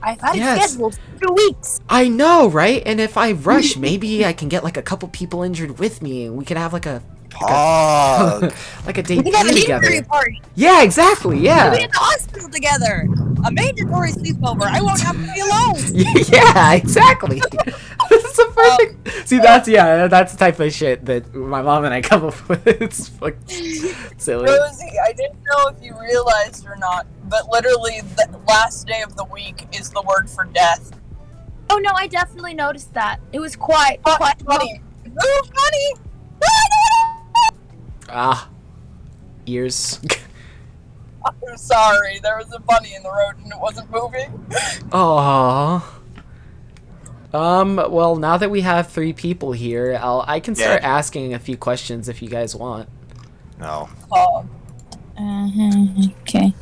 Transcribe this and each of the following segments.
I've had it Yes. scheduled for 2 weeks. I know, right? And if I rush, maybe I can get like a couple people injured with me, and we can have like a Pog. like a We can have debut an together. injury party. Yeah, exactly. We'll be Yeah. in the hospital together. A mandatory sleepover. I won't have to be alone. Yeah, exactly. This is a perfect. See, that's the type of shit that my mom and I come up with. It's fucking silly. Rosie, I didn't know if you realized or not, but literally the last day of the week is the word for death. Oh no, I definitely noticed that. It was quite Funny. Ooh, funny. Ah, ears. I'm sorry, there was a bunny in the road and it wasn't moving. Aww. Well, now that we have 3 people here, I can start asking a few questions if you guys want. No. Okay.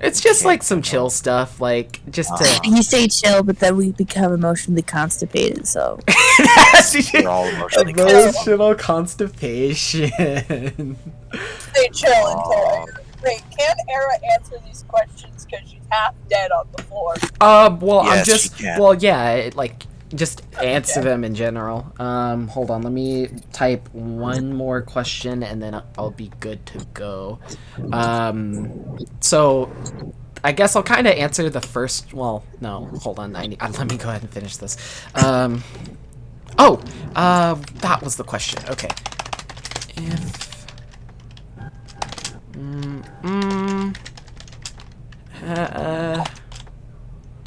It's just like some chill stuff, like just to. You say chill, but then we become emotionally constipated. So. We're all emotionally Emotional constipation. Stay chill until Wait, can Era answer these questions because she's half dead on the floor? Well, Yes, I'm just. she can. Well, yeah, like just answer them in general. Hold on, let me type one more question and then I'll be good to go. So I guess I'll kind of answer the first. Well, no, hold on. Let me go ahead and finish this. That was the question. Okay.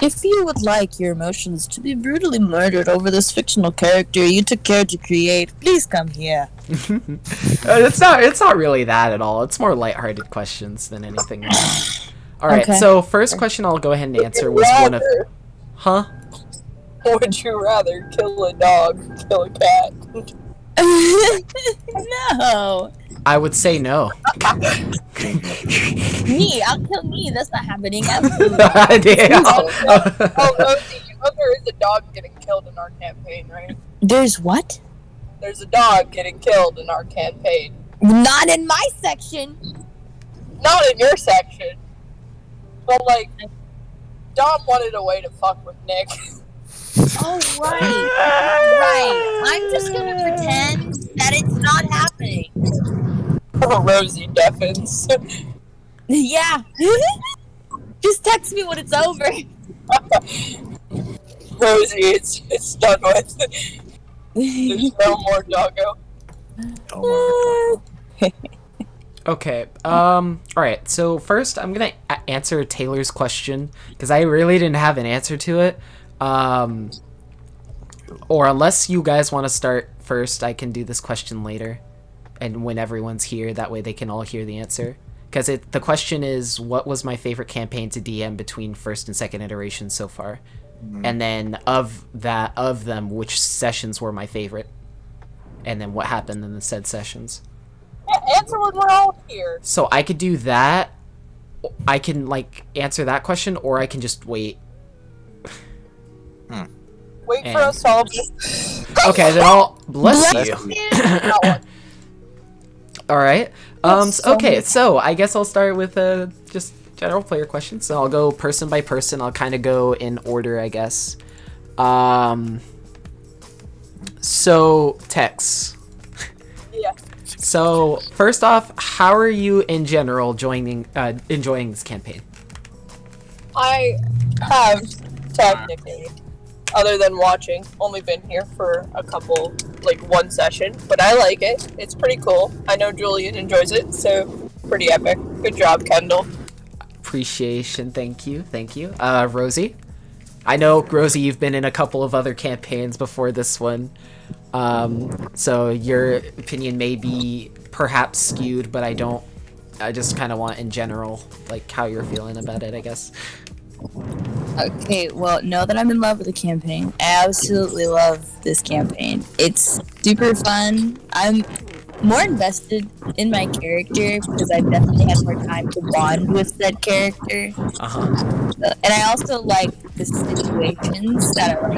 If you would like your emotions to be brutally murdered over this fictional character you took care to create, please come here. It's not really that at all. It's more lighthearted questions than anything else. All right. Okay. So first question I'll go ahead and answer was one of. Huh? Would you rather kill a dog, kill a cat? No. I would say no. Me, I'll kill me. That's not happening. Absolutely. Damn. Oh, Rosie, you know there is a dog getting killed in our campaign, right? There's what? There's a dog getting killed in our campaign. Not in my section. Not in your section. But, like, Dom wanted a way to fuck with Nick. Oh, right. Right. I'm just gonna pretend that it's not happening. Rosie deafens. Yeah. Just text me when it's over. Rosie, it's done with. There's no more doggo. Okay. All right. So first, I'm gonna answer Taylor's question because I really didn't have an answer to it. Or unless you guys want to start first, I can do this question later, and when everyone's here, that way they can all hear the answer. Because the question is, what was my favorite campaign to DM between first and second iteration so far, and then of them, which sessions were my favorite, and then what happened in the said sessions. Yeah, answer when we're all here. So I could do that. I can like answer that question, or I can just wait. Wait for us all. Okay, then I'll bless you. All right. Okay, so I guess I'll start with just general player questions. So I'll go person by person. I'll kind of go in order, I guess. So Tex. Yeah. So first off, how are you in general enjoying this campaign? I have technically, other than watching, only been here for a couple, like one session, but I like it. It's pretty cool. I know Julian enjoys it, so pretty epic. Good job, Kendall. Appreciation, thank you. Rosie? I know, Rosie, you've been in a couple of other campaigns before this one, so your opinion may be perhaps skewed, but I just kind of want in general, like, how you're feeling about it, I guess. Okay, well, know that I'm in love with the campaign. I absolutely love this campaign. It's super fun. I'm more invested in my character because I've definitely had more time to bond with that character. And I also like the situations that are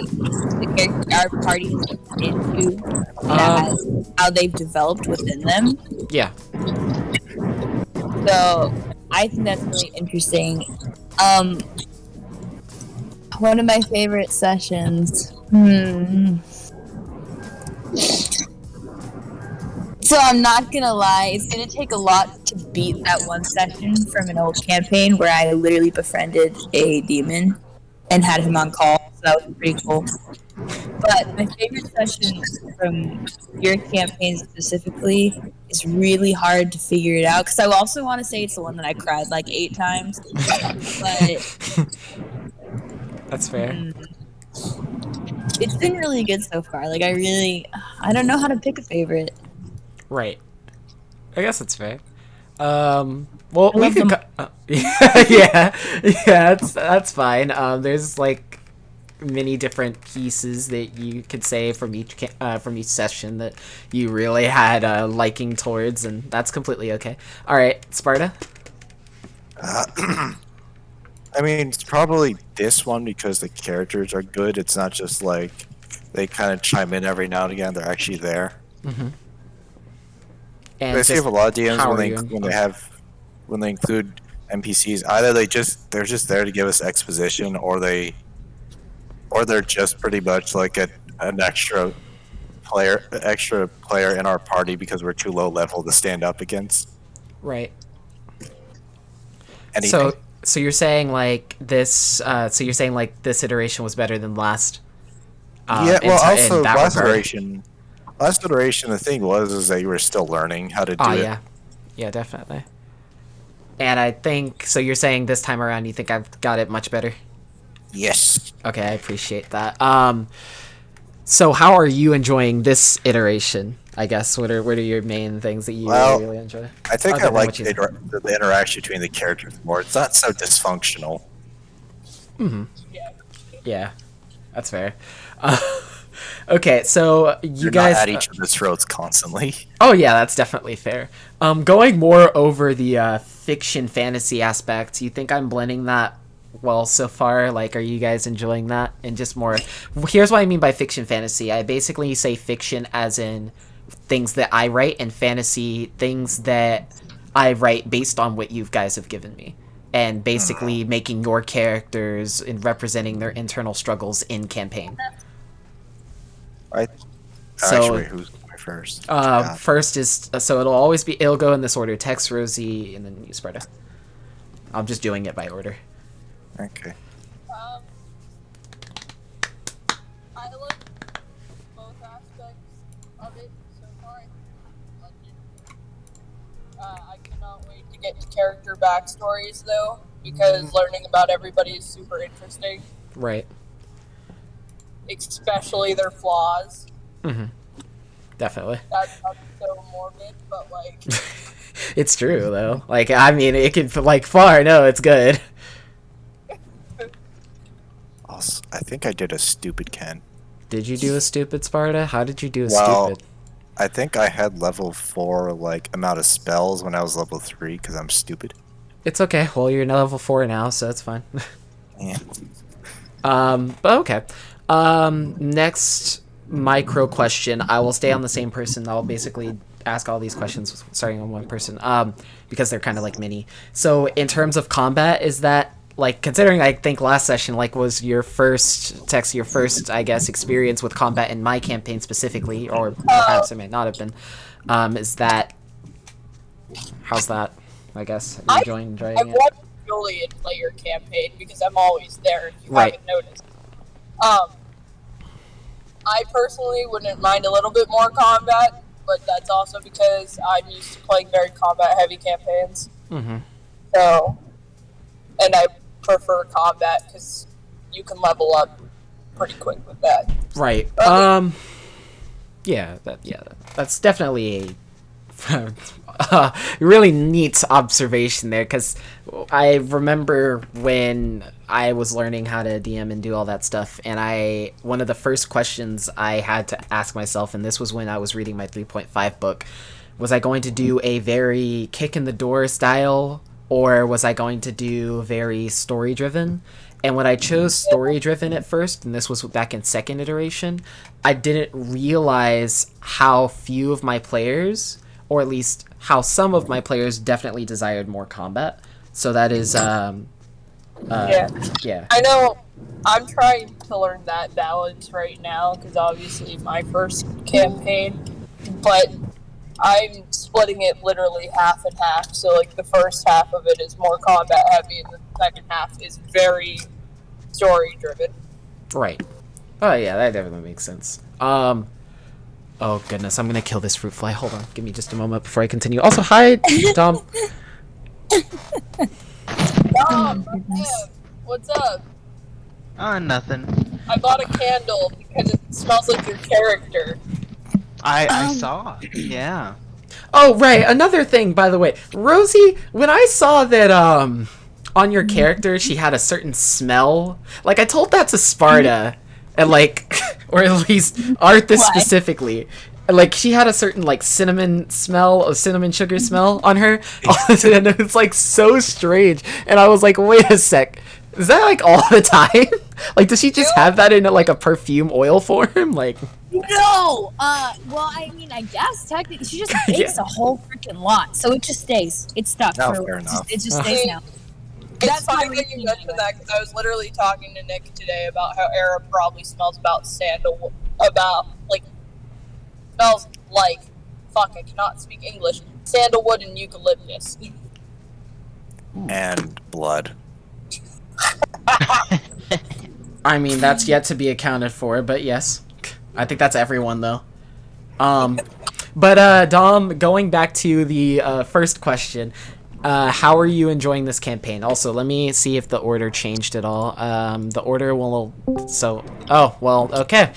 like our party has been into, and how they've developed within them. Yeah. So I think that's really interesting. One of my favorite sessions. So I'm not gonna lie, it's gonna take a lot to beat that one session from an old campaign where I literally befriended a demon and had him on call. So that was pretty cool. But my favorite session from your campaign specifically is really hard to figure it out because I also want to say it's the one that I cried like 8 times. But That's fair. it's been really good so far. Like I don't know how to pick a favorite. Right. I guess it's fair. Well, I we love could. Yeah, that's fine. There's like many different pieces that you could say from each session that you really had a liking towards, and that's completely okay. All right, Sparta. I mean, it's probably this one because the characters are good. It's not just like they kind of chime in every now and again. They're actually there. Mm-hmm. And I see a lot of DMs how when are they you when they include NPCs. Either they're just there to give us exposition, or they're just pretty much like an extra player in our party because we're too low level to stand up against. Right. Anything. So you're saying like this? So you're saying like this iteration was better than last? Yeah. Well, also in that last regard. iteration. Last iteration, the thing was that you were still learning how to do it. Yeah. Yeah, definitely. And I think, so you're saying this time around you think I've got it much better? Yes. Okay, I appreciate that. So how are you enjoying this iteration, I guess? What are your main things that you really enjoy? I think Other I than like what you the interaction between the characters more. It's not so dysfunctional. Mm-hmm. Yeah, that's fair. Okay, so You're guys not at each other's throats constantly. Oh yeah, that's definitely fair. Going more over the fiction fantasy aspect, you think I'm blending that well so far? Like, are you guys enjoying that? And just more, here's what I mean by fiction fantasy. I basically say fiction as in things that I write, and fantasy things that I write based on what you guys have given me, and basically making your characters and representing their internal struggles in campaign. Right. So, actually, who's going first? First is so it'll go in this order: Tex, Rosie, and then you, Sparta. I'm just doing it by order. Okay. I like both aspects of it so far. I like it. I cannot wait to get to character backstories though, because learning about everybody is super interesting. Right. Especially their flaws. Mm-hmm. Definitely. That's not so morbid, but like. It's true though. Like, I mean, it could like far. No, it's good. I think I did a stupid Ken. Did you do a stupid, Sparta? How did you do a Well, stupid? I think I had level 4 like amount of spells when I was level 3 because I'm stupid. It's okay. Well, you're level 4 now, so it's fine. Yeah. But okay. Next micro question. I will stay on the same person. I'll basically ask all these questions starting on one person. Because they're kind of like mini. So in terms of combat, is that like, considering I think last session like was your first I guess experience with combat in my campaign specifically, or perhaps it may not have been. Is that, how's that? I guess are you enjoying I it? watched Julian play your campaign because I'm always there. If you Right. haven't noticed. I personally wouldn't mind a little bit more combat, but that's also because I'm used to playing very combat-heavy campaigns. Mm-hmm. So, and I prefer combat because you can level up pretty quick with that. Right. That's definitely a really neat observation there, because I remember when I was learning how to DM and do all that stuff, and one of the first questions I had to ask myself, and this was when I was reading my 3.5 book, was I going to do a very kick in the door style, or was I going to do very story driven? And when I chose story driven at first, and this was back in second iteration, I didn't realize how few of my players, or at least how some of my players, definitely desired more combat. So that is Yeah. I know I'm trying to learn that balance right now because obviously my first campaign, but I'm splitting it literally half and half. So like the first half of it is more combat heavy, and the second half is very story driven. Right. Oh yeah, that definitely makes sense. Oh goodness, I'm gonna kill this fruit fly. Hold on, give me just a moment before I continue. Also, hi, Tom. Oh, goodness. what's up? Nothing. I bought a candle because it smells like your character. I saw. Yeah. Oh right, another thing, by the way, Rosie. When I saw that on your character she had a certain smell, like I told that to Sparta, and like, or at least Arthas Why? specifically. Like she had a certain like cinnamon smell, a cinnamon sugar smell on her, and it's like so strange. And I was like, wait a sec, is that like all the time? Like, does she just have that in like a perfume oil form? Like, No. Well, I mean, I guess technically she just bakes Yeah. a whole freaking lot, so it just stays. It's stuck. No, for fair enough. It just stays now. It's That's my funny that you reasoning mentioned anyway. that because I was literally talking to Nick today about how Era probably smells about sandalwood, about like smells like fuck. I cannot speak English. Sandalwood and eucalyptus. And blood. I mean, that's yet to be accounted for, but yes. I think that's everyone, though. But, Dom, going back to the first question, how are you enjoying this campaign? Also, let me see if the order changed at all. The order will... Oh, well, okay.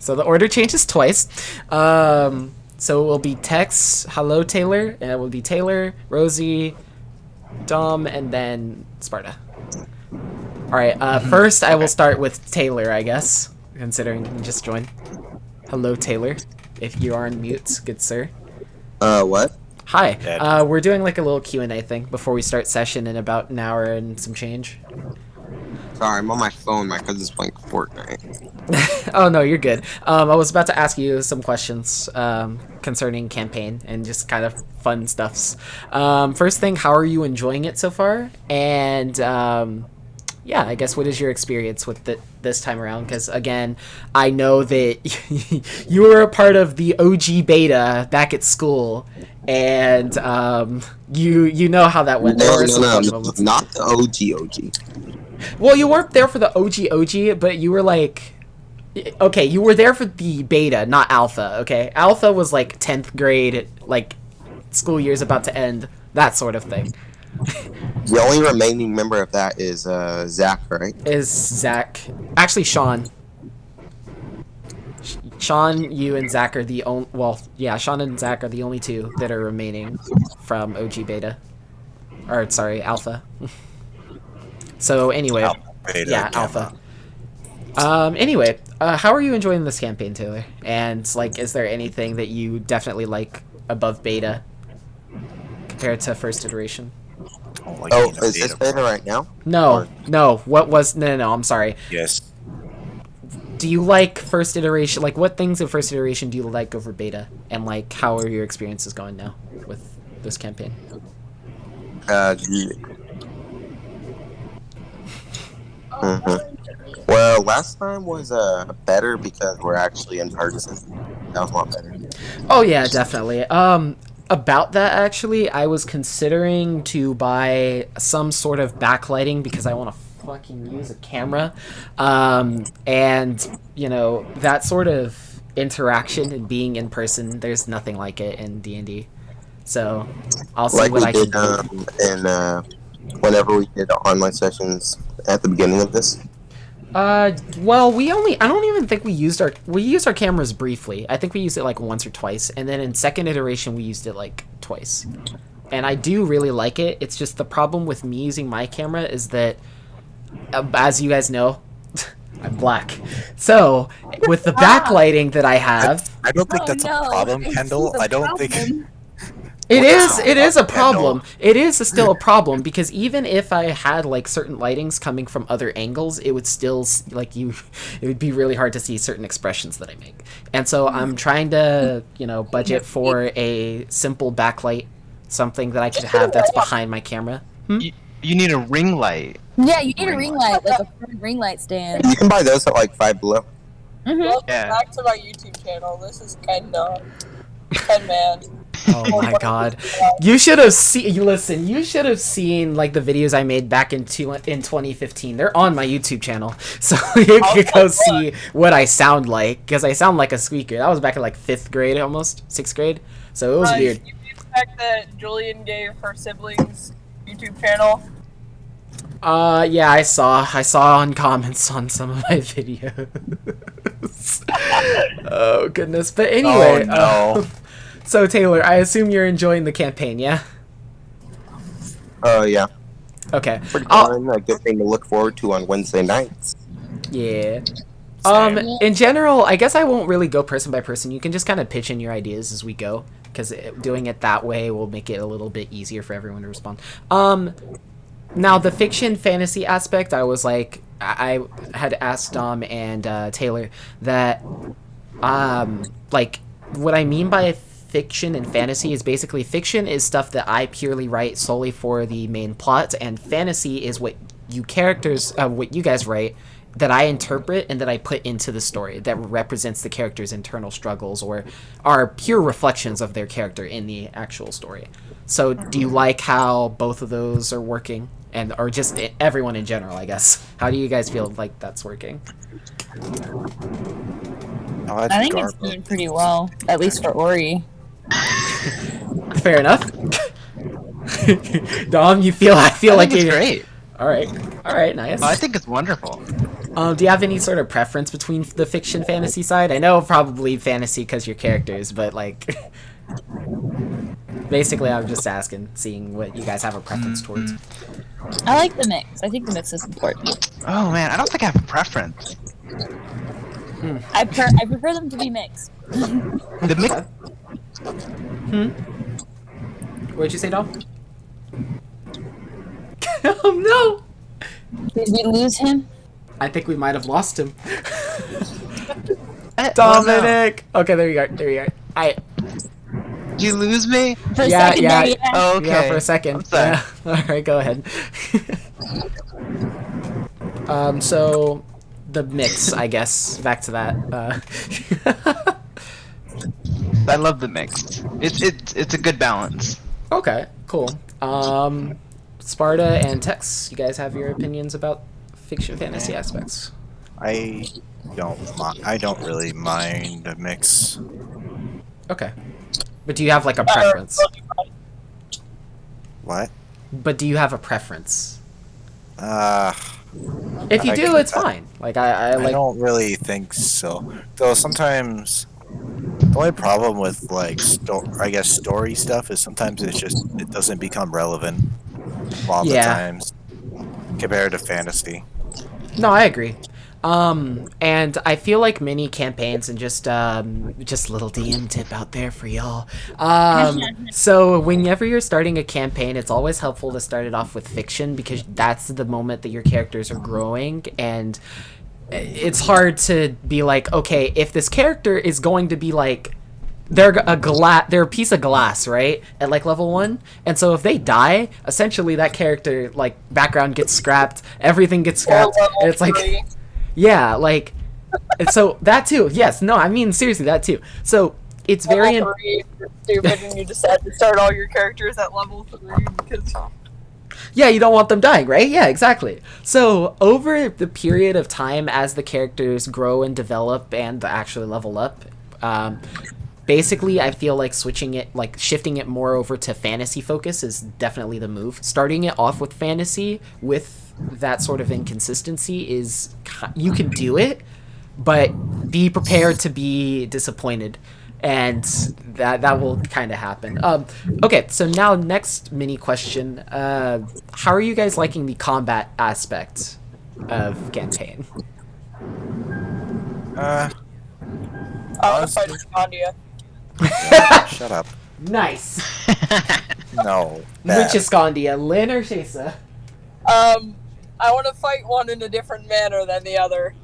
So the order changes twice. So it will be Tex, hello, Taylor, and it will be Taylor, Rosie, Dom, and then Sparta. Alright, first I will start with Taylor, I guess, considering you just joined. Hello, Taylor, if you are on mute, good sir. What? Hi, Dead. we're doing like a little Q&A thing before we start session in about an hour and some change. Sorry, I'm on my phone. My cousin's playing Fortnite. Oh no, you're good. I was about to ask you some questions concerning campaign and just kind of fun stuffs. First thing, how are you enjoying it so far? And yeah, I guess what is your experience with it this time around? Because again, I know that you were a part of the OG beta back at school, and you know how that went. There were some fun moments. Not the OG. Well, you weren't there for the OG, but you were like, okay, you were there for the beta, not alpha. Okay, alpha was like 10th grade, like school year's about to end, that sort of thing. The only remaining member of that is Zach, right? Is Zach actually Sean? Sean, you and Zach are the only. Well, yeah, Sean and Zach are the only two that are remaining from OG beta, or sorry, alpha. So anyway, Beta, yeah, gamma. alpha. Anyway, how are you enjoying this campaign, Taylor? And like, is there anything that you definitely like above beta compared to first iteration? Like Oh, beta, is this beta right now? No, no. What was no? I'm sorry. Yes. Do you like first iteration? Like, what things in first iteration do you like over beta? And like, how are your experiences going now with this campaign? Well, last time was better because we're actually in person. That was a lot better. Oh yeah, definitely. About that actually, I was considering to buy some sort of backlighting because I want to fucking use a camera, and you know that sort of interaction and being in person. There's nothing like it in D&D. So I'll see Like what we I can did do. whenever we did online sessions at the beginning of this. Well, I don't even think we used our cameras briefly. I think we used it like once or twice, and then in second iteration we used it like twice. And I do really like it. It's just the problem with me using my camera is that, as you guys know, I'm black. So, with the backlighting that I have, I don't think Oh, that's no. a problem, I see Kendall. the I don't think. problem. it What is the a fuck, problem. Kendall? It is still a problem because even if I had like certain lightings coming from other angles, it would still it would be really hard to see certain expressions that I make. And so I'm trying to, budget for a simple backlight, something that I could have that's behind my camera. You need a ring light. Yeah, you need a ring light, like a front ring light stand. You can buy those at like $5 Below. Welcome Yeah. back to my YouTube channel. This is Ken Man. Oh my god. You should have seen. Listen, you should have seen like the videos I made back in 2015. They're on my YouTube channel, so you can go see what I sound like, because I sound like a squeaker. That was back in like 5th grade, almost 6th grade. So it was weird. You expect that Julian gave her siblings YouTube channel? Yeah, I saw on comments on some of my videos. Oh goodness. But anyway, Oh, no. so Taylor, I assume you're enjoying the campaign, yeah? Oh, yeah. Okay. Pretty fun. A good thing to look forward to on Wednesday nights. Yeah. Same. In general, I guess I won't really go person by person. You can just kind of pitch in your ideas as we go, because doing it that way will make it a little bit easier for everyone to respond. Now the fiction fantasy aspect, I was like, I had asked Dom and Taylor that, like, what I mean by fiction and fantasy is basically fiction is stuff that I purely write solely for the main plot, and fantasy is what you guys write that I interpret and that I put into the story that represents the character's internal struggles or are pure reflections of their character in the actual story. So do you like how both of those are working? Or just everyone in general, I guess. How do you guys feel like that's working? Oh, I think it's doing pretty well, at least for Ori. Fair enough. Dom, I feel I like think it's you're great. All right, nice. Oh, I think it's wonderful. Do you have any sort of preference between the fiction fantasy side? I know probably fantasy because your characters, but like, basically, I'm just asking, seeing what you guys have a preference towards. I like the mix. I think the mix is important. Oh man, I don't think I have a preference. I prefer them to be mixed. The mix. What'd you say, Dom? Oh no! Did we lose him? I think we might have lost him. Dominic. Okay, there you are. Did you lose me? For a Yeah, second yeah. there, yeah. Oh, okay. Yeah, for a second. I'm sorry. Yeah. All right, go ahead. So the mix, I guess. Back to that. I love the mix. It's a good balance. Okay, cool. Sparta and Tex, you guys have your opinions about fiction fantasy aspects? I don't really mind a mix. Okay. But do you have like a preference? What? But do you have a preference? If If you do, it's fine. Like I I don't really think so. Though sometimes the only problem with like story stuff is sometimes it doesn't become relevant a lot of the times compared to fantasy. No, I agree. And I feel like mini campaigns and just little DM tip out there for y'all. So whenever you're starting a campaign, it's always helpful to start it off with fiction because that's the moment that your characters are growing, and it's hard to be like, okay, if this character is going to be like they're a piece of glass, right? At like level 1. And so if they die, essentially that character like background gets scrapped, everything gets scrapped. And it's like yeah, like so that too. Yes, no, I mean seriously that too. So it's very Level 3, you're stupid and you decide to start all your characters at level 3 because yeah, you don't want them dying, right? Yeah, exactly. So over the period of time as the characters grow and develop and actually level up, basically I feel like shifting it more over to fantasy focus is definitely the move. Starting it off with fantasy with that sort of inconsistency is, you can do it, but be prepared to be disappointed. And that will kind of happen. Okay, so now next mini question. How are you guys liking the combat aspect of campaign? I want to fight Iskandia. Shut up. Nice. No. Which Iskandia, Lynn or Shesa? I want to fight one in a different manner than the other.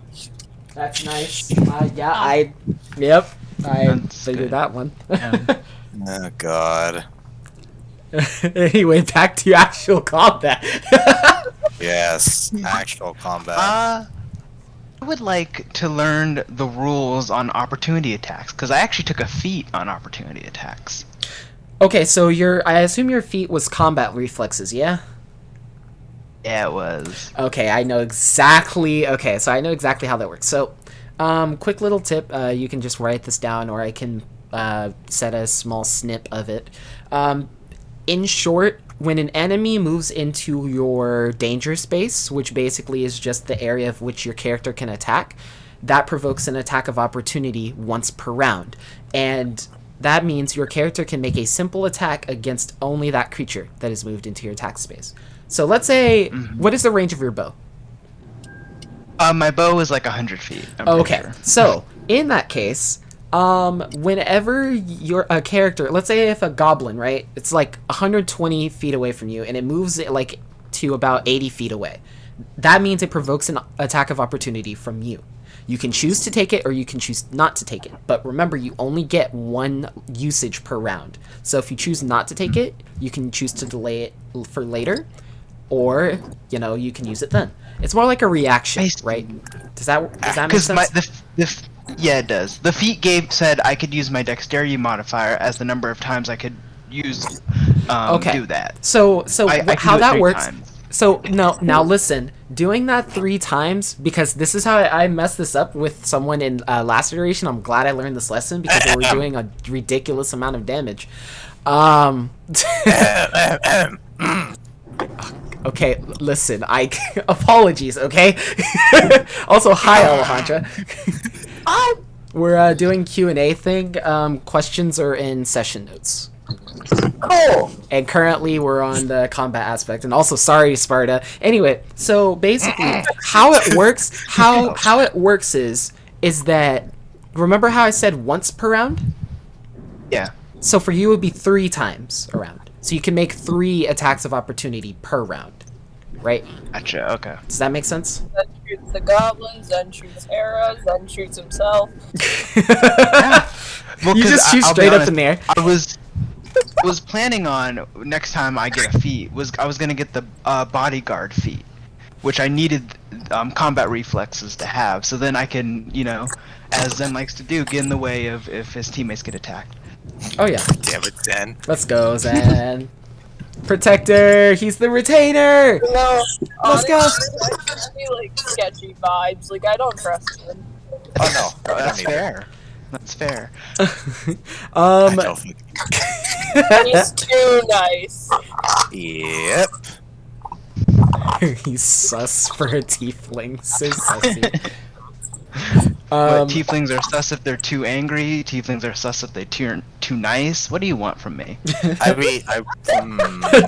That's nice. Yep. I That's figured good. that one. Yeah. Oh God. Anyway, back to actual combat. Yes, actual combat. I would like to learn the rules on opportunity attacks because I actually took a feat on opportunity attacks. Okay, so I assume your feat was combat reflexes, yeah? Yeah, it was. Okay, I know exactly. Okay, so I know exactly how that works. So, quick little tip. You can just write this down, or I can set a small snip of it. In short, when an enemy moves into your danger space, which basically is just the area of which your character can attack, that provokes an attack of opportunity once per round. And that means your character can make a simple attack against only that creature that has moved into your attack space. So let's say, what is the range of your bow? My bow is like 100 feet. I'm pretty Okay, sure. so in that case, whenever you're a character, let's say if a goblin, right, it's like 120 feet away from you, and it moves it like to about 80 feet away. That means it provokes an attack of opportunity from you. You can choose to take it, or you can choose not to take it. But remember, you only get one usage per round. So if you choose not to take it, you can choose to delay it for later, or you can use it then. It's more like a reaction, right? Does that make sense? Yeah, it does. The feat said I could use my dexterity modifier as the number of times I could use do that. So I how do it that 3 works? times. So no, now listen. Doing that 3 times, because this is how I messed this up with someone in last iteration. I'm glad I learned this lesson because they were doing a ridiculous amount of damage. Okay, listen. Apologies. Okay. Also, hi Alejandra. We're doing Q&A thing. Questions are in session notes. Cool. And currently we're on the combat aspect. And also, sorry, Sparta. Anyway, so basically, how it works, how it works is that, remember how I said once per round? Yeah. So for you, it would be 3 times a round. So you can make 3 attacks of opportunity per round, right? Gotcha. Okay. Does that make sense? Then shoots the goblins, then shoots arrows, then shoots himself. Well, You 'cause just shoot I'll be straight up honest, in the air. I was planning on next time I get a feat I was gonna get the bodyguard feat, which I needed combat reflexes to have. So then I can, as Zen likes to do, get in the way of if his teammates get attacked. Oh yeah. Damn it, Zen. Let's go, Zen. Protector, he's the retainer. No, Let's go. honestly, I just feel like sketchy vibes. Like I don't trust him. Oh no, I That's don't either. fair. That's fair. I don't think. He's too nice. Yep. He's sus for a tiefling. So sussy. What, tieflings are sus if they're too angry. Tieflings are sus if they turn too nice. What do you want from me? I mean,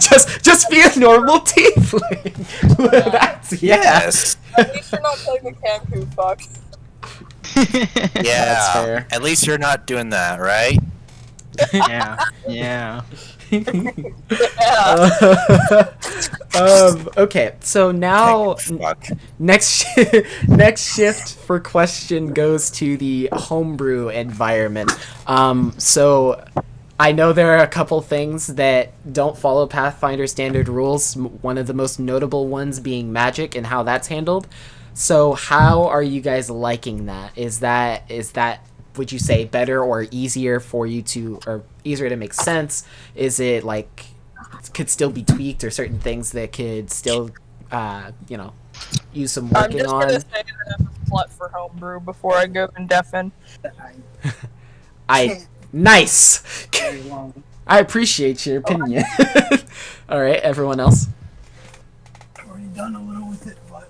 just be a normal tiefling. That's yes. At least you're not playing the Kanku fuck. Yeah. That's fair. At least you're not doing that, right? Yeah. Yeah. Okay, so now Fuck. next shift for question goes to the homebrew environment. So I know there are a couple things that don't follow Pathfinder standard rules. One of the most notable ones being magic and how that's handled. So how are you guys liking that? Is that would you say better or easier for you to, or easier to make sense? Is it like could still be tweaked, or certain things that could still use some I'm working just on? gonna say that I'm a slut for homebrew before I go and deafen. Nice. I appreciate your opinion. All right, everyone else. I've already done a little with it, but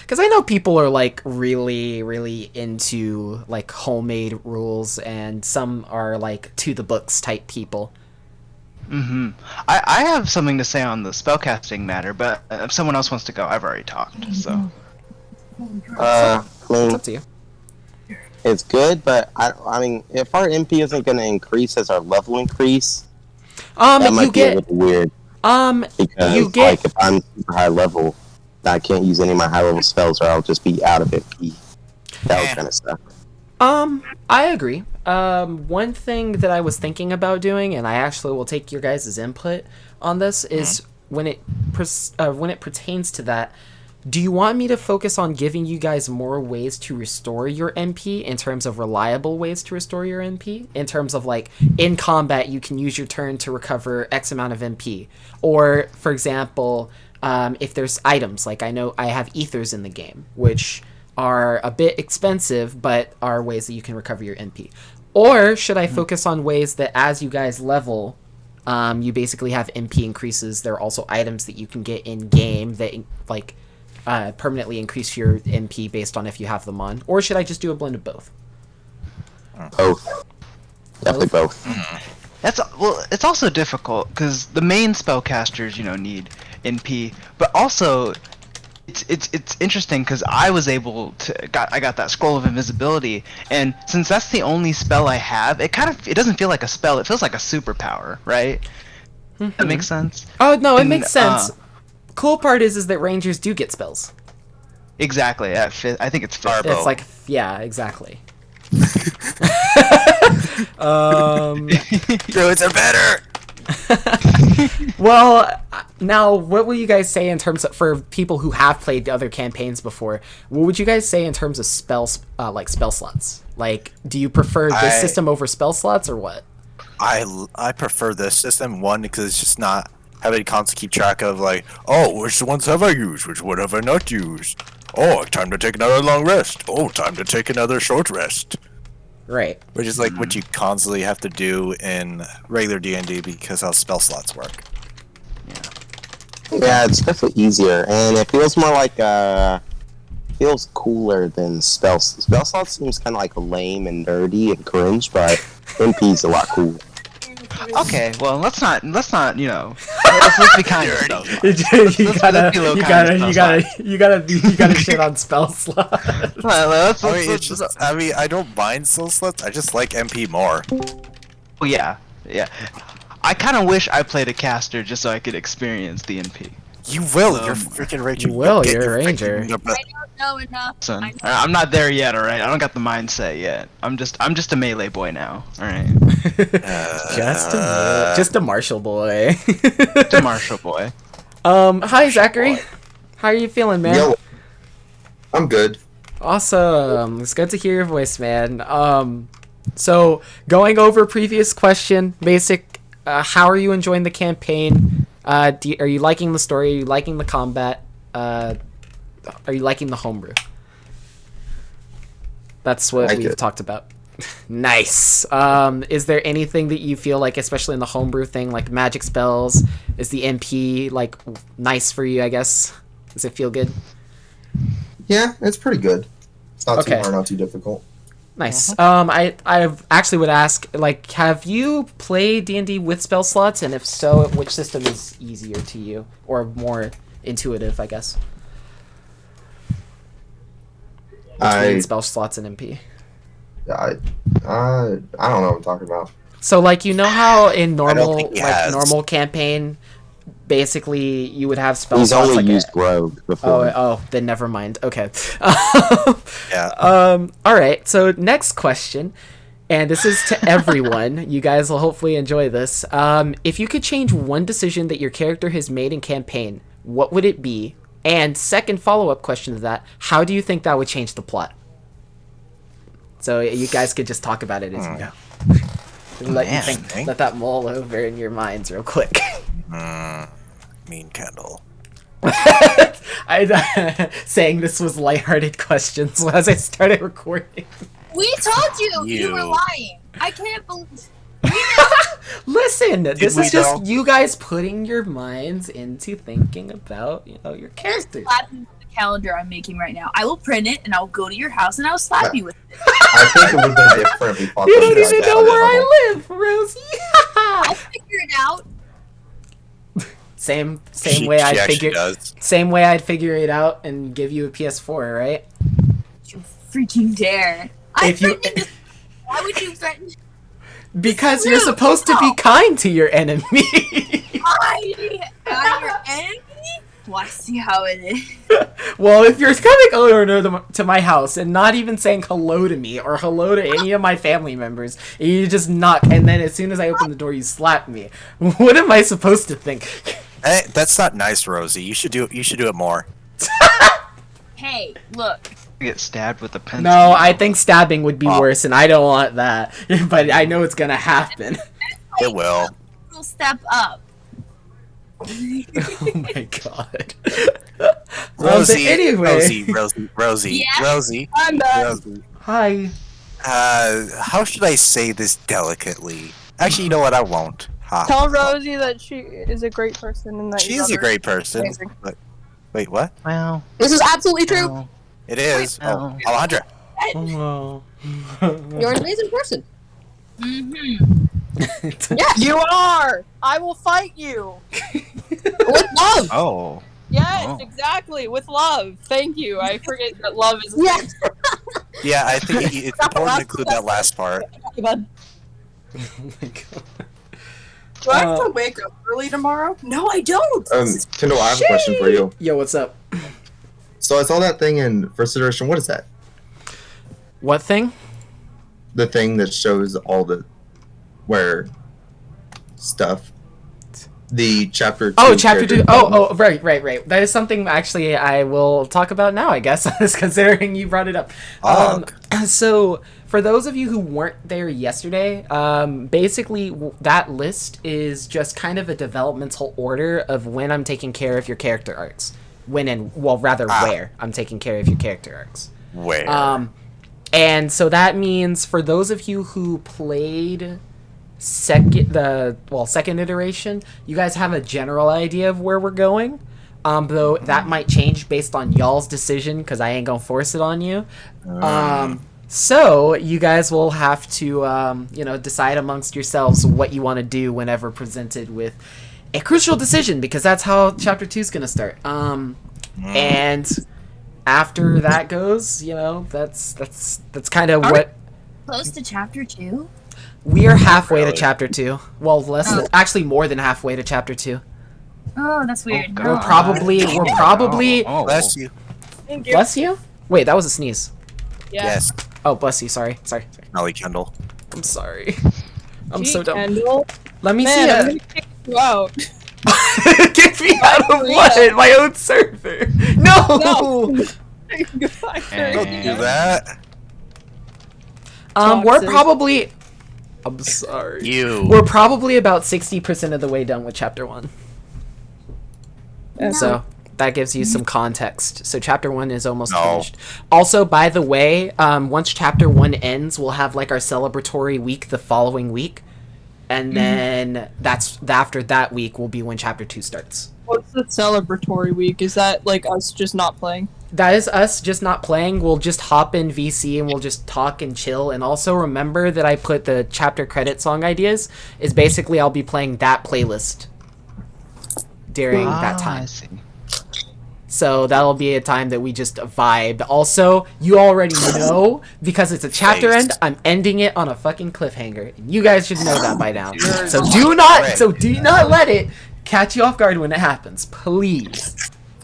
Because I know people are like really, really into like homemade rules, and some are like to the books type people. I have something to say on the spellcasting matter, but if someone else wants to go, I've already talked. So I It's mean, up to you. it's good, but I mean, if our MP isn't going to increase as our level increase, that might You be a get little weird. Because you get like if I'm super high level, I can't use any of my high level spells, or I'll just be out of MP. That would kind of suck. I agree. One thing that I was thinking about doing, and I actually will take your guys' input on this, is when it pertains to that, do you want me to focus on giving you guys more ways to restore your MP in terms of reliable ways to restore your MP? In terms of, like, in combat, you can use your turn to recover X amount of MP. Or, for example, if there's items, like I know I have ethers in the game, which are a bit expensive, but are ways that you can recover your MP. Or should I focus on ways that as you guys level, you basically have MP increases? There are also items that you can get in game that, like, permanently increase your MP based on if you have them on. Or should I just do a blend of both? Both. Definitely both. It's also difficult because the main spellcasters, need NP, but also it's interesting because I was able to I got that scroll of invisibility, and since that's the only spell I have, it doesn't feel like a spell. It feels like a superpower, right? That makes sense. Oh no, it makes sense. Cool part is that rangers do get spells. Exactly. I think it's fifth. It's like, yeah, exactly. Druids are better. Well, now what will you guys say in terms of, for people who have played other campaigns before, what would you guys say in terms of spell slots? Like, do you prefer this system over spell slots or what? I prefer this system, one, because it's just not having to constantly keep track of, like, oh, which ones have I used, which one have I not used, oh, time to take another long rest, oh, time to take another short rest. Right. Which is like what you constantly have to do in regular D&D because how spell slots work. Yeah, it's definitely easier, and it feels more like feels cooler than spell slots. Seems kind of like lame and nerdy and cringe, but MP's a lot cooler. Okay, well, let's not, let's be kind to spell slots. You gotta shit on spell slots. I don't mind spell slots. I just like MP more. Well, yeah. I kind of wish I played a caster just so I could experience the NP. You will. You're freaking ranger. You will. You're a ranger. I don't know enough. Son, I'm not there yet. All right, I don't got the mindset yet. I'm just a melee boy now. All right. Just a martial boy. Just a martial boy. Hi Zachary. How are you feeling, man? Yo, I'm good. Awesome. It's good to hear your voice, man. So going over previous question, basic. How are you enjoying the campaign? Are you liking the story? Are you liking the combat? Are you liking the homebrew? That's what we've talked about. Nice. Is there anything that you feel like, especially in the homebrew thing, like magic spells? Is the MP like nice for you? I guess. Does it feel good? Yeah, it's pretty good. It's not too hard, not too difficult. Nice. I actually would ask, like, have you played D&D with spell slots, and if so, which system is easier to you or more intuitive, I guess? Between spell slots and MP. I don't know what I'm talking about. So, like, you know how in normal campaign, basically you would have spell slots. He's only used rogue before. Oh, then never mind. Okay. Yeah. All right. So next question, and this is to everyone. You guys will hopefully enjoy this. If you could change one decision that your character has made in campaign, what would it be? And second follow-up question to that, how do you think that would change the plot? So you guys could just talk about it as you go. Let that mull over in your minds real quick. Mean Kendall. Saying this was lighthearted questions as I started recording. We told you were lying. I can't believe. Listen, this is just you guys putting your minds into thinking about, your characters. Slap me with the calendar I'm making right now. I will print it and I will go to your house and I will slap you with it. I think it would have been different if we fought You don't this even guy know down where in the I live, Rosie. I'll figure it out. Same way I'd figure it out and give you a PS4, right? You freaking dare! Why would you threaten? Because you're supposed to be kind to your enemy. I'm your enemy? Well, I see see how it is. Well, if you're coming over to my house and not even saying hello to me or hello to any of my family members, and you just knock, and then as soon as I open the door, you slap me, what am I supposed to think? Hey, that's not nice, Rosie. You should do it more. Hey, look. Get stabbed with a pencil. No, I think stabbing would be worse, and I don't want that. But I know it's gonna happen. It will. We'll step up. Oh my god. Rosie, anyway. Rosie. I'm back. Rosie. Hi. How should I say this delicately? Actually, you know what? I won't. Tell Rosie that she is a great person and that She you is love a her. great person. Amazing. But, wait, what? Well, This is absolutely true. well, It is. well. Oh, Alejandra. Oh. You're an amazing person. Mm-hmm. You are! I will fight you! With love. Oh. Yes, Oh. exactly, with love. Thank you. I forget that love is a Yeah. thing. Yeah, I think it's important to include that last part. Bud. Oh my god. Do I have to wake up early tomorrow? No, I don't! Kendall, I have a question for you. Yo, what's up? So I saw that thing in first iteration. What is that? What thing? The thing that shows all the stuff. The chapter 2. Oh, chapter 2. character Oh, right. That is something actually I will talk about now, I guess, considering you brought it up. So, for those of you who weren't there yesterday, basically that list is just kind of a developmental order of when I'm taking care of your character arcs. Where I'm taking care of your character arcs. Where? And so that means for those of you who played second iteration, you guys have a general idea of where we're going. Though that might change based on y'all's decision, because I ain't gonna force it on you. So you guys will have to decide amongst yourselves what you want to do whenever presented with a crucial decision, because that's how chapter 2 is gonna start. And after that goes, that's kind of what. Close to chapter 2? We are halfway to Really? chapter 2. Well, actually more than halfway to chapter 2. Oh, that's weird. God. We're probably. Oh. Bless you. Thank you. Bless you? Wait, that was a sneeze. Yeah. Yes, Oh, bless you. Sorry. Molly Kendall. I'm sorry. I'm Gee, so dumb. Kendall. Let me Man, I'm see gonna kick you out. it. Get me out of Korea. what? My own server. No. Goodbye, Hey. Don't Korea. do that. We're Toxic. probably. I'm sorry. You. We're probably about 60% of the way done with chapter 1. So that gives you some context. So chapter 1 is almost finished. Also, by the way, once chapter 1 ends, we'll have like our celebratory week the following week. And then after that week will be when chapter 2 starts. What's the celebratory week? Is that like us just not playing? That is us just not playing. We'll just hop in VC and we'll just talk and chill. And also remember that I put the chapter credit song ideas is basically I'll be playing that playlist during that time. I see. So that'll be a time that we just vibe. Also, you already know, because it's a chapter end, I'm ending it on a fucking cliffhanger. And you guys should know that by now. So do not let it catch you off guard when it happens. Please.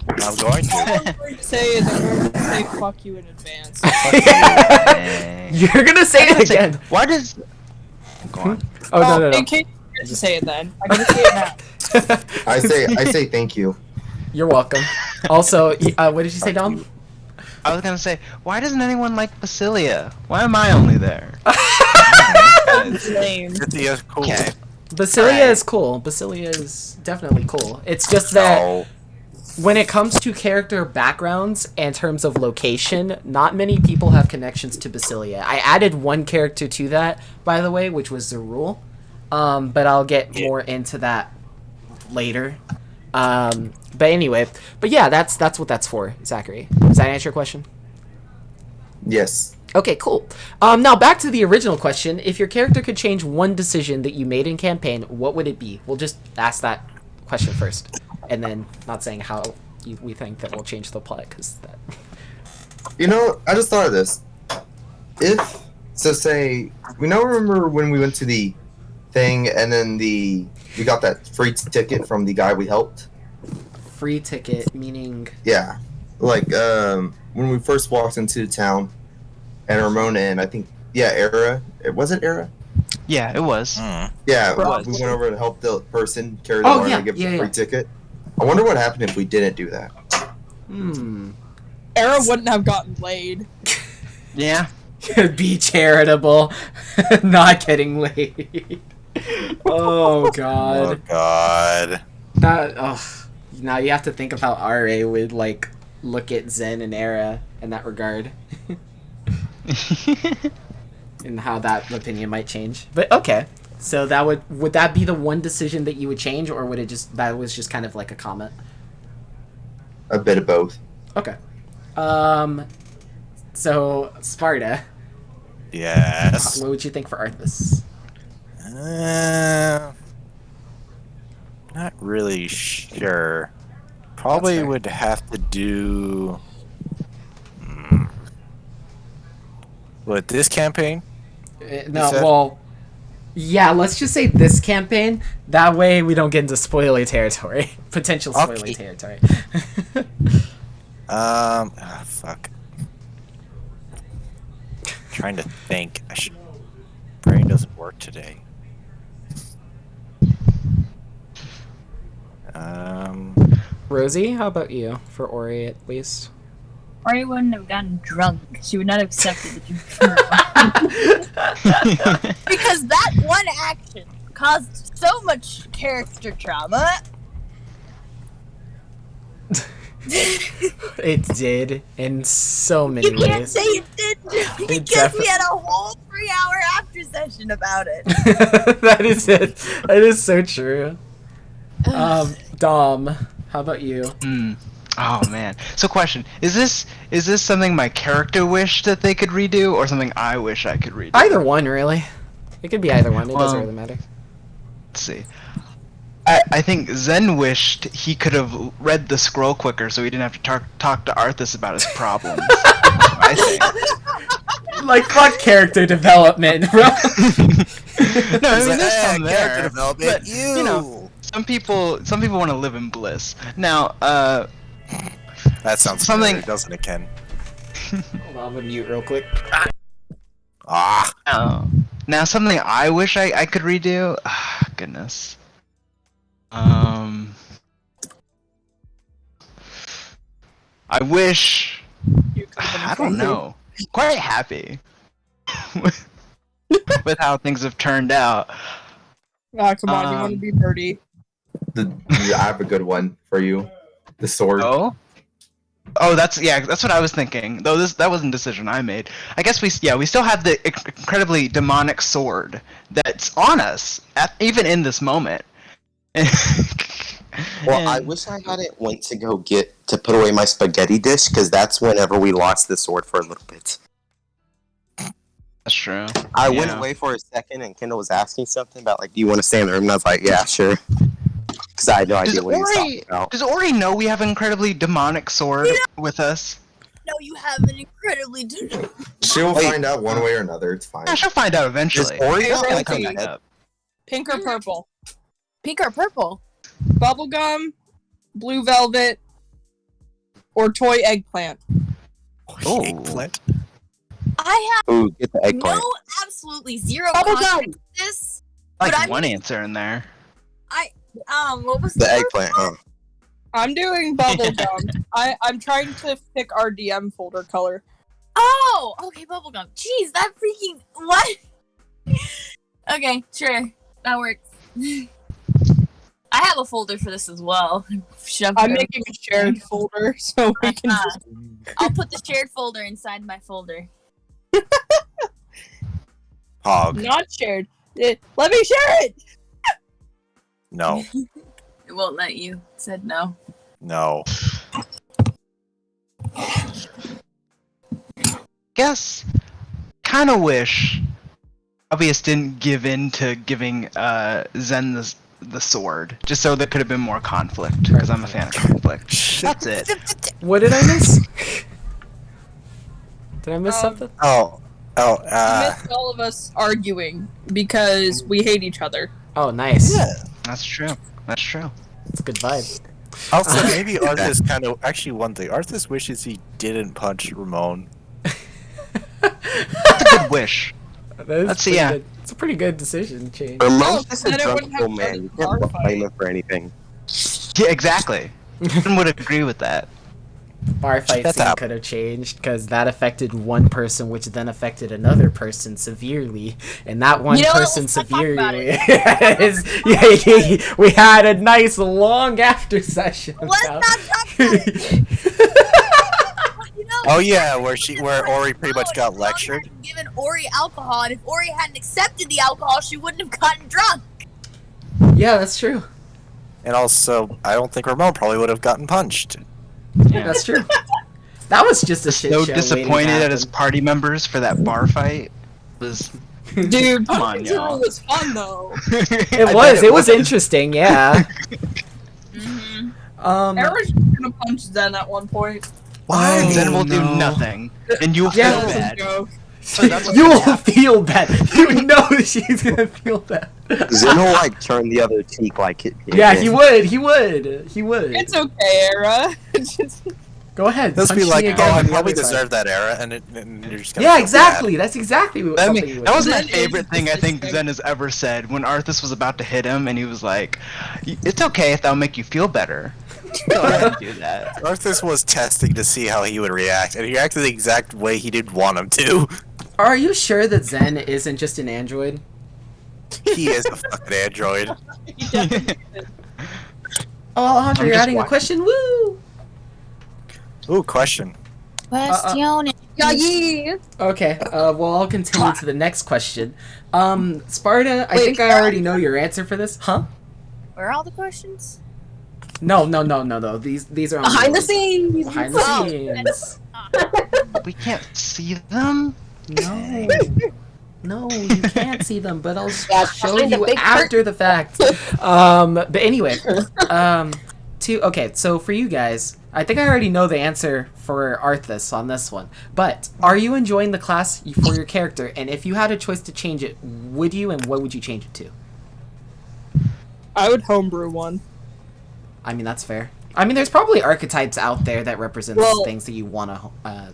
I'm going to. All I'm going to say is I'm going to say fuck you in advance. You're gonna say it again. Why does? Go on. Oh, no. In case you forget to say it then. I'm going to say it now. I say thank you. You're welcome. Also, what did you say, Dom? I was gonna say, why doesn't anyone like Basilia? Why am I only there? That's lame. Cynthia's cool. Okay. Basilia is cool. Basilia is definitely cool. It's just that No. when it comes to character backgrounds and terms of location, not many people have connections to Basilia. I added one character to that, by the way, which was Zerul. But I'll get more into that later. But anyway, yeah, that's what that's for, Zachary. Does that answer your question? Yes. Okay, cool. Now back to the original question. If your character could change one decision that you made in campaign, what would it be? We'll just ask that question first, and then not saying how we think that will change the plot, because that. You know, I just thought of this. Say, remember when we went to the thing and then we got that free ticket from the guy we helped? free ticket, meaning. Yeah, like when we first walked into town, and Ramona and I think Era. Was it Era? Yeah, it was. Yeah, was. we went over to help the person carry the Oh, water yeah, and give us yeah, a free yeah. ticket. I wonder what happened if we didn't do that. Era wouldn't have gotten laid. Yeah. Be charitable. Not getting laid. Oh, God. Oh God. That, now you have to think of how RA would, like, look at Zen and Era in that regard. And how that opinion might change. But, okay. So that would that be the one decision that you would change, or would it that was just kind of like a comment? A bit of both. Okay. So, Sparta, Yes. what would you think for Arthas? Not really sure. Probably That's fair. would have to do. What, this campaign? No, said- well, yeah, let's just say this campaign. That way we don't get into spoiler territory. Potential spoiler Okay. territory. Fuck. Trying to think. Brain doesn't work today. Rosie, how about you? For Ori, at least. Ori wouldn't have gotten drunk. She would not have accepted the drink. Because that one action caused so much character trauma. It did, in so many You can't ways. say it did because we had a whole 3-hour after session about it. That is it. That is so true. Dom, how about you? Oh man. So question, is this something my character wished that they could redo, or something I wish I could redo? Either one, really. It could be either one. It doesn't Well, really matter. Let's see. I think Zen wished he could have read the scroll quicker so he didn't have to talk to Arthas about his problems. I think. Like, fuck character development, bro. No, I mean, there's some character there. development. But, you know, some people want to live in bliss. Now, That sounds something- familiar, doesn't it, Ken? Hold on, I'm gonna mute real quick. now something I wish I could redo. Goodness. I wish. I don't know. Quite happy with how things have turned out. Ah, come on, you want to be Birdie. I have a good one for you. The sword. Oh, that's what I was thinking. Though that wasn't a decision I made. I guess we still have the incredibly demonic sword that's on us even in this moment. Well, I wish I hadn't went to go to put away my spaghetti dish, because that's whenever we lost the sword for a little bit. That's true. I went away for a second, and Kendall was asking something about, like, do you want to stay in the room? And I was like, yeah, sure. Because I had no idea what he was talking about. Does Ori know we have an incredibly demonic sword with us? No, you have an incredibly. She'll find out one way or another. It's fine. Yeah, she'll find out eventually. Is Ori Hey, not Rosie. like Coming a up. Pink or purple? Pink or purple? Bubblegum, blue velvet, or toy eggplant? Oh. eggplant? I Ooh, get the have eggplant. no, absolutely zero Bubblegum. context to this. Like But I'm- one answer in there. What was The eggplant, huh? I'm doing bubblegum. I'm trying to pick our DM folder color. Oh, okay, bubblegum. Jeez, that freaking what? Okay, sure, that works. I have a folder for this as well. I'm making a shared folder so we can. I'll put the shared folder inside my folder. Hog. Not shared. Let me share it. No. It won't let you. It said no. No. Guess. Kind of wish. Obvious didn't give in to giving Zen the sword, just so there could have been more conflict. Because I'm a fan of conflict. That's it. What did I miss? Did I miss something? Oh. You missed all of us arguing because we hate each other. Oh, nice. Yeah. That's true. That's true. It's a good vibe. Also, maybe Arthas kind of actually one thing. Arthas wishes he didn't punch Ramon. That's a good wish. Let's see, yeah. It's a pretty good decision change. Ramon's just a then it drunk wouldn't have little man. been You a can't bar blame fight. him for anything. Yeah, exactly. I would agree with that. Bar fight That's scene up. could have changed because that affected one person, which then affected another person severely, and that one You know what? person Let's not talk about severely. We had a nice long after session. Let's about- not talk about it. You know, Oh yeah, where Ori pretty much got Ramon lectured. hadn't given Ori alcohol, and if Ori hadn't accepted the alcohol, she wouldn't have gotten drunk. Yeah, that's true. And also, I don't think Ramon probably would have gotten punched. Yeah. That's true. That was just a shit So show. disappointed waiting to at his happen. party members for that bar fight. Was Dude, Come on, punching Zero y'all. was fun though. It was. It was interesting. Yeah. Era's gonna punch Zen at one point. Why? Zen will no. do nothing, and you'll Yeah. feel That's a bad. joke. So that's You what's will feel bad. You know she's gonna feel bad. Zen will like turn the other cheek like it. Yeah, he would. He would. He would. It's okay, Era. Go ahead. Just punch be like, me oh, again I on the probably other side." deserve that era, and you're just gonna Yeah, feel exactly. That's exactly what. I something mean, you would that was do. my Zen is favorite thing I think disrespectful. Zen has ever said when Arthas was about to hit him, and he was like, "It's okay if that'll make you feel better. Go ahead and do that." bad. Arthas was testing to see how he would react, and he reacted the exact way he didn't want him to. Are you sure that Zen isn't just an android? He is a fucking android. Oh, Alejandro, I'm you're just adding a watching. question. Woo! Ooh, question. Question. Yeah. Okay. Well, I'll continue to the next question. Sparta, I think I already know your answer for this. Huh? Where are all the questions? No. These are on Behind the yours. scenes. Behind the Oh. scenes. We can't see them. No. No, you can't see them, but I'll Yeah, show behind the you big after the fact. But anyway, okay, so for you guys, I think I already know the answer for Arthas on this one. But are you enjoying the class for your character? And if you had a choice to change it, would you, and what would you change it to? I would homebrew one. I mean, that's fair. I mean, there's probably archetypes out there that represents Well- things that you want to,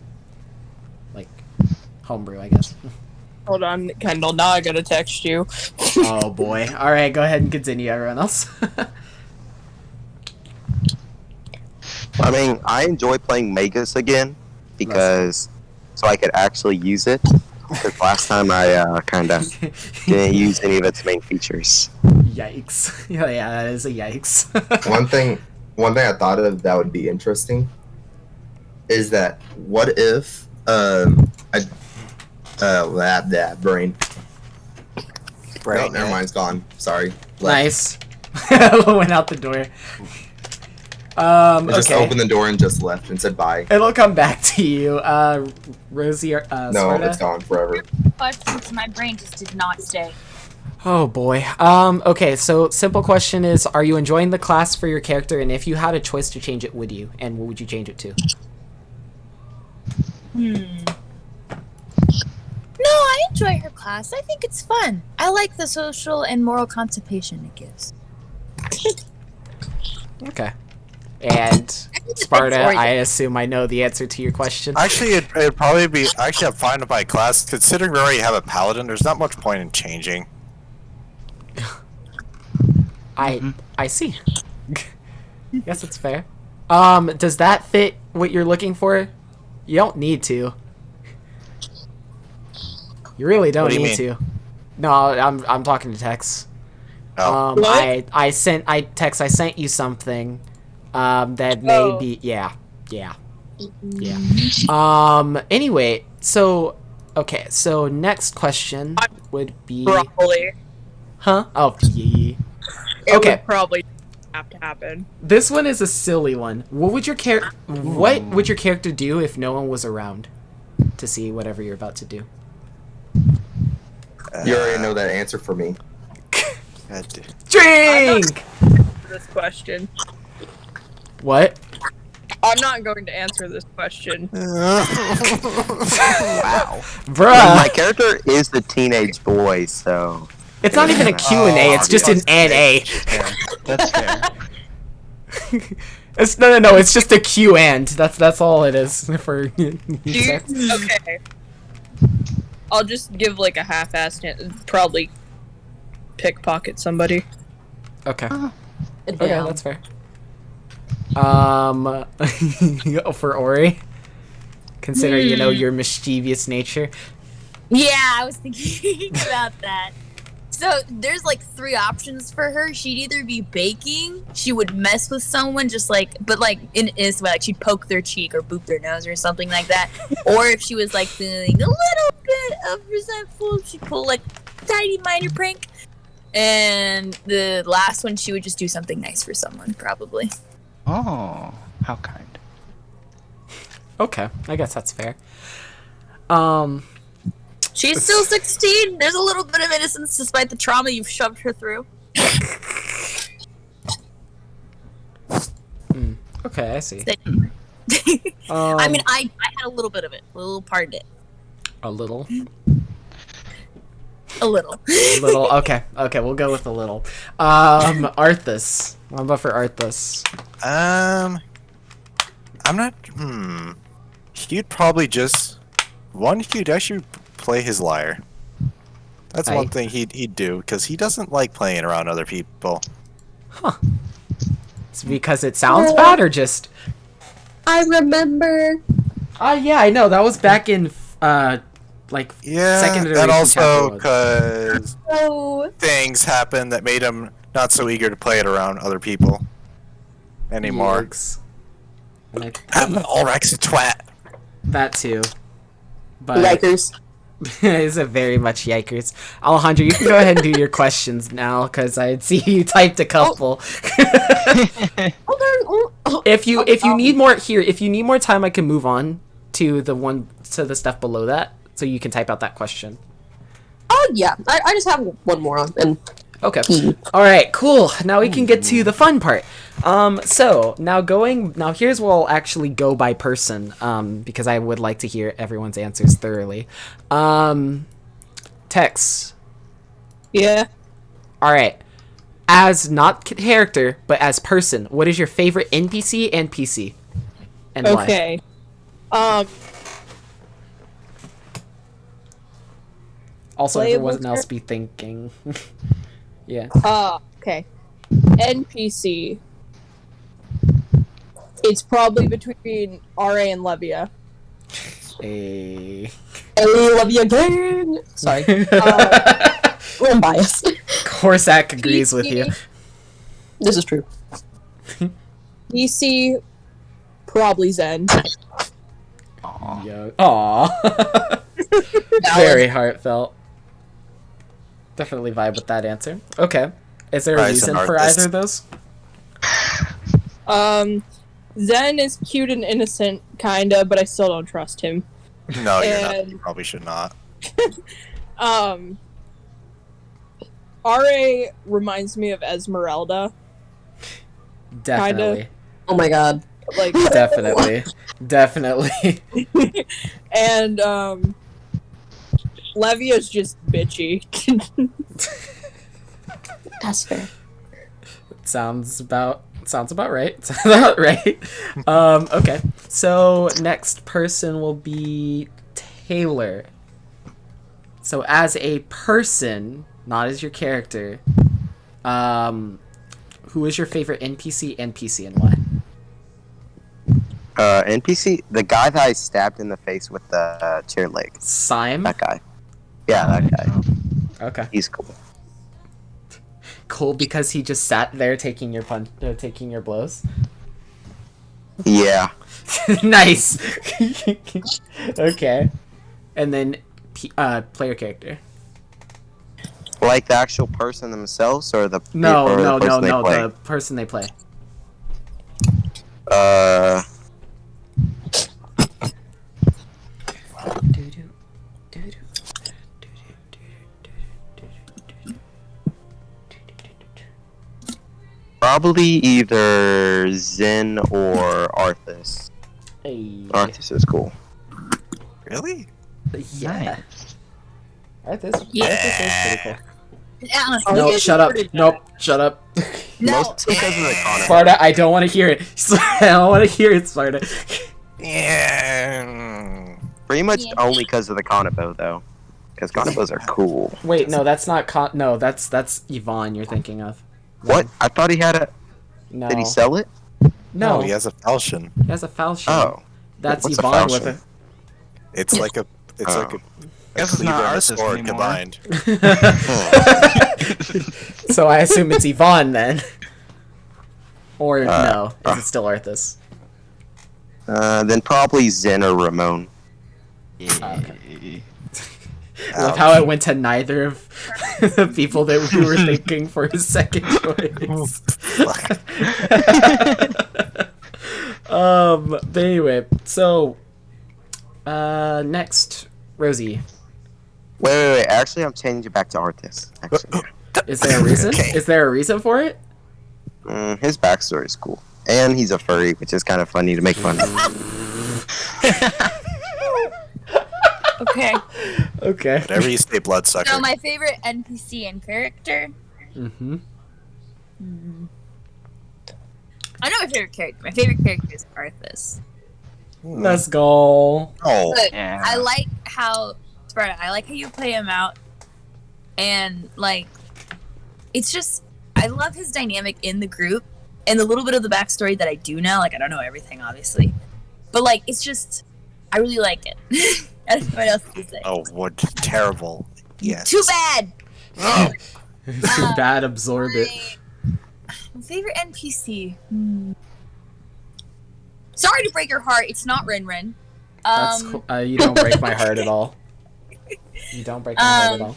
like, homebrew, I guess. Hold on, Kendall. Now I gotta text you. Oh boy. Alright, go ahead and continue, everyone else. I mean, I enjoy playing Magus again because so I could actually use it. Because last time I kind of didn't use any of its main features. Yikes. Yeah, that is a yikes. One thing I thought of that would be interesting is that what if that brain. Oh, never mind, it's gone. Sorry. Nice. Went out the door. It just Okay. opened the door and just left and said bye. It'll come back to you. Rosie, No, Sparta? it's gone forever. Questions. My brain just did not stay. Oh boy. Okay, so simple question is, are you enjoying the class for your character, and if you had a choice to change it, would you? And what would you change it to? No, I enjoy her class. I think it's fun. I like the social and moral constipation it gives. Okay. And Sparta, Sorry. I assume I know the answer to your question. Actually, it'd probably be. Actually, I'm fine with my class. Considering we already have a paladin, there's not much point in changing. I see. Guess it's fair. Does that fit what you're looking for? You don't need to. You really don't What do you need to. No, I'm talking to Tex. Oh. What? I sent you something. That may Oh. be yeah. Anyway, so okay, so next question would be Probably. huh? Oh yeah. It Okay. would probably have to happen. This one is a silly one. What would your character do if no one was around to see whatever you're about to do? You already know that answer for me. Drink. This question. What? I'm not going to answer this question. Wow. Bruh. My character is the teenage boy, so It's not even a Q&A, it's just an NA. That's fair. No. It's just a Q and. That's all it is for. Okay. I'll just give like a half-assed. Probably pickpocket somebody. Okay. Damn. Okay, that's fair. For Ori, consider your mischievous nature. Yeah, I was thinking about that. So there's like 3 options for her. She'd either be baking, she would mess with someone just like, but like in is like she'd poke their cheek or boop their nose or something like that. Or if she was like feeling a little bit of resentful, she'd pull like tiny minor prank. And the last one, she would just do something nice for someone, probably. Oh, how kind. Okay, I guess that's fair. She's still 16. There's a little bit of innocence despite the trauma you've shoved her through. Okay, I see. I mean, I had a little bit of it. A little part of it. A little. A little. Little. Okay, we'll go with a little. Arthas. What about for Arthas? I'm not. He'd probably just he'd actually play his liar. That's one thing he'd do because he doesn't like playing around other people. Huh. It's because it sounds bad or just. I remember. Yeah, I know. That was back in second iteration. And also chapter because Oh. things happened that made him not so eager to play it around other people anymore. Yikes. I'm an Ulric's a twat. That too. But Yikers. it's a very much yikers. Alejandro, you can go ahead and do your questions now because I see you typed a couple. If you need more if you need more time, I can move on to the stuff below that, so you can type out that question. Oh yeah, I just have one more on. And Okay. All right. Cool. Now we can get to the fun part. So now here's where I'll actually go by person. Because I would like to hear everyone's answers thoroughly. Tex. Yeah. All right. As not character, but as person, what is your favorite NPC and PC? And why? Okay. Also, Playable everyone else be thinking. Yeah. Okay. NPC. It's probably between RA and Levia. Hey, love you again. Sorry. I'm biased. Corsac agrees with you. This is true. PC, probably Zen. Aww. Very heartfult. Definitely vibe with that answer. Okay. Is there a reason for either of those? Zen is cute and innocent, kinda, but I still don't trust him. No, you're not. You probably should not. RA reminds me of Esmeralda. Definitely. Kinda. Oh my god. Like Definitely. And Levia's just bitchy. That's fair. Sounds about right. Sounds about right. Okay. So next person will be Taylor. So as a person, not as your character, who is your favorite NPC and why? NPC, the guy that I stabbed in the face with the chair leg. Sime? That guy. Yeah, that guy. Okay. He's cool. Cool because he just sat there taking your taking your blows. Yeah. Nice. Okay. And then player character. Like the actual person themselves, or the No, the person they play. Probably either Zen or Arthas. Hey. Arthas is cool. Really? Yeah. Nice. Arthas. Yeah. Arthas is pretty cool. Yeah. No, guys shut are up. pretty Nope, shut up. No. Mostly because of the Kana. Sparta, I don't want to hear it. I don't want to hear it, Sparta. Yeah. Pretty much Yeah. only because of the Kanabo, though. Because Kanabos are cool. Wait, no, that's not no, that's Yvonne you're thinking of. What? I thought he had a. No. Did he sell it? No, he has a falchion. he has a falchion. Oh. That's What's a Yvonne with falchion? It's like a. It's like a. Guess it's cleaver not and a Arthas sword anymore. combined. a. So I assume it's Yvonne then. Or no, is uh. it still Arthas? Then probably Zen or Ramon. Love how it went to neither of the people that we were thinking for his second choice. But anyway, so next, Rosie. Wait. Actually, I'm changing it back to Arthas. Actually, Is there a reason? Okay. Is there a reason for it? His backstory is cool, and he's a furry, which is kind of funny to make fun of. Okay. Okay. Whatever you say, bloodsucker. So my favorite NPC and character. Mm-hmm. I know my favorite character. My favorite character is Arthas. Let's go. Oh, But Yeah. I like how Sparta. I like how you play him out, and like, it's just I love his dynamic in the group and the little bit of the backstory that I do know. Like I don't know everything, obviously, but like it's just I really like it. I don't know what else to say. oh, what terrible. Yes. Too bad. Too bad. Absorb it. My favorite NPC. Sorry to break your heart. It's not Rin Rin. That's cool. You don't break my heart at all. You don't break my heart at all.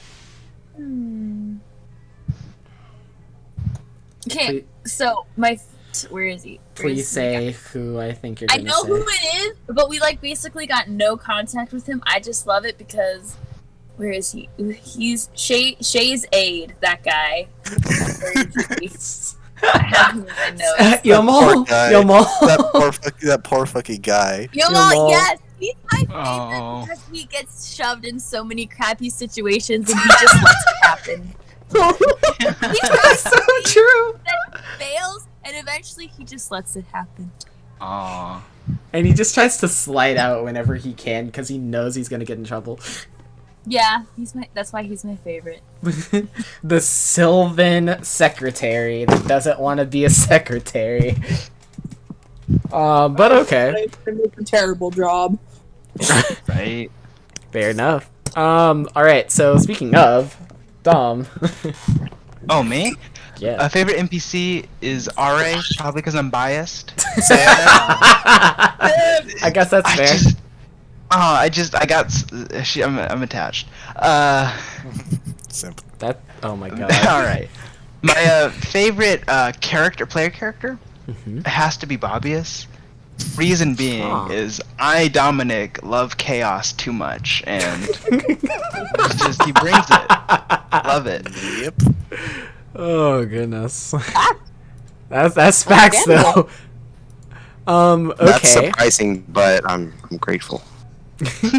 Okay, so where is he? Where Please is he? say who I think you're I gonna know say. who it is, but we like basically got no contact with him. I just love it because where is he? He's Shay's aide. That guy. Where is he? I have him in my notes. Yamal. guy. Yamal. that poor fucking guy. Yamal, yes, he's my favorite Oh. because he gets shoved in so many crappy situations and he just lets it happen. He tries So to true. then fails, and eventually he just lets it happen. Aw. And he just tries to slide out whenever he can because he knows he's gonna get in trouble. Yeah, that's why he's my favorite. The Sylvan secretary that doesn't want to be a secretary. But okay. They make a terrible job. Right. Fair enough. Alright, so speaking of, Dom. Oh, me? Yeah. Favorite NPC is RA, probably because I'm biased. I guess that's fair. I'm attached. Simple. That. Oh my god. Alright. My favorite player character has to be Bobbius. Reason being Huh. is I, Dominic, love chaos too much, and he brings it. Love it. Yep. Oh goodness. That's facts though. That's Okay. surprising, but I'm grateful.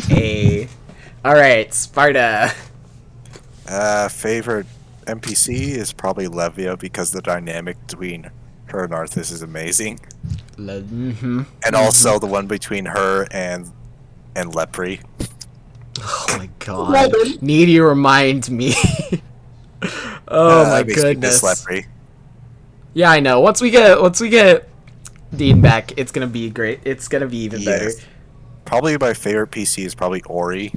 Hey. All right, Sparta. Favorite NPC is probably Levia because the dynamic between her and Arthas is amazing, Mm-hmm. and also the one between her and Lepri. Oh my god. Need you remind me. Oh my that makes me goodness. miss Lepri. Yeah, I know. Once we get Dean back, it's gonna be great. It's gonna be even better. Yes. Probably my favorite PC is probably Ori.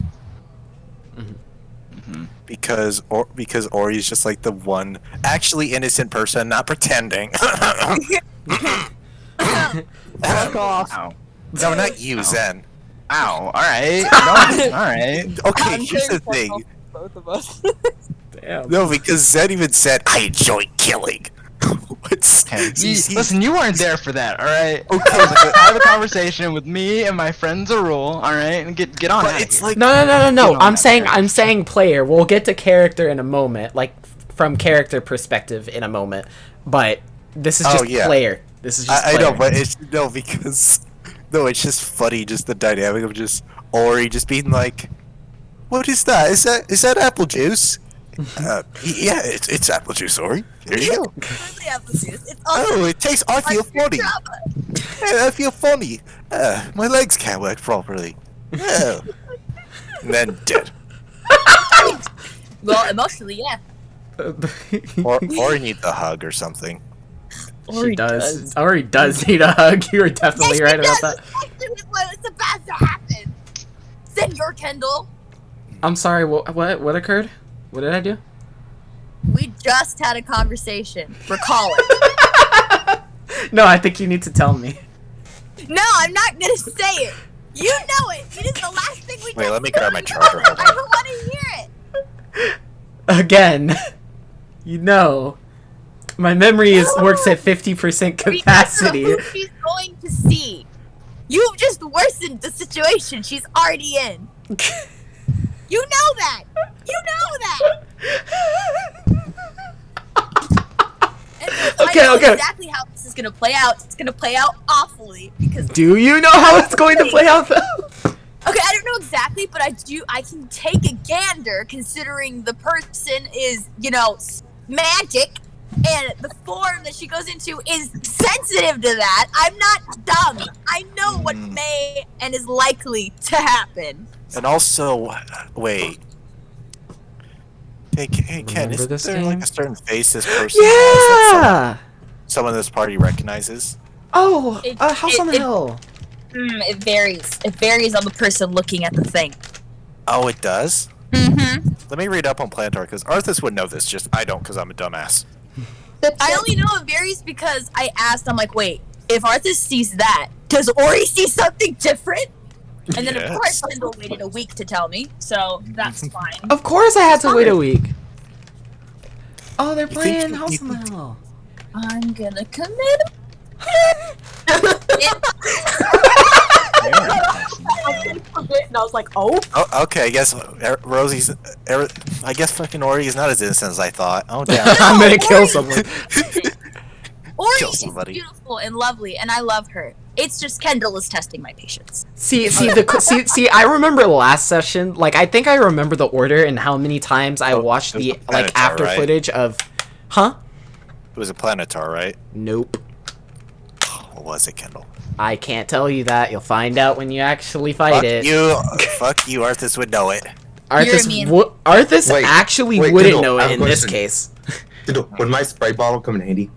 Because Ori is just like the one actually innocent person, not pretending. Fuck off. Ow. No, not you, Zen. Ow. Alright. No, alright. Okay, I'm here's the very thing. both of us. Damn. No, because Zen even said, I enjoy killing. What's... Okay. he's- Listen, you weren't there for that, alright? Okay, Have a conversation with me and my friends a rule, alright? And get on but outta it's here. like... No. You know I'm that, saying player. We'll get to character in a moment, like from character perspective in a moment. But this is Oh, just yeah. player. This is just I player. know, but it's... No, because... No, it's just funny, just the dynamic of just Ori just being like, what is that? Is that apple juice? Yeah, it's apple juice, Ori. There you go. Totally apple juice. It's also Oh, it tastes. I feel funny. I feel funny. My legs can't work properly. Oh. And then dead. well, emotionally, yeah. Or needs a hug or something. She does. Ori does need a hug. You were definitely right about that. That's what's about to happen. Senor Kendall. I'm sorry. What occurred? What did I do? We just had a conversation. Recall it. No, I think you need to tell me. No, I'm not gonna say it. You know it. It is the last thing we. Wait, let me grab my charger. Hold I on. don't want to hear it. Again, you know, my memory works at 50% capacity. Who she's going to see. You've just worsened the situation she's already in. You know that. You know that. Okay, I know okay. exactly how this is gonna play out. It's gonna play out awfully because. Do you know how it's going to play out though? Okay, I don't know exactly, but I can take a gander considering the person is, magic, and the form that she goes into is sensitive to that. I'm not dumb. I know what may and is likely to happen. And also, wait. Hey, Ken, Remember is this there game? like a certain face this person has that Yeah. someone in this party recognizes? Oh, It- House on the it- Hill. It varies. It varies on the person looking at the thing. Oh, it does? Mm-hmm. Let me read up on Plantar, because Arthas would know this, just I don't, because I'm a dumbass. I only know it varies because I asked, I'm like, wait, if Arthas sees that, does Ori see something different? And then, of course, Kendall waited a week to tell me, so that's fine. Of course, I had to wait a week. Oh, they're playing you House on the think- Hill. I'm gonna commit. And I was like, oh. Oh, okay, I guess Rosie's... I guess fucking Ori is not as innocent as I thought. Oh, damn. I'm gonna kill someone. Ori Kill is somebody. beautiful and lovely, and I love her. It's just Kendall is testing my patience. See, I remember last session. Like, I think I remember the order and how many times I watched it was the the Planetar, after right? footage of, huh? It was a Planetar, right? Nope. What was it, Kendall? I can't tell you that. You'll find out when you actually fight Fuck it. you. Fuck you, Arthas would know it. Arthas, You're mean. Arthas Wait, actually wait, wouldn't Kendall, know I it have in a this question. case. Would my spray bottle come in handy?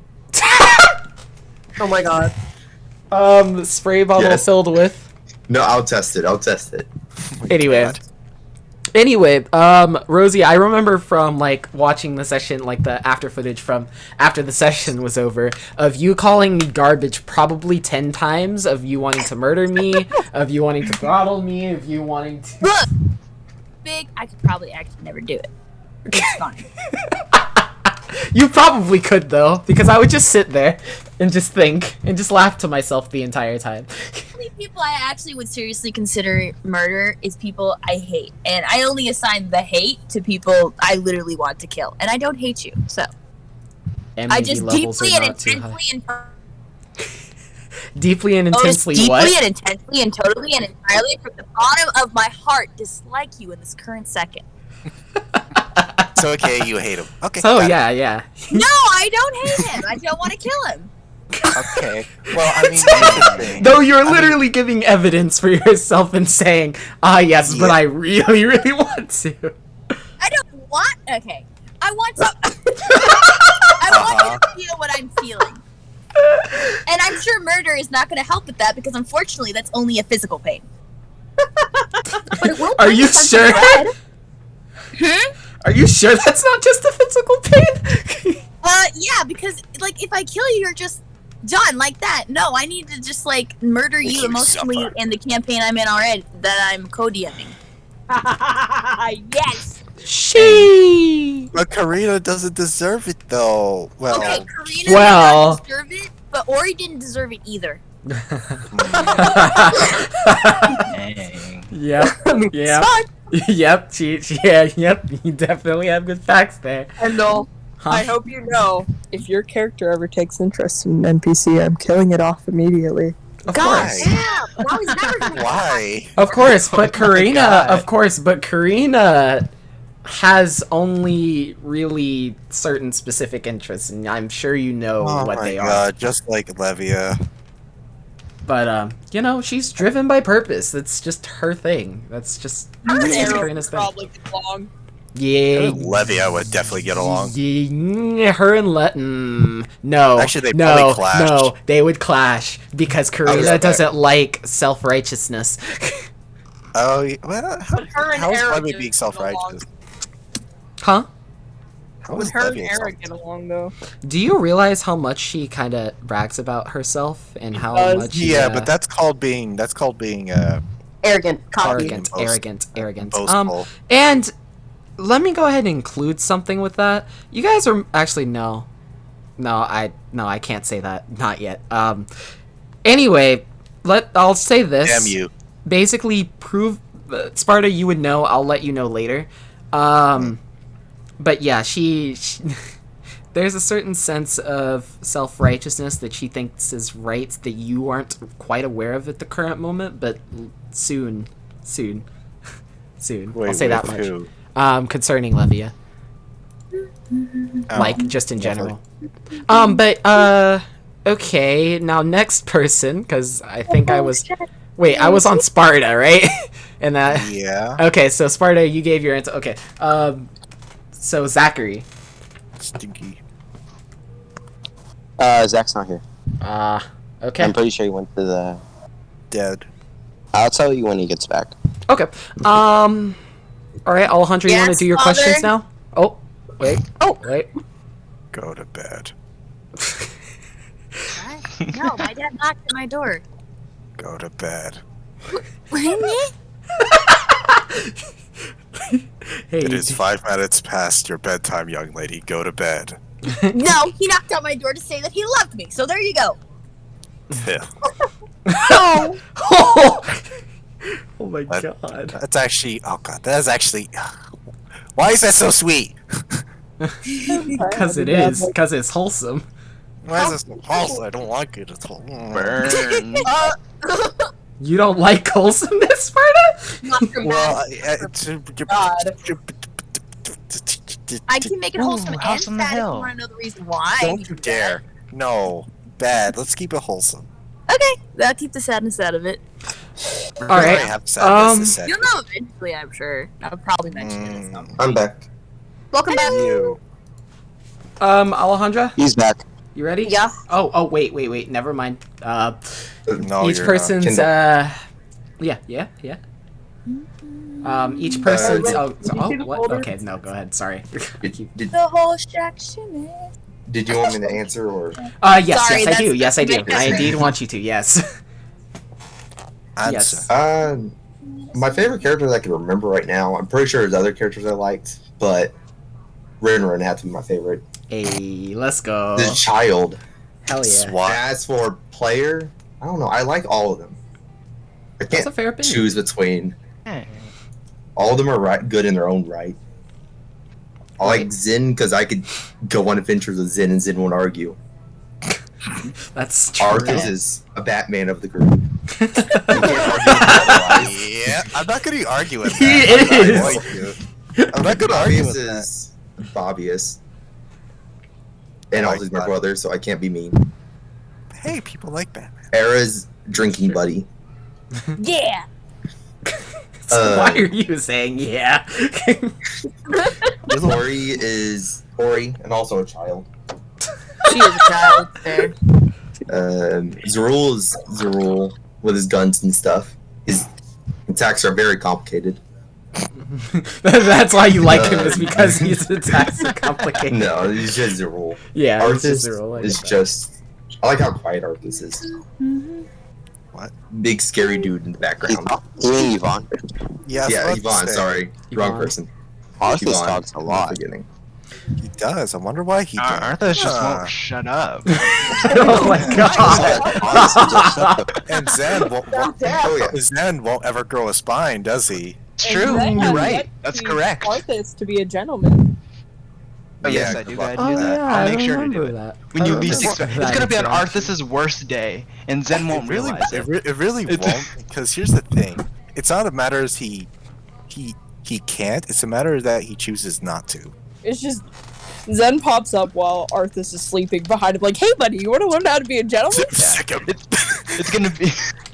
Oh my god. Spray bottle Yes. filled with. No, I'll test it. I'll test it. Anyway. God. Anyway, Rosie, I remember from, like, watching the session, like, the after footage from after the session was over, of you calling me garbage probably 10 times, of you wanting to murder me, of you wanting to throttle me, of you wanting to... Look, big. I could probably actually never do it. It's fine. You probably could, though, because I would just sit there and just think, and just laugh to myself the entire time. The only people I actually would seriously consider murder is people I hate, and I only assign the hate to people I literally want to kill, and I don't hate you, so I Enmity just levels deeply are and not too high. intensely and Deeply and just intensely deeply what? and intensely and totally and entirely from the bottom of my heart dislike you in this current second. It's okay, you hate him. Okay. Oh, got it. yeah. No, I don't hate him. I don't want to kill him. Okay. Well, I mean, here's the thing. Though you're literally giving evidence for yourself and saying, yes, but Yeah. I really, really want to. I don't want. Okay, I want to. I want you to feel what I'm feeling. And I'm sure murder is not going to help with that because unfortunately that's only a physical pain. But it will Are bring you something sure? red. Are you sure that's not just a physical pain? Yeah, because like if I kill you, you're just done like that. No, I need to just like murder you You emotionally suffer. in the campaign I'm in already that I'm co-DMing. Yes. She. But Karina doesn't deserve it, though. Well, Okay, Karina Well. did not deserve it, but Ori didn't deserve it either. Yep. Yep. Yep. Yep. You definitely have good facts there. Kendall, Huh? I hope you know if your character ever takes interest in an NPC, I'm killing it off immediately. Of God course. damn! Now he's never gonna why? Of course, but Karina, God. of course, but Karina has only really certain specific interests, and I'm sure you know Oh what my they are. god, just like Levia. But you know, she's driven by purpose. That's just her thing. That's just Her and that's Arrow Karina's thing. probably get along. Yeah, Levia would definitely get along. Yeah, her and no, Actually, they no, probably clash. no, they would clash because Karina respect. doesn't like self-righteousness. Oh, yeah, well, But her and how is Arrow Levia get being along. self-righteous? Huh? How But is her and Levia Arrow self- get along though. Do you realize how much she kind of brags about herself and how does. much? Yeah, but that's called being Arrogant, cocky. arrogant. boastful. And let me go ahead and include something with that. You guys are actually no, I can't say that, not yet. Anyway, I'll say this. Damn you. Basically, prove Sparta. You would know. I'll let you know later. But yeah, she there's a certain sense of self-righteousness that she thinks is right that you aren't quite aware of at the current moment, but soon. Wait, I'll say that with much. who? Concerning Levia. Oh, Like, just in lovely. general. Okay, now next person, because I think I was... Wait, I was on Sparta, right? And that... Yeah. Okay, so Sparta, you gave your answer. Okay, so Zachary. Stinky. Zach's not here. Okay. I'm pretty sure he went to the. Dead. I'll tell you when he gets back. Okay. Alright, Alejandro, you want to Yes, do your Father? questions now? Oh, wait. Oh. Wait. Go to bed. What? No, my dad knocked at my door. Go to bed. Hey, It is 5 minutes past your bedtime, young lady. Go to bed. No, he knocked on my door to say that he loved me. So there you go. Yeah. No. Oh my That- god. That's actually. Oh god, that is actually. Why is that so sweet? Because it is. Because it's wholesome. Why is this so wholesome? I don't like it at all. Burn. You don't like wholesomeness, Sparta? Not from Well, God. I can make it wholesome and house on the sad if you hill. want to know the reason why. don't you dare. No, bad. Let's keep it wholesome. Okay, that'll keep the sadness out of it. All right, Have sadness this You'll second. know eventually, I'm sure. I'll probably mention it at some point. I'm back. Welcome back. You. Alejandra, He's back. you ready? Yeah. Oh, wait. Never mind. No, Each you're person's, Kindle. yeah. Each person's, see the what? folder? Okay, no, go ahead, sorry. Did The whole section is... Did you want me to answer or? Yes, Sorry, yes, I do. that's- Yes, I do. that's I right. indeed want you to, yes. Answer. Yes. My favorite character that I can remember right now. I'm pretty sure there's other characters I liked, but Rin had to be my favorite. Hey, let's go. The child. Hell yeah. Swat. As for player, I don't know. I like all of them. I That's a can't fair opinion. choose between. Hey. All of them are right, good in their own right. I like Zen because I could go on adventures with Zen and Zen won't argue. That's true. Arthas is a Batman of the group. You can't argue with otherwise. Yeah, I'm not going to argue with He that. is. I'm not going to. I'm not going to argue with that. is Bobbius. And I also like he's my that. brother, so I can't be mean. Hey, people like Batman. Era's drinking buddy. Yeah. So why are you saying yeah? Ori is Ori, and also a child. She is a child there. Zerul is Zerul with his guns and stuff. His attacks are very complicated. That's why you like him, is because his attacks are complicated. No, he's just Zerul. Yeah, it's Arthas just a role, I is get that. just. I like how quiet Arthas is. What? Big scary dude in the background. You mean Yvonne? Yeah, Yeah, Yvonne, sorry. Wrong Yvonne. person. Arthas Yvonne, talks a in the lot. beginning. He does. I wonder why he does. Arthas just won't shut up. Oh my god. And Zen won't, Oh, yeah. Zen won't ever grow a spine, does he? It's true. Zen You're has right. yet That's to correct. Arthas to be a gentleman. Oh, yes, Yeah, I do come on. gotta do that. I'll make sure to do it. That. When you I least remember expect, that it's gonna be on interaction. Arthas's worst day, and Zen won't realize it. It really won't, because here's the thing. It's not a matter as he he can't. It's a matter that he chooses not to. It's just Zen pops up while Arthas is sleeping behind him, like, "Hey, buddy, you want to learn how to be a gentleman?" Sick him. It's gonna be.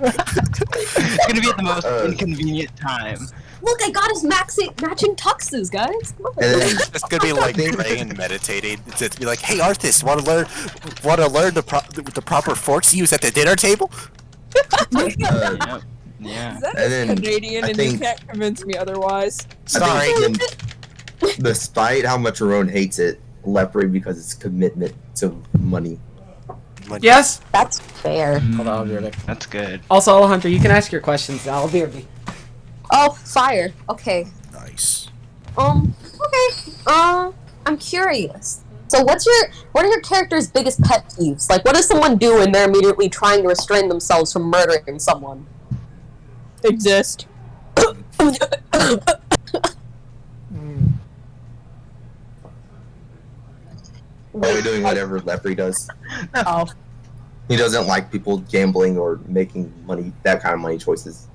It's gonna be at the most inconvenient time. Look, I got us matching tuxes, guys. Come on. And then It's gonna be like praying and meditating. It's to be like, "Hey, Arthas, want to learn the proper forks to use at the dinner table?" Yep. Yeah. Zen And is then Canadian, I and you think- can't convince me otherwise. Sorry. I think despite how much Aaron hates it, leopard because it's commitment to money. Yes. That's fair. Hold on, I'll be right back. That's good. Also, Alejandro, you can ask your questions now. I'll be right back. Oh, fire. Okay. Nice. Okay. I'm curious. So what are your character's biggest pet peeves? Like, what does someone do when they're immediately trying to restrain themselves from murdering someone? Exist. Probably doing whatever Leopard does. Oh. He doesn't like people gambling or making money, that kind of money choices.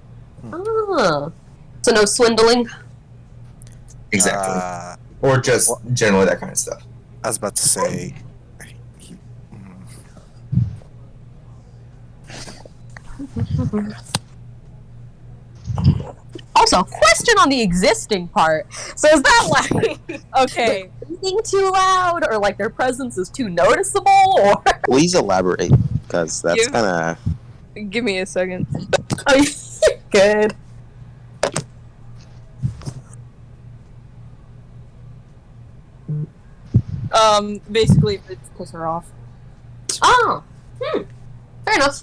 Ah. So no swindling? Exactly. Or just generally that kind of stuff. I was about to say. Also, question on the existing part. So is that like Okay. breathing too loud, or like their presence is too noticeable, or Please elaborate, because that's Give- kind Give me a second. oh, good. Basically, it's piss her off. Oh, fair enough.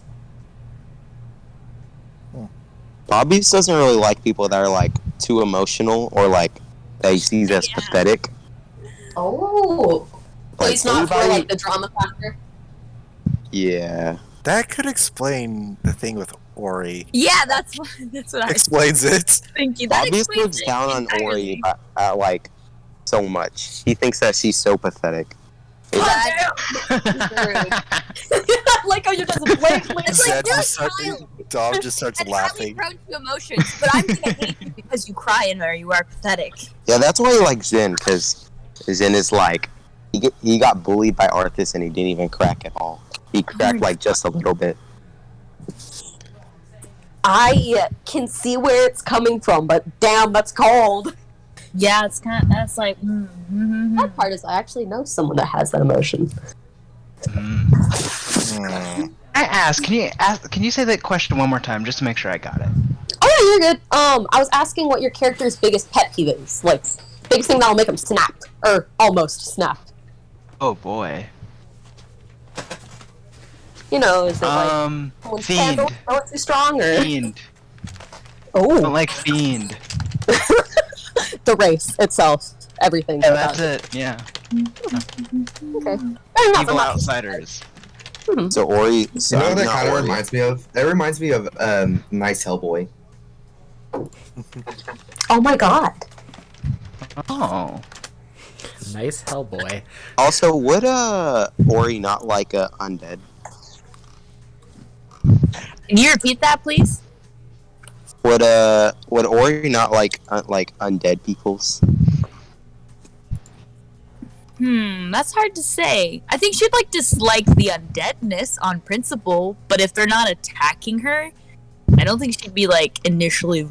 Bobby's doesn't really like people that are like too emotional or like that he sees as pathetic. Oh, Like, he's not for everybody- like the drama factor. Yeah. That could explain the thing with Ori. Yeah, that's what I was Explains it. thinking. That Bobby explains looks it down on entirely. Ori like so much. He thinks that she's so pathetic. Like how you just blatantly. It's like Zed you're a just starts- child. Dom just starts That's probably laughing. prone to emotions, but I'm gonna hate you because you cry and where you are pathetic. Yeah, that's why he likes Zen, because Zen is like he got bullied by Arthas and he didn't even crack at all. He cracked like just a little bit. I can see where it's coming from, but damn, that's cold. Yeah, it's kind of that's like. That part is I actually know someone that has that emotion. Hmm. Can you say that question one more time just to make sure I got it? Oh yeah, you're good. I was asking what your character's biggest pet peeve is, like biggest thing that'll make him snap or almost snap. Oh boy. You know, is it like someone's candle Fiend. going too strong or Fiend. I don't oh like Fiend. the race itself, everything. Yeah, about that's it. Yeah. Okay. Fair enough. Evil outsiders. So Ori, so You know what that not kind of Ori. reminds me of? That reminds me of Nice Hellboy. Oh my god. Oh. Nice Hellboy. Also, would Ori not like undead? Can you repeat that, please? Would Ori not like undead peoples? That's hard to say. I think she'd like dislike the undeadness on principle, but if they're not attacking her, I don't think she'd be like initially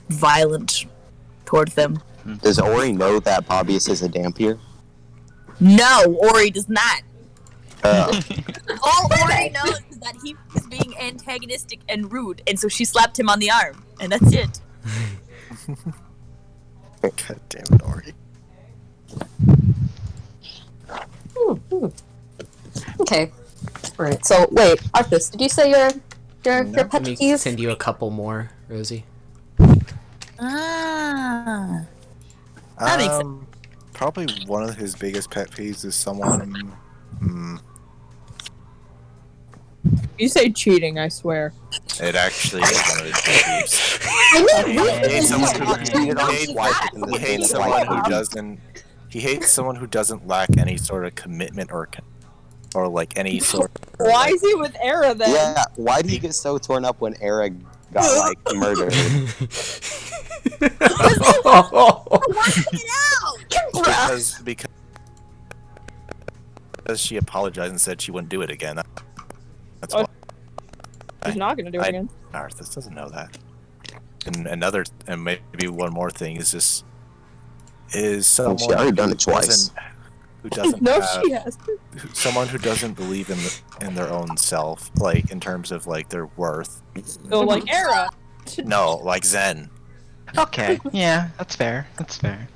violent toward them. Does Ori know that Bobbius is a Dampier? No, Ori does not. Uh, All Ori knows is that he was being antagonistic and rude, and so she slapped him on the arm, and that's it. God damn it, Ori. Okay. Alright, so wait, Arthas, did you say your pet Let me peeve? send you a couple more, Rosie. Ah. That makes sense. Probably one of his biggest pet peeves is someone. You say cheating, I swear. It actually is one of his pet peeves. I mean, He hates someone who, cheated on he his hates- wife in he the hates same someone life. who doesn't. He hates someone who doesn't lack any sort of commitment or like any sort. Of, Why is he with Era then? Yeah, why did you get so torn up when Eric got like murdered? Because she apologized and said she wouldn't do it again. That's why. He's not gonna do it again. Arthas doesn't know that. And maybe one more thing is someone She already done it twice. who doesn't No, have, she has. someone who doesn't believe in their own self, like in terms of like their worth. So like Era. No, like Zen. Okay, yeah, that's fair. That's fair.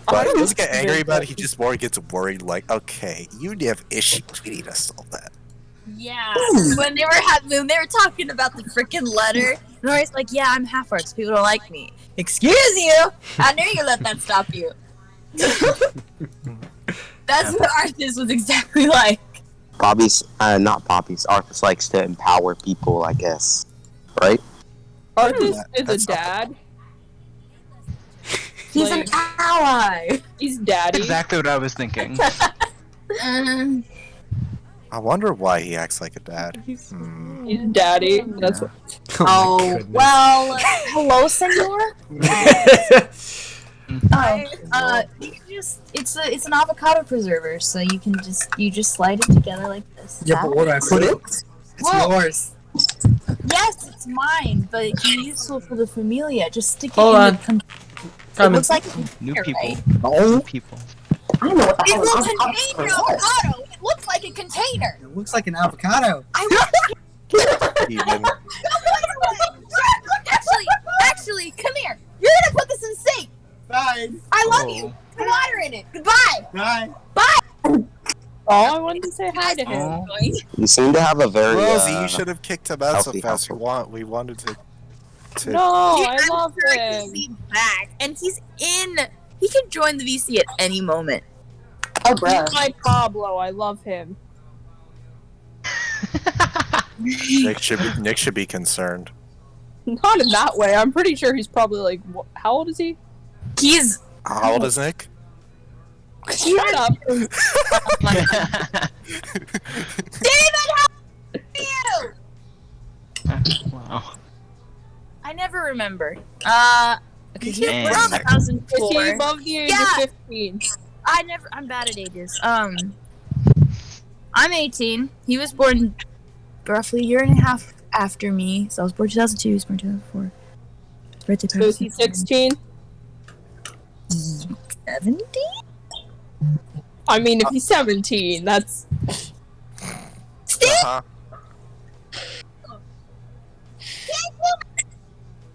But he doesn't get angry about it. He just more gets worried. Like, okay, you have issues. We need to solve that. Yeah, when they were talking about the freaking letter, and Rory's like, "Yeah, I'm half orc. People don't like me." Excuse you? I knew you let that stop you. That's what Arthas was exactly like. Not Bobby's. Arthas likes to empower people, I guess. Right? Arthas is a dad. He's an ally. He's daddy. Exactly what I was thinking. I wonder why he acts like a dad. He's daddy. That's what. Oh well, hello, senor. You can it's an avocado preserver, so you just slide it together like this. Yeah, but what do I put it? It's yours. Yes, it's mine, but it can be useful for the familia. Just stick it Hold in on. the it looks like a New container, people. right? New people. I don't know what the It hell will an contain your avocado. It looks like a container. It looks like an avocado. Even Actually, come here. You're gonna put this in the sink. Fine. I love you. Put water in it. Goodbye. Fine. Oh, I wanted to say hi to him. Oh. You seem to have a very Rosie, you should have kicked him out so healthy fast. household. We wanted to. No, Dude, I I'm love sure I can him. be back, and he's in. He can join the VC at any moment. Oh, bruh. He's like Pablo. I love him. Nick should be concerned. Not in that way. I'm pretty sure he's probably like. How old is he? He's How old is Nick? Shut up. David. How are you? Wow. I never remember. Okay, he Dang. was Is he 2004. above the age Yeah. of 15? I'm bad at ages. I'm 18. He was born roughly a year and a half after me. So I was born 2002. He was born 2004. His birthday So is he 16? 70? I mean, if he's 17, that's. Steve? Uh-huh.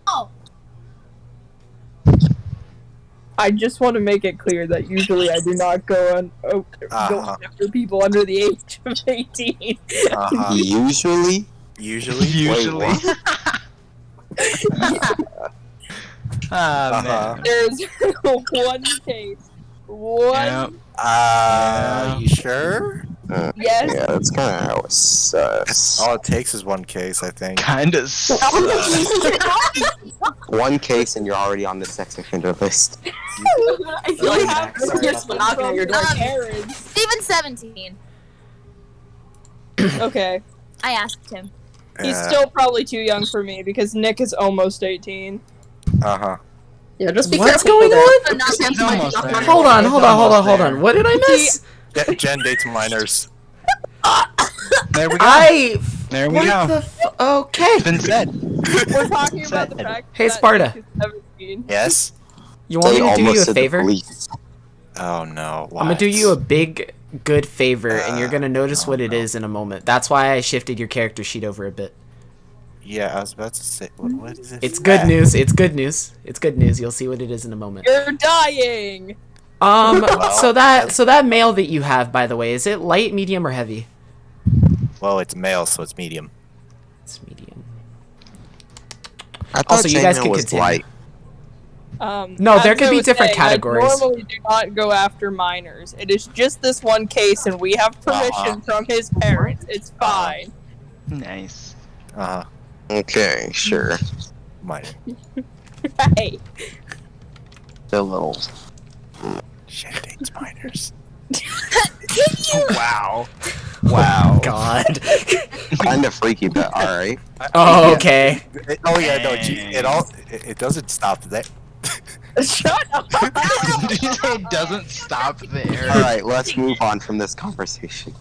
Oh. I just want to make it clear that usually I do not go go after people under the age of 18. Uh-huh. Usually? Usually. Wait, what? Ah, man. There's one case. Yep. You sure? Yes. Yeah, that's kind of how it sucks. All it takes is one case, I think. Kinda One case and you're already on the sex offender list. I feel like Back, sorry here's about knocking on your door. Parents. Steven's 17. Okay. I asked him. He's still probably too young for me because Nick is almost 18. Uh-huh. Yeah, just be What's careful going there. on? So not He's cancel my almost knock on there. your Hold door. on, hold on, hold on. What did I miss? Jen dates minors. There we go. There we What go. the okay. It's been said. We're talking about the fact Hey, that Sparta. Nick is 17. Yes? You want me to do you a said the favor? police. Oh no. I'm gonna do you a big, good favor, and you're gonna notice no, what it is in a moment. That's why I shifted your character sheet over a bit. Yeah, I was about to say. What is it? It's good news. It's good news. It's good news. You'll see what it is in a moment. You're dying. So that mail that you have, by the way, is it light, medium, or heavy? Well, it's male, so it's medium. It's medium. I thought Also, you guys chainmail can was continue. light. No, there as could I be was different saying, categories. I normally do not go after minors. It is just this one case, and we have permission from his parents. It's fine. Nice. Uh-huh. Okay, sure. Minor. Hey. The little. Jen dates minors. Can you? Wow. Wow. God. Kind of freaky, but all right. Oh, okay. Oh yeah, no, it doesn't stop there. Shut up! Did you say it doesn't stop there? All right, let's move on from this conversation.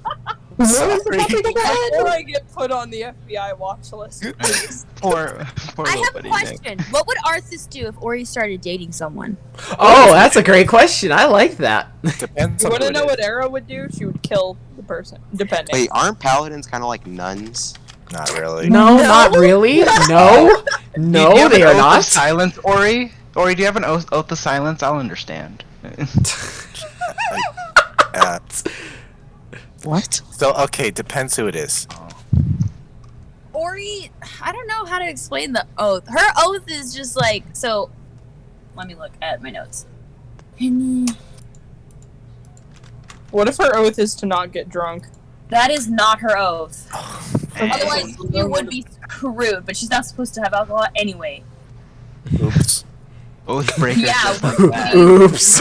Sorry. Before I get put on the FBI watch list, please. Poor I little have a buddy Nick. question. What would Arthas do if Ori started dating someone? Oh, that's a great question. I like that. Depends You on want to who know it what Era would do? She would kill the person, depending. Wait, aren't paladins kind of like nuns? is. Not really. No, not really. No, Do you no, have they an are oath not. Of silence, Ori? Ori, do you have an oath of silence? I'll understand. Uh, What? so okay, depends who it is. Ori, I don't know how to explain the oath. Her oath is just like, so, let me look at my notes. What if her oath is to not get drunk? That is not her oath. And- Otherwise, you would be screwed, but she's not supposed to have alcohol anyway. Oops. Oathbreaker. Yeah. Oops.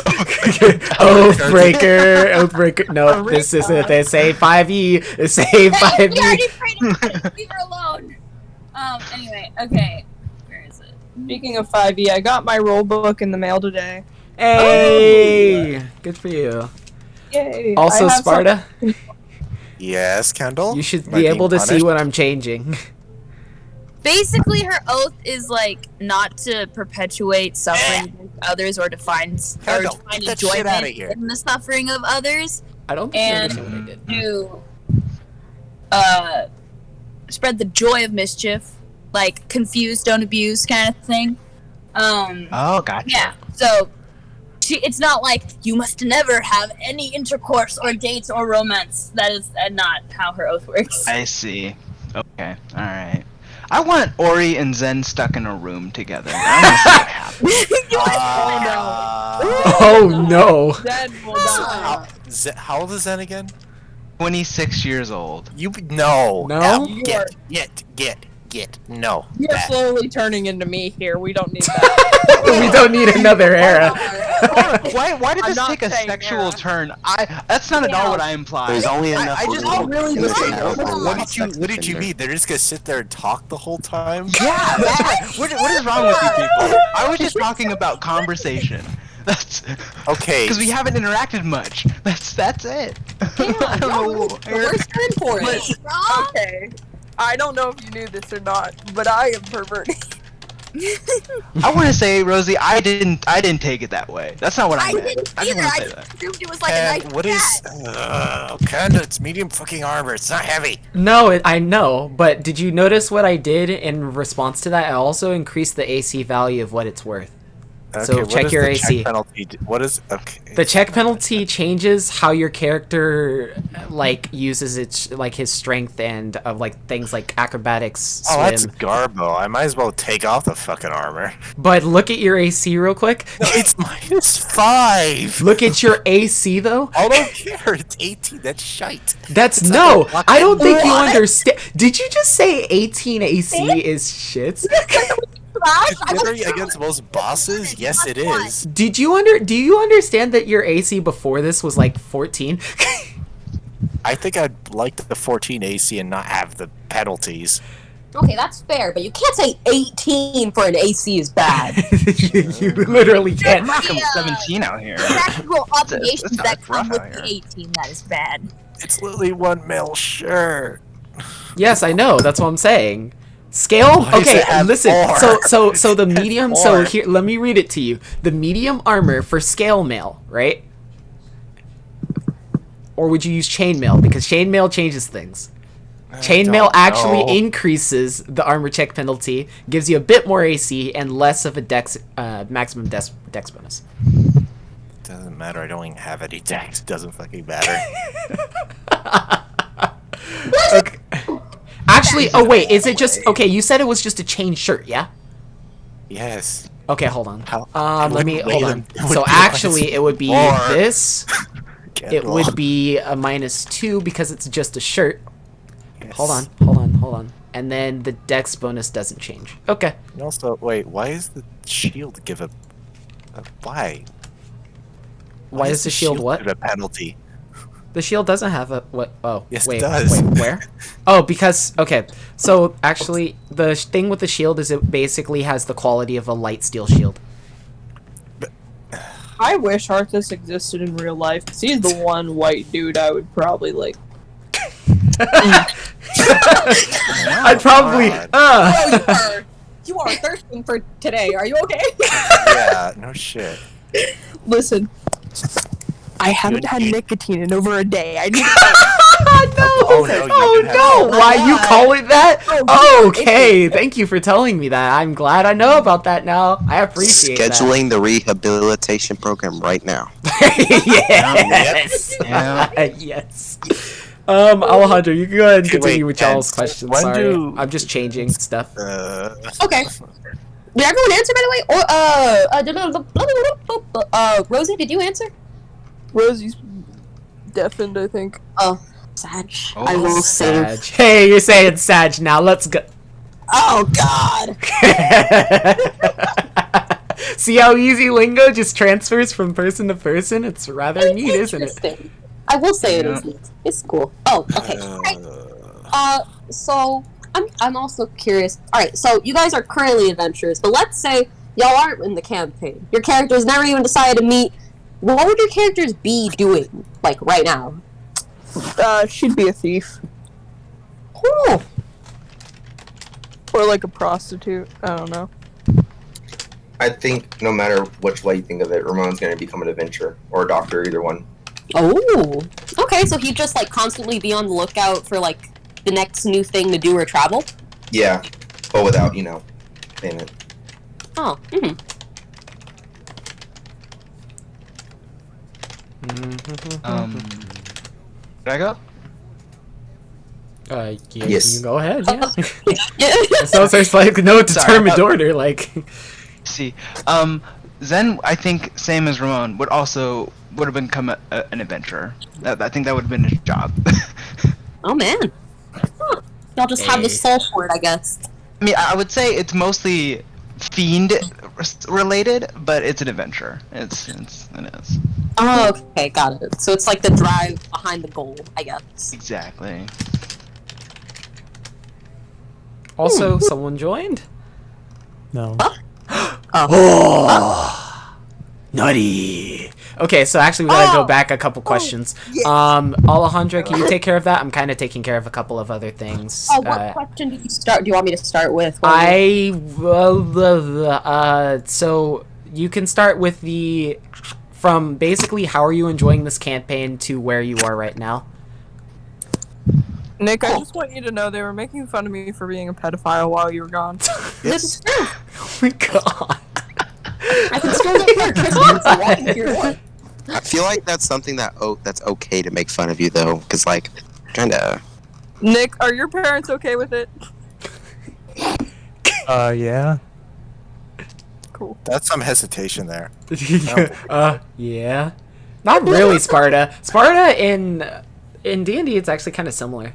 Oathbreaker. No, this isn't. They say 5e. They say Hey, we 5e. already prayed about it. Leave her alone. Anyway, okay. Where is it? Speaking of 5e, I got my rule book in the mail today. Hey, good for you. Yay! Also, I have Sparta, Yes, Kendall. you should Am I be being able to see punished? what I'm changing. Basically, her oath is like not to perpetuate suffering against others or to find Kendall, find get that shit outta enjoyment here. in the suffering of others. I don't think you And understand what I did. To spread the joy of mischief, like confuse, don't abuse kind of thing. Oh, gotcha. Yeah. So it's not like you must never have any intercourse or dates or romance. That is not how her oath works. I see. Okay. All right. I want Ori and Zen stuck in a room together. I want to see what happens. Oh no. Zen will die. How old is Zen again? 26 years old. You no. No? You Get are- no. You're That. slowly turning into me here. We don't need that. We don't need another era. Why did I'm this not take a saying sexual era. turn? That's not at all what I implied. There's only enough I just room really in the was same like, house for What one did you sex What did you offender. mean? They're just gonna sit there and talk the whole time? Yeah, what is wrong with you people? I was just talking about conversation. That's Okay. because we haven't interacted much. That's it. I don't know. Where's time for it? Okay. I don't know if you knew this or not, but I am perverted. I want to say, Rosie, I didn't take it that way. That's not what I I meant. didn't I just either. want I to say just that. assumed it was like a And nice what is? cat. Kinda. It's medium fucking armor. It's not heavy. No, I know, but did you notice what I did in response to that? I also increased the AC value of what it's worth. So what check is your the AC. Check penalty? What is okay? The check penalty changes how your character like uses its like his strength and like things like acrobatics, Oh, swim. that's garbo. I might as well take off the fucking armor. But look at your AC real quick. No, it's -5. Look at your AC though. I don't care. It's 18. That's shite. That's It's no. like a I don't think you What? understand. Did you just say 18 AC is shit? Considering against most bosses, yes, it is. Do you understand that your AC before this was like 14? I think I'd like the 14 AC and not have the penalties. Okay, that's fair, but you can't say 18 for an AC is bad. you literally can't. I'm 17 out here. Practical obligations it's that rough come with out the here. 18. That is bad. It's literally 1 mil, sure. Yes, I know. That's what I'm saying. Scale? Why does Okay, it have listen. four? So the medium. So four. here, let me read it to you. The medium armor for scale mail, right? Or would you use chainmail? Because chainmail changes things. Chainmail actually increases the armor check penalty, gives you a bit more AC and less of a maximum dex bonus. Doesn't matter. I don't even have any dex. Doesn't fucking matter. Okay. Actually, oh wait, is it just okay? You said it was just a chain shirt, yeah? Yes. Okay, hold on. How- Let me wouldn't hold weigh on. them. It would So be actually, it would be -4. this. It Kendall. would be a -2 because it's just a shirt. Yes. Hold on. And then the dex bonus doesn't change. Okay. And also, wait, why is the shield give why? Why does the shield what? give a penalty? The shield doesn't have a what? Oh, Yes, it wait, does. wait, where? Oh, because okay. So actually, the thing with the shield is it basically has the quality of a light steel shield. I wish Arthas existed in real life, because he's the one white dude I would probably like. I'd probably. Oh, you are thirsting for today. Are you okay? Yeah, no shit. Listen, I haven't had nicotine in over a day. I need Oh no, you do have Oh no! Why you call it that? Oh, Okay, thank you for telling me that. I'm glad I know about that now. I appreciate Scheduling the rehabilitation program right now. that. Yes. Yeah. Yes. Alejandro, you can go ahead and Okay, continue wait, with y'all's and questions. when Sorry, do- I'm just changing stuff. Okay. Did everyone answer, by the way? Or Rosie, did you answer? Rosie's deafened, I think. Oh, Sag. Oh, I will say. Sag. Hey, you're saying Sag now. Let's go. Oh God. See how easy lingo just transfers from person to person? It's rather neat, isn't it? Interesting. I will say it Yeah. is neat. It's cool. Oh, okay. So I'm also curious. All right, so you guys are currently adventurers, but let's say y'all aren't in the campaign. Your characters never even decided to meet. What would your characters be doing, like right now? She'd be a thief. Cool. Or like a prostitute. I don't know. I think no matter which way you think of it, Ramon's going to become an adventurer or a doctor, either one. Oh. Okay, so he'd just like constantly be on the lookout for like the next new thing to do or travel. Yeah, but without, payment. Oh. Mm-hmm. Did I go? Yeah, Yes. you go ahead, yeah. Yeah. So there's like no determined Sorry, order, like. See, Zen, I think same as Ramon would have become an adventurer. I think that would have been his job. Oh man. Huh. Y'all just have the soul for it, I guess. I mean, I would say it's mostly fiend related, but it's an adventure. It is. Oh, okay, got it. So it's like the drive behind the goal, I guess. Exactly. Also, someone joined? No. Oh, nutty. Okay, so actually we gotta go back a couple questions. Alejandra, can you take care of that? I'm kind of taking care of a couple of other things. Oh, what question do you start? Do you want me to start with? So you can start with from basically how are you enjoying this campaign to where you are right now. Nick, I just want you to know they were making fun of me for being a pedophile while you were gone. This is true. Oh my god. I can still get here. Chris Hansen walking through your door. I feel like that's something that's okay to make fun of you though, because like, kind of. Nick, are your parents okay with it? Yeah. Cool. That's some hesitation there. Yeah. Not really Sparta. Sparta in D&D it's actually kind of similar.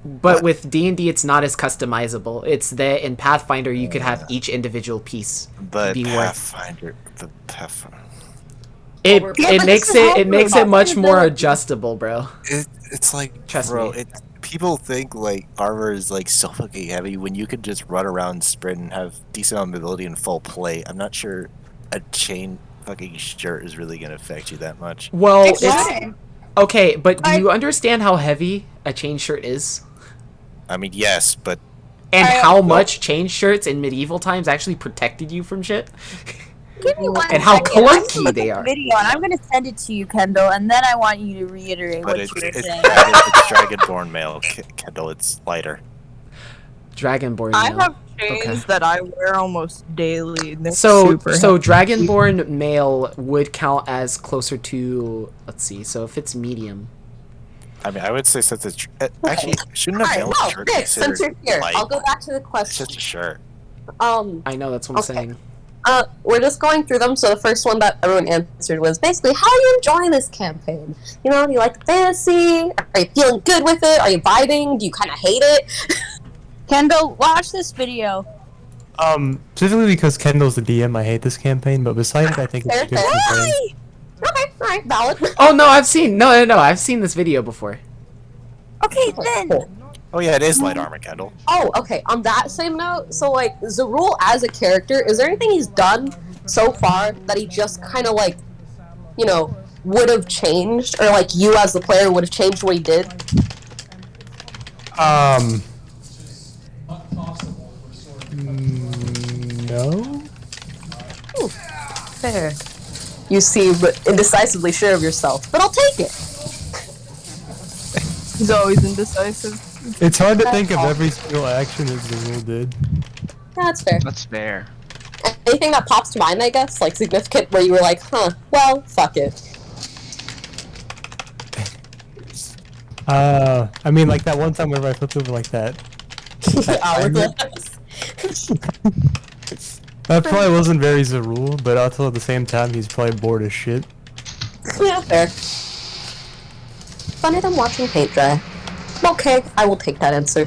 But with D&D it's not as customizable. It's that in Pathfinder you could have each individual piece But be worth. Pathfinder, the Pathfinder. It but makes this is it makes it much more possibility. adjustable, bro. It's like, Trust bro, me. people think like armor is like so fucking heavy when you could just run around, sprint, and have decent amount of mobility and full plate. I'm not sure a chain fucking shirt is really gonna affect you that much. Well, Exactly. it's okay, but do you understand how heavy a chain shirt is? I mean, yes, but And how much chain shirts in medieval times actually protected you from shit? Give me one And how second. I'm gonna clunky look they at the are. Video, and I'm gonna send it to you, Kendall, and then I want you to reiterate but what it's you were saying. it's Dragonborn mail, Kendall. It's lighter. Dragonborn. I mail. have chains Okay. that I wear almost daily. They're So super heavy. Dragonborn male would count as closer to, let's see. So if it's medium, I mean, I would say since it's actually shouldn't a Alright, mail well, shirt Nick, since you're considered here, light? I'll go back to the It's question. just a shirt. I know that's what I'm Okay. saying. We're just going through them. So the first one that everyone answered was basically, how are you enjoying this campaign? You know, do you like the fantasy? Are you feeling good with it? Are you vibing? Do you kind of hate it? Kendall, watch this video. Specifically because Kendall's the DM, I hate this campaign, but besides, I think it's a good Fair. campaign. Okay, alright, valid. Oh no, I've seen I've seen this video before. Okay, then. Cool. Oh yeah, it is light armor, Kendall. Oh, okay. On that same note, so like Zerul as a character, is there anything he's done so far that he just kind of like, you know, would have changed, or like you as the player would have changed what he did? No. Fair. You seem indecisively sure of yourself, but I'll take it. He's always indecisive. It's hard to think of every single action that the rule did. Yeah, that's fair. That's fair. Anything that pops to mind, I guess, like significant, where you were like, huh, well, fuck it. I mean, like that one time whenever I flipped over like that. Hourglass. That probably wasn't very Zerul, but also at the same time, he's probably bored as shit. Yeah, fair. Funny than watching paint dry. Okay, I will take that answer.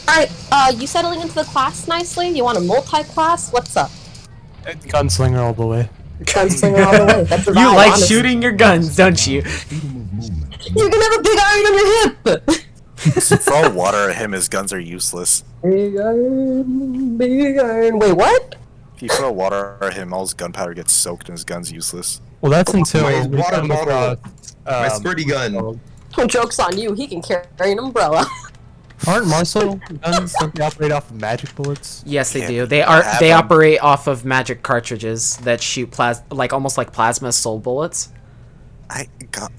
Alright, you settling into the class nicely? You want a multi-class? What's up? Gunslinger all the way. Gunslinger all the way. That's the You vibe, like honestly. shooting your guns, don't you? You can have a big iron on your hip! Throw water at him, his guns are useless. Big iron, big iron. Wait, what? If you throw water at him, all his gunpowder gets soaked and his gun's useless. Well, that's until My we water come bottle. across, My squirty gun. Joke's on you, he can carry an umbrella. Aren't Marcel guns don't they operate off of magic bullets? Yes, they Yeah, do. we They have they them. operate off of magic cartridges that shoot almost like plasma soul bullets. I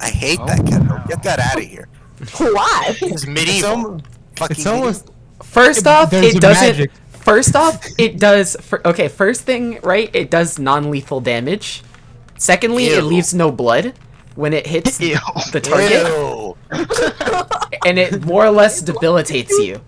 hate that, Kendall. Get that out of here. Why? It's medieval. Fucking It's almost. First off, There's it doesn't. magic. First off, it does. Okay, first thing, right? It does non-lethal damage. Secondly, it Ew. leaves no blood when it hits Ew. the target, Ew. and it more or less debilitates you.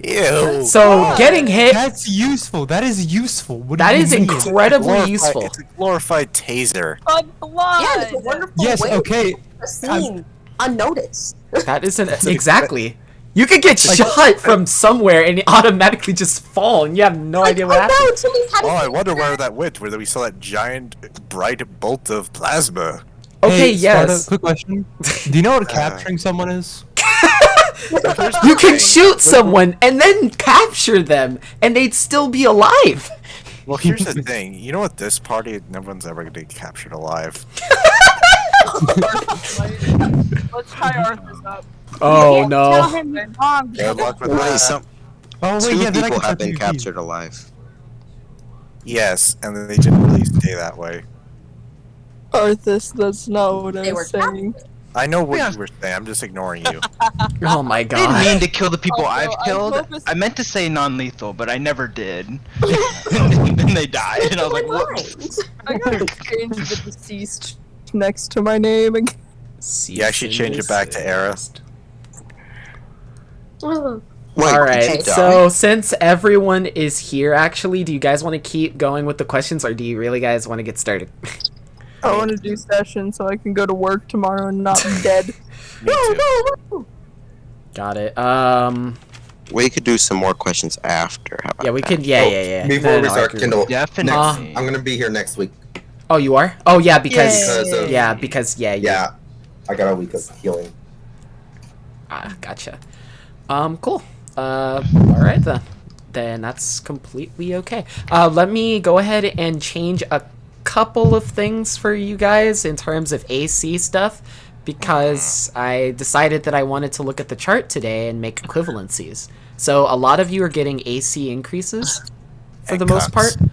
Ew. So getting hit, That's useful. That is useful. What do that you is mean? incredibly useful. It's a glorified taser. Blood. Yeah, it's a wonderful Yes. way Okay. to scene unnoticed. That isn't exactly. You could get shot from somewhere and automatically just fall, and you have no idea what happened. No, somebody's had Oh, I wonder where that went. Where we saw that giant, bright bolt of plasma. Okay, Hey, Sparta, yes. quick question. Do you know what capturing someone is? You can shoot someone and then capture them, and they'd still be alive. Well, here's the thing. You know what? This party, no one's ever going to get captured alive. Let's tie Arthur's up. Oh Tell no. him you're wrong. Good luck with Wait, that. some Oh wait, two yeah. Then I people can have been PvP. captured alive. Yes, and then they didn't really stay that way. Arthur, that's not what They I'm were saying. I know what Yeah. you were saying. I'm just ignoring you. Oh my I didn't god. mean to kill the people Also, I've I killed. hope it's- I meant to say non-lethal, but I never did. And then they died, and I was like, whoops. I gotta change the deceased next to my name again. You actually change it back to Era. Oh. Wait, All did right. you die? So since everyone is here, actually, do you guys want to keep going with the questions, or do you really guys want to get started? I want to do session so I can go to work tomorrow and not be dead. Me too. Got it. We could do some more questions after. How about Yeah, we that? could. Yeah. Before No, we I start, agree. Kendall, Definitely. next, I'm gonna be here next week. Oh, you are? Oh, yeah, because Because of- yeah. Yeah, I got a week of healing. Ah, gotcha. Cool. All right then. Then that's completely okay. Let me go ahead and change a couple of things for you guys in terms of AC stuff, because I decided that I wanted to look at the chart today and make equivalencies. So a lot of you are getting AC increases for And the most part, cucks.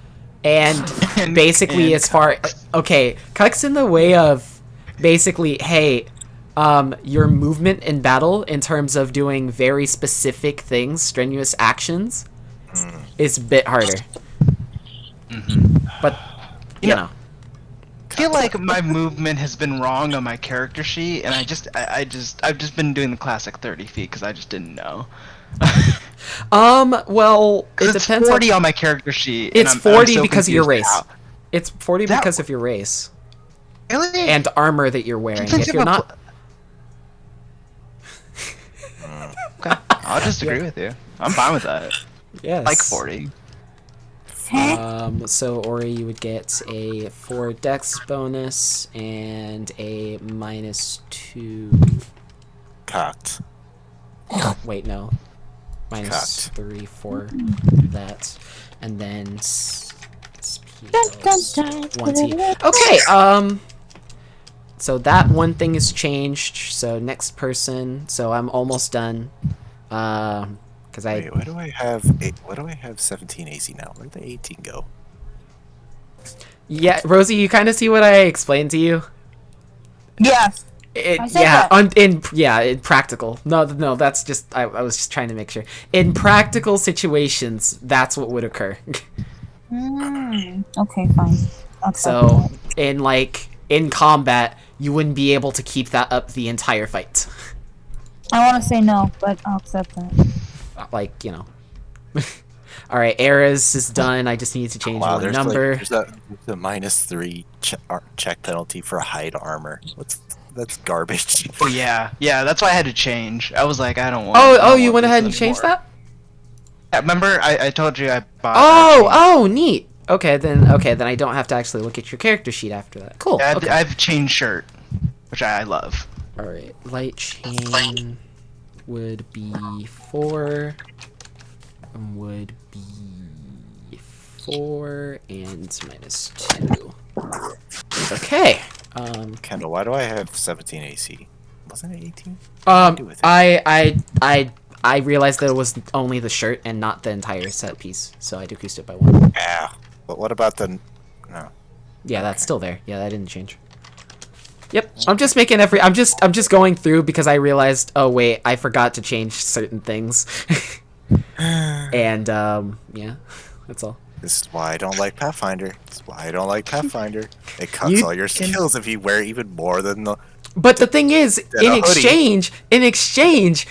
and basically as far okay, cucks in the way of basically, hey, your movement in battle in terms of doing very specific things, strenuous actions, is a bit harder. But you know. I feel like my movement has been wrong on my character sheet, and I've just been doing the classic 30 feet because I just didn't know. Well, it 'Cause it's depends 40 on. on my character sheet. It's and 40 so because of your confused race. how- It's 40 That- because of your race Really? and armor that you're wearing. Think If you're of a not, Okay, I'll just agree with you. I'm fine with that. yes, Like 40. So Ori, you would get a 4 dex bonus and a -2. Cocked. Wait, no. Cocked. -3 for that. And then one T. Okay, so that one thing is changed. So next person. So I'm almost done. Because Wait, why do I have 17 AC now? Where'd the 18 go? Yeah, Rosie, you kind of see what I explained to you. Yeah. I said that. In practical. No, that's just I was just trying to make sure. In practical situations, that's what would occur. Okay, fine. So in combat, you wouldn't be able to keep that up the entire fight. I want to say no, but I'll accept that. Like, you know. All right, Eras is done. I just need to change one there's number. there's a -3 check penalty for hide armor. That's garbage. Oh yeah, that's why I had to change. I was like, I don't want. Oh, you went ahead and changed that? Yeah, remember I told you I bought. Oh, neat. Okay, then I don't have to actually look at your character sheet after that. Cool. Yeah, okay. I've changed shirt, which I love. All right, light chain would be 4. Would be 4 and -2. Okay. Kendall, why do I have 17 AC? Wasn't it 18? I realized that it was only the shirt and not the entire set piece, so I decreased it by 1. Yeah, but what about the? No. Yeah, that's still there. Yeah, that didn't change. Yep, I'm just making I'm just going through because I realized, oh wait, I forgot to change certain things. And yeah, that's all. This is why I don't like Pathfinder. It cuts all your skills if you wear even more than the. But the thing is, in exchange,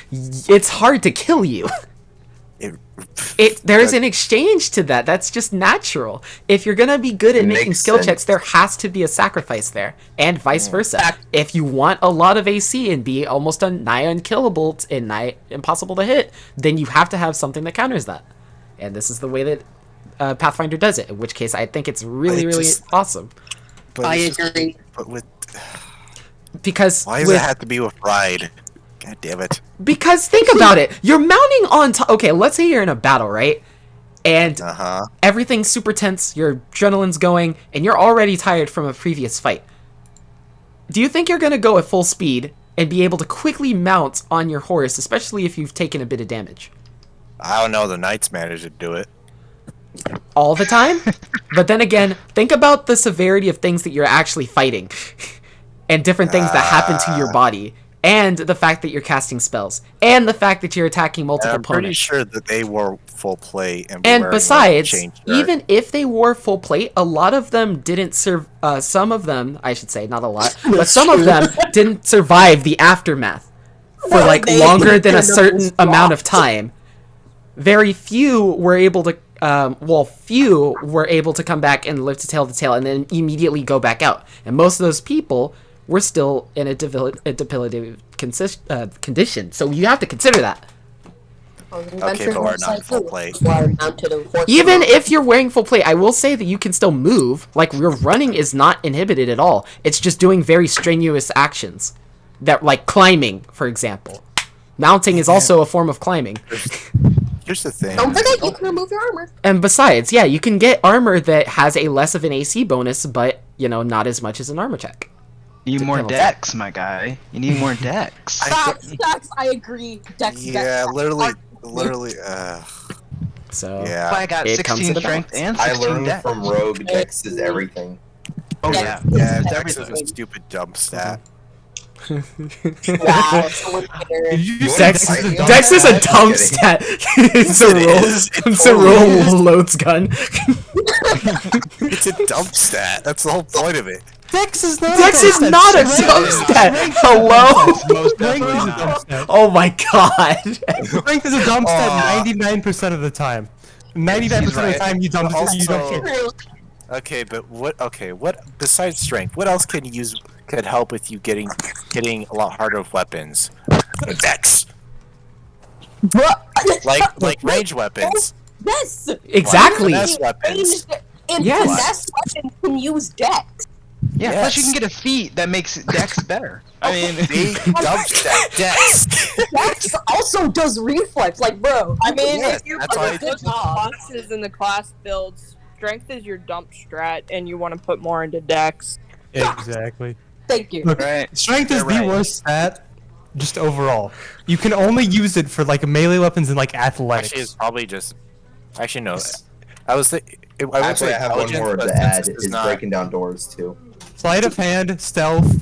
it's hard to kill you. There's an exchange to that. That's just natural. If you're gonna be good at making skill checks, there has to be a sacrifice there, and vice versa. If you want a lot of AC and be almost nigh unkillable and nigh impossible to hit, then you have to have something that counters that. And this is the way that Pathfinder does it. In which case, I think it's really awesome. I agree. But with because why does it have to be with Ride? God damn it. Because think about it. You're mounting on top. Okay, let's say you're in a battle, right? And everything's super tense. Your adrenaline's going, and you're already tired from a previous fight. Do you think you're going to go at full speed and be able to quickly mount on your horse, especially if you've taken a bit of damage? I don't know. The Knights managed to do it. All the time? But then again, think about the severity of things that you're actually fighting. And different things that happen to your body. And the fact that you're casting spells. And the fact that you're attacking multiple opponents. I'm pretty sure that they wore full plate. And besides, even if they wore full plate, a lot of them didn't some of them, I should say, not a lot, but some of them didn't survive the aftermath for like longer than a certain amount of time. Very few were able to few were able to come back and live to tell the tale and then immediately go back out. And most of those people were still in a debilitative condition. So you have to consider that. Okay, but we're not full plate. Even if you're wearing full plate, I will say that you can still move. Like, your running is not inhibited at all. It's just doing very strenuous actions. That, like climbing, for example. Mounting is also a form of climbing. Here's the thing. Don't forget, you can remove your armor. And besides, yeah, you can get armor that has a less of an AC bonus, but, you know, not as much as an armor check. You need more dex, my guy. You need more dex. Dex, I agree. Dex, yeah, dex. literally. So yeah, I got 16 strength and 16 I learned dex. from Rogue, Dex is everything. Oh yeah, Yeah, it's Dex is everything. a stupid dumb stat. Wow, Dex is a dumb stat. It's a roll loads gun. It's a dump stat. That's the whole point of it. Dex is not a dumb stat. Hello? Most definitely not. Oh my god. Strength is a dump stat 99% of the time. 99% of the time you dump it, you don't care. Okay, but what? Okay, what besides strength? What else can you use? Could help with you getting a lot harder with weapons. Dex. like range weapons. Yes. Exactly. Finesse weapons. And Yes. finesse weapons can use Dex. Yeah, Yes. plus you can get a feat that makes Dex better. I mean, They dumped that desk. Dex also does reflex. Like, bro. I mean, Yes, if you're that's why I putting did classes in the class builds, strength is your dump strat, and you want to put more into dex. Exactly. Thank you. Look, right. strength is You're the right. worst stat, just overall. You can only use it for like melee weapons and like athletics. Actually, it's probably just. Actually, no. I was thinking. I would Actually, say I have one intelligence, more but to since add. this Is not- breaking down doors too. Sleight of hand, stealth,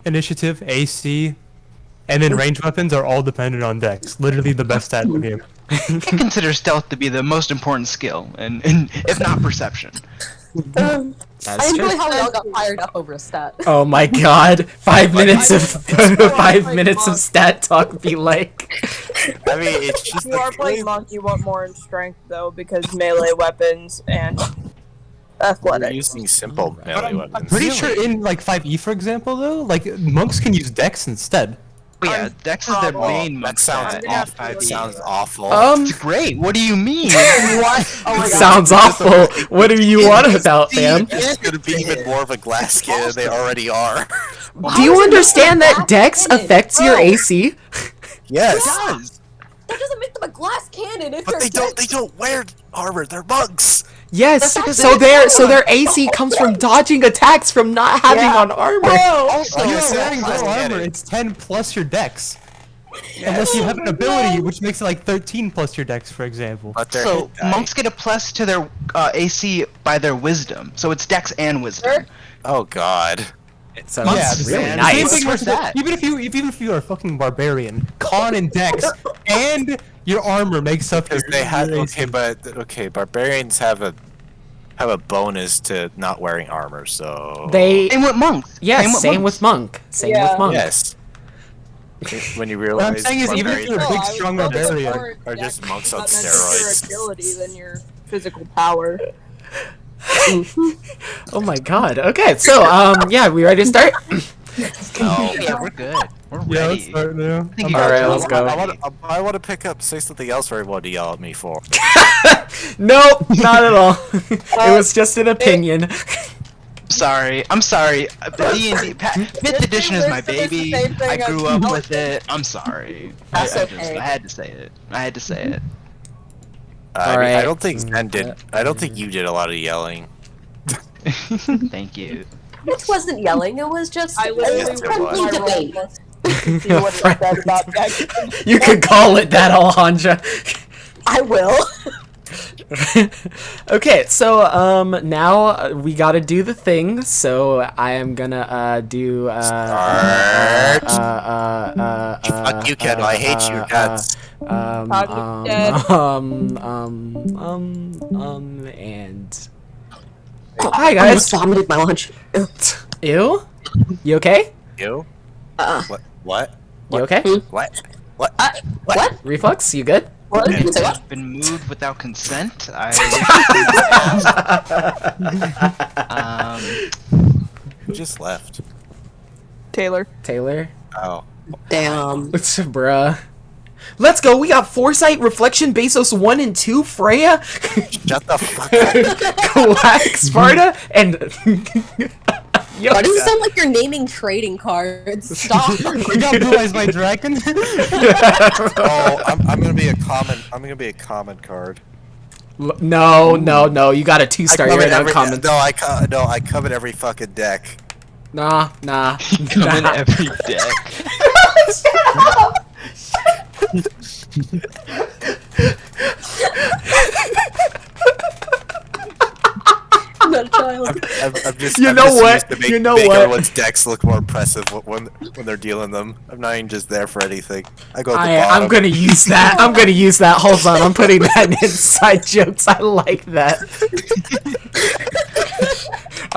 initiative, AC, and then range weapons are all dependent on Dex. Literally the best stat in the game. I consider stealth to be the most important skill, and if not perception. I That's enjoy true. how we all got fired up over a stat. Oh my god. 5 minutes of It's 5 like minutes of monk. stat talk be like. I mean, it's just. If you are playing monk, you want more in strength though, because melee weapons and We're athletics. using simple melee I'm weapons. pretty sure in like 5e, for example, though, like monks can use Dex instead. But yeah, Dex is their main that monk sounds stat in awful. 5e. That sounds awful. It's great. What do you mean? What? Oh my god. Sounds awful. What do you want about, fam? It's gonna be even more of a glass skin than they already are. Do you understand that Dex affects your AC? Yes, does. That doesn't make them a glass cannon if but they're they don't. Dex. They don't wear armor. They're monks. Yes. because So they're their AC comes from dodging attacks from not having on armor. Also, Like I You're said, wearing glass no armor, cannon. it's 10 plus your Dex. Unless you have an ability, which makes it like 13 plus your Dex, for example. But they're so hit die. monks get a plus to their AC by their wisdom. So it's Dex and wisdom. Oh god. So Yeah, that's the really same nice. thing What's with that? even if you are a fucking barbarian, con and Dex, and your armor makes up Because your, they have your okay, AC. but okay, barbarians have a bonus to not wearing armor. So They Same with monks. yes, same monks. with monk. Same Yeah. with monk. yes. When you realize What I'm saying is, even if barbarians you're a No, big, I would strong rather barbarian, support are just dex, monks on not necessarily steroids. your ability than your physical power. Oh my god. Okay, so yeah, we ready to start? No. Yeah, we're good. We're yeah, let's ready. start now. think you All guys right, are let's go. I want to pick up, say something else for everyone to yell at me for. Nope, not at all. It was just an opinion. I'm sorry. D&D, 5th edition is my This is the baby. same thing I as grew up Monk. with it. I'm sorry. That's I okay. had to say it. I had to say it. I mean, Alright. I don't think Zen did. I don't think you did a lot of yelling. Thank you. It wasn't yelling, it was just I literally Yes, it went was. my friendly roll debate. list to see what it said about dex. You could call it that, Alejandra. I will. Okay, so now we gotta do the thing. So I am gonna do Fuck you, Ken. I hate you, guts. And hi I guys. almost vomited my lunch. Ew. You okay? You? What? What? You okay? What? What? What? Reflux? You good? What? Did you say what? I've been moved without consent. Who just left? Taylor. Taylor? Oh. Damn. Bruh. Let's go. We got Foresight, Reflection, Bezos 1 and 2, Freya, Shut the fuck up. Quack, Sparta, and. Yo, Why does it sound like you're naming trading cards? Stop. We got Blue Eyes White Dragon. Oh, I'm gonna be a common. I'm gonna be a common card. No, you got a 2-star. You're an uncommon. No, I covered every fucking deck. Nah. Come in every deck. I'm not a child. I'm just. You I'm know just what? used to make, You know make what? everyone's decks look more impressive when they're dealing them. I'm not even just there for anything. I go at the bottom. I'm gonna use that. I'm gonna use that. Hold on. I'm putting that in inside jokes. I like that.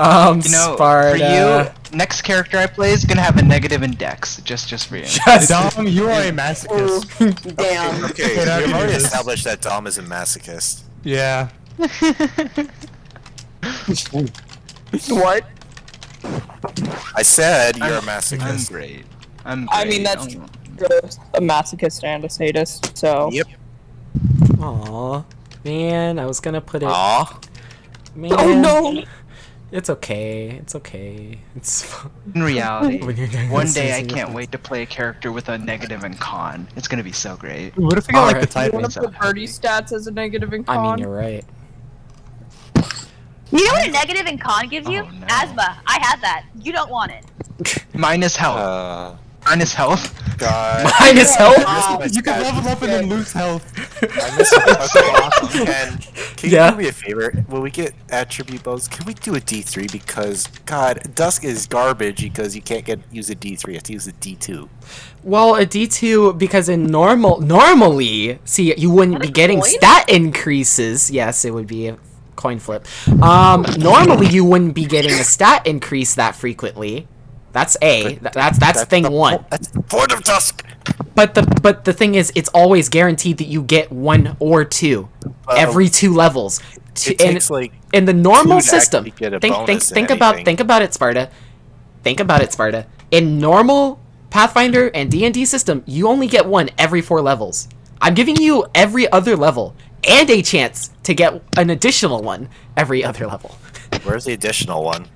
You know, Sparta. for you, next character I play is gonna have a negative in Dex, just for you. Dom, you are a masochist. Damn. Okay, Okay, now we've you already do this. established that Dom is a masochist. Yeah. What? I said you're a I'm masochist. great. I'm great. I mean, that's a masochist and a sadist, so. Yep. Aww. Man, I was gonna put it. Aw. Man. Oh no! It's okay. It's okay. It's fine. In reality, When you're doing one this, day I it's can't okay. wait to play a character with a negative and con. It's gonna be so great. What if we got like the Alright. type? One of the birdie stats as a negative and I con. mean, you're right. You know what a negative and con gives you? Oh, no. Asthma. I have that. You don't want it. Minus health. Minus health. God. Minus health? You can level up and then lose health. I miss it. Can you Yeah. do me a favor? When we get attribute bows, can we do a D3? Because, God, Dusk is garbage because you can't use a D3. You have to use a D2. Well, a D2 because in normally, see, you wouldn't be getting coin? stat increases. Yes, it would be a coin flip. Normally you wouldn't be getting a stat increase that frequently. That's A. That's thing the one. That's the point of Dusk. But the thing is, it's always guaranteed that you get 1 or 2 every 2 levels. It takes like In the 2 normal to system, actually get a think bonus in think about anything. it, Sparta. Think about it, Sparta. In normal Pathfinder and D&D system, you only get 1 every 4 levels. I'm giving you every other level and a chance to get an additional 1 every other level. Where's the additional one?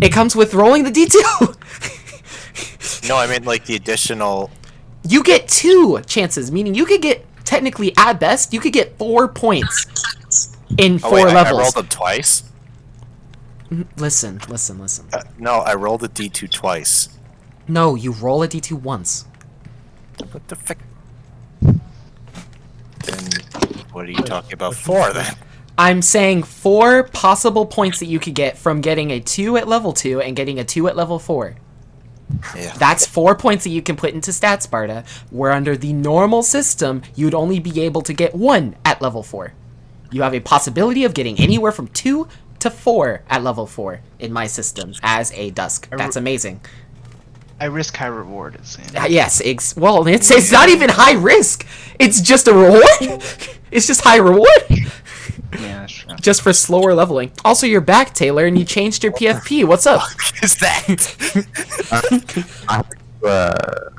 It comes with rolling the D2. No, I meant like the additional. You get 2 chances, meaning you could get technically at best you could get 4 points in 4 Oh, wait, I levels. rolled them twice. Listen. No, I rolled a D2 twice. No, you roll a D2 once. What the frick? Then what are you talking about? 4 then? I'm saying 4 possible points that you could get from getting a 2 at level 2 and getting a 2 at level 4. Yeah. That's 4 points that you can put into Stat Sparta, where under the normal system, you'd only be able to get 1 at level 4. You have a possibility of getting anywhere from 2 to 4 at level 4 in my system as a Dusk. That's amazing. I risk high reward, it seems. Yes, well, it's not even high risk. It's just a reward. It's just high reward. Yeah, that's true. Just for slower leveling. Also, you're back, Taylor, and you changed your PFP. What's up? What is that?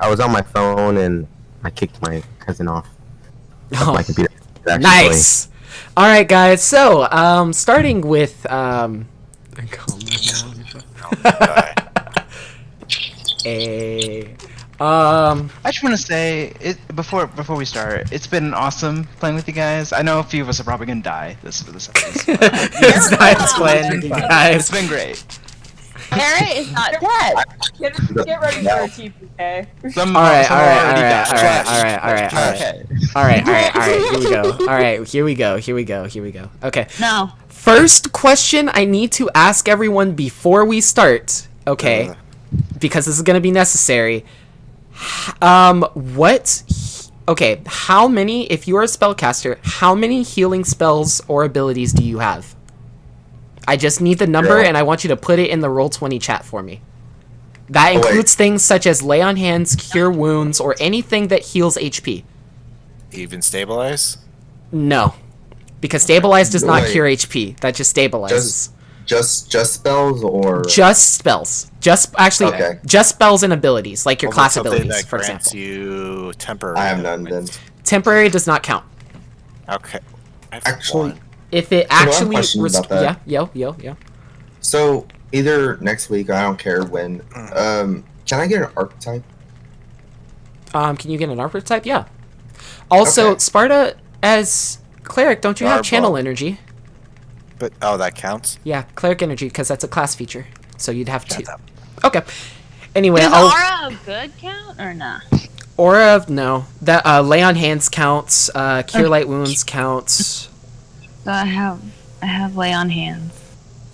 I was on my phone and I kicked my cousin off of Oh, my computer. Actually, nice. All right, guys. So, starting with I just want to say before we start. It's been awesome playing with you guys. I know a few of us are probably gonna die this episode. It's nice playing, It's guys. been great. Tara is not dead. Get ready for a TPK. Some All right. already died. Here we go. Okay. No. First question I need to ask everyone before we start. Okay. Because this is gonna be necessary. Okay, how many, if you are a spellcaster, how many healing spells or abilities do you have? I just need the number, and I want you to put it in the Roll20 chat for me. That includes things such as lay on hands, cure wounds, or anything that heals HP. Even stabilize? No. Because stabilize does not Wait. cure HP. That just stabilizes. Just spells or Just spells. Just spells and abilities, like your Well, class something abilities, that for grants example. you temporary. I have none then. Temporary does not count. Okay. I have Actually, one. If it I have a actually question about that. yeah. so either next week, I don't care when. Can I get an archetype? Can you get an archetype? Yeah. Also, Okay. Sparta as cleric, don't you have Garbo. channel energy? But that counts. Yeah, cleric energy, because that's a class feature. So you'd have 2. Got Okay. Anyway, Does I'll aura of good count or not? aura of no. That lay on hands counts. Cure light wounds counts. So I have lay on hands,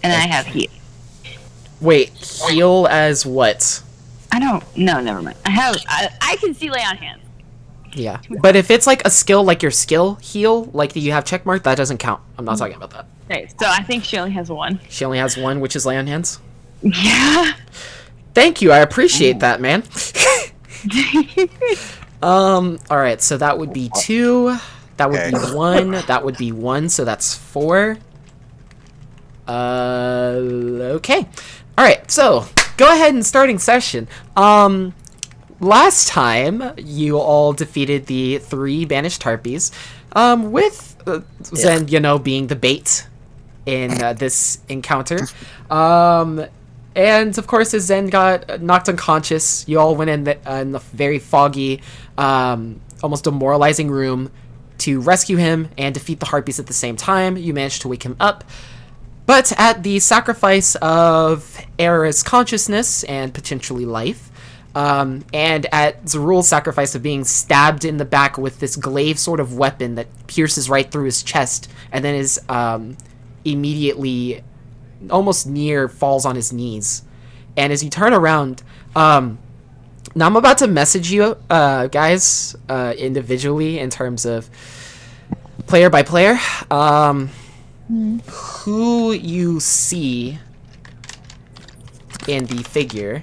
and I have heal. Wait, heal as what? I don't. No, never mind. I can see lay on hands. Yeah, but if it's like a skill, like your skill heal, like you have check mark, that doesn't count. I'm not talking about that. Okay, so I think she only has 1. She only has 1, which is lay on hands. Yeah. Thank you, I appreciate that, man. Alright, so that would be 2. That would be 1. That would be 1, so that's 4. Okay. Alright, so go ahead and starting session. last time you all defeated the 3 banished harpies, with Zen, being the bait in this encounter. And of course, as Zen got knocked unconscious, you all went in the very foggy, almost demoralizing room to rescue him and defeat the harpies at the same time. You managed to wake him up, but at the sacrifice of Era's consciousness and potentially life, and at Zerul's sacrifice of being stabbed in the back with this glaive sort of weapon that pierces right through his chest and then is immediately almost near falls on his knees. And as you turn around, now I'm about to message you guys individually in terms of player by player, who you see in the figure.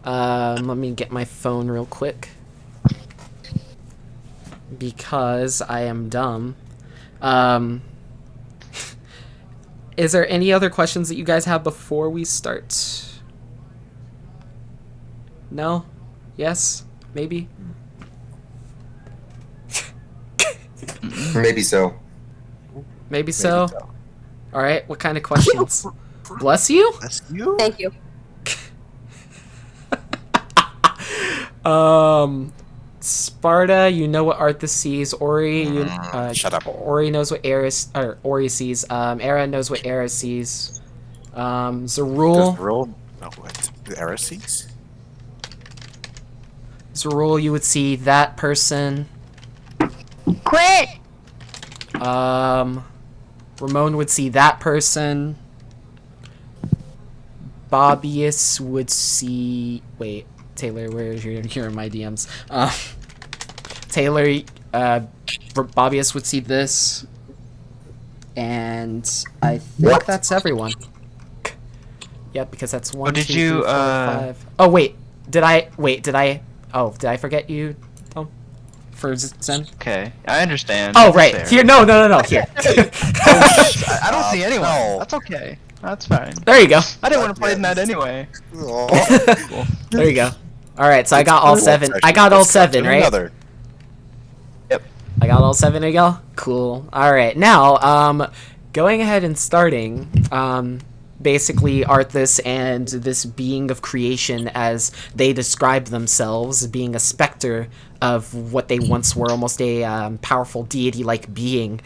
Let me get my phone real quick because I am dumb. Is there any other questions that you guys have before we start? No? Yes? Maybe? Maybe so. Maybe so? Alright, what kind of questions? Bless you? That's you? Thank you. Sparta, you know what Arthas sees. Ori, Shut up. Ori knows what Ori sees. Era knows what Era sees. Zerul. No, what? The Heresies? Zerul, you would see that person. Quit! Ramon would see that person. Bobius would see... Wait, Taylor, where's you're in my DMs. Taylor, Bobius would see this. And I think that's everyone. Yep, because that's 1, did 2, you, 3, 4, 5. Oh, wait. Did I forget you, Tom? For Zen? Okay, I understand. Oh, It's right. there. Here, no, here. I don't see anyone. no. That's okay. That's fine. There you go. I didn't want to play in that anyway. Oh. There you go. Alright, so I got all 7. Actually, I got all let's cut 7, to right? another. I got all 7 to go? Cool. Alright, now, going ahead and starting, basically Arthas and this being of creation, as they describe themselves, being a specter of what they once were, almost a powerful deity-like being,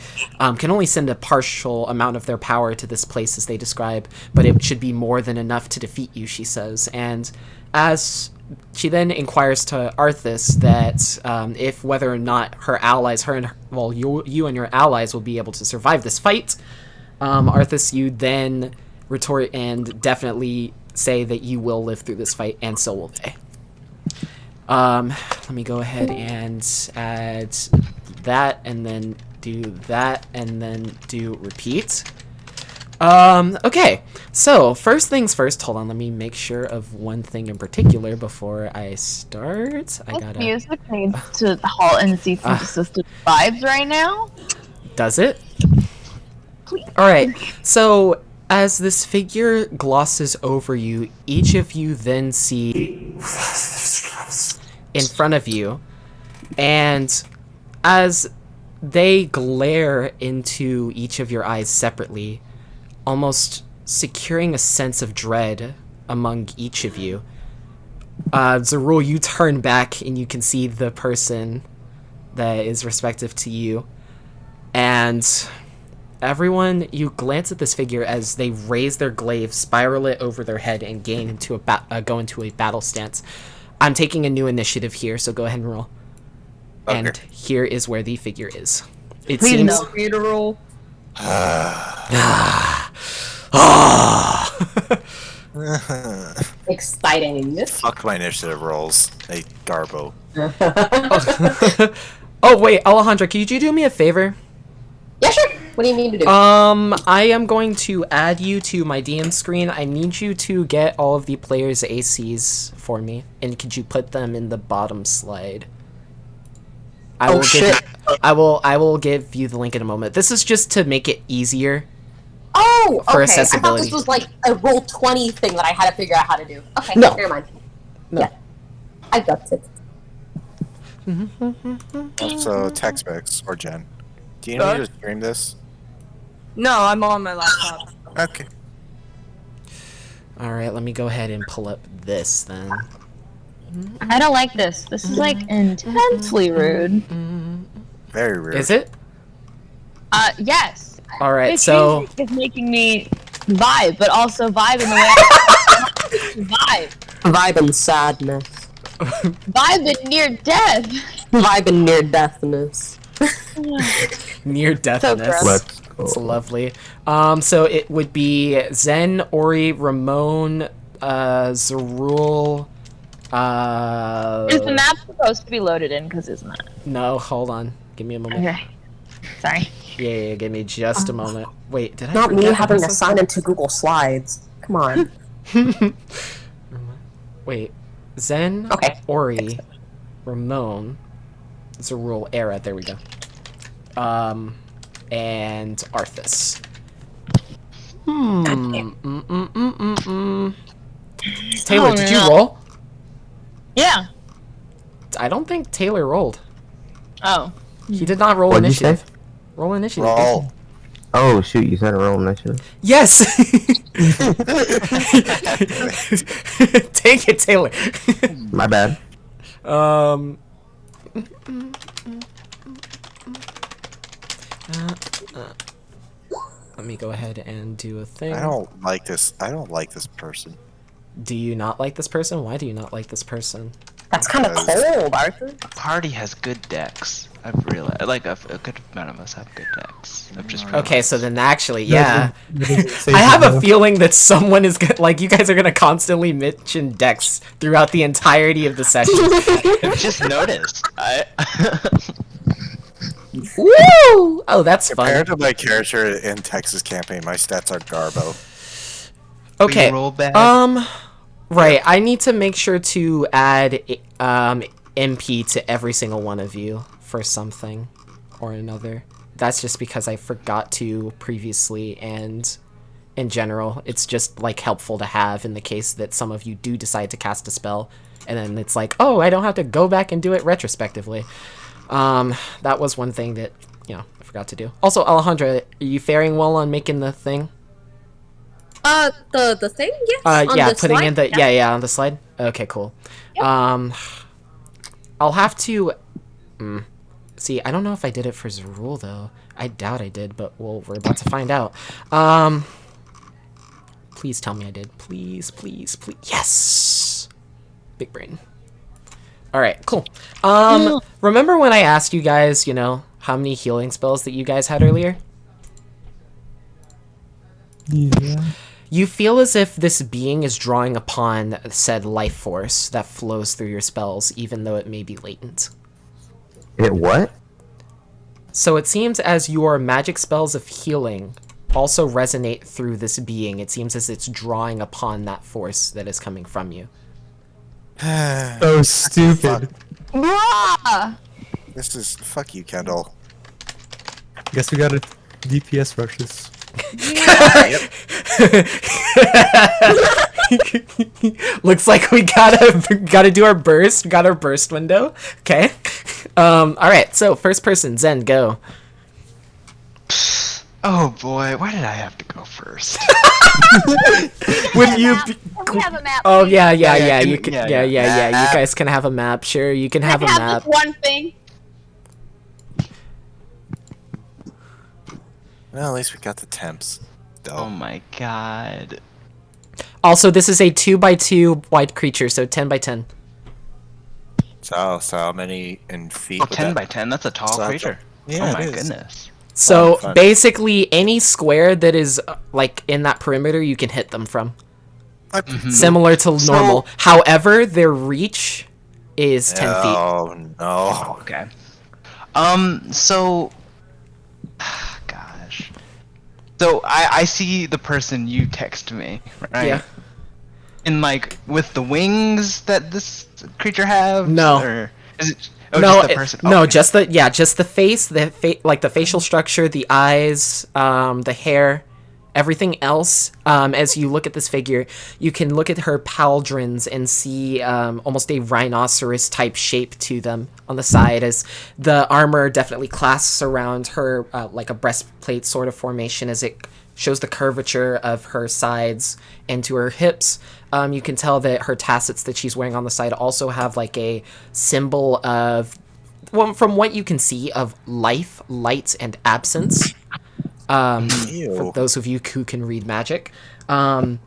can only send a partial amount of their power to this place as they describe, but it should be more than enough to defeat you, she says. And as she then inquires to Arthas that if whether or not her allies, you and your allies will be able to survive this fight, Arthas, you then retort and definitely say that you will live through this fight, and so will they. Let me go ahead and add that, and then do that, and then do repeat. Okay, so first things first, hold on, let me make sure of one thing in particular before I start. This music needs to halt and cease and desist vibes right now. Does it? Please. Alright, so as this figure glosses over you, each of you then see in front of you, and as they glare into each of your eyes separately, almost securing a sense of dread among each of you, Zerul, you turn back and you can see the person that is respective to you, and everyone, you glance at this figure as they raise their glaive, spiral it over their head, and go into a battle stance. I'm taking a new initiative here, so go ahead and roll. Okay. And here is where the figure is. It Please seems... no free to roll. Exciting. Fuck my initiative rolls. Hey, Garbo. Oh, wait, Alejandra, could you do me a favor? Yeah, sure. What do you need to do? I am going to add you to my DM screen. I need you to get all of the players' ACs for me, and could you put them in the bottom slide? I will give you the link in a moment. This is just to make it easier. Oh, for okay. I thought accessibility. this was like a roll 20 thing that I had to figure out how to do. Okay, No. never mind. No. Yeah. I got it. Also, Tex-Mex or Jen. Do you need to stream this? No, I'm on my laptop. Okay. All right, let me go ahead and pull up this then. I don't like this. This is like intensely rude. Very rude. Is it? Yes. All right, This so music is making me vibe, but also vibe in the way I vibe. Vibe and sadness. Vibe in near death. Vibe and near deathness. near deathness. Let's go. It's lovely. So it would be Zen, Ori, Ramon, Zerul. Is the map supposed to be loaded in? Because it's not. No, hold on. Give me a moment. Okay. Sorry. Yeah, give me just a moment. Wait, did I Not me forget having what to this sign was? into Google Slides. Come on. Wait, Zen, Okay. Ori, Ramon, Zerul, Era. There we go. And Arthas. Taylor, Oh, did you no. roll? Yeah. I don't think Taylor rolled. Oh. He did not roll What'd you initiative. say? Roll initiative. Roll. Oh shoot! You said a roll initiative. Yes. Take it, Taylor. My bad. Let me go ahead and do a thing. I don't like this. I don't like this person. Do you not like this person? Why do you not like this person? That's kind of cold, Arthur. Party has good decks. I've realized, like a good amount of us have good decks. I've just Okay, so realized. then actually, yeah. Say I have a no. feeling that someone is gonna, like, you guys are gonna constantly mention Dex throughout the entirety of the session. just noticed. Woo! Oh, that's Compared fun. to my character in Texas campaign, my stats are garbo. Okay. roll bad. Right. I need to make sure to add MP to every single one of you for something or another. That's just because I forgot to previously, and in general, it's just like helpful to have in the case that some of you do decide to cast a spell, and then it's like, oh, I don't have to go back and do it retrospectively. That was one thing that, you know, I forgot to do. Also, Alejandra, are you faring well on making the thing? The thing? Yes. On Yeah, the putting slide? in the yeah on the slide. Okay, cool. I'll have to see. I don't know if I did it for Zerul though. I doubt I did, but we're about to find out. Please tell me I did. Please. Yes. Big brain. All right, cool. Remember when I asked you guys, you know, how many healing spells that you guys had earlier? Yeah. You feel as if this being is drawing upon said life force that flows through your spells, even though it may be latent. It what? So it seems as your magic spells of healing also resonate through this being. It seems as it's drawing upon that force that is coming from you. So stupid. Ah! This is fuck you, Kendall. Guess we gotta DPS rushes. Looks like we gotta do our burst. Got our burst window. Okay. All right. So first person, Zen, go. Oh boy, why did I have to go first? Would you? Can we have a map? Oh please? yeah. can- You can. yeah, Yeah. Map. You guys can have a map. Sure, you can have a Can I map. this one thing? Well, at least we got the temps. Oh Dope. my god. Also, this is a 2x2 wide creature, so 10x10. So how many in feet? Oh, would 10 that- by 10, that's a tall So that's a- creature. Yeah, oh my it is. goodness. So Fun. basically, any square that is like in that perimeter, you can hit them from. Similar to normal. However, their reach is 10 feet. Oh no. Okay. So gosh. So I see the person you text me, right? Yeah. And like with the wings that this creature have? No. Or is it oh, No, just the person? no, Okay. just the face, like the facial structure, the eyes, the hair, Everything else, as you look at this figure, you can look at her pauldrons and see almost a rhinoceros-type shape to them on the side, as the armor definitely clasps around her like a breastplate sort of formation, as it shows the curvature of her sides and to her hips. You can tell that her tassets that she's wearing on the side also have like a symbol of, well, from what you can see, of life, light, and absence. For those of you who can read magic. And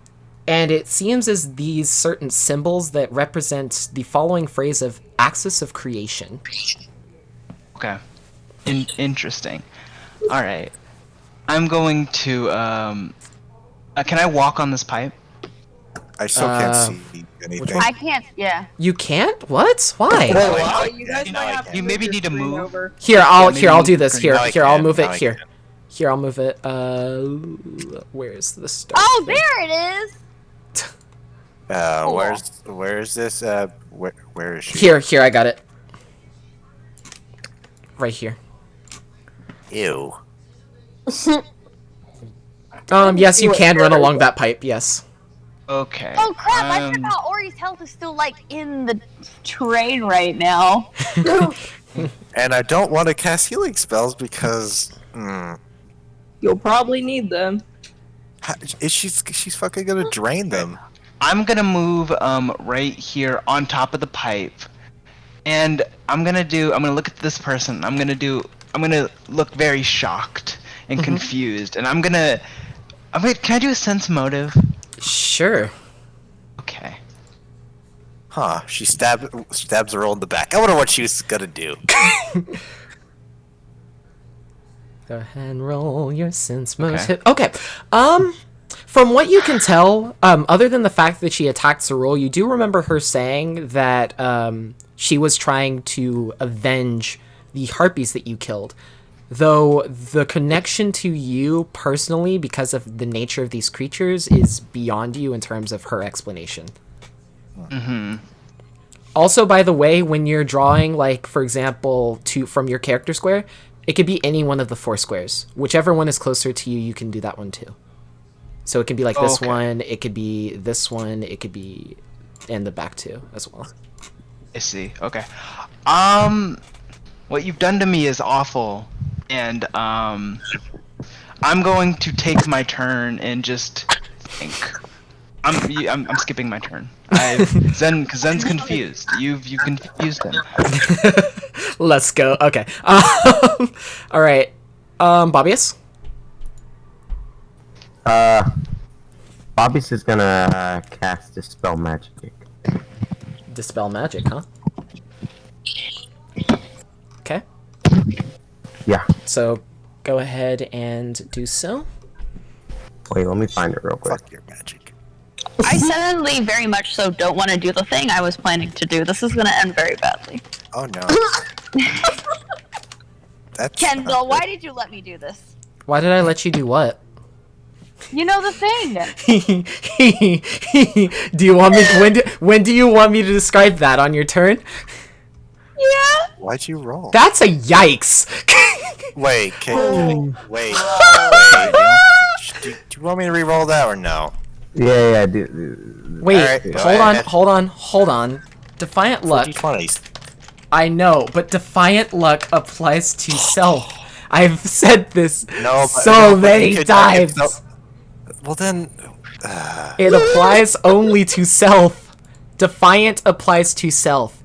it seems as these certain symbols that represent the following phrase of axis of creation. Okay. Interesting. All right. I'm going to. Can I walk on this pipe? I still can't see anything. I can't. Yeah. You can't? What? Why? Well, you guys might have to You move maybe your need to screen move. over. Here, I'll maybe I'll do this. Here, Now I here, I'll can. move Now it. I Here, can. here, I'll move it. Where's the start? Oh, there it is. Where's this? Where is she? Here, I got it. Right here. Ew. Yes, you can run along that pipe. Yes. Okay. Oh crap! I forgot Ori's health is still like in the terrain right now. And I don't want to cast healing spells because You'll probably need them. she's fucking gonna drain them. I'm gonna move right here on top of the pipe, and I'm gonna look at this person. I'm gonna look very shocked and confused, and can I do a sense motive? Sure. Okay. Huh? She stabs her in the back. I wonder what she was gonna do. Go ahead and roll your sense motive. Okay. From what you can tell, other than the fact that she attacked Zerul, you do remember her saying that she was trying to avenge the harpies that you killed. Though the connection to you personally, because of the nature of these creatures, is beyond you in terms of her explanation. Mm-hmm. Also, by the way, when you're drawing, like, for example, from your character square, it could be any one of the 4 squares. Whichever one is closer to you, you can do that one too. So it can be like this one, it could be this one, it could be in the back too, as well. I see. Okay. What you've done to me is awful, and I'm going to take my turn and just think. I'm skipping my turn. Cause Zen's confused. You've confused him. Let's go. Okay. All right. Bobbius? Bobby's is gonna cast Dispel Magic. Dispel Magic, huh? Okay. Yeah. So, go ahead and do so. Wait, let me find it real quick. Fuck your magic. I suddenly very much so don't want to do the thing I was planning to do. This is going to end very badly. Oh no. That's Kendall, why did you let me do this? Why did I let you do what? You know the thing. Do you want me? When do you want me to describe that on your turn? Yeah. Why'd you roll? That's a yikes. Wait, wait. Do you want me to re-roll that or no? Yeah, dude. Wait, Alright, hold on. Defiant Luck. D20s. I know, but Defiant Luck applies to self. I've said this many times. Well then, it applies only to self. Defiant applies to self.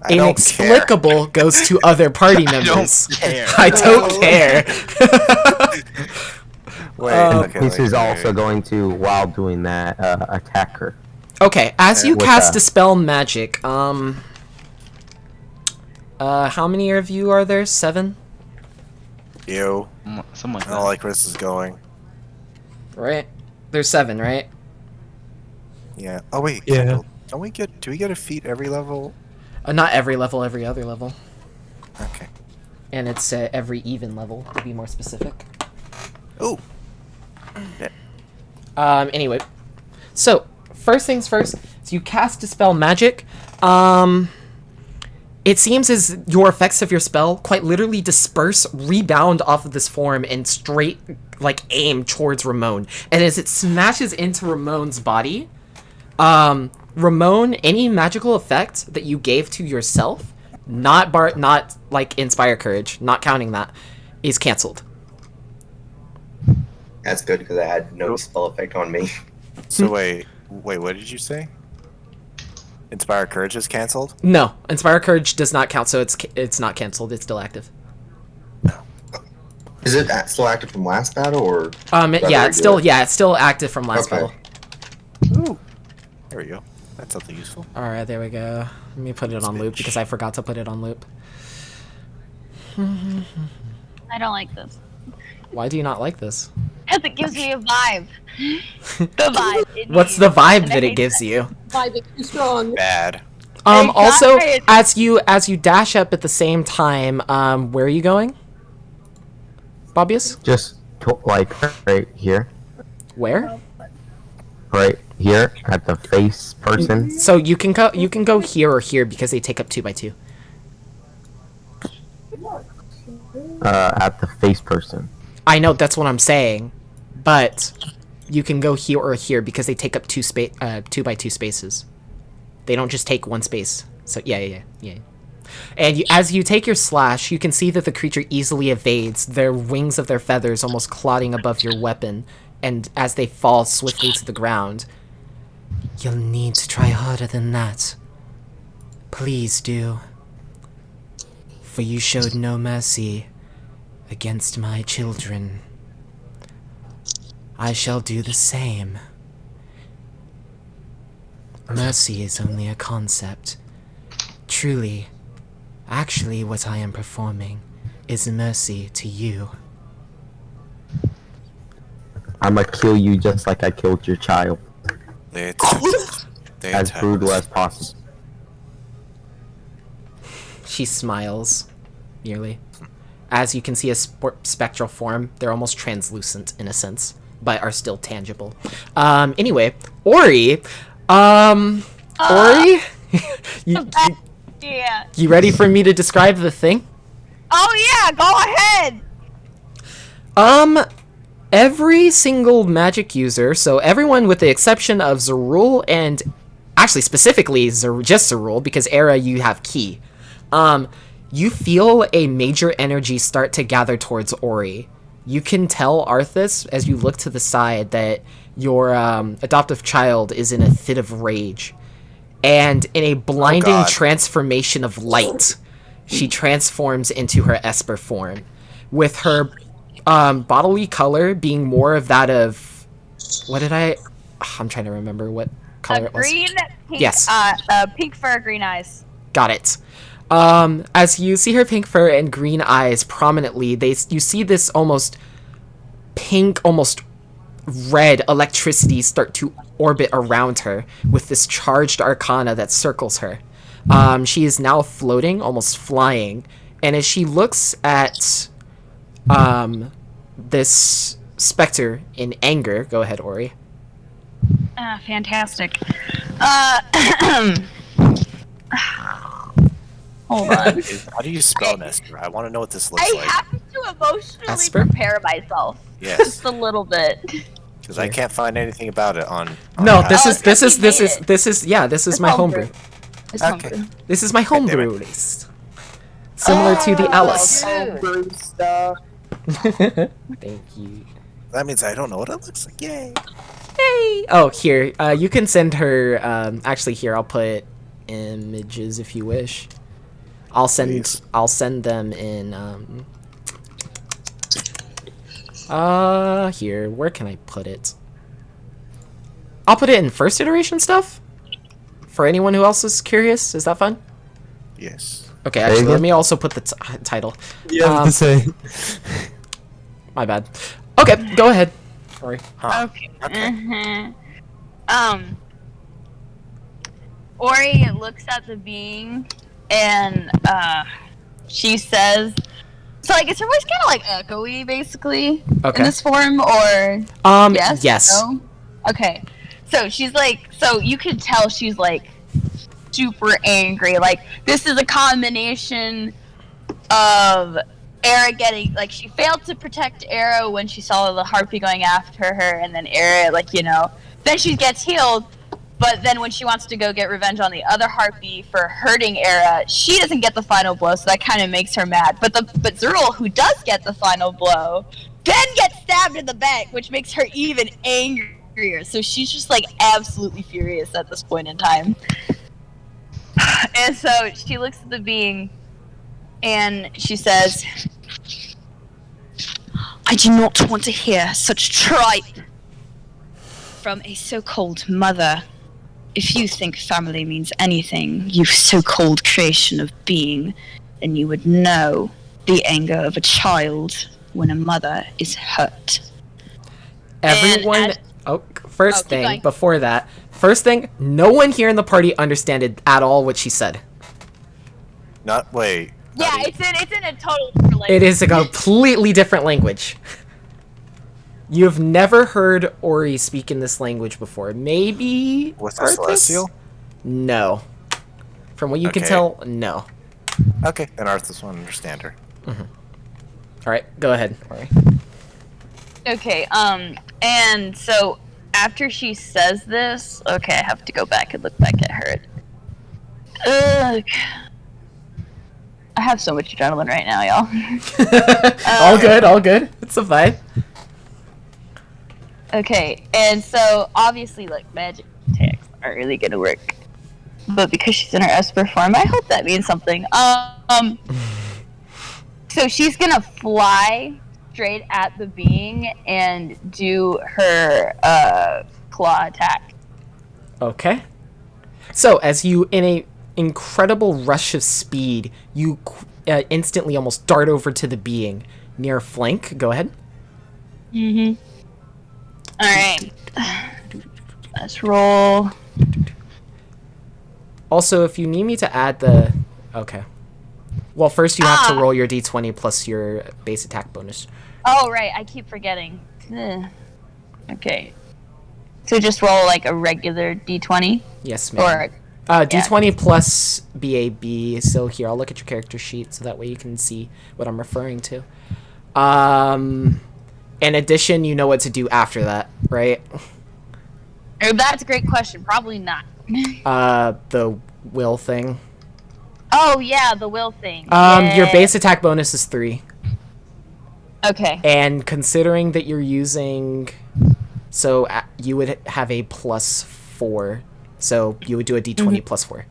Inexplicable goes to other party members. I don't care. This is also going to, while doing that, attack her. Okay, as you cast Dispel Magic, how many of you are there? 7? You. Something like I that. don't like where this is going. Right? There's 7, right? Yeah. Oh wait. Yeah. Kendall, do we get a feat every level? Not every level, every other level. Okay. And it's every even level, to be more specific. Ooh. Anyway. So, first things first, so you cast Dispel Magic. it seems as your effects of your spell quite literally disperse, rebound off of this form, and straight, like, aim towards Ramon. And as it smashes into Ramon's body, Ramon, any magical effect that you gave to yourself, not like Inspire Courage, not counting that, is canceled. That's good because I had no spell effect on me. So wait, what did you say? Inspire Courage is canceled? No, Inspire Courage does not count, so it's not canceled. It's still active. Is it still active from last battle, or? Yeah, it's still active from last battle. Ooh, there we go. That's something useful. All right, there we go. Let me put it on loop because I forgot to put it on loop. I don't like this. Why do you not like this? Because it gives me a vibe. The vibe. What's the vibe that it gives you? Vibe is too strong. Bad. Also, as you dash up at the same time, where are you going? Bobius? Just like right here. Where? Right here at the face person. So you can go here or here because they take up 2x2. At the face person. I know, that's what I'm saying, but you can go here or here because they take up 2x2 spaces. They don't just take one space. So yeah. And as you take your slash, you can see that the creature easily evades, their wings of their feathers almost clotting above your weapon, and as they fall swiftly to the ground. You'll need to try harder than that. Please do. For you showed no mercy against my children. I shall do the same. Mercy is only a concept. Truly, actually what I am performing is mercy to you. I'ma kill you just like I killed your child. They As attack. brutal as possible. She smiles, nearly. As you can see a spectral form, they're almost translucent in a sense, but are still tangible. Anyway, Ori, Ori? Yeah. You ready for me to describe the thing? Oh yeah, go ahead. Every single magic user, so everyone with the exception of Zerul and, actually specifically just Zerul, because Era you have Key, you feel a major energy start to gather towards Ori. You can tell, Arthas, as you look to the side, that your adoptive child is in a fit of rage. And in a blinding transformation of light, she transforms into her Esper form, with her bodily color being more of that of... I'm trying to remember what color it was. Green, pink, yes. Pink fur, green eyes. Got it. As you see her pink fur and green eyes prominently, you see this almost pink, almost red electricity start to orbit around her with this charged arcana that circles her. She is now floating, almost flying, and as she looks at this specter in anger, go ahead, Ori. Fantastic. Hold on. How do you spell Nestor? I want to know what this looks I like. have to emotionally Esper? prepare myself. Yes. Just a little bit. Because I can't find anything about it on No, the this app. is my homebrew. It's Okay. homebrew. This is my homebrew list. Similar to the Alice. Homebrew stuff. Thank you. That means I don't know what it looks like. Yay. Hey! Oh, here. You can send her. Actually, here I'll put images if you wish. I'll send them in. Here. Where can I put it? I'll put it in first iteration stuff. For anyone who else is curious, is that fun? Yes. Okay. Actually, let me also put the title. Yeah, to say. My bad. Okay, go ahead. Sorry. Huh. Okay. Ori looks at the being and she says, so like is her voice kind of like echoey basically Okay. in this form, or yes. No? Okay, so she's like, so you could tell she's like super angry. Like, this is a combination of Era getting, like, she failed to protect Era when she saw the harpy going after her, and then Era, like, you know, then she gets healed, but then when she wants to go get revenge on the other harpy for hurting Era, she doesn't get the final blow, so that kind of makes her mad. But Zerul, who does get the final blow, then gets stabbed in the back, which makes her even angrier. So she's just, like, absolutely furious at this point in time. And so she looks at the being, and she says, I do not want to hear such tripe from a so-called mother. If you think family means anything, you so-called creation of being, then you would know the anger of a child when a mother is hurt. Everyone. First keep going. before that. First thing, no one here in the party understood at all what she said. Wait. Yeah, it's in a total different language. It is a completely different language. You have never heard Ori speak in this language before. Maybe Was it Arthas? Celestial? No. From what you can Okay. tell, no. Okay, then Arthas won't understand her. Alright, go ahead, Ori. Okay, and so after she says this, okay, I have to go back and look back at her. Ugh. I have so much adrenaline right now, y'all. All good. It's a vibe. Okay, and so obviously, like, magic attacks aren't really gonna work, but because she's in her Esper form, I hope that means something. So she's gonna fly straight at the being and do her claw attack. Okay. So, as you, in a incredible rush of speed, you instantly almost dart over to the being near flank. Go ahead. Mm-hmm. Alright. Let's roll. Also, if you need me to add the... Okay. Well, first you have to roll your d20 plus your base attack bonus. Oh, right, I keep forgetting. Okay. So just roll, like, a regular d20? Yes, ma'am. Or... d20 plus BAB. So here, I'll look at your character sheet so that way you can see what I'm referring to. In addition, you know what to do after that, right? Oh, that's a great question. Probably not. The will thing. Oh, yeah, the will thing. Your base attack bonus is 3. Okay. And considering that you're using... So, you would have a plus 4. So, you would do a d20 plus 4.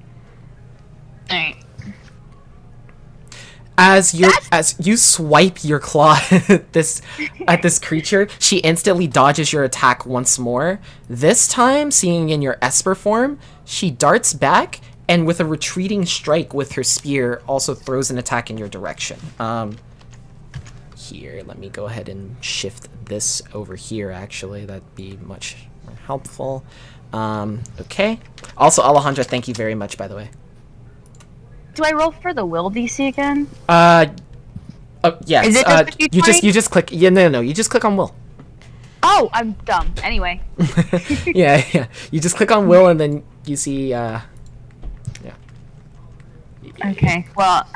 Alright. As you swipe your claw at this creature, she instantly dodges your attack once more. This time, seeing in your Esper form, she darts back and with a retreating strike with her spear also throws an attack in your direction. Here, let me go ahead and shift this over here, actually. That'd be much more helpful. Okay. Also, Alejandra, thank you very much, by the way. Do I roll for the will DC again? Oh, yes. Is it just you just click. Yeah, no. You just click on will. Oh, I'm dumb. Anyway. yeah. You just click on will, and then you see. Yeah. Okay. Well,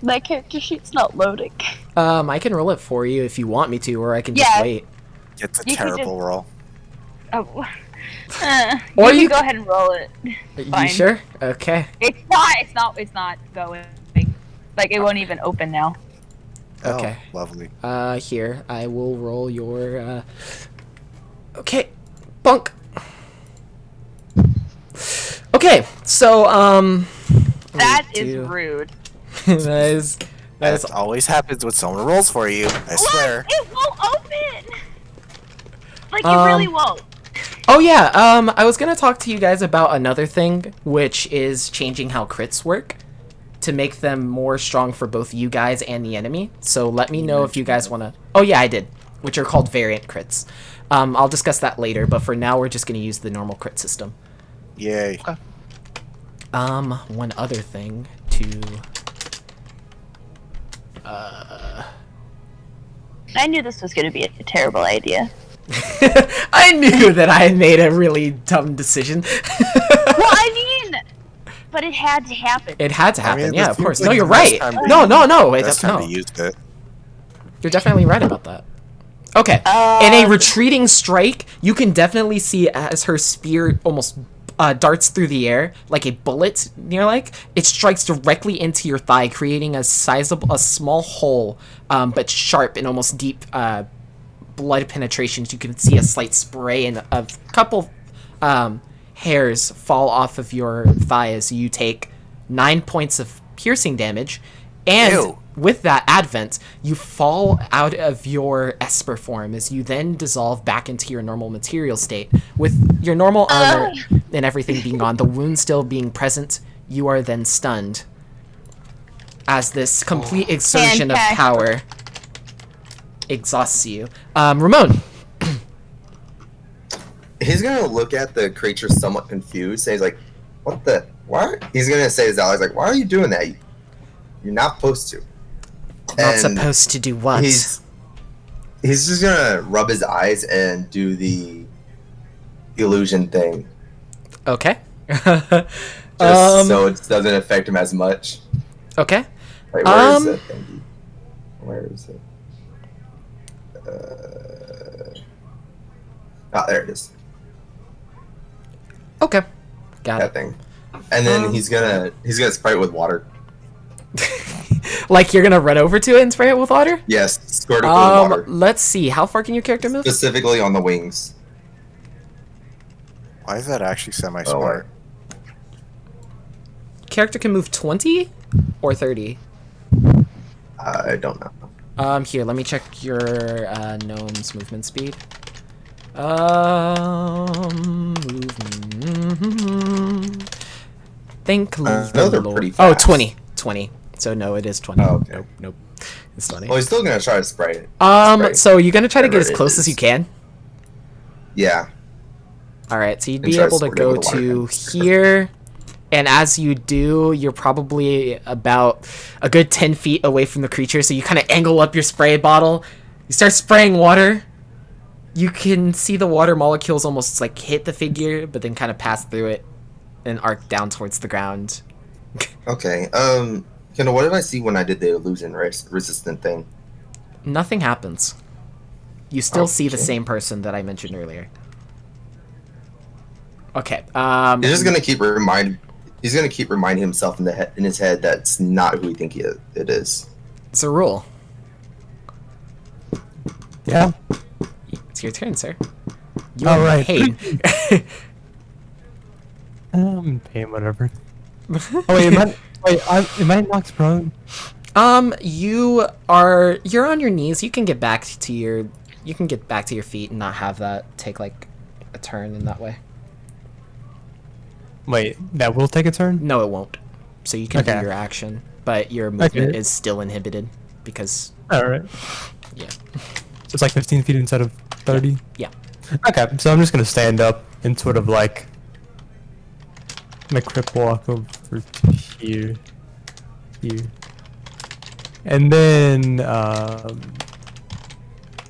my character sheet's not loading. I can roll it for you if you want me to, or I can just wait. It's a terrible roll. Oh. Or you you go ahead and roll it. You sure? Okay. It's not going. Like, it won't even open now. Okay. Oh, lovely. Here, I will roll your, Okay. Bunk. Okay, so, That is rude. That always happens when someone rolls for you, I swear. It won't open! Like, it really won't. Oh yeah, I was gonna talk to you guys about another thing, which is changing how crits work to make them more strong for both you guys and the enemy. So let me know if you guys wanna... Oh yeah, I did. Which are called variant crits. I'll discuss that later, but for now we're just gonna use the normal crit system. Yay. Okay. One other thing to... I knew this was gonna be a terrible idea. I knew that I made a really dumb decision. Well, I mean, but it had to happen. It had to happen. I mean, yeah, this of seems course. like No, you're the best right. time to No, use- no, no. Wait, Best time no. to use it. You're definitely right about that. Okay. In a retreating strike, you can definitely see as her spear almost darts through the air like a bullet. Near it strikes directly into your thigh, creating a small hole, but sharp and almost deep blood penetrations. You can see a slight spray and a couple hairs fall off of your thigh as you take 9 points of piercing damage, and Ew. with that advent, you fall out of your Esper form as you then dissolve back into your normal material state. With your normal armor and everything being gone, the wound still being present, you are then stunned. As this complete exertion of Fantastic. power exhausts you. Ramon. He's gonna look at the creature somewhat confused, and he's like, "What the? Why?" He's gonna say his allies like, "Why are you doing that? You're not supposed to." Not And supposed to do what? He's just gonna rub his eyes and do the illusion thing, Okay. just so it doesn't affect him as much. Okay. Wait, where is it? Thingy? Where is it? There it is. Okay. Got That it. thing. And then he's gonna spray it with water. Like you're gonna run over to it and spray it with water? Yes, squirt it with water. Let's see. How far can your character move? Specifically on the wings. Why is that actually semi-smart? Character can move 20 or 30. I don't know. Here, let me check your gnome's movement speed. Movement. Think. No, they're pretty Oh, fast. 20. 20. So no, it is 20. Oh, okay. Nope. Nope. It's 20. Well, he's still gonna try to spray it. Spray. So you're gonna try to get Whatever as it close as is. you can. Yeah. All right, so you'd And be try able to squirting go with the water to gun. here, and as you do, you're probably about a good 10 feet away from the creature, so you kind of angle up your spray bottle. You start spraying water. You can see the water molecules almost like hit the figure, but then kind of pass through it and arc down towards the ground. Okay. Kendall, what did I see when I did the illusion resistant thing? Nothing happens. You still see the Okay. same person that I mentioned earlier. Okay. He's just gonna keep reminding himself in his head that's not who he think it is. It's a rule. Yeah. It's your turn, sir. You All are right. paid. Pain, whatever. Oh wait, am I knocked prone? You're on your knees. You can get back to your feet and not have that take like a turn in that way. Wait, that will take a turn? No, it won't. So you can do Okay. your action, but your movement Okay. is still inhibited because Alright. yeah. So it's like 15 feet instead of 30? Yeah. Okay, so I'm just gonna stand up and sort of like crip walk over to here. And then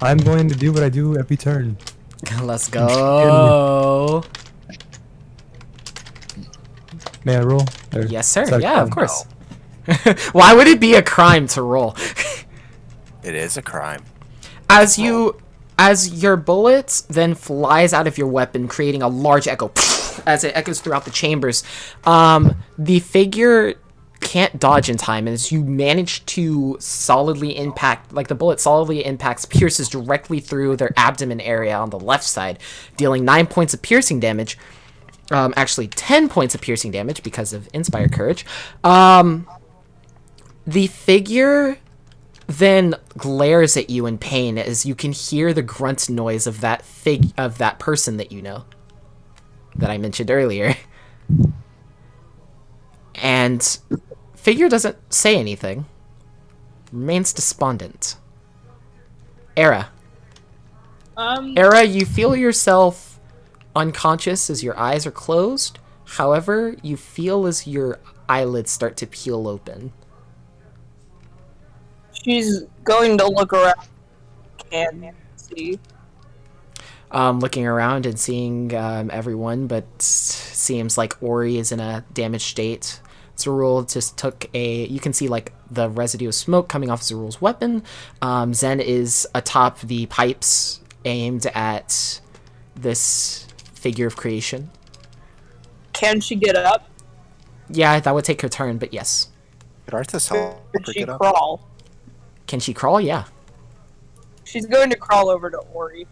I'm going to do what I do every turn. Let's go. May I roll? Or Yes, sir. is that Yeah, of fun? course. Why would it be a crime to roll? It is a crime. As your bullet then flies out of your weapon, creating a large echo as it echoes throughout the chambers. The figure can't dodge in time, and as you manage to solidly impact, like the bullet solidly impacts, pierces directly through their abdomen area on the left side, dealing 9 points of piercing damage. Actually 10 points of piercing damage because of Inspire Courage. The figure then glares at you in pain as you can hear the grunt noise of that person that you know, that I mentioned earlier. And figure doesn't say anything. Remains despondent. Era, you feel yourself unconscious as your eyes are closed. However, you feel as your eyelids start to peel open. She's going to look around. Can see. looking around and seeing everyone, but seems like Ori is in a damaged state. Zerul just took you can see like the residue of smoke coming off Zerul's weapon. Zen is atop the pipes aimed at this figure of creation. Can she get up? Yeah, that would take her turn, but yes. Could Arthas help Could her she get up? crawl? Can she crawl? Yeah. She's going to crawl over to Ori.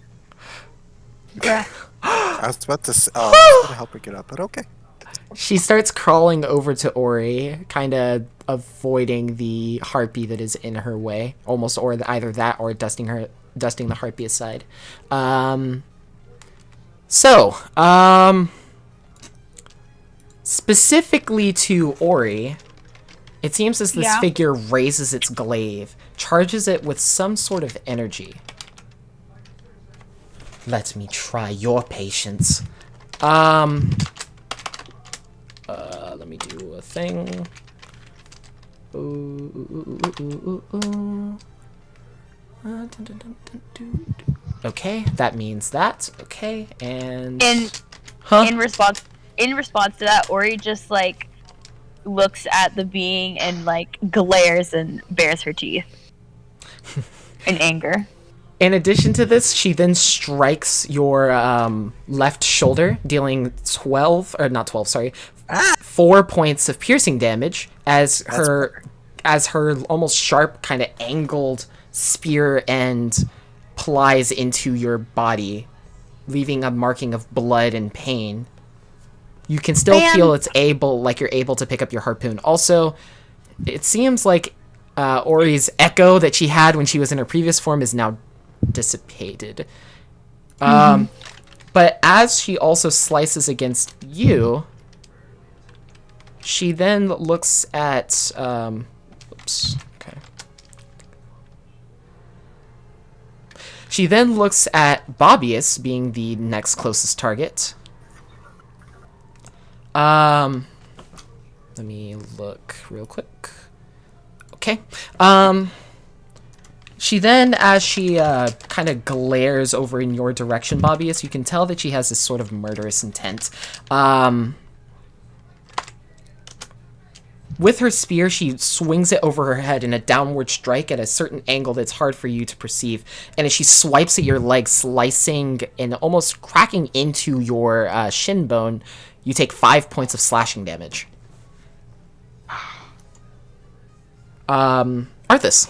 I was about to help her get up, but okay. She starts crawling over to Ori, kind of avoiding the harpy that is in her way, almost, or either that or dusting the harpy aside. Specifically to Ori, it seems as this figure raises its glaive, charges it with some sort of energy. Let me try your patience. Let me do a thing. Okay, that means that. Okay, and in response to that, Ori just like looks at the being and like glares and bares her teeth in anger. In addition to this, she then strikes your left shoulder, dealing 4 points of piercing damage as her almost sharp, kind of angled spear end plies into your body, leaving a marking of blood and pain. You can still feel you're able to pick up your harpoon. Also, it seems like Ori's echo that she had when she was in her previous form is now dissipated. But as she also slices against you, she then looks at She then looks at Bobius being the next closest target. Let me look real quick. Okay. She then, as she kind of glares over in your direction, Bobius, you can tell that she has this sort of murderous intent. With her spear, she swings it over her head in a downward strike at a certain angle that's hard for you to perceive. And as she swipes at your leg, slicing and almost cracking into your shin bone, you take 5 points of slashing damage. Arthas.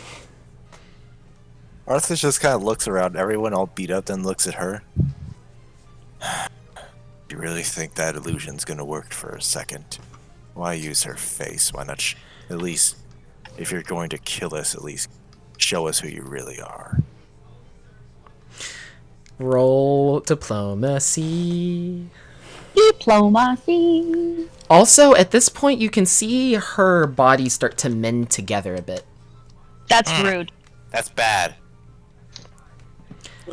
Arthas just kind of looks around, everyone all beat up, then looks at her. You really think that illusion's gonna work for a second? Why use her face? Why not at least, if you're going to kill us, at least show us who you really are? Roll diplomacy. Diplomacy. Also, at this point, you can see her body start to mend together a bit. That's rude. That's bad.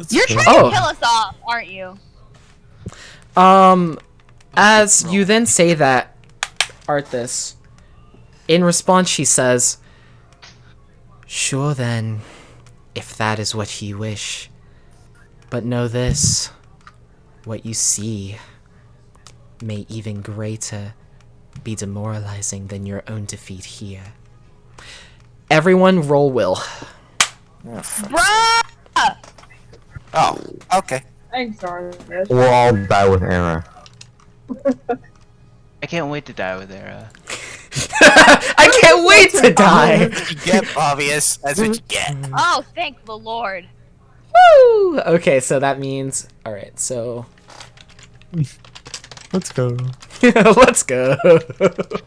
You're trying to kill us off, aren't you? As you then say that, Arthas, in response, she says, "Sure then, if that is what you wish. But know this, what you see may even greater be demoralizing than your own defeat here." Everyone roll will. Bruh! Oh, okay. Thanks, Arthas. We'll all die with Era. I can't wait to die with Era. I can't wait to die! That's what you get, Bobius. That's what you get. Oh, thank the Lord. Woo! Okay, so that means... Alright, so... Let's go. Let's go.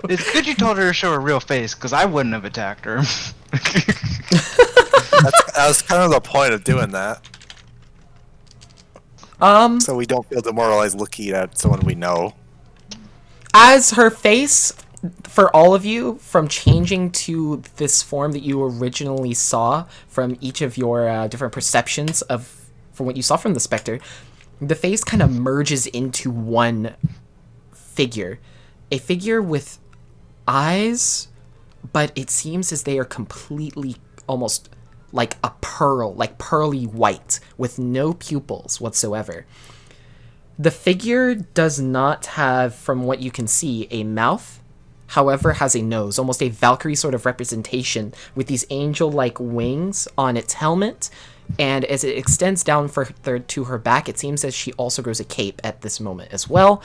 It's good you told her to show her real face, because I wouldn't have attacked her. That was kind of the point of doing that. So we don't feel demoralized looking at someone we know. As her face, for all of you, from changing to this form that you originally saw from each of your different perceptions from what you saw from the Spectre, the face kind of merges into one figure. A figure with eyes, but it seems as they are completely almost like a pearl, like pearly white, with no pupils whatsoever. The figure does not have, from what you can see, a mouth, however has a nose, almost a Valkyrie sort of representation with these angel-like wings on its helmet, and as it extends down further to her back, it seems as she also grows a cape at this moment as well.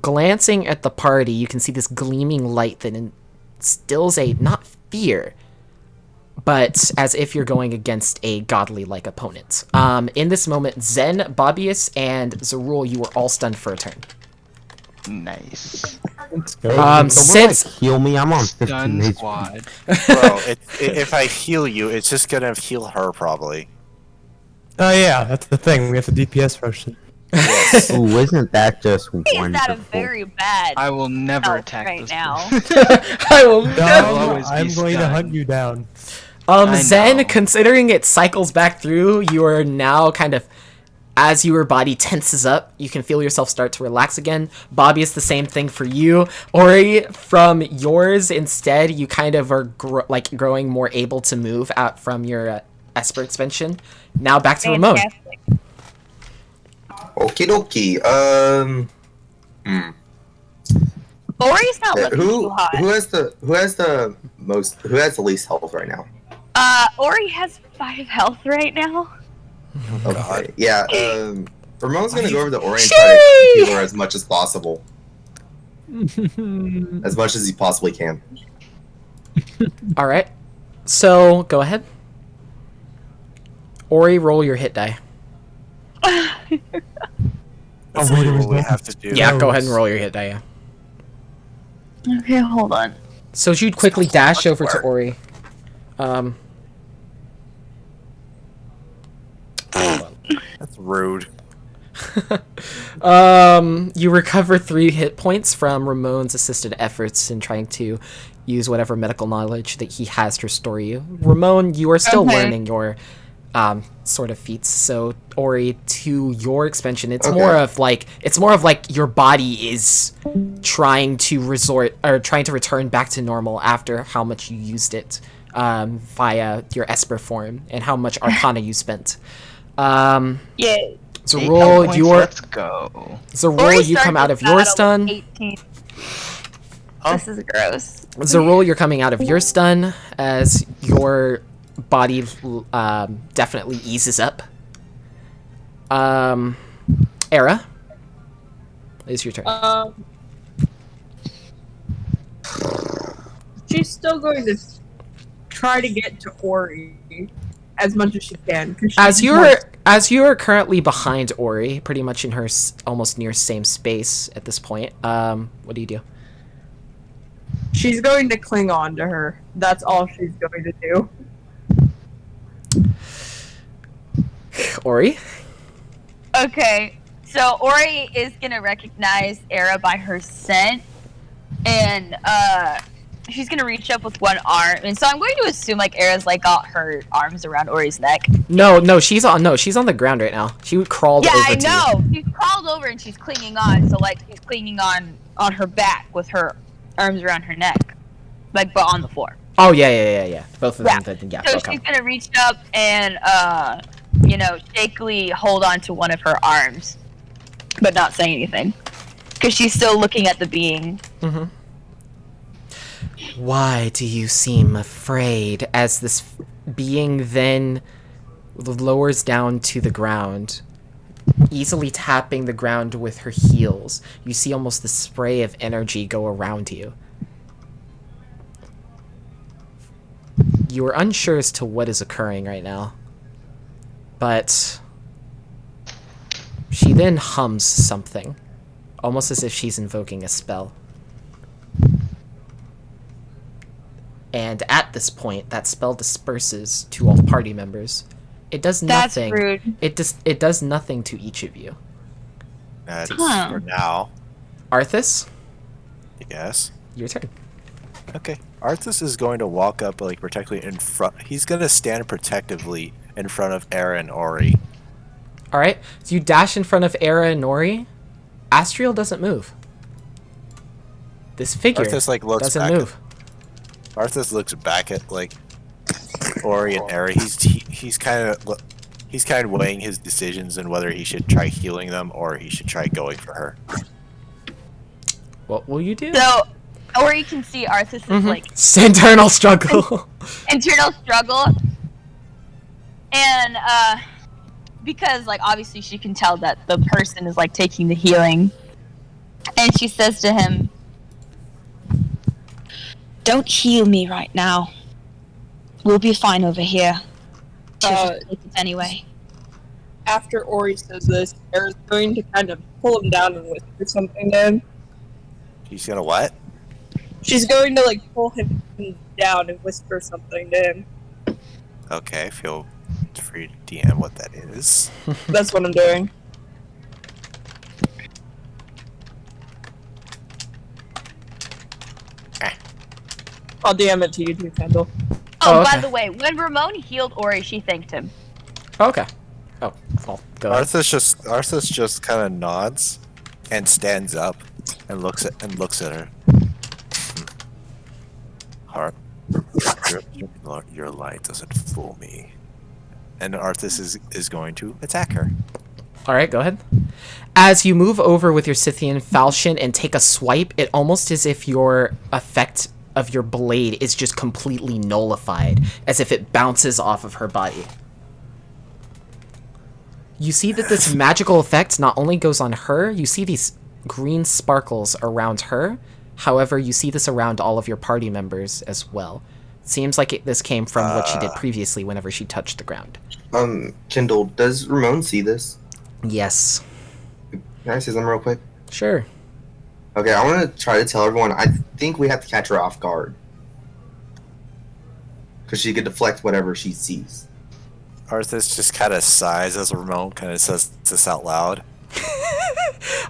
Glancing at the party, you can see this gleaming light that instills a, not fear, but as if you're going against a godly-like opponent. In this moment, Zen, Bobius, and Zerul, you are all stunned for a turn. Nice. Let's go. Since heal me, I'm on 15 Stun HP. squad. Bro, if I heal you, it's just gonna heal her probably. Oh yeah, that's the thing. We have to DPS person. Ooh, isn't that just Is that a wonderful? very bad I will never health attack right this now? I will No, always be I'm going to stunned. hunt you down. I Zen, know. considering it cycles back through, you are now kind of, as your body tenses up, you can feel yourself start to relax again. Bobby, it's the same thing for you. Ori, from yours, instead, you kind of are growing more able to move out from your Esper expansion. Now back to Ramon. Fantastic. Okie dokie. Ori's not looking too Who hot. has the least health right now? Ori has 5 health right now. Okay. Yeah. Ramon's gonna go over to Ori and try to heal her as much as possible, as much as he possibly can. All right. So go ahead. Ori, roll your hit die. That's what we have to do. Yeah, go ahead and roll your hit die. Yeah. Okay, hold on. So you'd quickly dash over to Ori. That's rude. You recover 3 hit points from Ramon's assisted efforts in trying to use whatever medical knowledge that he has to restore you. Ramon, you are still Okay. learning your sort of feats. So Ori, to your expansion, it's Okay. more of like your body is trying to return back to normal after how much you used it via your Esper form and how much Arcana you spent. Yeah. Zerul, Let's go. Zerul, you come out of your stun. 18. This is gross. Zerul, you're coming out of your stun as your body definitely eases up. Era, it's your turn. She's still going to try to get to Ori as much as she can. 'Cause As you are currently behind Ori, pretty much in her almost near same space at this point. What do you do? she's going to cling on to her. That's all she's going to do. Ori? Okay, so Ori is gonna recognize Era by her scent, and she's gonna reach up with one arm, and so I'm going to assume like Era's like got her arms around Ori's neck. No, she's on the ground right now. She crawled Yeah, over I to you. know. She's crawled over and she's clinging on, so like she's clinging on her back with her arms around her neck, like but on the floor. Oh yeah. Both of Yeah. them. Yeah. So Okay. she's gonna reach up and shakily hold on to one of her arms, but not say anything, because she's still looking at the being. Mm-hmm. Why do you seem afraid? As this being then lowers down to the ground, easily tapping the ground with her heels, you see almost the spray of energy go around you. You are unsure as to what is occurring right now, but she then hums something, almost as if she's invoking a spell. And at this point, that spell disperses to all party members. It does That's nothing. rude. It does nothing to each of you. That's Huh. for now. Arthas, Yes. your turn. Okay. Arthas is going to walk up like protectively in front. He's going to stand protectively in front of Era and Ori. All right. So you dash in front of Era and Nori. Astriel doesn't move. This figure Arthas like looks doesn't back move. Arthas looks back at like Ori and Eri. He's kind of weighing his decisions and whether he should try healing them or he should try going for her. What will you do? So, or you can see Arthas is like Internal struggle. internal struggle, and because like obviously she can tell that the person is like taking the healing, and she says to him, "Don't heal me right now. We'll be fine over here. Take it anyway." After Ori says this, Era's going to kind of pull him down and whisper something to him. He's gonna what? She's going to like pull him down and whisper something to him. Okay, feel free to DM what that is. That's what I'm doing. I'll DM it to you too, Kendall. Oh, okay. by the way, when Ramon healed Ori, she thanked him. Okay. Oh, well, go ahead. Arthas just kind of nods and stands up and looks at her. Heart, your light doesn't fool me. And Arthas is going to attack her. All right, go ahead. As you move over with your Scythian falchion and take a swipe, it almost as if your effect of your blade is just completely nullified, as if it bounces off of her body. You see that this magical effect not only goes on her, you see these green sparkles around her. However, you see this around all of your party members as well. Seems like this came from what she did previously whenever she touched the ground. Kendall, does Ramon see this? Yes. Can I say something real quick? Sure. Okay, I want to try to tell everyone, I think we have to catch her off guard. Because she could deflect whatever she sees. Arthas just kind of sighs as Ramon kind of says this out loud.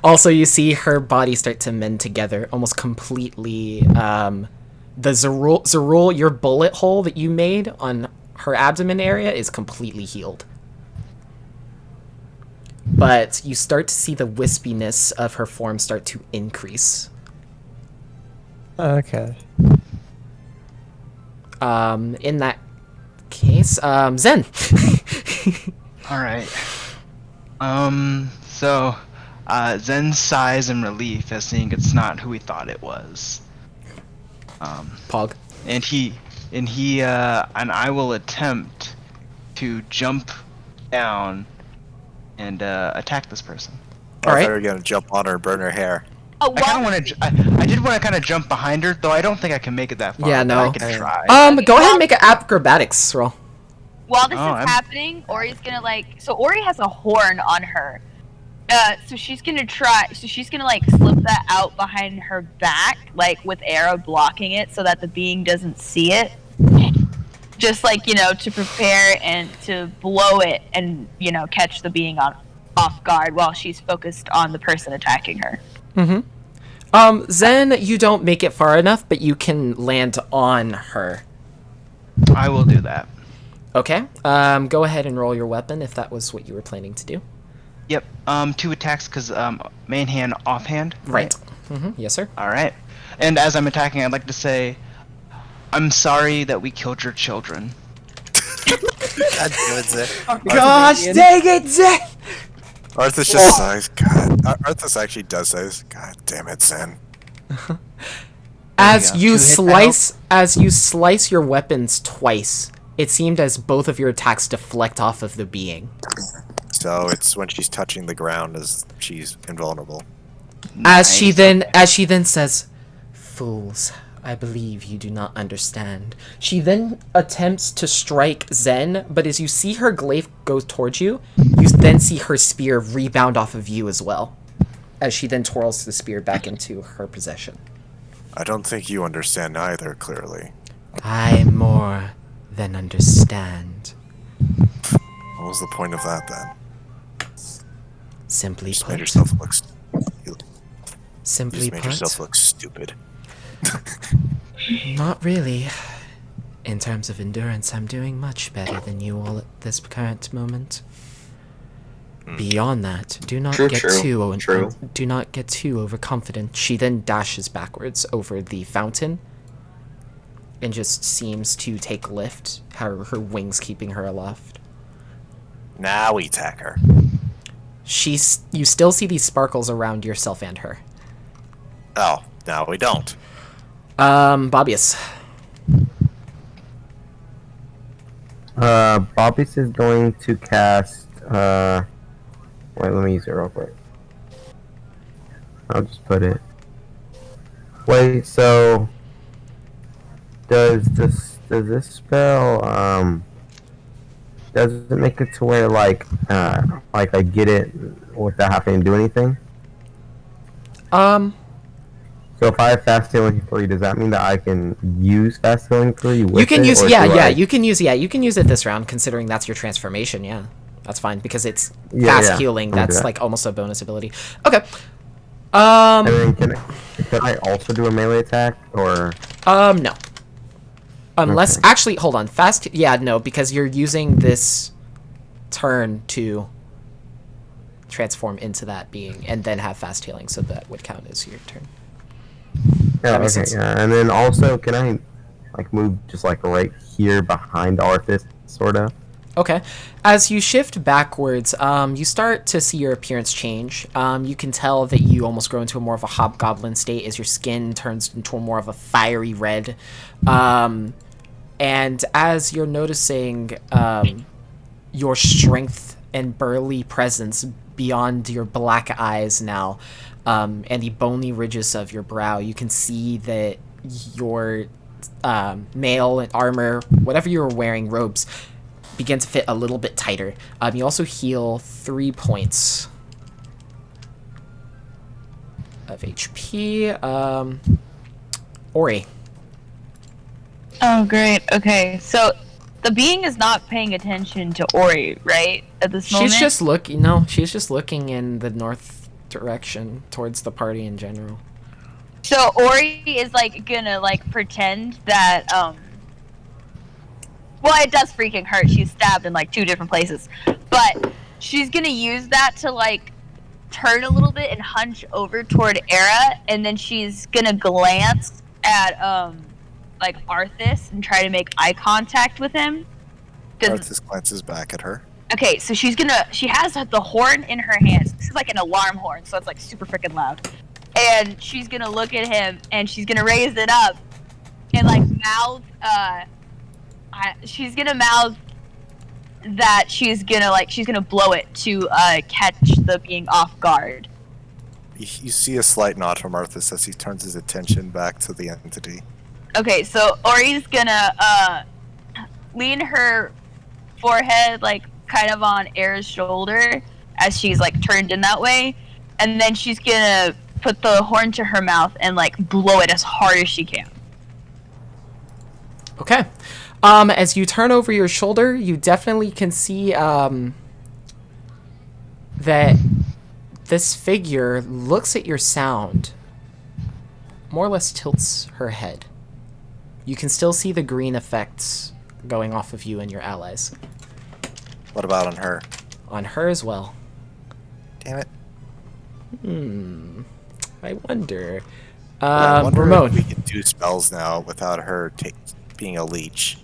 Also, you see her body start to mend together almost completely. The Zerul, your bullet hole that you made on her abdomen area is completely healed. But you start to see the wispiness of her form start to increase. Okay. In that case, Zen. All right. So, Zen sighs in relief as seeing it's not who he thought it was. Pog. And I will attempt to jump down and attack this person. I thought you were gonna jump on her and burn her hair. Oh, I kind of want to. I did want to kind of jump behind her, though I don't think I can make it that far. Yeah, but no. I can try. Go ahead and make an acrobatics roll. While this is happening, Ori's gonna so Ori has a horn on her. So she's gonna like slip that out behind her back, like with Era blocking it so that the being doesn't see it. Just like, to prepare and to blow it and, catch the being off guard while she's focused on the person attacking her. Mm-hmm. Zen, you don't make it far enough, but you can land on her. I will do that. Okay. Go ahead and roll your weapon if that was what you were planning to do. Yep. 2 attacks because main hand, offhand. Right. Mm-hmm. Yes, sir. All right. And as I'm attacking, I'd like to say, I'm sorry that we killed your children. God damn it, Zen. Gosh dang it, Zen! Arthas just sighs. God. Arthas actually does say, God damn it, Zen. As you slice your weapons twice, it seemed as both of your attacks deflect off of the being. So it's when she's touching the ground as she's invulnerable. As she then says, "Fools, I believe you do not understand." She then attempts to strike Zen, but as you see her glaive go towards you, you then see her spear rebound off of you as well, as she then twirls the spear back into her possession. I don't think you understand either, clearly. I more than understand. What was the point of that, then? Simply Just put. made yourself look Simply made put. yourself look stupid. Not really. In terms of endurance, I'm doing much better than you all at this current moment. Beyond that, do not get too overconfident. She then dashes backwards over the fountain and just seems to take lift. Her wings keeping her aloft. Now we attack her. You still see these sparkles around yourself and her. Oh, now we don't. Bobius. Bobbis is going to cast, wait, let me use it real quick. I'll just put it. Wait, so does this spell, does it make it to where, like I get it without having to do anything? So if I have fast healing 3, does that mean that I can use fast healing 3 with it? You can use, or yeah, do yeah, I- you can use it this round, considering that's your transformation, yeah. That's fine, because it's Yeah, fast yeah, healing, I'm gonna do that's that. like almost a bonus ability. Okay. And then can I also do a melee attack, or? No. Unless, Okay. actually, hold on, yeah, no, because you're using this turn to transform into that being, and then have fast healing, so that would count as your turn. Yeah, That makes okay, sense. yeah. And then also, can I, like, move just, like, right here behind Arthas, sort of? Okay. As you shift backwards, you start to see your appearance change. You can tell that you almost grow into a more of a hobgoblin state as your skin turns into more of a fiery red. And as you're noticing your strength and burly presence beyond your black eyes now, and the bony ridges of your brow, you can see that your mail and armor, whatever you were wearing, robes, begin to fit a little bit tighter. You also heal 3 points of HP. Ori. Oh, great. Okay, so the being is not paying attention to Ori, right? At this moment? She's just looking. No, she's just looking in the north direction towards the party in general. So Ori is like gonna like pretend that well, it does freaking hurt. She's stabbed in like 2 different places, but she's gonna use that to like turn a little bit and hunch over toward Era, and then she's gonna glance at like Arthas and try to make eye contact with him. Arthas glances back at her. Okay, so she has the horn in her hands. This is like an alarm horn, so it's like super freaking loud. And she's gonna look at him, and she's gonna raise it up, and like mouth. She's gonna mouth that she's gonna blow it to catch the being off guard. You see a slight nod from Arthas as he turns his attention back to the entity. Okay, so Ori's gonna lean her forehead like kind of on Air's shoulder as she's like turned in that way, and then she's gonna put the horn to her mouth and like blow it as hard as she can. Okay. As you turn over your shoulder, you definitely can see that this figure looks at your sound, more or less tilts her head. You can still see the green effects going off of you and your allies. What about on her? On her as well. Damn it. I wonder. I wonder Ramon. if we can do spells now without her being a leech.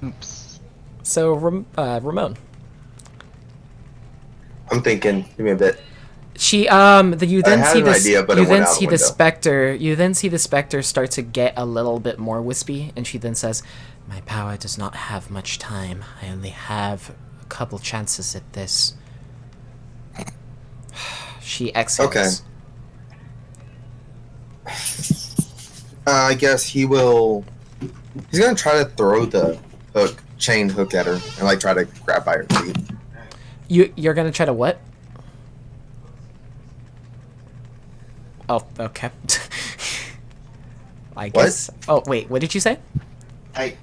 Oops. So, Ramon. I'm thinking. Give me a bit. You had then see an this. idea, but You it went then out the see the window. specter. You then see the specter start to get a little bit more wispy, and she then says, "My power does not have much time. I only have a couple chances at this." She exhales. Okay. I guess he will. He's gonna try to throw the chain hook at her, and like try to grab by her feet. You're gonna try to what? Oh, okay. I guess. Oh, wait. What did you say? I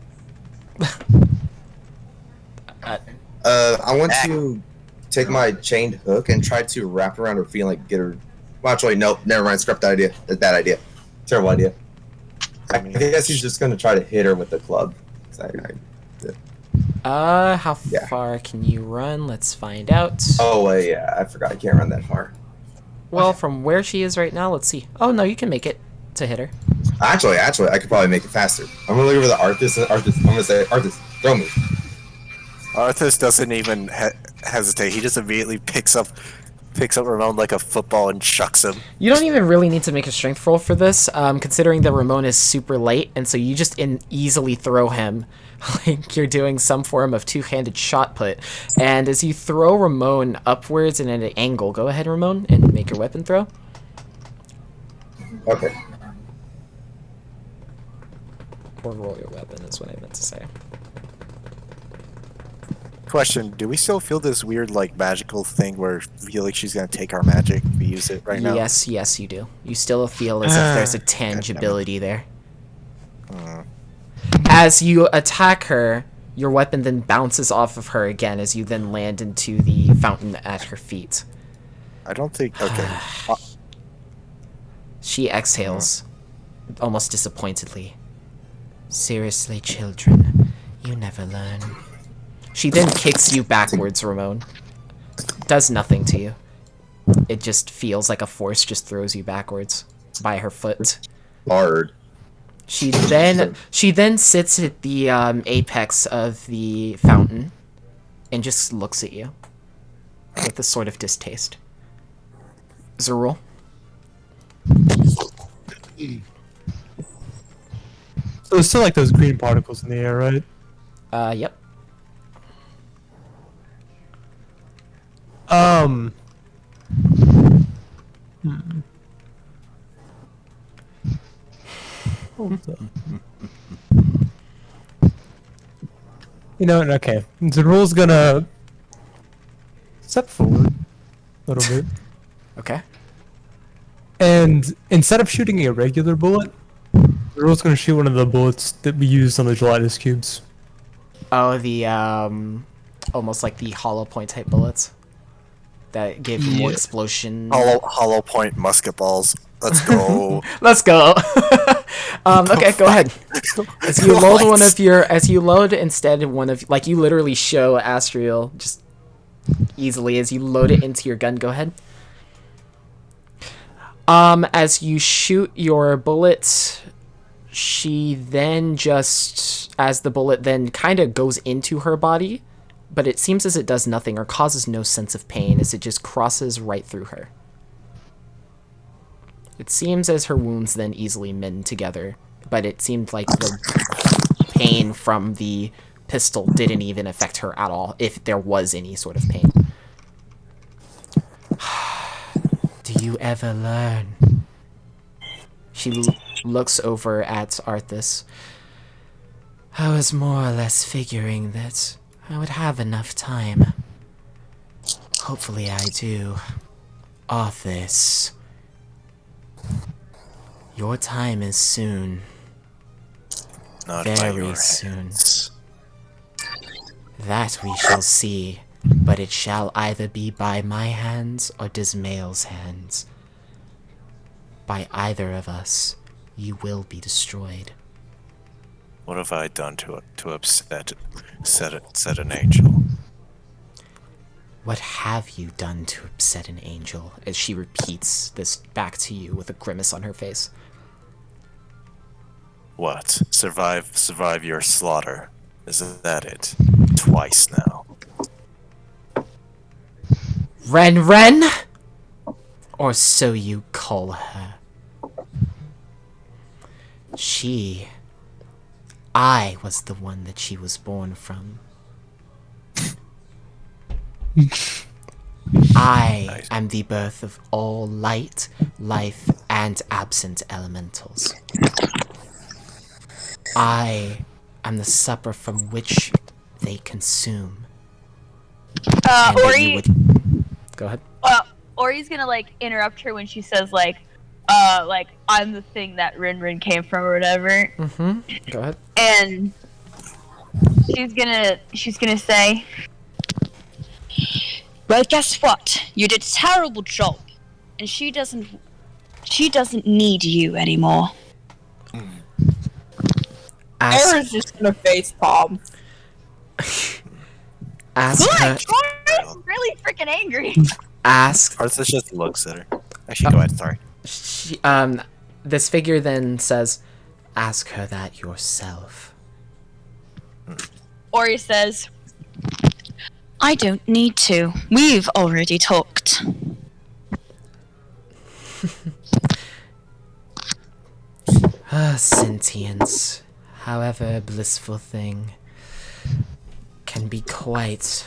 want to take my chained hook and try to wrap around her feet and like get her. Well, actually, nope. Never mind. Scrap that idea. That's bad idea. Terrible idea. I guess he's just gonna try to hit her with the club. How far can you run? Let's find out. Oh, yeah. I forgot. I can't run that far. Well, from where she is right now, let's see. Oh, no, you can make it to hit her. Actually, I could probably make it faster. I'm gonna look over the Arthas. I'm gonna say, Arthas, throw me. Arthas doesn't even hesitate. He just immediately picks up Ramon like a football and chucks him. You don't even really need to make a strength roll for this, considering that Ramon is super light, and so you just easily throw him like you're doing some form of two-handed shot put. And as you throw Ramon upwards and at an angle, go ahead, Ramon, and make your weapon throw. Okay. Or roll your weapon is what I meant to say. Question: do we still feel this weird, like, magical thing where we feel like she's gonna take our magic if we use it right now? Yes, you do. You still feel as if there's a tangibility there. As you attack her, your weapon then bounces off of her again as you then land into the fountain at her feet. I don't think... Okay. She exhales, almost disappointedly. Seriously, children, you never learn. She then kicks you backwards, Ramon. Does nothing to you. It just feels like a force just throws you backwards by her foot. Hard. She then sits at the apex of the fountain and just looks at you with a sort of distaste. Zerul. So there's still like those green particles in the air, right? Yep. Hold on. You know, okay. The rule's gonna step forward a little bit. Okay. And instead of shooting a regular bullet, the rule's gonna shoot one of the bullets that we used on the gelatinous cubes. Oh, the almost like the hollow point type bullets that give you more explosion. Hollow point musket balls. Let's go. Let's go. Okay, go ahead. As you load instead one of, like, you literally show Astriel just easily as you load it into your gun. Go ahead. As you shoot your bullet, she then just, as the bullet then kind of goes into her body, but it seems as it does nothing or causes no sense of pain as it just crosses right through her. It seems as her wounds then easily mend together, but it seemed like the pain from the pistol didn't even affect her at all, if there was any sort of pain. Do you ever learn? She looks over at Arthas. I was more or less figuring that I would have enough time. Hopefully I do. Arthas. Your time is soon. Not by Very your soon. hands. That we shall see, but it shall either be by my hands or Dismail's hands. By either of us, you will be destroyed. What have I done to upset an angel? What have you done to upset an angel? As she repeats this back to you with a grimace on her face. What? Survive your slaughter. Isn't that it? Twice now. Ren? Or so you call her. I was the one that she was born from. I am the birth of all light, life, and absent elementals. I am the supper from which they consume. And that you Ori, would... Go ahead. Ori's gonna, like, interrupt her when she says, like, I'm the thing that Rin came from or whatever. Mm-hmm. Go ahead. And she's gonna say, well, guess what? You did a terrible job, and she doesn't need you anymore. Era's just gonna face palm. Ask her. Tori's really freaking angry. Ask. Arthas just looks at her. Actually, go ahead. Sorry. This figure then says, Ask her that yourself. Ori says, I don't need to. We've already talked. Sentience, however a blissful thing, can make quite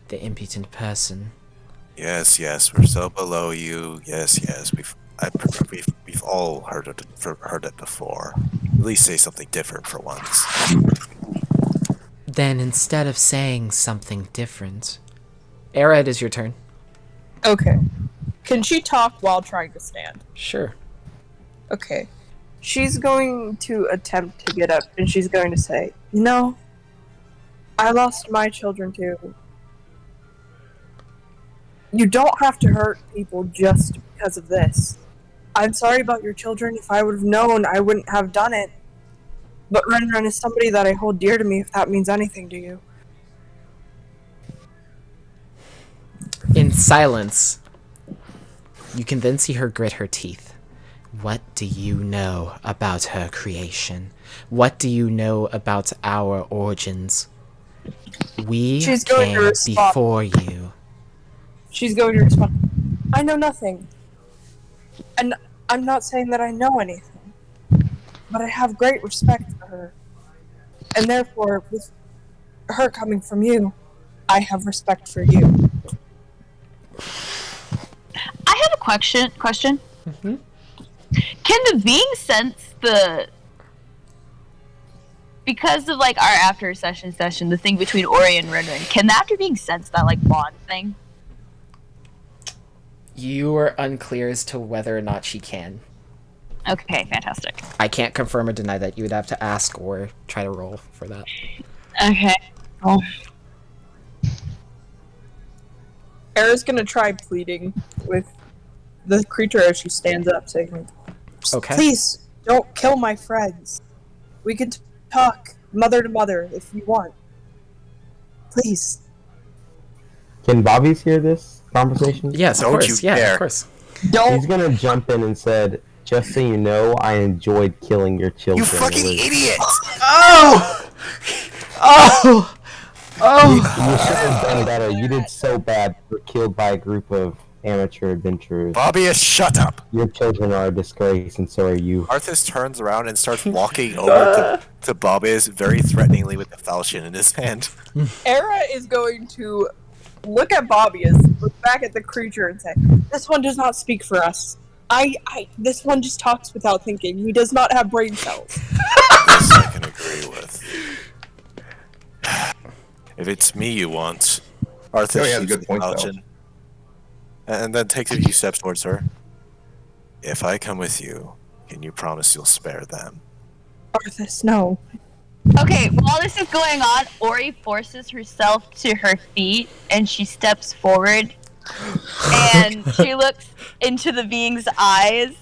the impotent person. Yes, we're so below you. Yes, we've all heard it before. At least say something different for once. Then instead of saying something different, Era, it is your turn. Okay. Can she talk while trying to stand? Sure. Okay. She's going to attempt to get up and she's going to say, I lost my children too. You don't have to hurt people just because of this. I'm sorry about your children. If I would have known, I wouldn't have done it. But Ren is somebody that I hold dear to me, if that means anything to you. In silence, you can then see her grit her teeth. What do you know about her creation? What do you know about our origins? We came before you. She's going to respond, I know nothing. And I'm not saying that I know anything. But I have great respect for her. And therefore, with her coming from you, I have respect for you. I have a question. Mm-hmm. Can the being sense because of like our after session, the thing between Ori and Rinrin, can the after being sense that like bond thing? You are unclear as to whether or not she can. Okay, fantastic. I can't confirm or deny that. You would have to ask or try to roll for that. Okay. Well, Era's gonna try pleading with the creature as she stands up, saying, Okay. Please, don't kill my friends. We can talk mother to mother if you want. Please. Can Bobby's hear this conversation? Yes, of Don't course. you Yeah, dare. of course. He's gonna jump in and said, "Just so you know, I enjoyed killing your children." You fucking idiot! Oh! Oh! Oh! You should have done better. You did so bad. You were killed by a group of amateur adventurers. Bobby, shut up! Your children are a disgrace, and so are you. Arthas turns around and starts walking over to Bobby's very threateningly with the falchion in his hand. Era is going to look at Bobbius, look back at the creature, and say, This one does not speak for us. This one just talks without thinking. He does not have brain cells. This I can agree with. If it's me you want, Arthas he has a shoots good the point, though. falchion, and then takes a few steps towards her. If I come with you, can you promise you'll spare them? Arthas, no. okay, while this is going on, Ori forces herself to her feet and she steps forward and she looks into the being's eyes.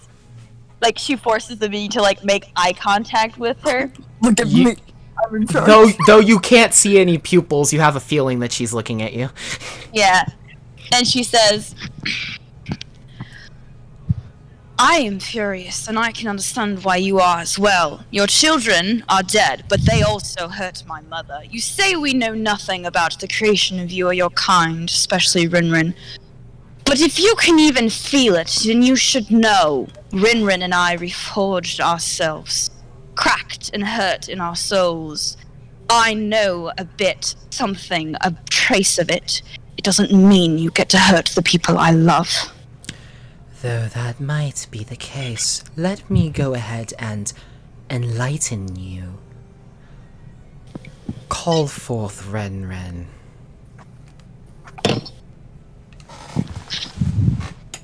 Like she forces the being to like make eye contact with her. Look at me. I'm in charge. Though you can't see any pupils, you have a feeling that she's looking at you. Yeah. And she says, I am furious, and I can understand why you are as well. Your children are dead, but they also hurt my mother. You say we know nothing about the creation of you or your kind, especially Rinrin. But if you can even feel it, then you should know Rinrin and I reforged ourselves, cracked and hurt in our souls. I know a bit, something, a trace of it. It doesn't mean you get to hurt the people I love. Though that might be the case, let me go ahead and enlighten you. Call forth Ren.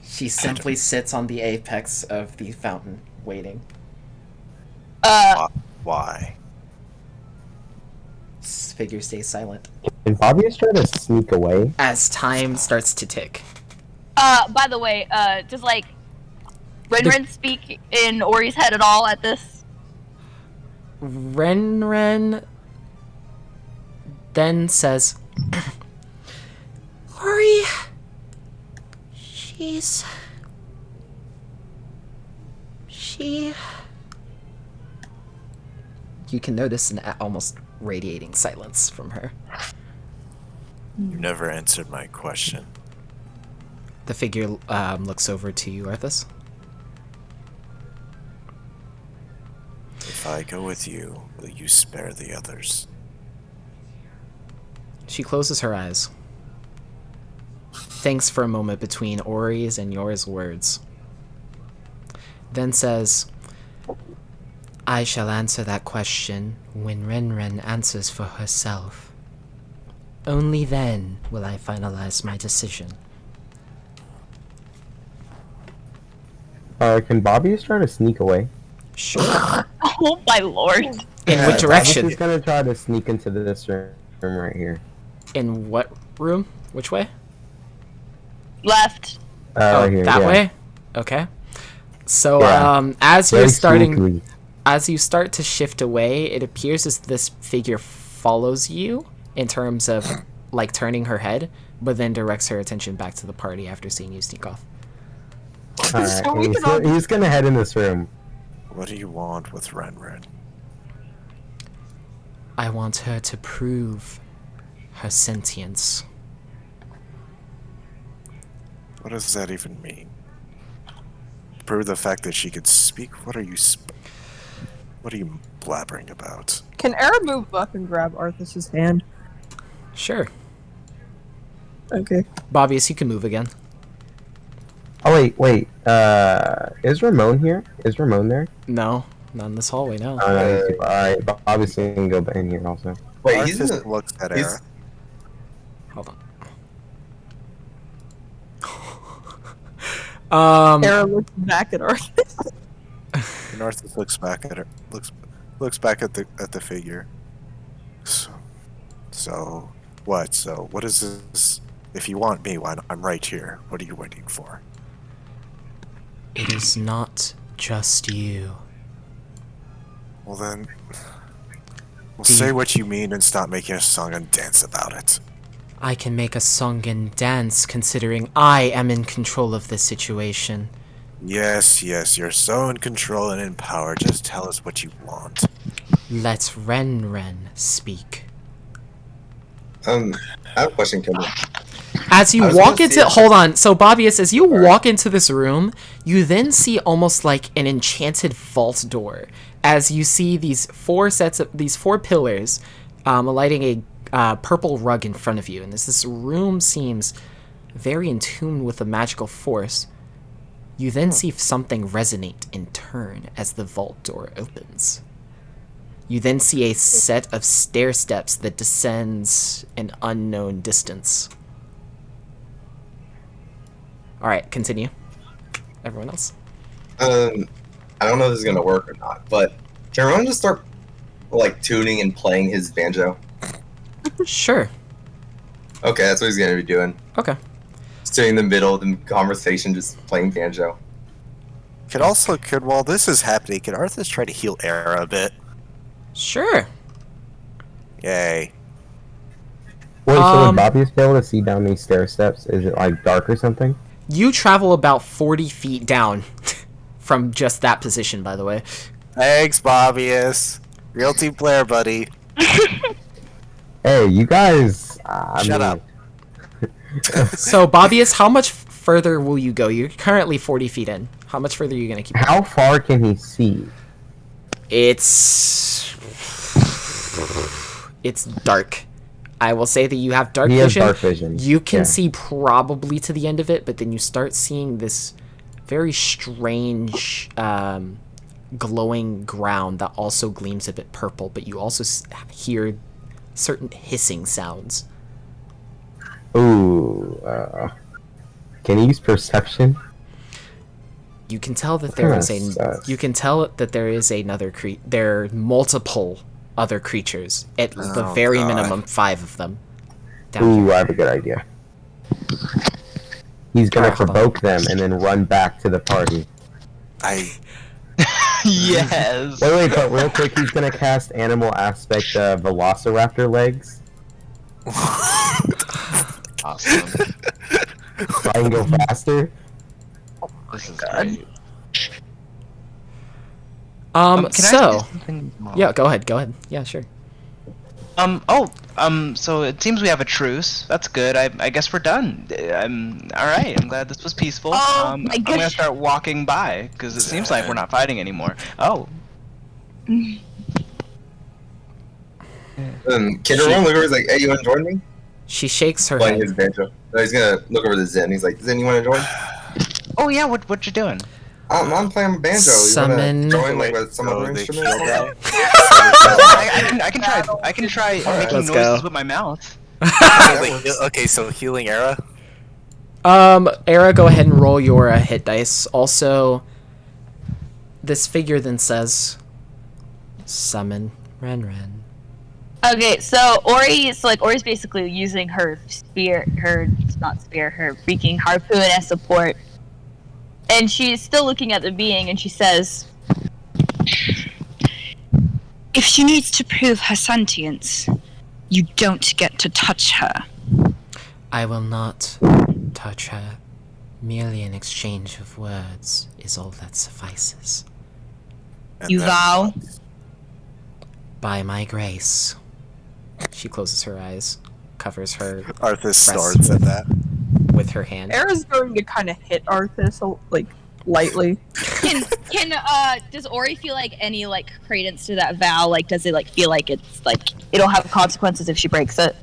She simply sits on the apex of the fountain, waiting. Why? Figure stays silent. Can Bobby try to sneak away? As time starts to tick. By the way, does like Ren speak in Ori's head at all at this? Ren then says, Ori, she you can notice an almost radiating silence from her. You never answered my question. The figure looks over to you, Arthas. If I go with you, will you spare the others? She closes her eyes. Thinks for a moment between Ori's and yours words. Then says, I shall answer that question when Renren answers for herself. Only then will I finalize my decision. Can Bobby try to sneak away? Sure. Oh my lord. In which direction? He's gonna try to sneak into this room right here. In what room? Which way? Left. Right here, that yeah. way? Okay. So, Yeah. as Very you're starting... sneakily. As you start to shift away, it appears as this figure follows you in terms of, like, turning her head, but then directs her attention back to the party after seeing you sneak off. Alright, he's gonna head in this room. What do you want with Renren? I want her to prove her sentience. What does that even mean? Prove the fact that she could speak? What are you blabbering about? Can Era move up and grab Arthas's hand? Sure. Okay. Bobbius, you can move again. Oh wait. Is Ramon here? Is Ramon there? No, not in this hallway, no. Alright, obviously can go in here also. Wait, he's in Arthas the... looks at he's- Era. Hold on. Era looks back at Arthas. And Arthas looks back at her. Looks back at the figure. So what? So what is this? If you want me, I'm right here. What are you waiting for? It is not just you. Well then, say what you mean and stop making a song and dance about it. I can make a song and dance considering I am in control of this situation. Yes, you're so in control and in power. Just tell us what you want. Let Renren speak. I have a question, Kimber. As you walk into... Hold on. So, Bobbius, as you walk into this room, you then see almost like an enchanted vault door. As you see these four pillars lighting a purple rug in front of you. And as this room seems very in tune with a magical force, you then see something resonate in turn as the vault door opens. You then see a set of stair steps that descends an unknown distance. Alright, continue. Everyone else? I don't know if this is gonna work or not, but can everyone just start like tuning and playing his banjo? Sure. Okay, that's what he's gonna be doing. Okay. Sitting in the middle of the conversation, just playing banjo. While this is happening, can Arthas try to heal Era a bit? Sure. Yay. Wait, so would Bobby be able to see down these stair steps? Is it like dark or something? You travel about 40 feet down from just that position, by the way. Thanks, Bobbius. Real team player, buddy. Hey, you guys. Shut up. So, Bobbius, how much further will you go? You're currently 40 feet in. How much further are you going to keep going? How far can he see? It's dark. I will say that you have dark He has vision. dark vision. You can Yeah. see probably to the end of it, but then you start seeing this very strange glowing ground that also gleams a bit purple, but you also hear certain hissing sounds. Ooh. Can he use perception? You can tell that there is Sus. you can tell that there is another there are multiple other creatures, at the very minimum 5 of them. Ooh, I have a good idea. He's gonna Alright, hold on. provoke them and then run back to the party. Yes. Wait, but real quick, he's gonna cast Animal Aspect Velociraptor legs. Awesome. So I can go faster. This is great. Can I So say something? yeah, go ahead. Yeah, sure. So it seems we have a truce. That's good. I guess we're done. All right. I'm glad this was peaceful. Oh, my I'm gonna gosh. start walking by because it seems like we're not fighting anymore. Oh. Kinder One look over, he's like, "Hey, you want to join me?" She shakes her Playing head. his banjo. No, he's gonna look over to Zen. He's like, "Zen, you want to join?" Oh yeah. What you doing? I'm playing banjo. Summon- You want to join like with some other instrument? I can try making Let's noises go. with my mouth. Okay, so healing era. Era, go ahead and roll your hit dice. Also, this figure then says, "Summon Ren." Okay, so Ori's basically using her her freaking harpoon as support. And she's still looking at the being and she says, If she needs to prove her sentience, you don't get to touch her. I will not touch her. Merely an exchange of words is all that suffices. You vow? By my grace. She closes her eyes, covers her Arthas breasts snorts at that. with her hand. Era's going to kind of hit Arthas, like, lightly. Does Ori feel like any credence to that vow? Like, does it feel like it's it'll have consequences if she breaks it?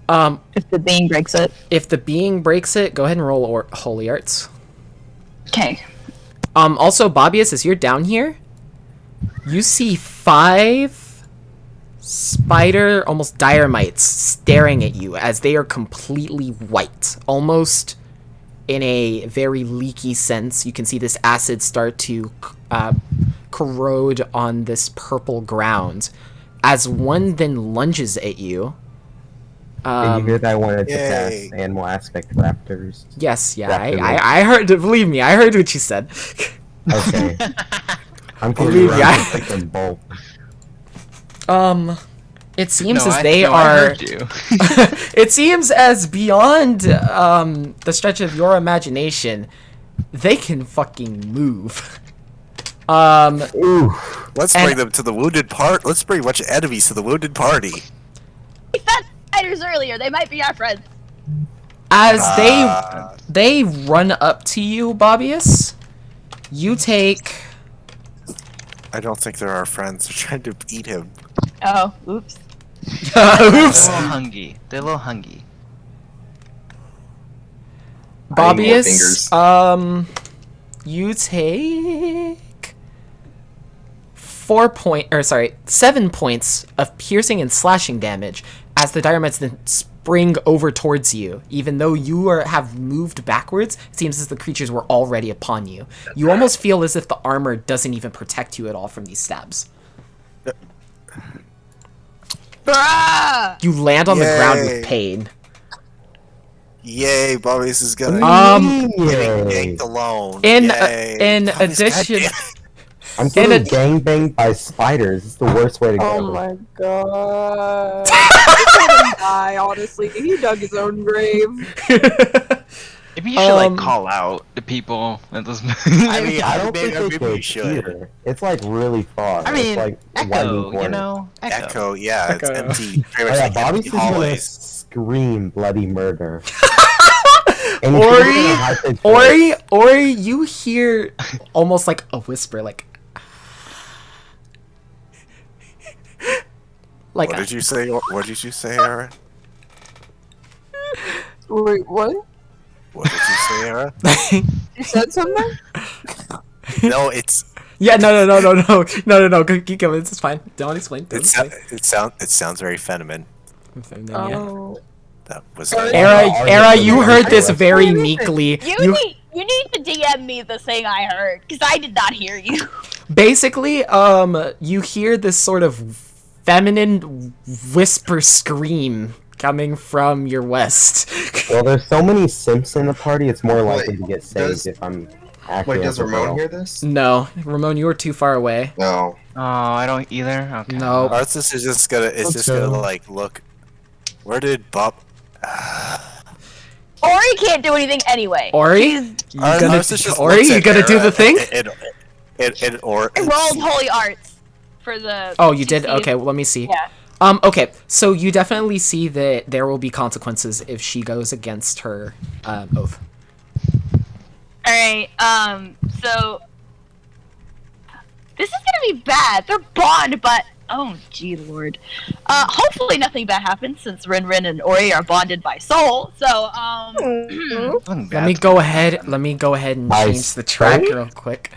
If the being breaks it. If the being breaks it, go ahead and roll Holy Arts. Okay. Also, Bobius, as you're down here, you see 5 spider, almost dire mites, staring at you as they are completely white, almost in a very leaky sense. You can see this acid start to corrode on this purple ground. As one then lunges at you. Did you hear that I wanted to Yay. cast Animal Aspect Raptors? Yes, yeah, Raptor I heard. Believe me, I heard what you said. Okay. I'm Believe me, I like them both. It seems No, as I- they no, I are. heard you. It seems as beyond the stretch of your imagination, they can fucking move. Ooh. Let's bring them to the wounded part. Let's bring a bunch of enemies to the wounded party. We fed spiders earlier. They might be our friends. As they run up to you, Bobius, you take. I don't think they're our friends. They're trying to eat him. Oh, oops. Oops. They're a little hungry. They're a little hungry. Bobius, you take 7 points of piercing and slashing damage as the Dynamites then spring over towards you. Even though you have moved backwards, it seems as the creatures were already upon you. You almost feel as if the armor doesn't even protect you at all from these stabs. Bruh! You land on the ground Yay. with pain. Yay, Bobius is gonna getting yanked alone. In Yay. in Bobius, addition, goddamn. I'm getting gangbanged by spiders. It's the worst way to go. Oh my god. Just let him die, honestly. He dug his own grave. Maybe you should call out the people at this. I mean, I don't maybe, think maybe they we should. hear. It's like really far. I mean, it's like winding Echo, you corners. know, Echo, yeah, Echo. it's empty. Pretty Oh, much yeah, like Bobby's empty is gonna hallways. scream bloody murder. And he's gonna get a high-pitched voice. Ori, you hear almost like a whisper, like What did you say? What did you say, Aaron? Wait, what? What did you say, Aaron? You said something? No, it's yeah, no. Keep going. It's fine. Don't explain. it sounds very feminine. Oh. That was Era, you heard this very meekly. You need to DM me the thing I heard, because I did not hear you. Basically, you hear this sort of feminine whisper scream coming from your west. Well, there's so many simps in the party, it's more likely to get saved if I'm accurate. Wait, does Ramon hear this? No, Ramon, you were too far away. No. Oh, I don't either. Okay. No. Arthas is just gonna like look. Where did Bob? Ori can't do anything anyway. Ori, you gonna do the thing? or I rolled Holy Arts for the. Oh, you to did? see Okay, if- well, let me see. Yeah. Okay, so you definitely see that there will be consequences if she goes against her oath. All right. So this is gonna be bad. They're bond, but oh, gee, Lord. Hopefully nothing bad happens since Rin Rin and Ori are bonded by soul. So Let me go ahead and change the track real quick.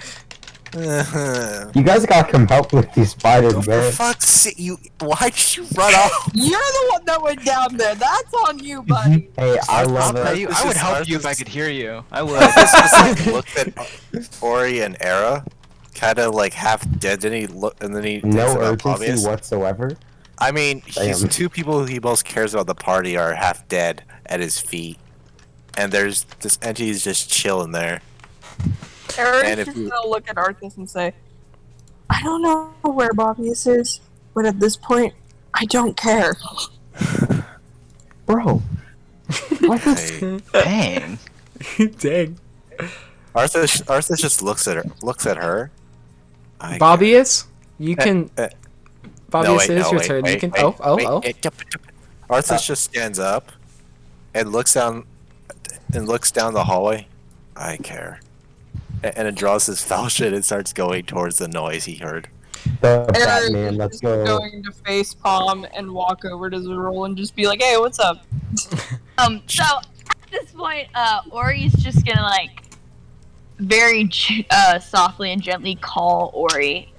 You guys gotta come help with these spiders, For man. fuck's sake, why'd you run off? You're the one that went down there. That's on you, buddy. Hey, I love it. I would help you if I could hear you. I would. Arthas just like looked at Ori and Era, kind of like half dead. Then he look, and then he No thinks about urgency obvious. whatsoever. I mean, his Damn. two people he most cares about the party are half dead at his feet, and there's this entity is just chilling there. Eric's And if just you- gonna look at Arthas and say, I don't know where Bobbius is, but at this point, I don't care. Bro. Hey, Dang. Dang. Arthas just looks at her. Bobbius, you can. Bobbius, No, it is your turn. You can. Oh. Arthas just stands up and looks down the hallway. I care. And it draws his fellowship and starts going towards the noise he heard. The Eric Batman, is let's just go. going to face palm and walk over to Zerul and just be like, hey, what's up? So at this point, Ori's just gonna like very softly and gently call Ori.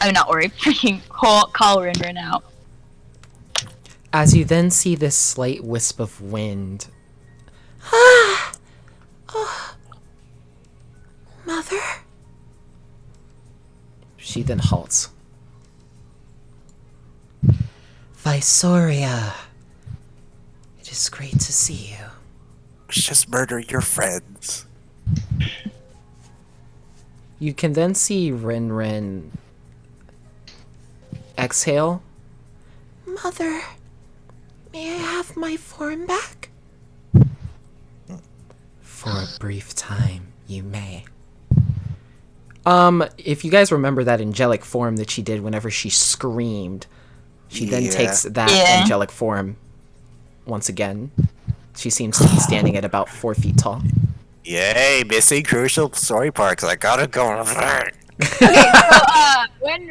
I mean, not Ori. Freaking call Rin Rin out. As you then see this slight wisp of wind. Mother? She then halts. Visoria, it is great to see you. Just murder your friends. You can then see Rin Rin exhale. Mother, may I have my form back? For a brief time, you may. If you guys remember that angelic form that she did whenever she screamed, she then Yeah. takes that Yeah. angelic form once again. She seems to be standing at about 4 feet tall. Yay, missing crucial story parts. I gotta go. When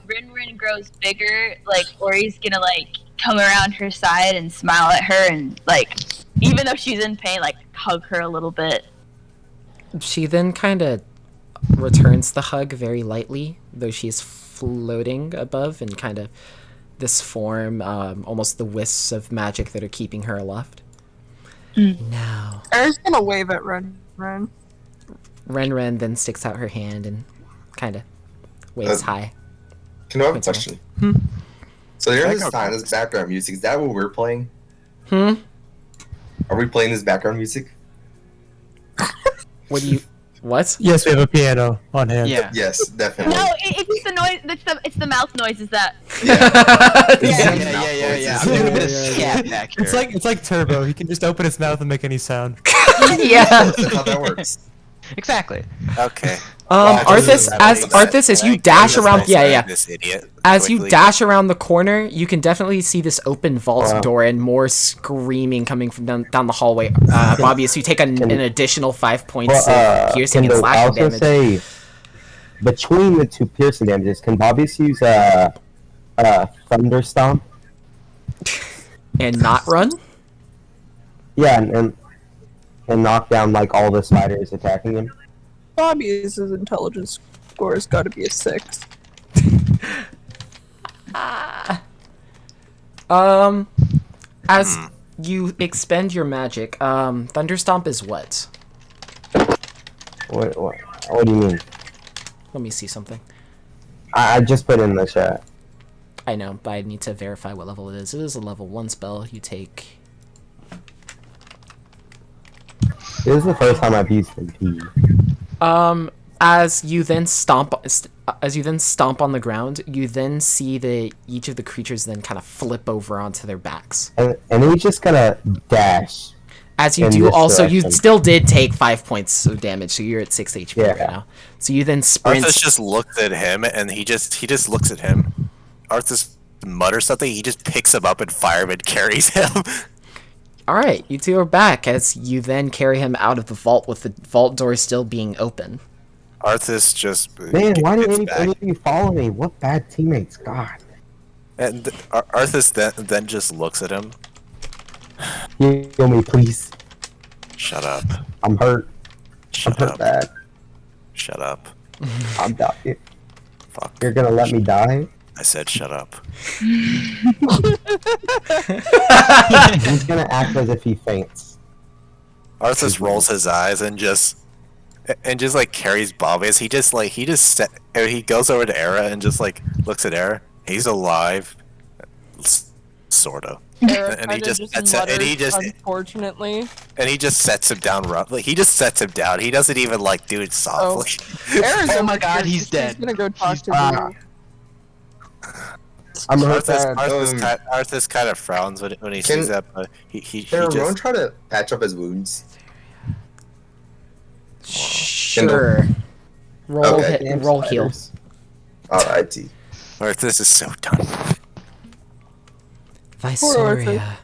Rin Rin grows bigger, like Ori's gonna like come around her side and smile at her and like, even though she's in pain, like hug her a little bit. She then kind of returns the hug very lightly, though she's floating above in kind of this form, almost the wisps of magic that are keeping her aloft. Now, Eric's gonna wave at Ren. Ren Ren then sticks out her hand and kind of waves hi. Can I have a Wait, sorry. question? So during this time, this background music, is that what we're playing? Are we playing this background music? What do you... What? Yes, we have a piano on hand. Yeah. Yes, definitely. No, it's the noise. It's the mouth noises that. Yeah. I'm doing a bit of scat back here. It's like Turbo. He can just open his mouth and make any sound. Yeah. That's how that works. Exactly. Okay. Arthas, as you dash around, This idiot. as you quickly. dash around the corner, you can definitely see this open vault door and more screaming coming from down the hallway. Bobby, so you take an additional 5 points of piercing and Kendall, I slashing was gonna damage. say, between the two piercing damages, can Bobbius use Thunder Stomp? And not run? Yeah, and knock down like all the spiders attacking him. Bobby's intelligence score has got to be a 6. As you expend your magic, Thunderstomp is what? What do you mean? Let me see something. I just put in the chat. I know, but I need to verify what level it is. It is a level 1 spell. You take... This is the first time I've used MP. As you then stomp on the ground, you then see that each of the creatures then kind of flip over onto their backs. And he's just gonna dash. As you in do this also, you direction. still did take 5 points of damage, so you're at 6 HP right Yeah. now. So you then sprint. Arthas just looks at him, and he just looks at him. Arthas mutters something. He just picks him up and fireman carries him. All right, you two are back as you then carry him out of the vault with the vault door still being open. Arthas just Man, why did gets any back. of you follow me? What bad teammates? God. And Arthas then just looks at him. Heal me, please. Shut up. I'm hurt. Shut I'm hurt up. bad. Shut up. I'm dying. Fuck. You're gonna let me die? I said shut up. He's gonna act as if he faints. Arthas rolls his eyes and just like carries Bobbius. He goes over to Era and just like looks at Era. He's alive, sorta. Eric And he kinda just sets it, and he just unfortunately. and he just sets him down roughly. He just sets him down. He doesn't even like do it softly. Eric's Oh my over God, here. he's dead. He's gonna go talk to Ah. you. I'm hurt bad. Arthas kind of frowns when he sees that, but he Can Ramon just try to patch up his wounds? Sure. Roll Okay. hit, roll heal. Alrighty. Arthas is so done. Visoria,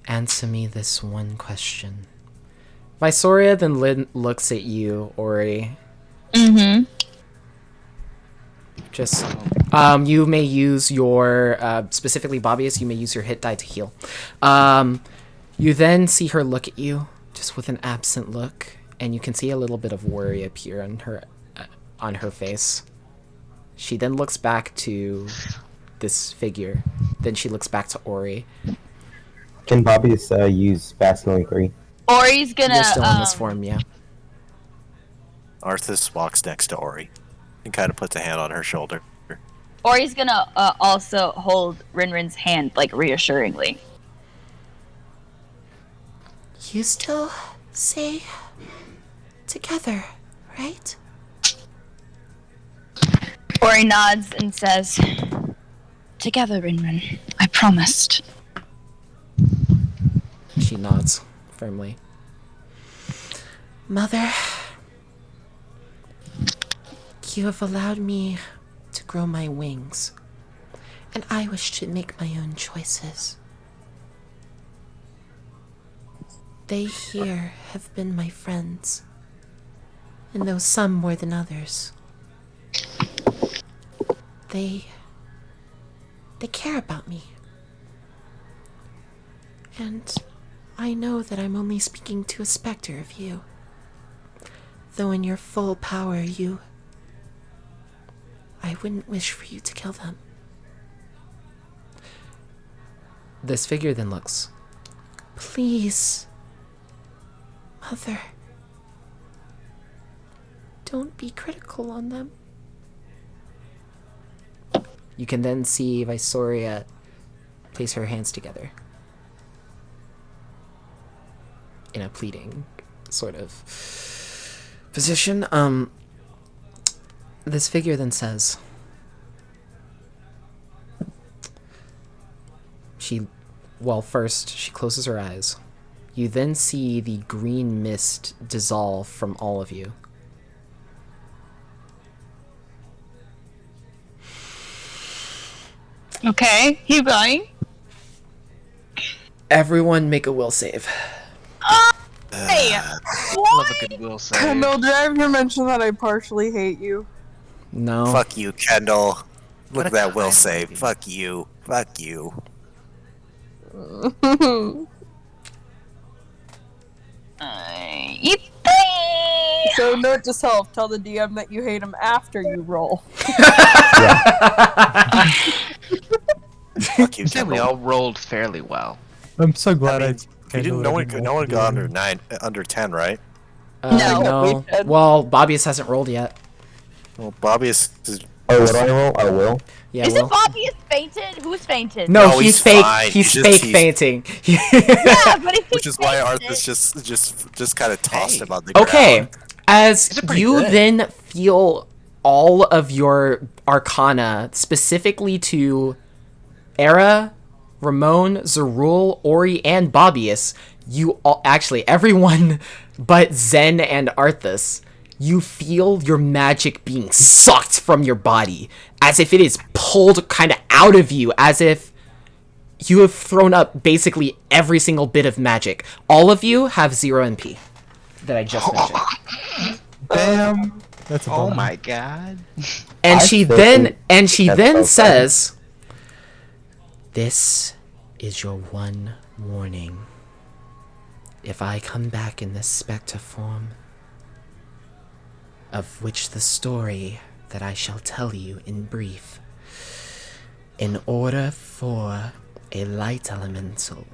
answer me this one question. Visoria then looks at you, Ori. Mm-hmm. Just, you may use your, specifically Bobbius, you may use your hit die to heal. You then see her look at you, just with an absent look, and you can see a little bit of worry appear on her face. She then looks back to this figure. Then she looks back to Ori. Can Bobbius use Fast 93? Ori's gonna. You're still in this form, yeah. Arthas walks next to Ori and kind of puts a hand on her shoulder. Ori's gonna also hold Rinrin's hand, like reassuringly. You still say together, right? Ori nods and says, Together, Rinrin. I promised. She nods firmly. Mother, you have allowed me to grow my wings, and I wish to make my own choices. They here have been my friends, and though some more than others, they care about me. And I know that I'm only speaking to a specter of you. Though in your full power, I wouldn't wish for you to kill them. This figure then looks. Please, Mother, don't be critical on them. You can then see Visoria place her hands together in a pleading sort of position. This figure then says, first she closes her eyes. You then see the green mist dissolve from all of you. okay, keep going. Everyone make a will save. Hey, Love a good will save. Kendall, did I ever mention that I partially hate you? No. Fuck you, Kendall. Look What at a that will kind save. lady. Fuck you. Fuck you. yippee! So note to self, tell the DM that you hate him after you roll. Fuck you, I'd say we Kendall. all rolled fairly well. I'm so glad You didn't. No one got under 10, right? No. No. We did. Well, Bobbius hasn't rolled yet. Well, Bobby is. Oh, what do I roll? I will. Yeah, Isn't well. Bobby fainted? Who's fainted? No, No, he's he's fake. fine. He's He's fake just- fainting. Yeah, but if Which he is why fainted- Arthas just kind of tossed him on the ground. Okay, as These are pretty you good. then feel all of your arcana specifically to Era, Ramon, Zerul, Ori, and Bobbius, you all, actually everyone but Zen and Arthas, you feel your magic being sucked from your body, as if it is pulled kind of out of you, as if you have thrown up basically every single bit of magic. All of you have 0 NP that I just mentioned. Damn. That's a Oh bummer. my god. And I she still then think and she that's then okay. says, "This is your one warning. If I come back in this spectre form, of which the story that I shall tell you in brief, in order for a light elemental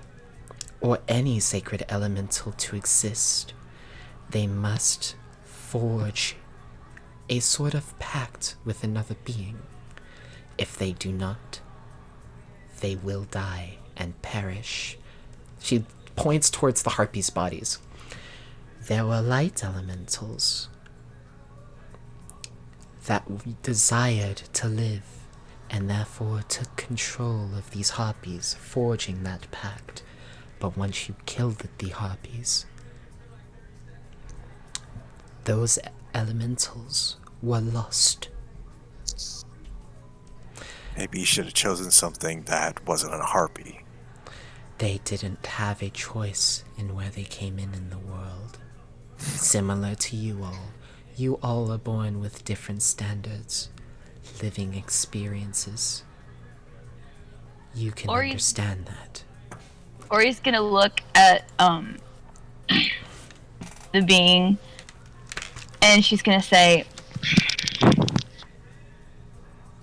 or any sacred elemental to exist, they must forge a sort of pact with another being. If they do not, they will die and perish." She points towards the harpies' bodies. There were light elementals that desired to live and therefore took control of these harpies, forging that pact. But once you killed the harpies, those elementals were lost. Maybe you should have chosen something that wasn't a harpy. They didn't have a choice in where they came in the world. Similar to you all are born with different standards, living experiences. You can Or you- understand that. Ori's gonna look at the being, and she's gonna say,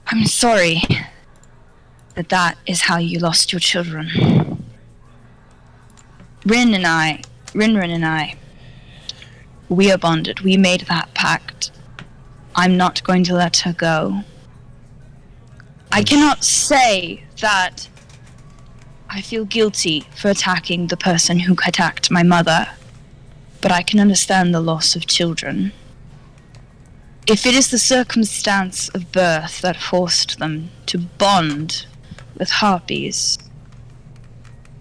I'm sorry that is how you lost your children. Rinrin and I, we are bonded. We made that pact. I'm not going to let her go. I cannot say that I feel guilty for attacking the person who attacked my mother, but I can understand the loss of children. If it is the circumstance of birth that forced them to bond with harpies,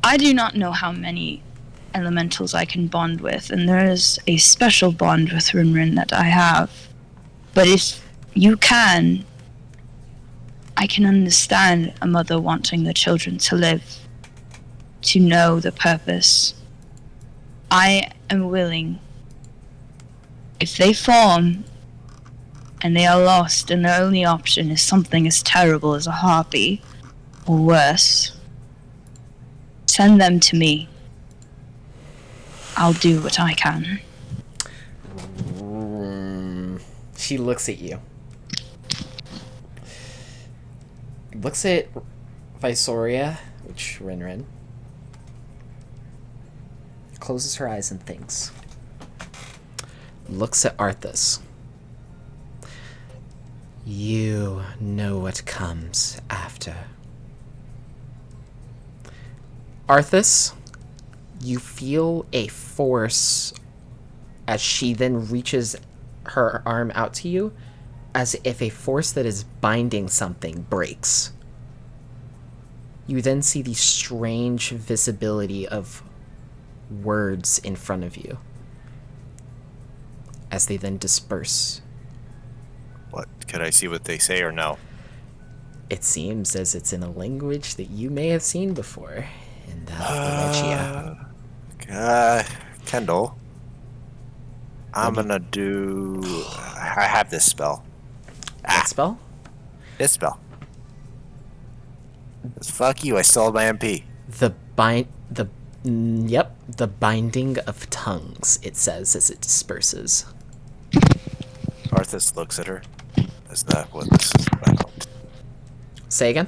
I do not know how many elementals I can bond with, and there is a special bond with Rinrin that I have. But if you can, I can understand a mother wanting the children to live, to know the purpose. I am willing. If they form and they are lost and their only option is something as terrible as a harpy, or worse, send them to me. I'll do what I can. She looks at you. Looks at Visoria, which Rinrin. Closes her eyes and thinks. Looks at Arthas. You know what comes after. Arthas, you feel a force as she then reaches her arm out to you, as if a force that is binding something breaks. You then see the strange visibility of words in front of you as they then disperse. What? Could I see what they say or no? It seems as it's in a language that you may have seen before in the Regia. Kendall, I'm gonna do. I have this spell. What spell? This spell. Fuck you! I stole my MP. The binding of tongues, it says as it disperses. Arthas looks at her. Is that what this is about? Say again?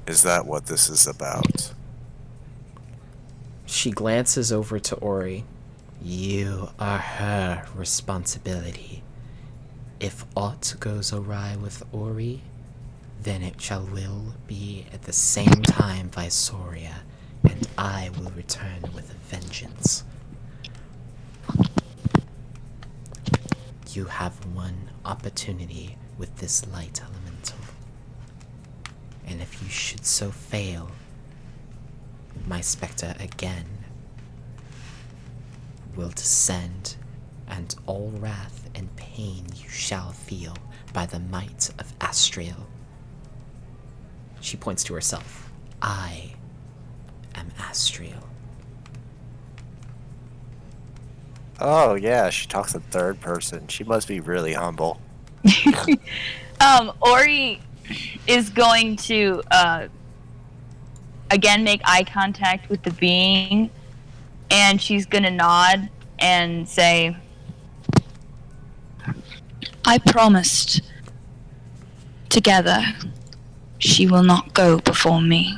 Is that what this is about? She glances over to Ori. You are her responsibility. If aught goes awry with Ori, then it will be at the same time Visoria, and I will return with a vengeance. You have one opportunity with this light elemental. And if you should so fail, my spectre again will descend, and all wrath and pain you shall feel by the might of Astriel. She points to herself. I am Astriel. Oh yeah, she talks in third person. She must be really humble. Ori is going to again make eye contact with the being, and she's gonna nod and say, I promised. Together, she will not go before me.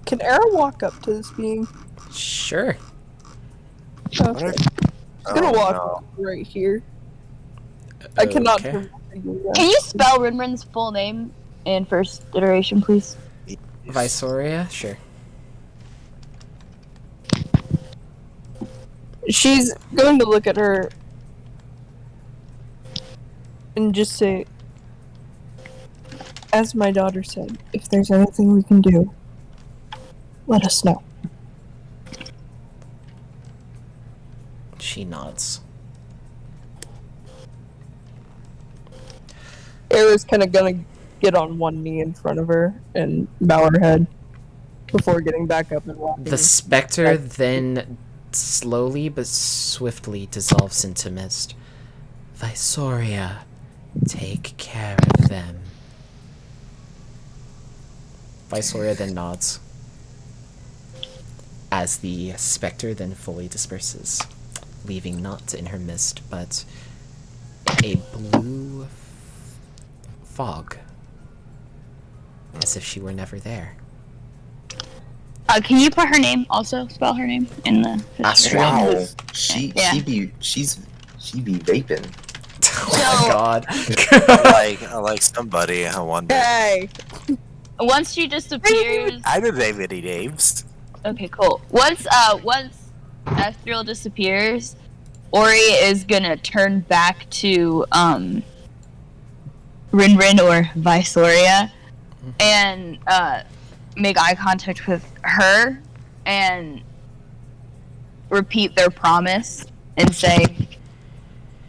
Can Era walk up to this being? Sure. Okay. I'm gonna walk right here. I cannot. Okay. can you spell Rinrin's full name in first iteration, please? Visoria? Sure. She's going to look at her and just say, as my daughter said, if there's anything we can do, let us know. She nods. Era's kind of gonna get on one knee in front of her and bow her head before getting back up and walking. The specter then slowly but swiftly dissolves into mist. Visoria, take care of them. Visoria then nods, as the specter then fully disperses, leaving not in her mist but a blue fog, as if she were never there. Can you put her name also? Spell her name in the. Wow, she be vaping. Oh my god. Somebody, I wonder. Hey! Once she disappears. I don't have any names. Okay, cool. Once Estriel disappears, Ori is gonna turn back to Rinrin or Visoria and make eye contact with her and repeat their promise and say,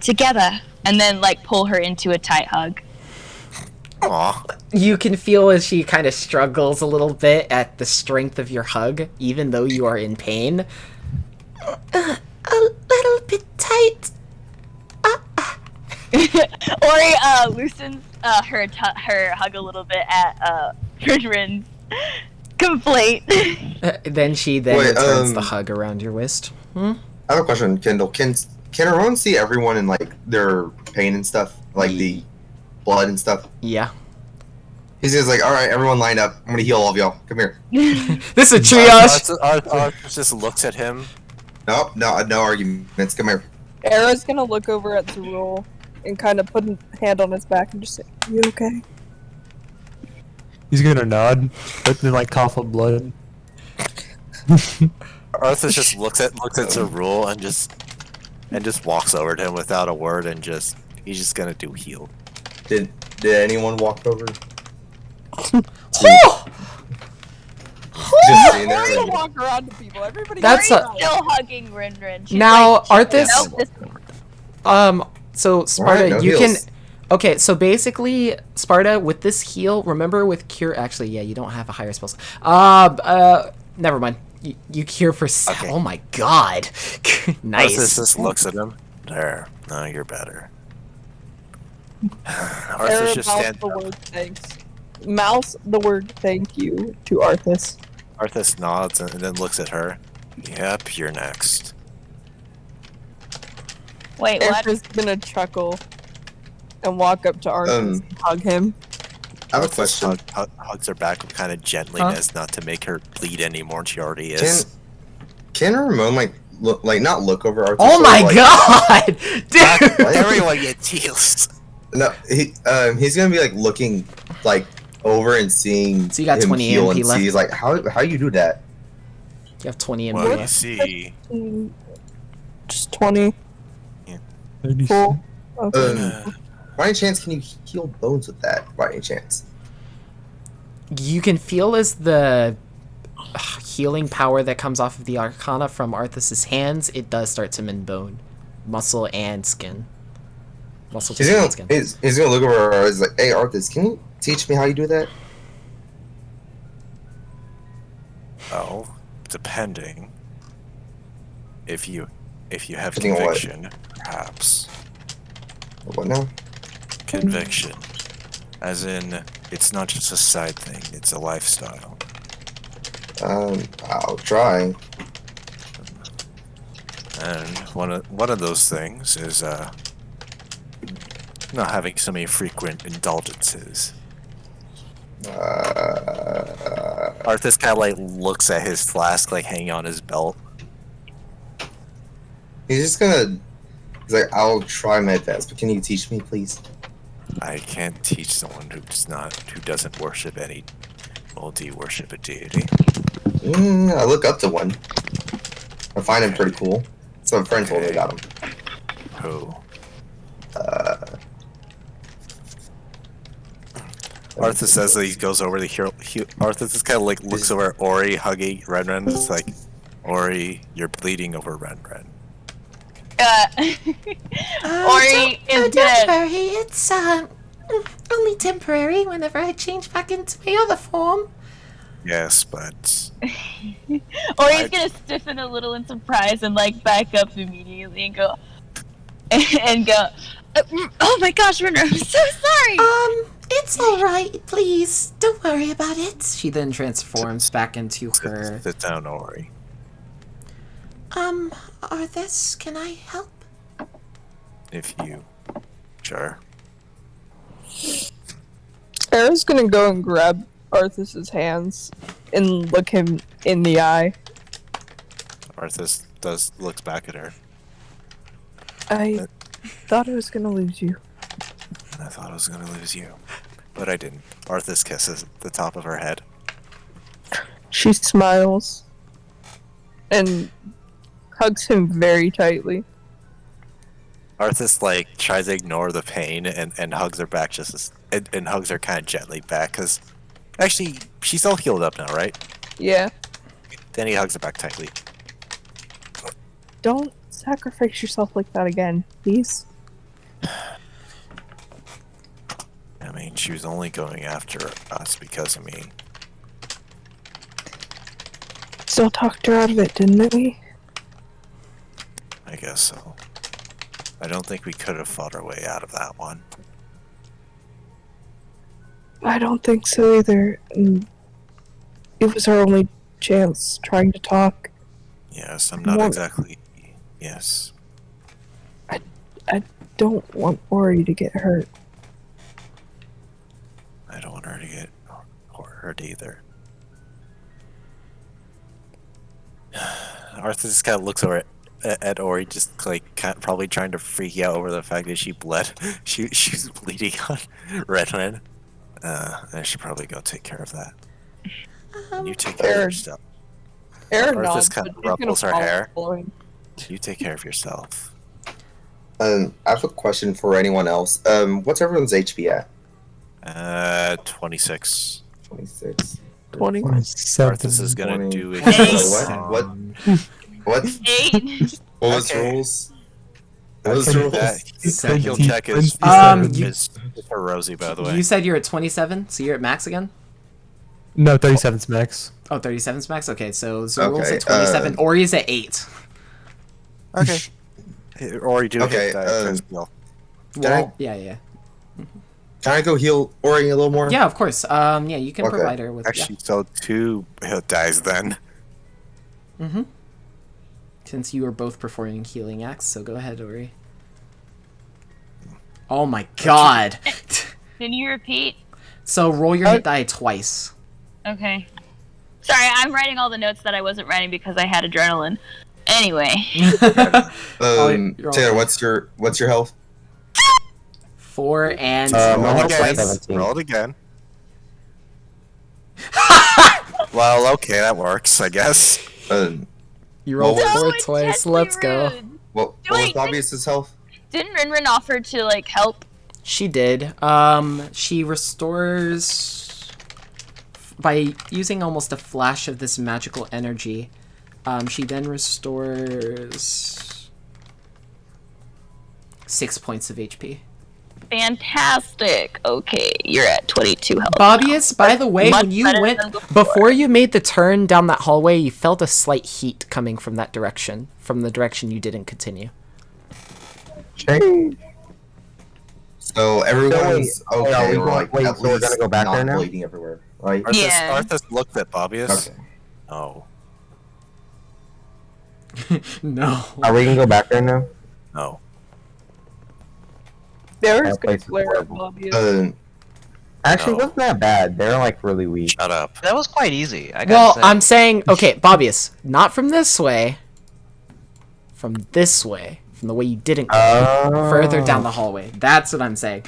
together, and then like pull her into a tight hug. Aw. You can feel as she kind of struggles a little bit at the strength of your hug, even though you are in pain. A little bit tight. Ori loosens her hug a little bit at Rinrin's complaint. Then she returns the hug around your wrist. I have a question, Kendall. Can everyone see everyone in like their pain and stuff, like the blood and stuff? Yeah. He's just like, all right, everyone line up. I'm gonna heal all of y'all. Come here. This is a triage. Arthur just looks at him. No arguments. Come here. Era's gonna look over at Zerul and kind of put a hand on his back and just say, "You okay?" He's gonna nod, but then like cough up blood. Arthur just looks at Zerul and just walks over to him without a word and he's just gonna do heal. Did anyone walk over? Just seeing Ori there. will walk around to people. Everybody. That's still hugging Rinrin. She's now, like, Arthas. nope, So Sparta, Alright, no you heals. can. Okay, so basically, Sparta, with this heal, remember with cure. Actually, yeah, you don't have a higher spell. Never mind. You cure for. Okay. Oh my god. Nice. Arthur just looks at him. There. No, you're better. Arthur Era just mouths stands the up. word thanks. Mouths the word thank you to Arthas. Arthas nods and then looks at her. Yep, you're next. Wait, what? Era's gonna chuckle and walk up to Arthas and hug him. I have a Arthas question. Hugs her back with kind of gentleness, not to make her bleed anymore. She already is. Can Ramon not look over Arthas? Oh my like, god, dude! Everyone gets heals. No, he's gonna be like looking like over and seeing. So you got him 20 heal AMP and left? see. He's like, how you do that? You have 20 What do MP. you see? Just 20. Yeah. Cool. Okay. By any chance, can you heal bones with that? By any chance? You can feel as the healing power that comes off of the Arcana from Arthas's hands, it does start to mend bone, muscle, and skin. Muscle, He's tissue, gonna, and skin. he's gonna look over her. He's like, "Hey, Arthas, can you teach me how you do that?" Oh, depending. If you have Depending on what? conviction, perhaps. What now? Conviction. As in, it's not just a side thing, it's a lifestyle. I'll try. And one of those things is not having so many frequent indulgences. Arthas kind of like looks at his flask like hanging on his belt. He's just gonna. He's like, "I'll try my best, but can you teach me, please?" I can't teach someone who doesn't worship any. Well, do you worship a deity? I look up to one. I find him pretty cool. So a friend told me about him. Who? Arthas says that he goes over the hero. Arthas just kind of like looks over at Ori hugging Renren. It's like, Ori, you're bleeding over Renren. Ori is don't gonna. worry, it's only temporary whenever I change back into my other form. Yes, but Ori's gonna stiffen a little in surprise and like back up immediately and go. And go. Oh my gosh, Renner, I'm so sorry. It's alright, please. Don't worry about it. She then transforms back into her... Sit down, Ori. Arthas, can I help? If you... Sure. Era's gonna go and grab Arthas's hands and look him in the eye. Arthas looks back at her. I thought I was gonna lose you. And I thought I was gonna lose you. But I didn't. Arthas kisses the top of her head. She smiles and hugs him very tightly. Arthas like tries to ignore the pain and hugs her back and hugs her kind of gently back because actually she's all healed up now, right? Yeah. Then he hugs her back tightly. Don't sacrifice yourself like that again, please. I mean, she was only going after us because of me. Still talked her out of it, didn't we? I guess so. I don't think we could have fought our way out of that one. I don't think so either. It was our only chance trying to talk. Yes, I'm not exactly... Yes. I don't want Ori to get hurt. I don't want her to get hurt either. Arthur just kind of looks over at Ori, just like probably trying to freak out over the fact that she bled. She's bleeding on Redland. I should probably go take care of that. You take care of yourself. Arthas kind of ruffles her hair. You take care of yourself. I have a question for anyone else. What's everyone's HP at? 26. 26. 20. Arthas is gonna 20. do it. What? 8. What was the rules? What was the rules? That heal check is for Rosie, by the way. You said you're at 27, so you're at max again? No, 37's max. Oh, 37's max? Okay, so Zerul's at 27, Ori's at 8. Okay. Ori, do Okay, hit that well. Well, yeah. Can I go heal Ori a little more? Yeah, of course. Yeah, you can provide her with... Actually, so 2 hit dies then. Mm-hmm. Since you are both performing healing acts, so go ahead, Ori. Oh my god! Can you repeat? So roll your hit die twice. Okay. Sorry, I'm writing all the notes that I wasn't writing because I had adrenaline. Anyway. Taylor, what's your health? 4 and roll it again. Well, okay, that works, I guess. You rolled So 4 twice. Let's go. What was Bobby's health? Didn't Rinrin offer to like help? She did. She restores by using almost a flash of this magical energy, she then restores 6 points of HP. Fantastic. Okay, you're at 22 health. Bobbius, by the way, Much when you better went than before. before you made the turn down that hallway, you felt a slight heat coming from that direction, from the direction you didn't continue. Change. So everyone's okay. are we We're going- like wait, at so we're least gonna go back not there now? bleeding everywhere, right? Yeah. Arthas looked at Bobbius. Okay. Oh, No. Are we gonna go back there now? no. There's That gonna place is flare up, horrible. Bobby. Actually, No. it wasn't that bad. They're like really weak. Shut up. That was quite easy. I Well, gotta say. I'm saying, okay, Bobbius, not from this way. From this way. From the way you didn't go. Further down the hallway. That's what I'm saying.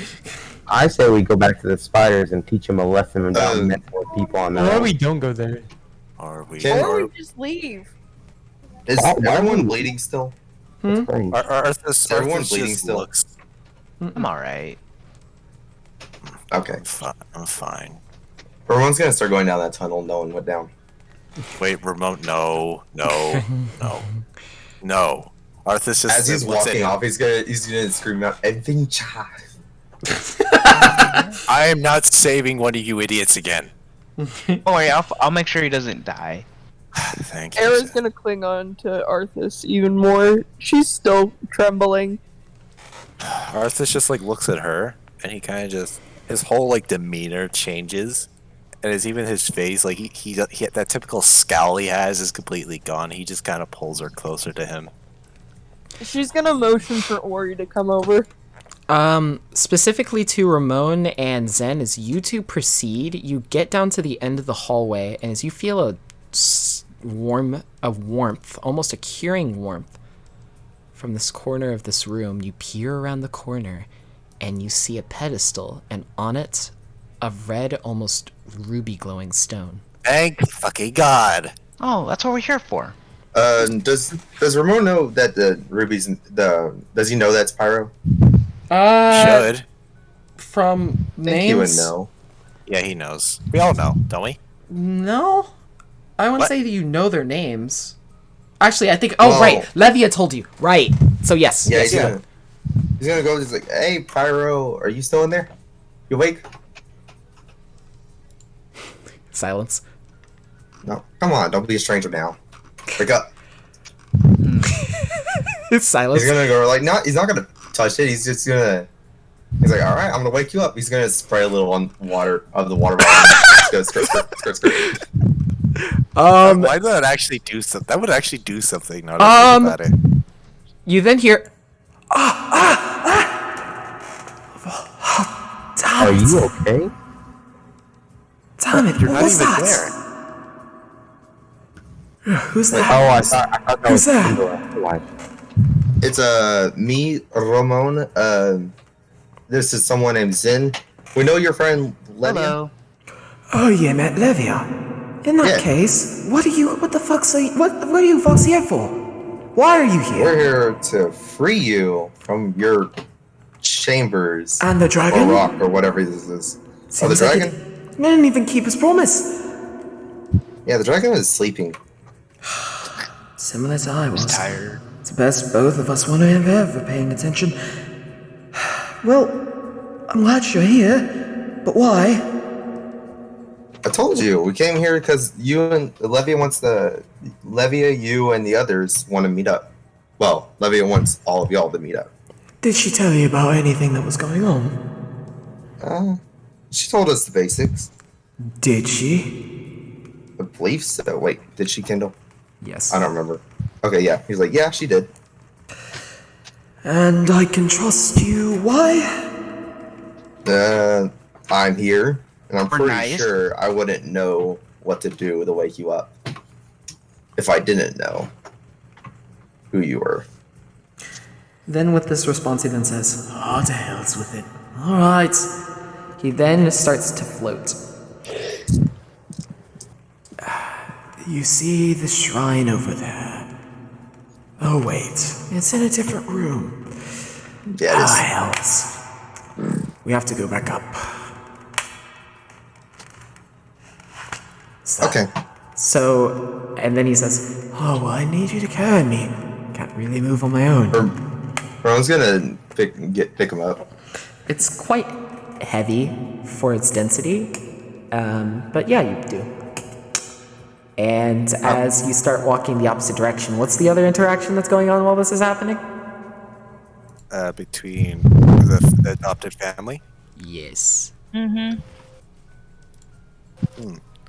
I say we go back to the spiders and teach them a lesson about mental people on Or their we own. don't go there. Are we? Or we just leave. Is Oh, why everyone would- bleeding still? Hmm? Strange. Arthas Everyone's bleeding just still. looks. I'm alright. Okay. I'm fine. Everyone's gonna start going down that tunnel. No one went down. Wait, remote? No. Arthas just As he's looks at walking him. off, he's gonna scream out adventure. I am not saving one of you idiots again. Don't worry, I'll make sure he doesn't die. Thank you. Era's gonna cling on to Arthas even more. She's still trembling. Arthas just like looks at her, and he kind of just his whole like demeanor changes, and it's even his face like he that typical scowl he has is completely gone. He just kind of pulls her closer to him. She's gonna motion for Ori to come over. Specifically to Ramon and Zen, as you two proceed, you get down to the end of the hallway, and as you feel a warmth, almost a curing warmth, from this corner of this room, you peer around the corner, and you see a pedestal, and on it, a red, almost ruby glowing stone. Thank fucking God. Oh, that's what we're here for. Does Ramon know that the rubies does he know that's pyro? Should. From I think he would names? know. Yeah, he knows. We all know, don't we? No, I wouldn't What? say that you know their names. Actually, I think. Oh, Whoa. right, Levia told you. Right. So yes. Yeah, yes, he's gonna go. He's like, "Hey, Pyro, are you still in there? You awake?" Silence. No, come on, don't be a stranger now. Wake up. Silence. He's gonna go like, not. He's not gonna touch it. He's just gonna. He's like, all right, I'm gonna wake you up. He's gonna spray a little on water of the water bottle. Just go skirt. Why would that actually do something? That would actually do something. Now that I think about it. You then hear. Are you okay? Damn it, You're what not was even that? there. Who's that? Oh, I thought that Who's was that? Kindle. Why? It's me, Ramon. This is someone named Zen. We know your friend Levia. Hello. Oh, you met Levia. In that Yeah. case, what are you folks here for? Why are you here? We're here to free you from your chambers. And the dragon? Or rock, or whatever this is. Oh, the Seems like dragon? He didn't even keep his promise. Yeah, the dragon is sleeping. Similar to I was. Tired. It's best both of us weren't ever paying attention. Well, I'm glad you're here, but why? I told you, we came here because you and Levia, you and the others want to meet up. Well, Levia wants all of y'all to meet up. Did she tell you about anything that was going on? She told us the basics. Did she? I believe so. Wait, did she, Kindle? Yes. I don't remember. Okay, yeah. He's like, yeah, she did. And I can trust you. Why? I'm here, and I'm We're pretty nice. sure I wouldn't know what to do to wake you up if I didn't know who you were. Then with this response, he then says, "Oh, to hell's with it. All right." He then starts to float. You see the shrine over there? Oh wait, it's in a different room. Yeah, it is. Hells. We have to go back up. Yes. Okay. So, and then he says, Oh, well, I need you to carry me. Can't really move on my own. Ron's gonna pick him up. it's quite heavy for its density, but yeah, you do. And as you start walking the opposite direction, what's the other interaction that's going on while this is happening? Between the adopted family. Yes. Mm-hmm.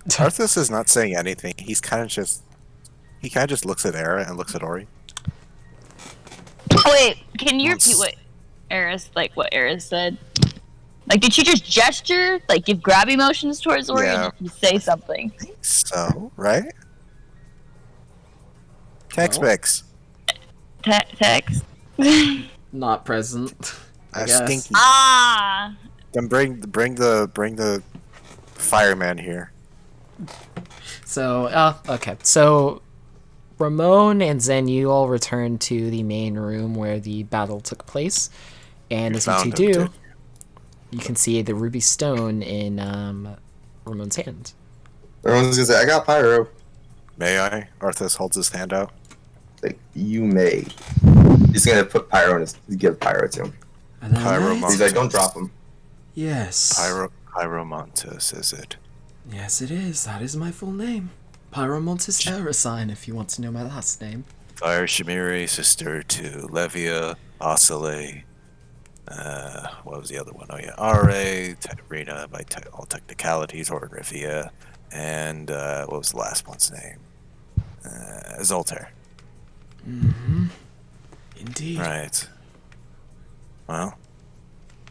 Arthas is not saying anything. He kind of just looks at Era and looks at Ori. Wait, can you repeat what Eris said? Like, did she just gesture, like give grab emotions towards Ori, Yeah. or did she say something? So, right? Tex-Mex. Text. Not present. I guess. Stinky. Ah. Then bring the fireman here. So, okay. So, Ramon and Zen, you all return to the main room where the battle took place. And as you two do, you can see the ruby stone in Ramon's hand. Everyone's gonna say, I got pyro. May I? Arthas holds his hand out. Like, you may. He's gonna put pyro in give pyro to him. Pyromontus. He's like, don't drop him. Yes. Pyromontus, is it? Yes, it is. That is my full name. Pyromontus Erosine, if you want to know my last name. Fire Shimiri, sister to Levia, Osile. What was the other one? Oh yeah, R.A., Rena by all technicalities, or Rivia, and what was the last one's name? Zoltar. Mm-hmm. Indeed. Right. Well,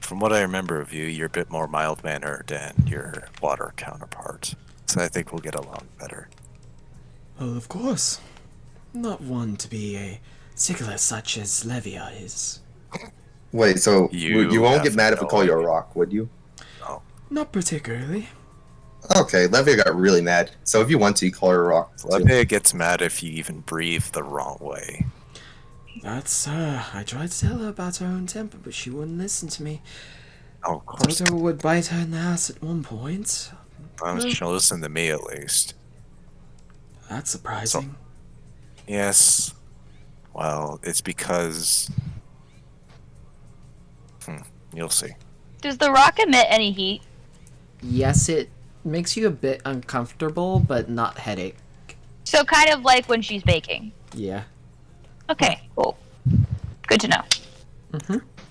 from what I remember of you, you're a bit more mild-mannered than your water counterpart, so I think we'll get along better. Well, of course. Not one to be a stickler such as Levia is. Wait, so you won't get mad if we no call you a idea. rock, would you? No. Not particularly. Okay, Levia got really mad. So if you want to, you call her a rock. too. Levia gets mad if you even breathe the wrong way. That's I tried to tell her about her own temper, but she wouldn't listen to me. Oh, of course. Told her I would bite her in the ass at one point. She'll listen to me at least. That's surprising. Yes. Well, it's because... You'll see. Does the rock emit any heat? Yes, it makes you a bit uncomfortable, but not headache. So kind of like when she's baking. Yeah. Okay, cool. Good to know.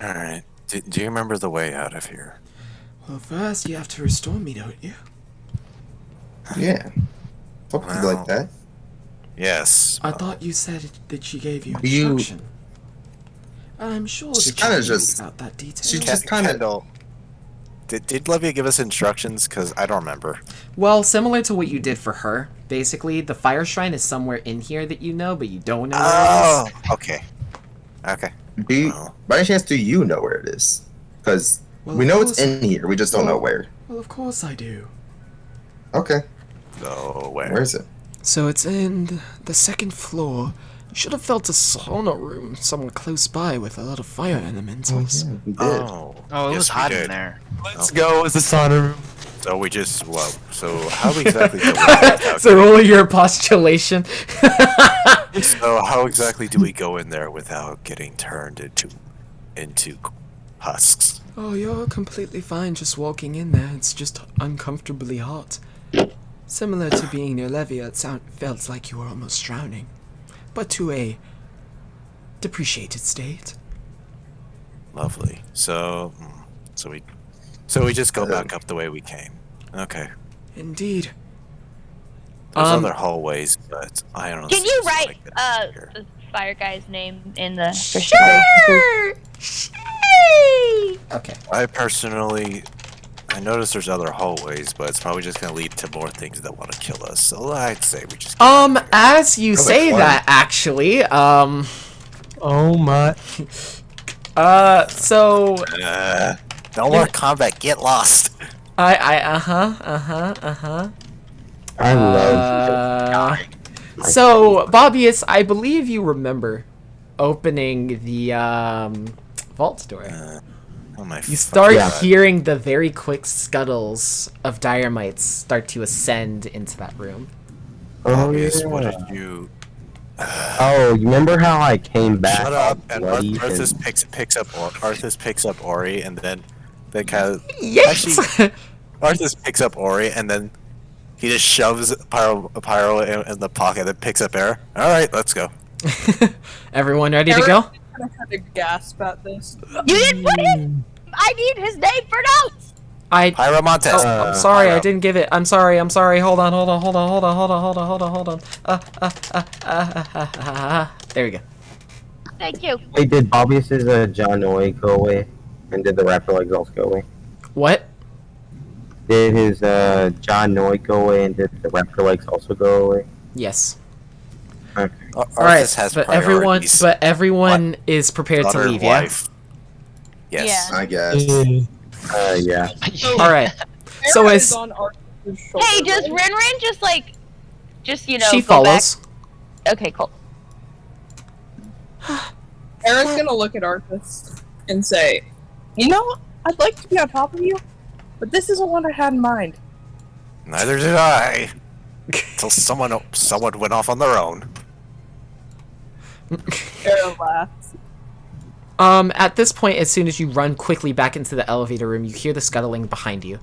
Alright. Do you remember the way out of here? Well, first you have to restore me, don't you? Yeah. Hope you like that. Yes. I thought you said that she gave you You- instruction. I'm sure She's that kinda you knew just- about that detail. She's just kind of... Kendall. Did Levia give us instructions? Because I don't remember. Well, similar to what you did for her, basically, the fire shrine is somewhere in here that you know, but you don't know where Oh, it is. okay. Okay. Do you, by any chance, do you know where it is? Because we know it's in here, we just don't know where. Well, of course I do. Okay. So, where? Where is it? So it's in the second floor. You should have felt a sauna room somewhere close by with a lot of fire elementals. We did. Oh, it was hot in did. there. Let's go. It's the sauna room. So we just, well, so how exactly do we So roll your postulation. So how exactly do we go in there without getting turned into husks? Oh, you're completely fine just walking in there. It's just uncomfortably hot. Similar to being near Levia, it felt like you were almost drowning. But to a depreciated state. Lovely. So we just go back up the way we came. Okay. Indeed. There's other hallways, but I don't. Can you see write like that here. the fire guy's name in the Okay. I personally, I noticed there's other hallways, but it's probably just gonna lead to more things that want to kill us. So I'd say we just. As you say that, actually, Oh my. so No more combat. Get lost. I love So, Bobbius, I believe you remember opening the vault door. Oh my You start God. hearing the very quick scuttles of dire mites start to ascend into that room. Obvious, what did you... Oh, you remember how I came back? Shut all up! And bloody Arthas and- picks up Ori, and then they kind of Yes. Arthas picks up Ori, and then he just shoves Pyro in the pocket, and picks up Air. All right, let's go. Everyone ready to go? I had to gasp at this. You didn't put it. I need his name for notes. Pyromontes. Oh, I'm sorry, Pyro. I didn't give it. I'm sorry. Hold on. There we go. Thank you. Wait, did Bobbius's John Noy go away? And did the rapper legs also go away? What? Did his John Noy go away and did the rapper legs also go away? Yes. Okay. All right, has but priorities. everyone is prepared to Daughter and leave, yeah? wife. Yes. I guess. Yeah. All right. So Sarah as is on Arthas's shoulder, Hey, does right? Rin just you know she go back? follows. Okay, cool. Aaron's gonna look at Arthas and say, "You know, I'd like to be on top of you, but this isn't what I had in mind." Neither did I. Until someone went off on their own. Aaron laughs. At this point, as soon as you run quickly back into the elevator room, you hear the scuttling behind you.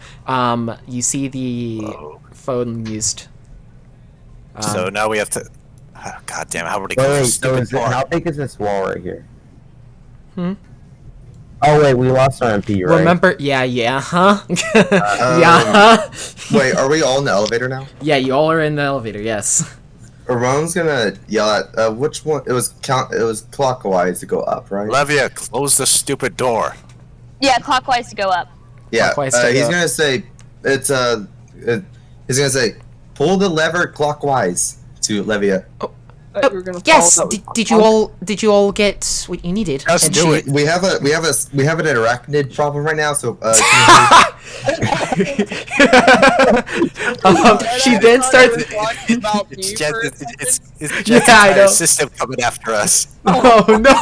You see the phone used. So now we have to. God damn! How are we Wait, going? so is it, how big is this wall right here? Hmm? Oh wait, we lost our MP, right? Remember? Yeah, huh? Yeah. Wait, are we all in the elevator now? Yeah, you all are in the elevator. Yes. Ramon's gonna yell at which one? It was clockwise to go up, right? Levia, close the stupid door. Yeah, clockwise to go up. Yeah, Clockwise to he's go. gonna say he's gonna say pull the lever clockwise to Levia. Thought you were gonna Yes. follow that with Did you all get what you needed? Just And do she- it. We have an arachnid problem right now, so She then starts. talking about me It's for a just, second. it's just Yeah, I entire know. system coming after us. Oh no!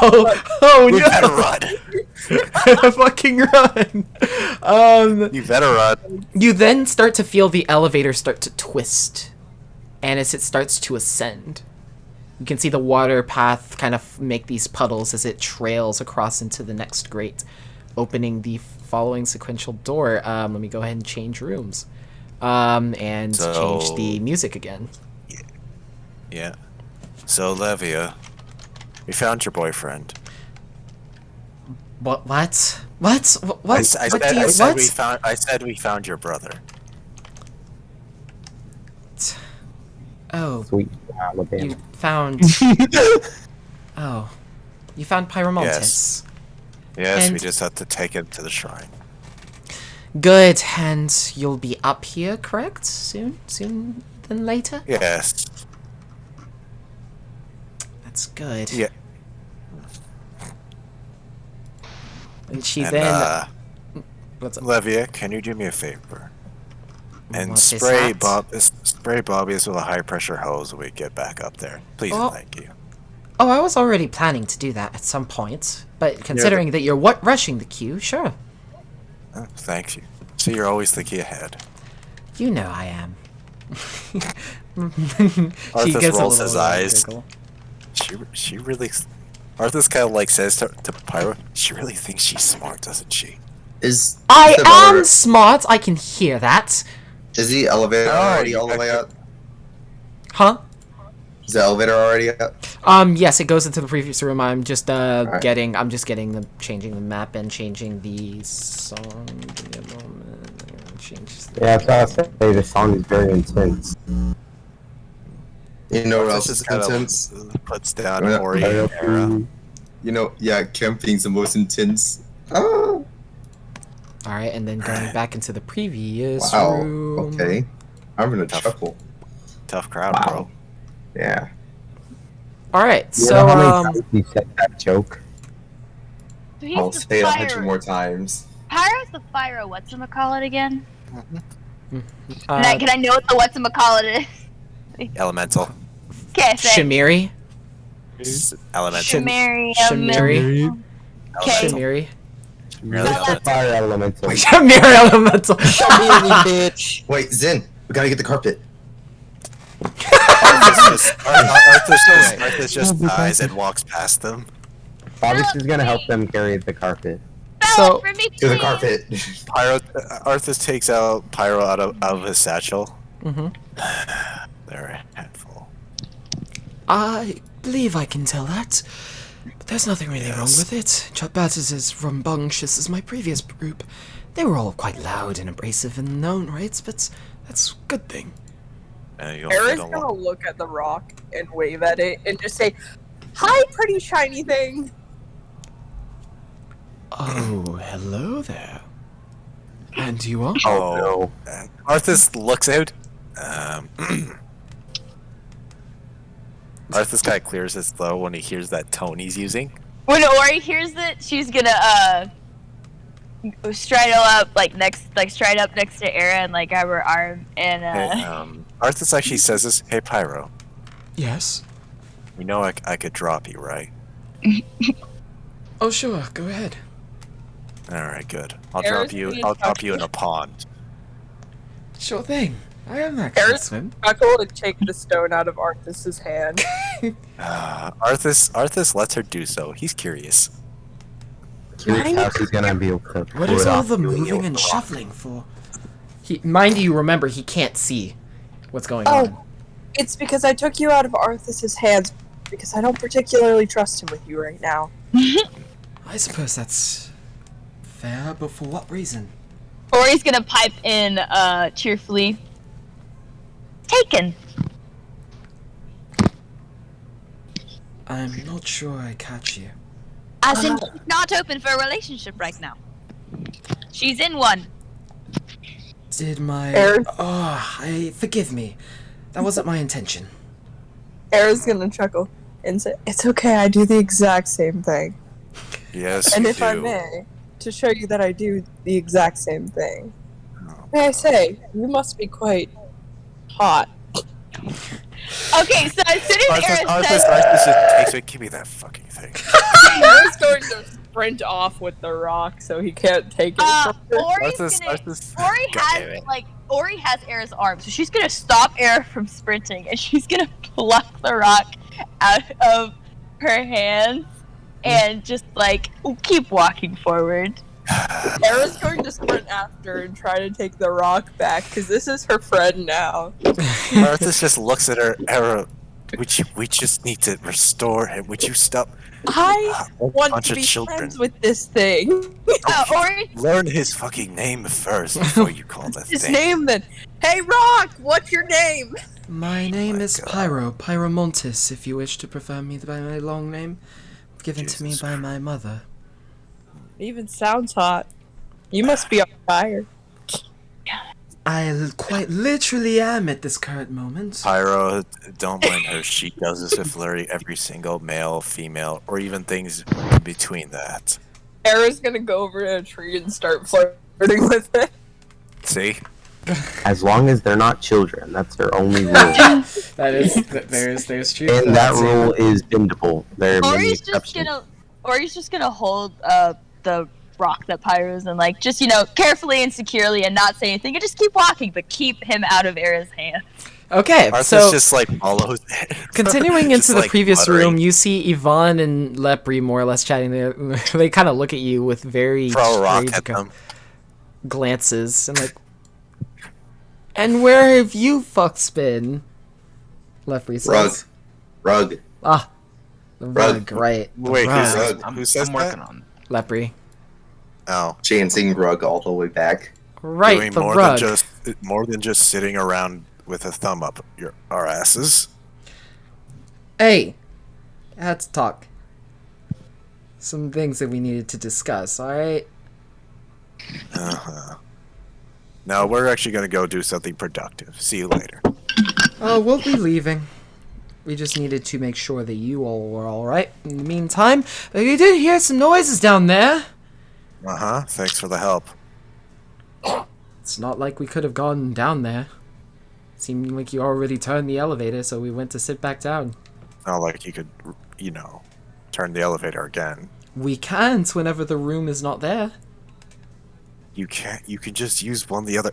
Oh We better no! run. Fucking run! You better run. You then start to feel the elevator start to twist, and as it starts to ascend, you can see the water path kind of make these puddles as it trails across into the next grate, opening the following sequential door. Let me go ahead and change rooms, and change the music again. Yeah. So Levia, we found your boyfriend. What? What? What? What? I said we found your brother. Oh, Sweet Alabama. you found. Oh, you found Pyromontes. Yes, And- we just have to take him to the shrine. Good, and you'll be up here, correct? Soon than later. Yes. That's good. Yeah. And she And, then. What's up? Levia, can you do me a favor? And What is spray that? spray Bobby's with a high pressure hose when we get back up there. Please Oh. and thank you. Oh, I was already planning to do that at some point, but considering that you're rushing the queue, sure. Oh, thank you. So you're always thinking ahead. You know I am. Arthas rolls his eyes. giggle. She really. Arthas kind of like says to Pyro, she really thinks she's smart, doesn't she? is I the am elevator- smart. I can hear that. Is the elevator Oh, already all the way up? Huh? Is the elevator already up? Yes, it goes into the previous room. I'm just Alright. changing the map and changing the song. Give me a moment. I'm gonna change Yeah, that's what I say. The song is very intense. You know what Arthas else is just kinda intense? puts down Yeah. Ori and Era. You know, yeah, camping's the most intense. Ah, All right, and then going back into the previous wow. room. Okay, I'm gonna Tough. chuckle. Tough crowd, Wow. Yeah. All right, You so know how many times you said that joke? So he's I'll the say it 100 fire. more times. Pyro's the fire. Whatchamacallit again? uh, Can I know what the whatchamacallit is? Elemental. Okay, say Shamiri, Elemental. Shamiri. Shamiri, Okay. Elemental. Shamiri. Merely Mr. Fire Elemental. Mirror Elemental. bitch. Wait, Zin, we gotta get the carpet. Arthas just dies and walks past them. Bobby's is gonna help them carry the carpet. So For me, To the please. carpet. Arthas takes out Pyro out of his satchel. Mm-hmm. They're a handful. I believe I can tell that. But there's nothing really wrong with it. Chatbat is as rambunctious as my previous group. They were all quite loud and abrasive in their own rights, but that's a good thing. Era's gonna look at the rock and wave at it and just say, "Hi, pretty shiny thing." Oh, hello there. And you are? Oh no. Arthas looks out. Arthas kind of clears his throat when he hears that tone he's using. When Ori hears it, she's gonna stride up stride up next to Era and like grab her arm and Arthas actually says this. Hey Pyro, Yes? you know I could drop you, right? Oh, sure, go ahead. Alright, good. I'll Era's drop you gonna I'll drop you in a pond. Sure thing. I am actually Era's swim. chuckle and take the stone out of Arthas's hand. Arthas lets her do so. He's curious. Curious how she's gonna be able to What pull is it all off the doing it moving with and the rock. shuffling for? Mind you, remember he can't see what's going Oh. on. It's because I took you out of Arthas's hands because I don't particularly trust him with you right now. I suppose that's fair, but for what reason? Ori's gonna pipe in cheerfully. Taken. I'm not sure I catch you. As in, she's not open for a relationship right now. She's in one. Did my... Era- forgive me. That wasn't my intention. Era's gonna chuckle and say, "It's okay, I do the exact same thing." Yes, And you if do. I may, to show you that I do the exact same thing, may I say, you must be quite hot. Okay, so as soon as Era Arthas says, just takes it. Give me that fucking thing. Era's going to sprint off with the rock so he can't take it from her. Ori has Era's arm, so she's gonna stop Era from sprinting, and she's gonna pluck the rock out of her hands, and just keep walking forward. Era's going to sprint after and try to take the rock back, because this is her friend now. Arthas just looks at her. Era, we just need to restore him. Would you stop? I want bunch to of be children. friends with this thing. Ori, Learn his fucking name first before you call that His thing. name then. Hey, Rock, what's your name? My name is Pyro, Pyromontis, if you wish to prefer me by my long name, given to me by my mother. It even sounds hot. You must be on fire. I quite literally am at this current moment. Pyro, don't blame her. She does this with literally every single male, female, or even things in between that. Era's gonna go over to a tree and start flirting with it. See? As long as they're not children, that's their only rule. That is, there's truth. And that rule is bendable. There are many Ori's exceptions. just gonna hold the rock that Pyro's and carefully and securely and not say anything and just keep walking, but keep him out of Era's hands. Okay, Arthas so just follows it. continuing Just, into the previous muttering. room, you see Yvonne and Lepri more or less chatting. They kind of look at you with very Throw a rock strange at them. glances and and where have you fucks been? Lepri says. Rug. Ah, the Rug. rug, right. The Wait, rug. who says I'm working that? on it. Lepri. Oh, Chancing rug all the way back. Right, doing the more rug. than just sitting around with a thumb up our asses. Hey, I had to talk. Some things that we needed to discuss, alright? Uh-huh. No, we're actually gonna go do something productive. See you later. Oh, we'll be leaving. We just needed to make sure that you all were alright. In the meantime, but you did hear some noises down there. Uh-huh. Thanks for the help. It's not like we could have gone down there. Seemed like you already turned the elevator, so we went to sit back down. Not like you could, turn the elevator again. We can't whenever the room is not there. You can't. You can just use one of the other.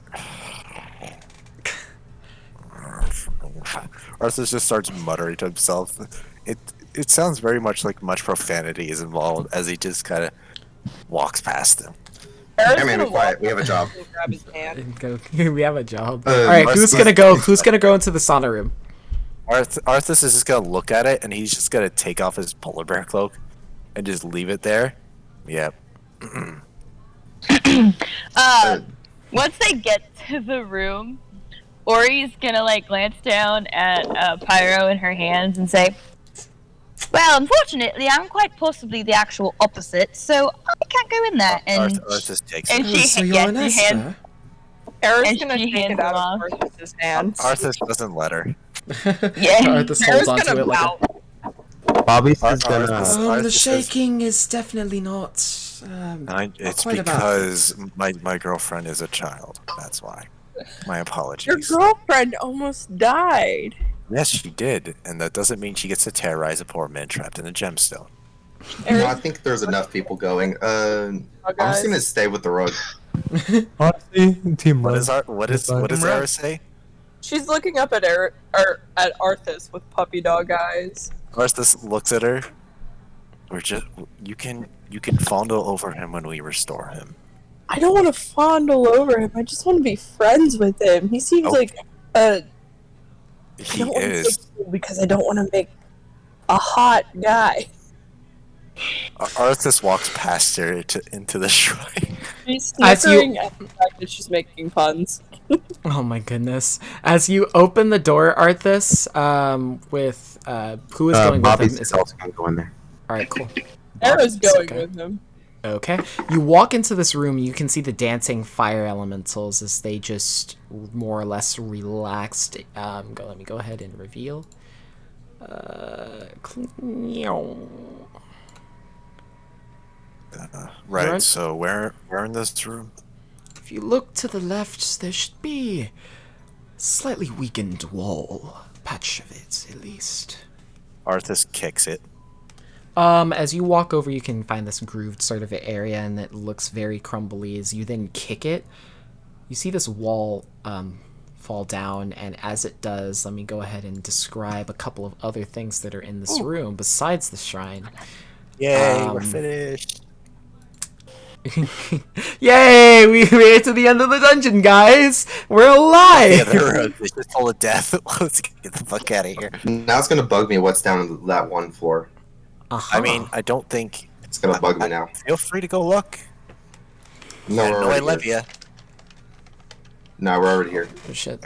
Arthur just starts muttering to himself. It sounds very much like much profanity is involved as he just kind of walks past him. Hey man, be quiet. We have a job. Grab his hand. Go. We have a job. All right, who's gonna go? Who's gonna go into the sauna room? Arthas is just gonna look at it and he's just gonna take off his polar bear cloak and just leave it there. Yep. Once they get to the room, Ori's gonna like glance down at Pyro in her hands and say, "Well, unfortunately, I'm quite possibly the actual opposite, so I can't go in there." And Arthas takes and it. she So you're yes, an she Esther? hands. Era's And gonna she take hands it out him of Arthas' hand. Arthas doesn't let her. Yeah. Arthas holds onto it like a... Bobby's is gonna. The Arthas shaking is definitely not. It's quite about because my girlfriend is a child. That's why. My Your apologies. girlfriend almost died. Yes, she did, and that doesn't mean she gets to terrorize a poor man trapped in a gemstone. No, I think there's enough people going. I'm just gonna stay with the rug. Honestly, Team What Red. does Era say? She's looking up at at Arthas with puppy dog eyes. Arthas looks at her. You can fondle over him when we restore him. I don't want to fondle over him. I just want to be friends with him. He seems like I He don't want to is. say cool because I don't want to make a hot guy. Arthas walks past her into the shrine. She's As you- snickering at the fact that she's making puns. Oh my goodness! As you open the door, Arthas, with who is going with Bobby's him? is also gonna go in there. All right, cool. Era's going okay. with him. Okay. You walk into this room, you can see the dancing fire elementals as they just more or less relaxed. Let me go ahead and reveal. Right. So where in this room? If you look to the left, there should be a slightly weakened wall. Patch of it, at least. Arthas kicks it. As you walk over, you can find this grooved sort of area, and it looks very crumbly. As you then kick it, you see this wall fall down, and as it does, let me go ahead and describe a couple of other things that are in this room besides the shrine. Yay, we're finished. Yay! We made it to the end of the dungeon, guys! We're alive! Yeah, they're just full of death. Let's get the fuck out of here. Now it's gonna bug me what's down on that one floor. I mean, I don't think It's gonna bug me now. Feel free to go look. No, I we're know I already love here. you. No, we're already here. Oh shit.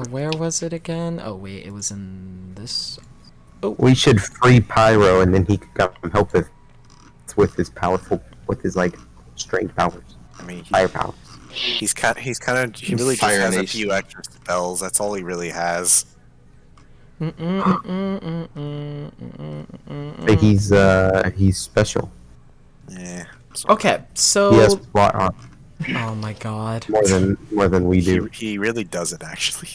Where was it again? Oh wait, it was in this. We should free Pyro, and then he could come help us with his like strange powers. I mean, Fire powers. he really just Fire has a Nation. few extra spells. That's all he really has. But he's special. Yeah. Okay, so. He has plot armor Oh my god. more than we do. He really doesn't actually.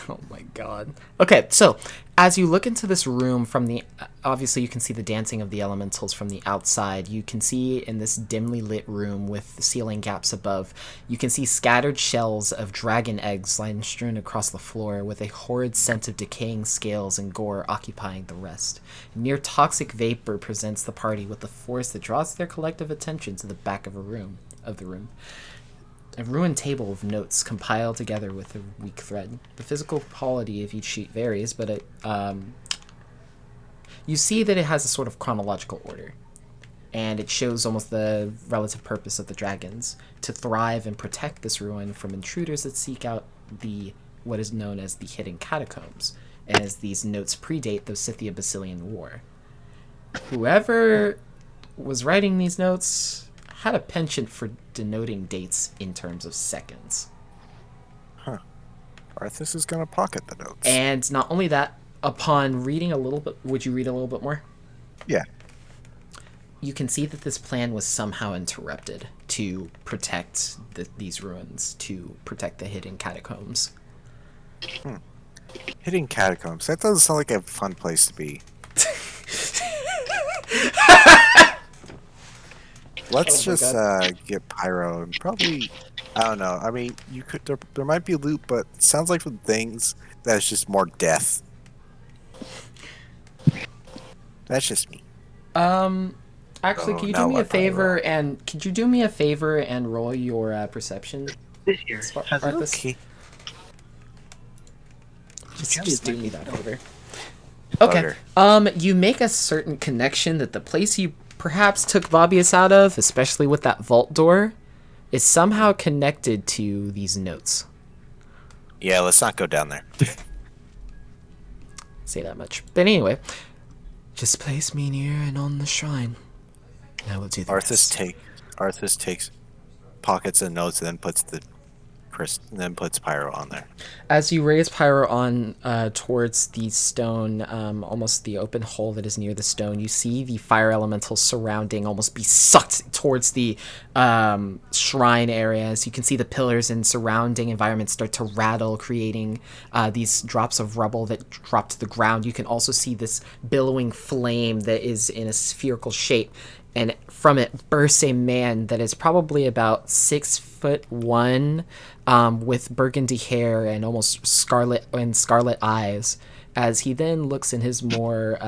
Oh my god. Okay, so as you look into this room from the obviously you can see the dancing of the elementals from the outside. You can see in this dimly lit room with the ceiling gaps above, you can see scattered shells of dragon eggs lying strewn across the floor with a horrid scent of decaying scales and gore occupying the rest. Near toxic vapor presents the party with the force that draws their collective attention to the back of the room. A ruined table of notes compiled together with a weak thread. The physical quality of each sheet varies, but you see that it has a sort of chronological order. And it shows almost the relative purpose of the dragons, to thrive and protect this ruin from intruders that seek out what is known as the hidden catacombs, and as these notes predate the Scythia-Basilian War. Whoever was writing these notes had a penchant for denoting dates in terms of seconds. Huh. Arthas is gonna pocket the notes. And not only that, upon reading a little bit, would you read a little bit more? Yeah. You can see that this plan was somehow interrupted to protect these ruins, to protect the hidden catacombs. Hidden catacombs. That doesn't sound like a fun place to be. Let's Oh my just God. get Pyro and probably. I don't know. I mean, you could. There might be loot, but it sounds like from things that's just more death. That's just me. Actually, Oh, could you do now me a what, Pyro? favor and roll your perception? Arthas? Okay. Just do me that favor. Okay. You make a certain connection that the place you perhaps took Vobius out of, especially with that vault door, is somehow connected to these notes. Yeah, let's not go down there. Say that much. But anyway, just place me near and on the shrine. And I will do the rest. Arthas takes pockets of notes and then puts Pyro on there. As you raise Pyro on towards the stone, almost the open hole that is near the stone, you see the fire elementals surrounding almost be sucked towards the shrine areas. You can see the pillars and surrounding environment start to rattle, creating these drops of rubble that drop to the ground. You can also see this billowing flame that is in a spherical shape, and from it bursts a man that is probably about 6'1", with burgundy hair and almost scarlet eyes. As he then looks in his more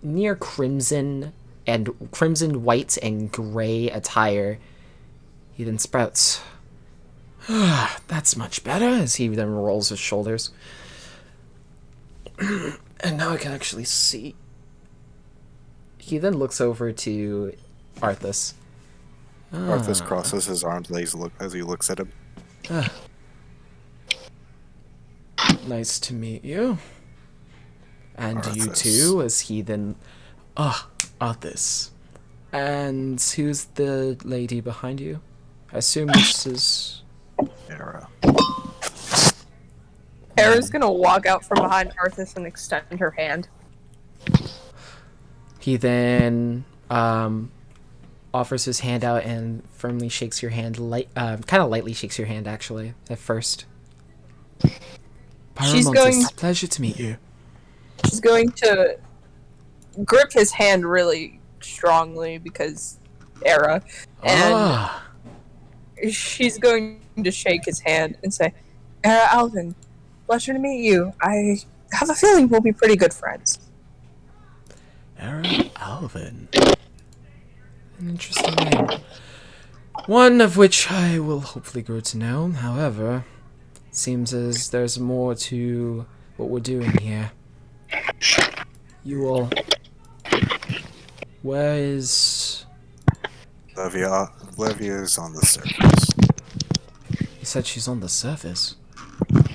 near crimson white and gray attire, he then sprouts. That's much better. As he then rolls his shoulders, and now I can actually see. He then looks over to Arthas. Arthas crosses his arms as he looks at him. Nice to meet you. And Arthas. you too, as he then... Arthas. And who's the lady behind you? I assume this is... Era. Era's gonna walk out from behind Arthas and extend her hand. He then offers his hand out and firmly shakes your hand, kind of lightly shakes your hand, actually, at first. Pyromontis, pleasure to meet you. She's going to grip his hand really strongly because Era, and she's going to shake his hand and say, Era Alvin, pleasure to meet you. I have a feeling we'll be pretty good friends. Era Alvin. An interesting name. One of which I will hopefully grow to know. However, it seems as there's more to what we're doing here. You all... Where is... Levia is on the surface. You said she's on the surface?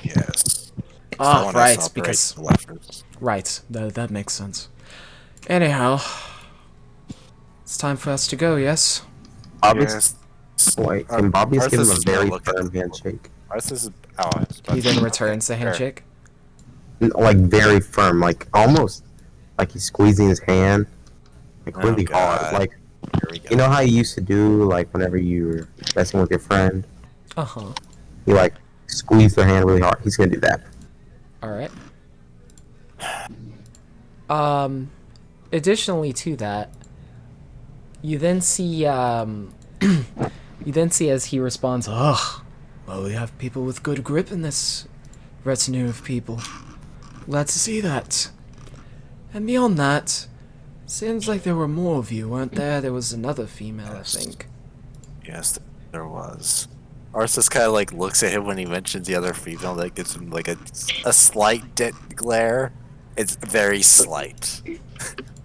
Yes. Right, because... Right, that makes sense. Anyhow, it's time for us to go, yes? Yes. Wait, can Bobby's give him a very firm handshake? He then returns the handshake? Like, very firm, like, almost like he's squeezing his hand, like, really hard. Like, you know how you used to do, like, whenever you were messing with your friend? Uh-huh. You, like, squeeze their hand really hard. He's gonna do that. Alright. Additionally to that, you then see as he responds, well, we have people with good grip in this retinue of people. Glad to see that. And beyond that, seems like there were more of you, weren't there? There was another female, I think. Yes, there was. Arthas kind of like looks at him when he mentions the other female, that gives him like a slight glare. It's very slight.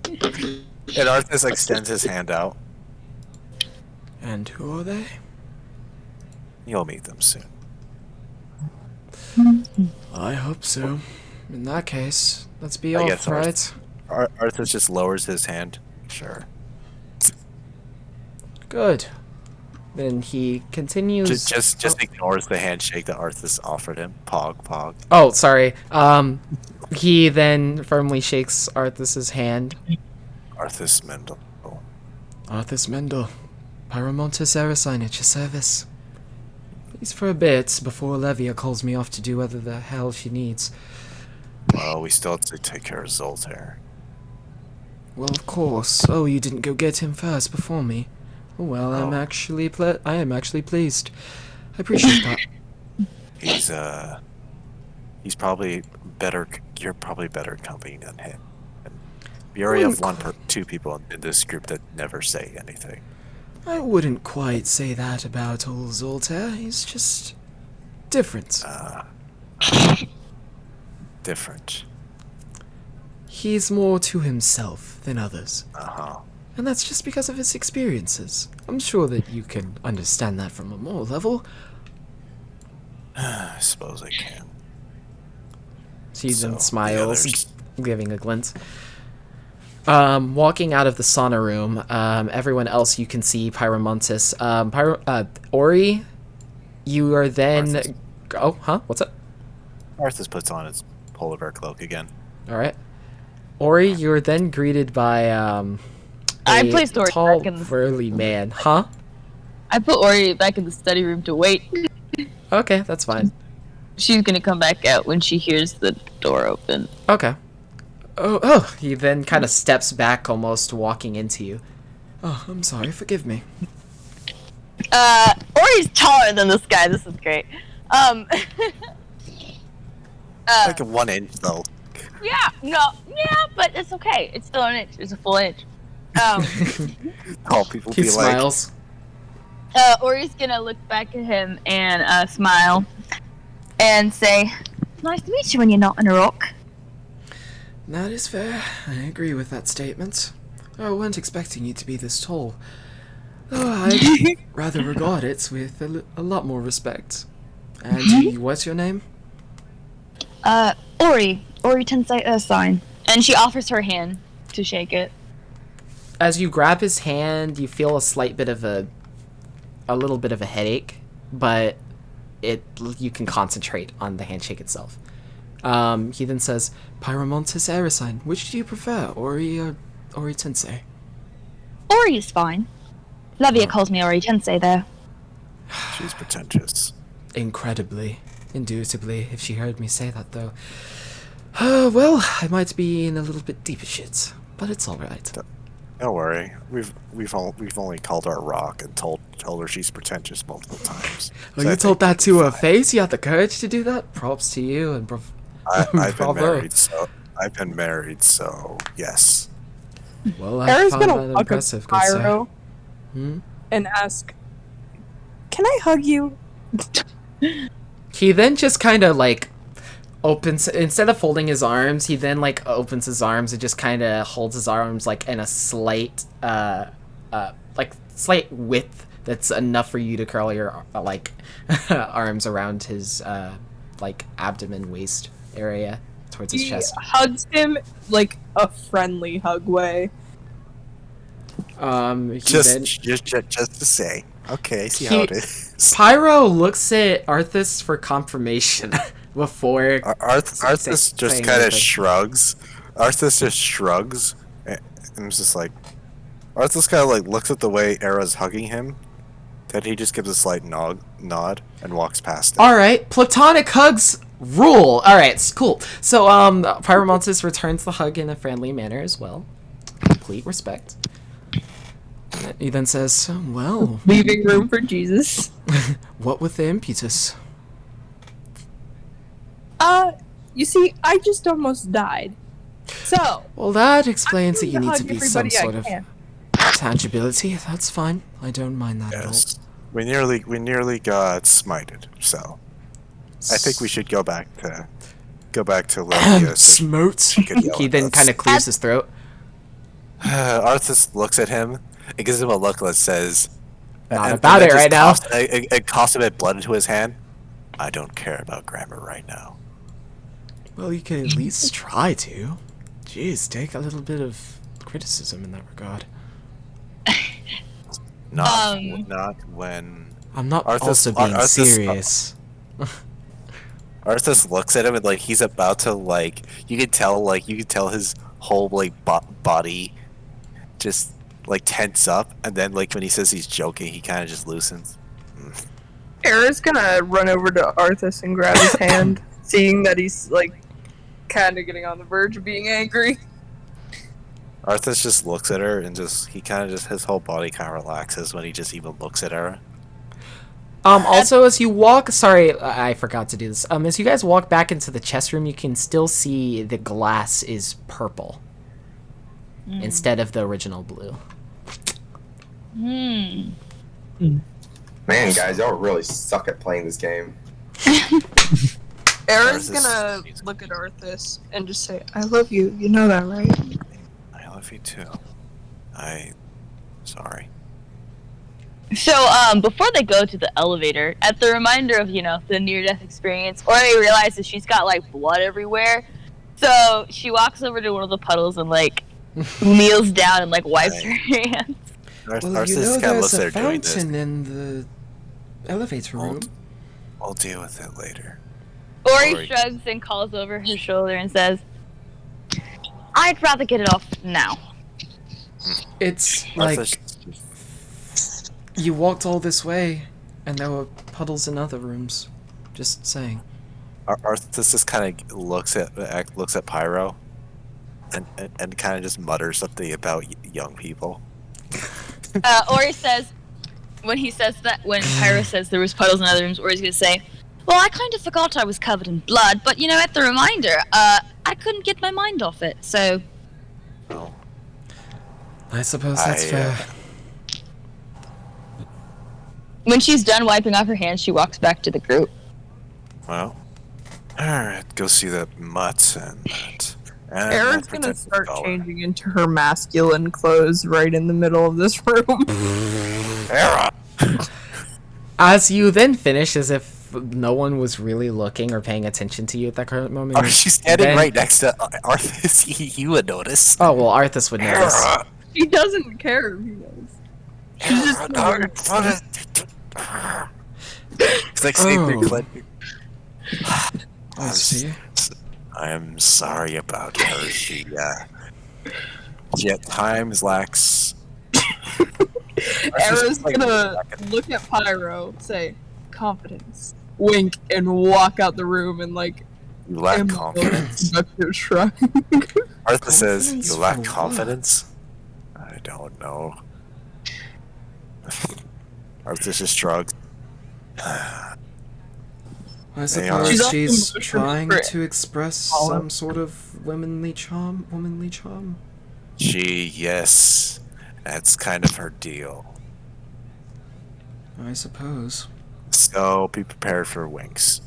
And Arthas extends his hand out. And who are they? You'll meet them soon. I hope so. In that case, let's be off, right? Arthas just lowers his hand. Sure. Good. Then he continues... Just ignores the handshake that Arthas offered him. Pog. Oh, sorry. He then firmly shakes Arthas's hand. Arthas Mendel. Arthas Mendel. Pyromontis Erisine at your service. Please for a bit, before Levia calls me off to do whatever the hell she needs. Well, we still have to take care of Zoltar. Well, of course. Oh, you didn't go get him first before me. Oh, well, I am actually pleased. I appreciate that. He's probably better. You're probably better company than him. We already have two people in this group that never say anything. I wouldn't quite say that about old Zoltaire. He's just different. Different. He's more to himself than others. Uh-huh. And that's just because of his experiences. I'm sure that you can understand that from a moral level. I suppose I can. She then smiles, giving a glint. Walking out of the sauna room, everyone else you can see Pyromontis. Ori, you are then... Arthas. Oh, huh? What's up? Arthas puts on his polar bear cloak again. Alright. Ori, you are then greeted by I placed Ori tall, back in the... burly man. Huh? I put Ori back in the study room to wait. Okay, that's fine. She's gonna come back out when she hears the door open. Okay. Oh, he then kind of steps back, almost walking into you. Oh, I'm sorry, forgive me. Ori's taller than this guy, this is great. Like a 1 inch, though. Yeah, but it's okay. It's still an inch. It's a full inch. People he be smiles. Ori's gonna look back at him and smile and say, "Nice to meet you when you're not in a rock." That is fair. I agree with that statement. I weren't expecting you to be this tall. Oh, I'd rather regard it with a lot more respect. And what's your name? Ori Tensei Ursine. And she offers her hand to shake it. As you grab his hand, you feel a slight bit of a little bit of a headache, but you can concentrate on the handshake itself. He then says, Pyromontis Erisine, which do you prefer, Ori or Ori Tensei? Ori is fine. Levia calls me Ori Tensei, though. She's pretentious. Incredibly. Indubitably, if she heard me say that, though. Well, I might be in a little bit deep of shit, but it's alright. Don't worry. We've only called her a rock and told her she's pretentious multiple times. Oh, you told that to her face? You had the courage to do that? Props to you and I've been married, so yes. Well, I Era's found gonna that walk impressive, up good to sir. Pyro and ask, "Can I hug you?" He then just kind of like opens, instead of folding his arms, he then like opens his arms and just kind of holds his arms like in a slight slight width that's enough for you to curl your like arms around his like abdomen waist area towards his chest. Hugs him like a friendly hug way. Just to say. Okay, I see how it is. Pyro looks at Arthas for confirmation before. Arthas just kind of shrugs. Arthas just shrugs, and it's just like Arthas kind of like looks at the way Era's hugging him. Then he just gives a slight nod and walks past it. All right, platonic hugs rule. All right, cool. So Pyromontis returns the hug in a friendly manner as well. Complete respect. He then says, well... Leaving room for Jesus. What with the impetus? You see, I just almost died. So... Well, that explains that you need to be some everybody sort of tangibility. That's fine. I don't mind that at all. We nearly got smited, so... I think we should go back to Lydia. Smote. He then kind of clears his throat. Arthas looks at him. It gives him a look that says... Not about it right now. It costs him blood into his hand. I don't care about grammar right now. Well, you can at least try to. Jeez, take a little bit of criticism in that regard. Not when... I'm not Arthas, also being serious. Arthas looks at him and like he's about to like... You can tell his whole like body just like tense up, and then like when he says he's joking, he kind of just loosens. Era's gonna run over to Arthas and grab his hand, seeing that he's like kind of getting on the verge of being angry. Arthas just looks at her and he kind of just his whole body kind of relaxes when he just even looks at her. Also, as you walk, sorry, I forgot to do this. As you guys walk back into the chess room, you can still see the glass is purple instead of the original blue. Hmm. Man, guys, y'all really suck at playing this game. Era's gonna look at Arthas and just say, "I love you. You know that, right?" I love you too. Sorry. So, before they go to the elevator, at the reminder of, the near-death experience, Ori realizes she's got, blood everywhere. So, she walks over to one of the puddles and, kneels down and, wipes her hands. Well, you know there's a fountain in the elevator room. I'll deal with it later. Ori shrugs and calls over her shoulder and says, "I'd rather get it off now." It's you walked all this way, and there were puddles in other rooms. Just saying. Arthas just kind of looks at Pyro, and kind of just mutters something about young people. Ori says, when Pyro says there was puddles in other rooms, Ori's gonna say, "Well, I kind of forgot I was covered in blood, but at the reminder, I couldn't get my mind off it, so." Oh. I suppose that's fair. When she's done wiping off her hands, she walks back to the group. Well, alright, go see that mutt and that. And Era's gonna start changing into her masculine clothes right in the middle of this room. Era! As you then finish, as if no one was really looking or paying attention to you at that current moment. Oh, she's standing right next to Arthas. He would notice. Oh, well, Arthas would notice. He doesn't care if he knows. She's just it's like sacred cleansing. I see. I am sorry about her. She at times lacks. Era's gonna look at Pyro, say, "Confidence," wink, and walk out the room and You lack confidence. Shrug. Arthas says, "You lack confidence." I don't know. Arthas just shrugs. I suppose she's trying to express some sort of womanly charm. Yes. That's kind of her deal. I suppose. So be prepared for winks.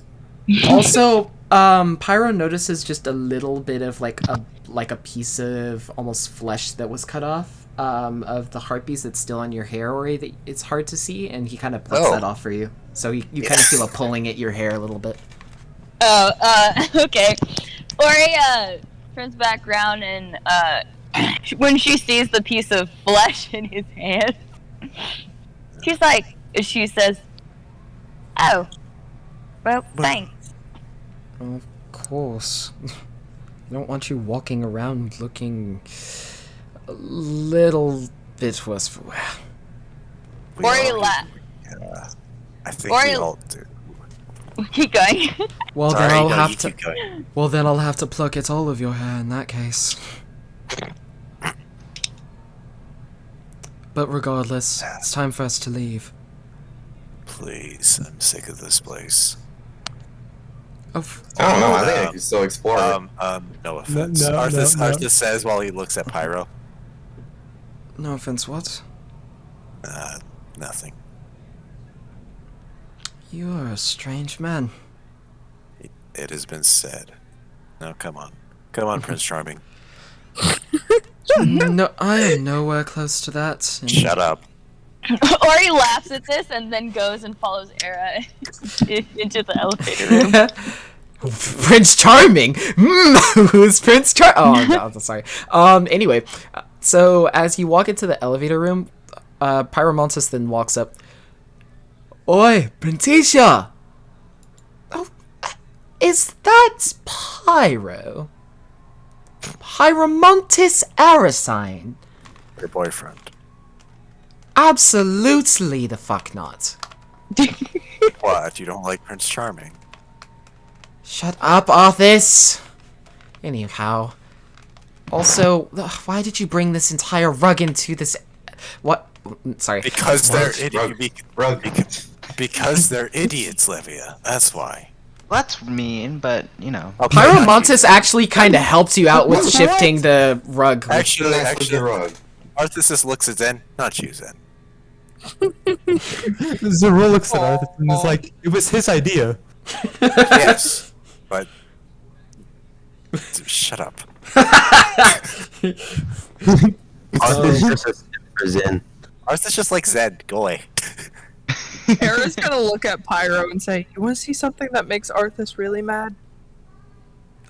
Also, Pyro notices just a little bit of a piece of almost flesh that was cut off of the heartbeats that's still on your hair, Ori, that it's hard to see, and he kind of plucks that off for you. So you kind of feel a pulling at your hair a little bit. Okay. Ori turns back around and when she sees the piece of flesh in his hand, she says, "Oh, well, thanks." Of course. I don't want you walking around looking a little bit worse for wear. Ori laughs. Yeah, I think we all do. Keep going. Well, Sorry, then I'll no, have you to. keep going. Well, then I'll have to pluck at all of your hair in that case. But regardless, it's time for us to leave. Please, I'm sick of this place. I don't know. I think I can still explore it. No offense. Arthas says while he looks at Pyro. No offense, what? Nothing. You are a strange man. It has been said. Now, come on, Prince Charming. No, I am nowhere close to that. Shut up. Ori laughs at this and then goes and follows Era into the elevator room. Prince Charming? Who's Prince Charming? Oh, no, I'm sorry. Anyway, so as you walk into the elevator room, Pyromontis then walks up. Oi, Printisha! Oh, is that Pyro? Pyromontis Aracine? Your boyfriend. Absolutely the fuck not. What? You don't like Prince Charming? Shut up, Arthas. Anyhow, Also, why did you bring this entire rug into this? What? Sorry. Because they're because they're idiots, Levia. That's why. Well, that's mean, but you know. Pyromontis actually kind of helps you out with shifting the rug. Actually, Arthas just looks at Zen, not you, Zen. Zerul looks at Arthas and is like, it was his idea. Yes, but shut up. Arthas just a for Zen. Arthas just like Zen. Go away. Ara's gonna look at Pyro and say, "You want to see something that makes Arthas really mad?"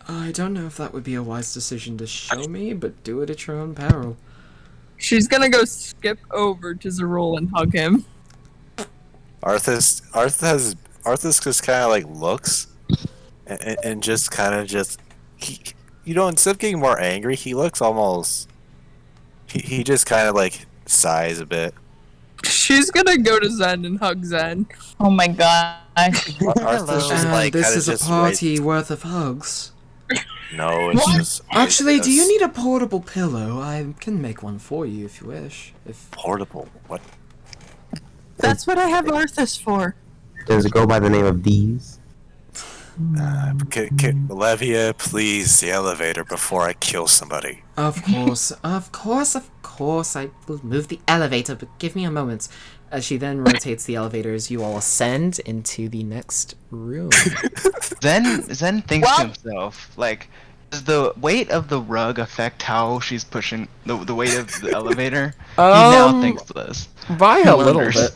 I don't know if that would be a wise decision to show me, but do it at your own peril. She's gonna go skip over to Zerul and hug him. Arthas just kind of like looks, and just kind of instead of getting more angry, he looks almost. He just kind of like sighs a bit. She's gonna go to Zen and hug Zen. Oh my god. Arthas just like this kinda is a just party worth of hugs. No, it's just. Actually, do you need a portable pillow? I can make one for you if you wish. Portable? What? That's what I have Arthas for. Does it go by the name of D's? Levia, please, the elevator before I kill somebody. Of course. I will move the elevator, but give me a moment. As she then rotates the elevators, you all ascend into the next room. Zen thinks to himself, like, does the weight of the rug affect how she's pushing the weight of the elevator? He now thinks this. By a little bit.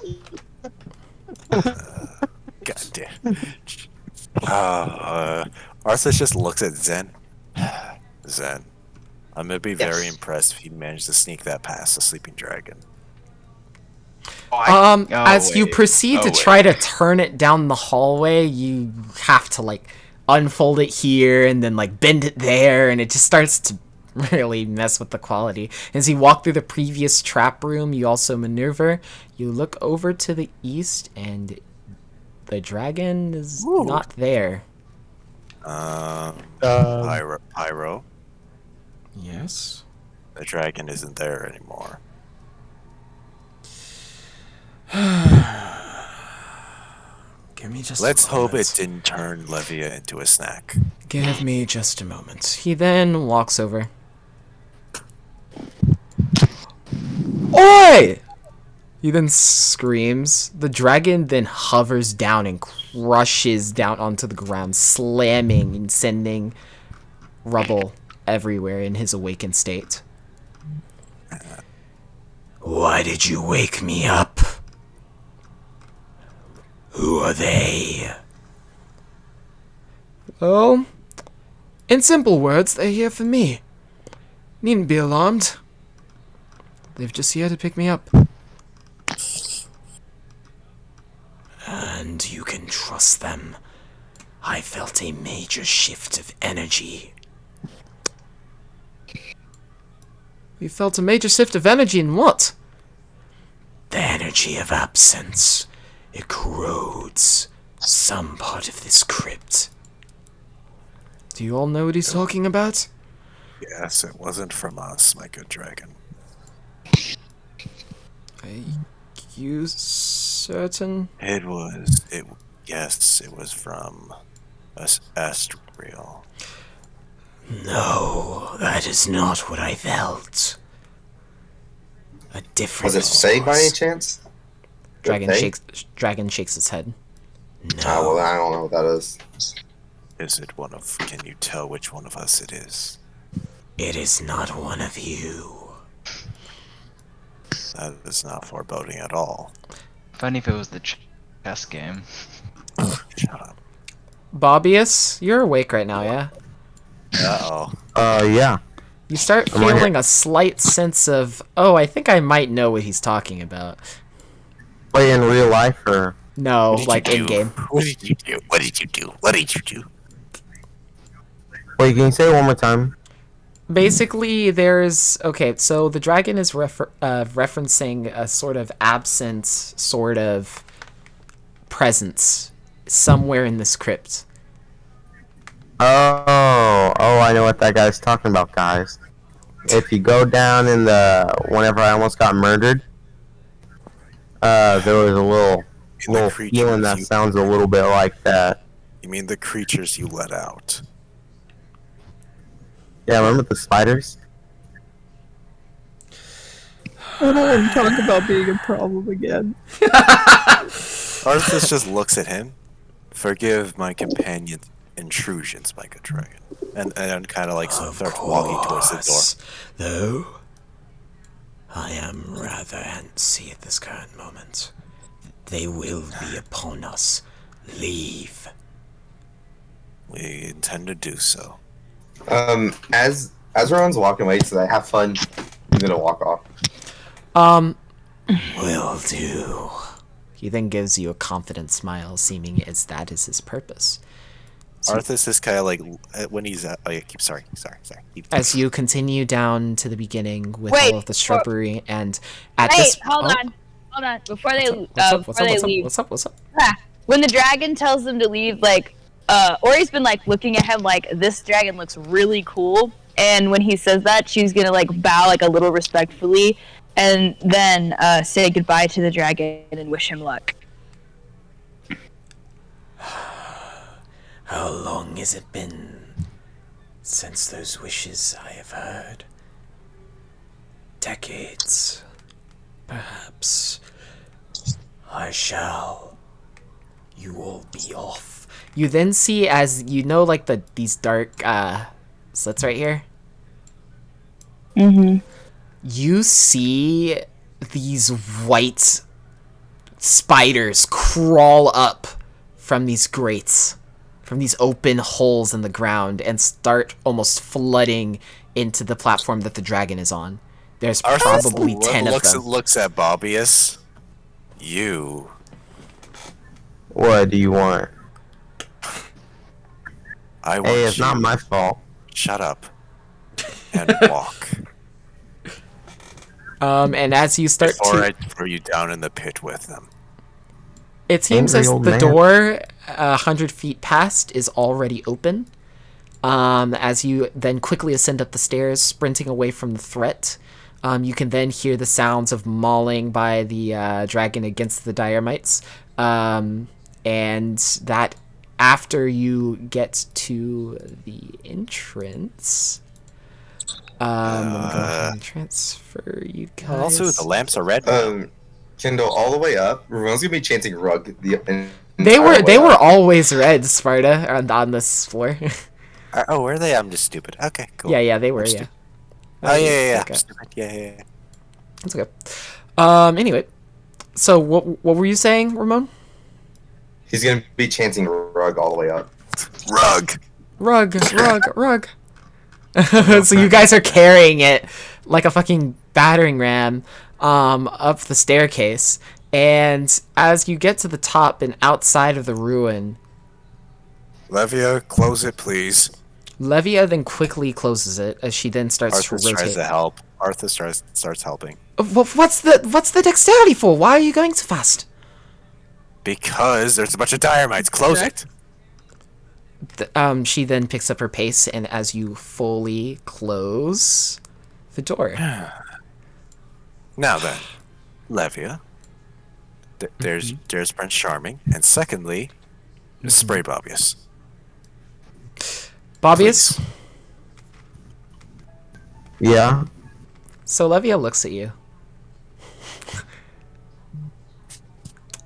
God damn. Arthas just looks at Zen. Zen, I'm gonna be very impressed if he managed to sneak that past the sleeping dragon. As you proceed to try to turn it down the hallway, you have to like unfold it here and then like bend it there, and it just starts to really mess with the quality. As you walk through the previous trap room, you also maneuver. You look over to the east, and the dragon is not there. Pyro. Yes. The dragon isn't there anymore. Give me just Let's a hope moment. it didn't turn Levia into a snack. Give me just a moment. He then walks over. Oi! He then screams. The dragon then hovers down and crushes down onto the ground, slamming and sending rubble everywhere in his awakened state. Why did you wake me up? Who are they? Well, in simple words, they're here for me. Needn't be alarmed. They've just here to pick me up. And you can trust them. I felt a major shift of energy. You felt a major shift of energy in what? The energy of absence. It corrodes some part of this crypt. Do you all know what he's talking about? Yes, it wasn't from us, my good dragon. Are you certain? Yes, it was from us Astral. No, that is not what I felt. A different. Was it Faye by any chance? Dragon Faye? shakes its head. No. Oh, well, I don't know what that is. Is it one of? Can you tell which one of us it is? It is not one of you. That is not foreboding at all. Funny if it was the chess game. Shut up. Bobbius, you're awake right now, yeah? Yeah. You start I'm right feeling a slight sense of, oh, I think I might know what he's talking about. Wait, in real life or? No, What like did you in do? game. What did you do? What did you do? What did you do? Wait, can you say it one more time? Basically, there's okay. So the dragon is referencing a sort of absent sort of presence somewhere in this crypt. Oh, I know what that guy's talking about, guys. if you go down in the whenever I almost got murdered, there was a little feeling that sounds a little bit like that. You mean the creatures you let out? Yeah, remember the spiders? I don't want to talk about being a problem again. Arthas just looks at him. Forgive my companion's intrusions, my good dragon. And kind of like starts walking towards the door. Though, I am rather antsy at this current moment. They will be upon us. Leave. We intend to do so. As everyone's walking away, so I have fun. I'm gonna walk off. Will do. He then gives you a confident smile, seeming as that is his purpose. So, Arthas is kind of like when he's at. Oh yeah, sorry. as you continue down to the beginning with Wait, all of the shrubbery, and at Wait, this. hold on. Before they leave. What's up? When the dragon tells them to leave, like, Ori's been like looking at him like this dragon looks really cool, and when he says that, she's gonna like bow like a little respectfully, and then say goodbye to the dragon and wish him luck. How long has it been since those wishes I have heard? Decades, perhaps. I shall. You will be off. You then see, as you know, like these dark slits right here. Mm-hmm. You see these white spiders crawl up from these grates, from these open holes in the ground, and start almost flooding into the platform that the dragon is on. There's probably 10 of them. Looks at Bobius. You. What do you want? I want Hey, it's you. not my fault. Shut up. And walk. And as you start Before I throw you down in the pit with them. it seems Angry as old the man. door 100 feet past is already open. As you then quickly ascend up the stairs, sprinting away from the threat, you can then hear the sounds of mauling by the dragon against the Dynamites. And that after you get to the entrance, I'm gonna go ahead and transfer you guys. Also, the lamps are red. Kindle all the way up. Ramon's gonna be chanting rug. They were always red, Sparta, on this floor. Oh, were they? I'm just stupid. Okay, cool. Yeah, they were. I'm Yeah. stupid. Oh yeah. Okay. I'm stupid. Yeah. That's okay. Anyway, so what were you saying, Ramon? He's gonna be chanting rug all the way up. Rug. Rug. So you guys are carrying it like a fucking battering ram up the staircase, and as you get to the top and outside of the ruin, Levia, close it, please. Levia then quickly closes it as she then starts Arthur to rotate. tries to help. Arthur starts helping. What's the dexterity for? Why are you going so fast? Because there's a bunch of Dynamites. Close it. She then picks up her pace, and as you fully close the door. Now then, Levia. There's Prince Charming, and secondly, spray Bobius. Bobius? Yeah. So Levia looks at you.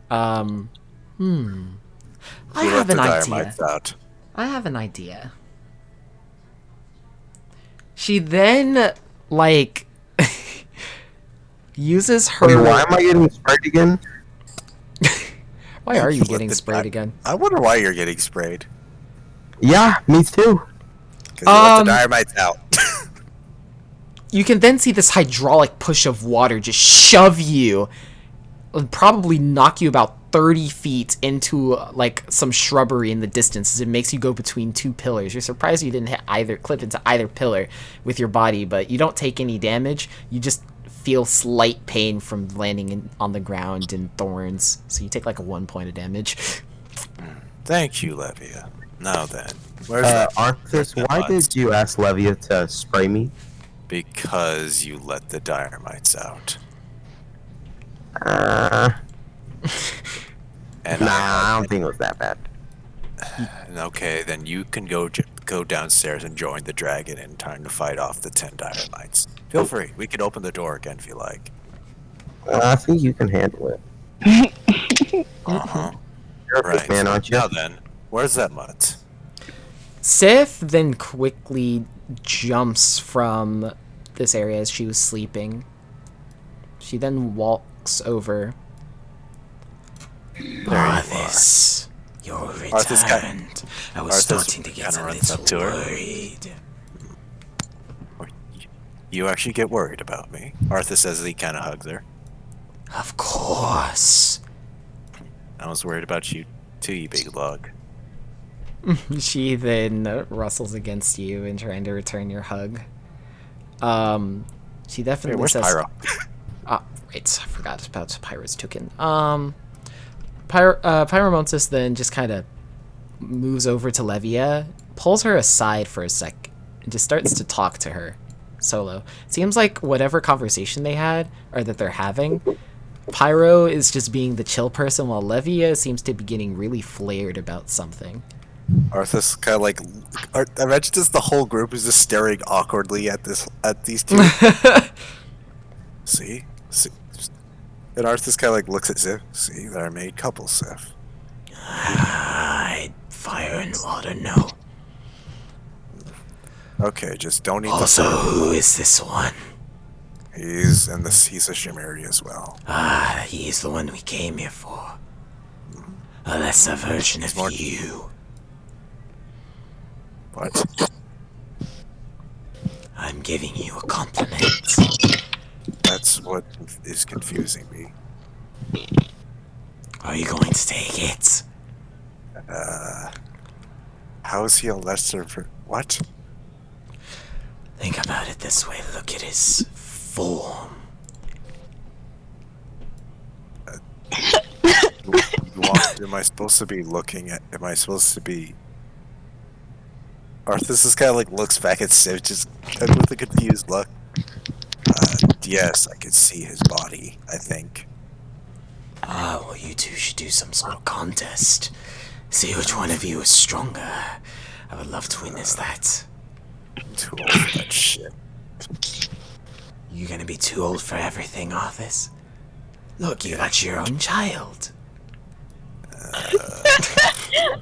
I have an idea. I have an idea. She then, like, uses her... Wait, why am I getting sprayed again? Why are you getting sprayed again? I wonder why you're getting sprayed. Yeah, me too. Because you let the Dynamites out. You can then see this hydraulic push of water just shove you, and probably knock you about 30 feet into like some shrubbery in the distance as it makes you go between two pillars. You're surprised you didn't clip into either pillar with your body, but you don't take any damage. You just feel slight pain from landing on the ground in thorns, so you take like 1 point of damage. Thank you, Levia. Now then, where's that? Arthas, why did you ask Levia to spray me? Because you let the Dynamites out. And I don't think it was that bad. Okay, then you can go downstairs and join the dragon in time to fight off the 10 Dynamites. Feel free. We can open the door again if you like. I think you can handle it. Uh-huh. You're a big Right. man, aren't you? Now then, where's that mutt? Sif then quickly jumps from this area as she was sleeping. She then walks over. Arthas, you're returned. I was starting to get a little worried. You actually get worried about me. Arthur says he kind of hugs her. Of course. I was worried about you too, you big lug. She then rustles against you and trying to return your hug. She definitely where's says... Pyro? Wait, I forgot about Pyro's token. Pyromontis then just kind of moves over to Levia, pulls her aside for a sec, and just starts to talk to her solo. Seems like whatever conversation they had, or that they're having, Pyro is just being the chill person, while Levia seems to be getting really flared about something. Arthur's kind of like... imagine just the whole group is just staring awkwardly at these two. See? And Arthur's kind of like looks at Sif. See, they're a made couple, Sif. Fire and water, no. Okay, just don't eat Also, the who is this one? He's a Shimiri as well. He's the one we came here for. A lesser version of you. What? I'm giving you a compliment. That's what is confusing me. Are you going to take it? How is he a lesser what? Think about it this way. Look at his form. Am I supposed to be looking at... Am I supposed to be... Arthas just kind of like looks back at Sif just with a confused look. Yes, I could see his body, I think. Well, you two should do some sort of contest. See which one of you is stronger. I would love to witness that. I'm too old for that shit. You're gonna be too old for everything, Arthas. Look, you got your own child.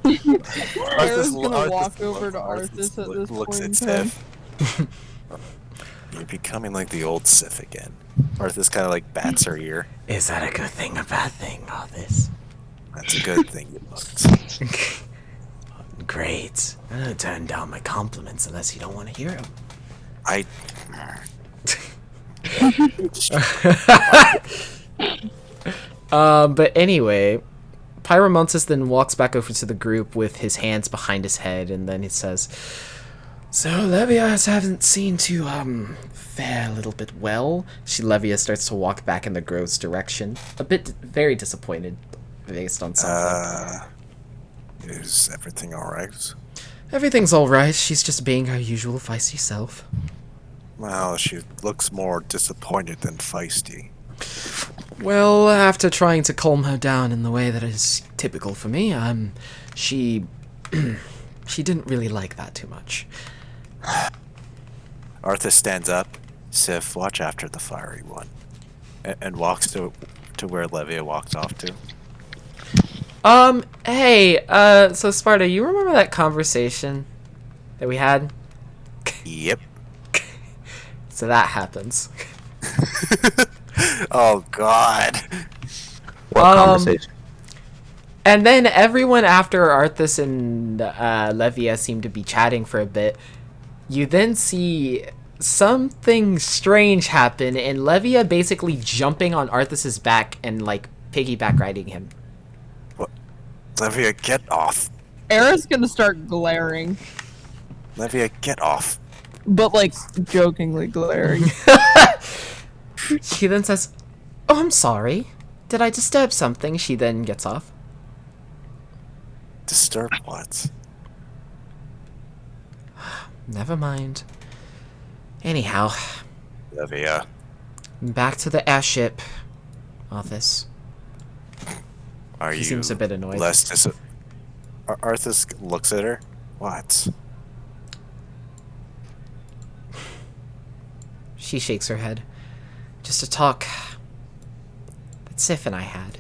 Arthas gonna walk over to Arthas at this Looks point at in time. Sif. You're becoming like the old Sif again. Arthas kind of like bats her ear. Is that a good thing or bad thing, Arthas? That's a good thing, you looked. Great. I'm gonna turn down my compliments unless you don't want to hear them. But anyway, Pyromontis then walks back over to the group with his hands behind his head, and then he says, "So Levia haven't seemed to fare a little bit well." Levia starts to walk back in the grove's direction, very disappointed based on something. Is everything alright? Everything's alright, she's just being her usual feisty self. Well, she looks more disappointed than feisty. Well, after trying to calm her down in the way that is typical for me, she didn't really like that too much. Arthur stands up. Sif, watch after the fiery one. And walks to where Levia walks off to. Hey, so Sparta, you remember that conversation that we had? Yep. So that happens. Oh, God. What conversation? And then everyone after Arthas and Levia seem to be chatting for a bit. You then see something strange happen, and Levia basically jumping on Arthas's back and, like, piggyback riding him. What? Levia, get off. Era's gonna start glaring, Levia, get off. but like jokingly glaring. She then says, "Oh, I'm sorry. Did I disturb something?" She then gets off. Disturb what? Never mind. Anyhow, Olivia. back to the airship office. Are He you seems a bit annoyed. Arthas looks at her. What? She shakes her head. Just a talk that Sif and I had.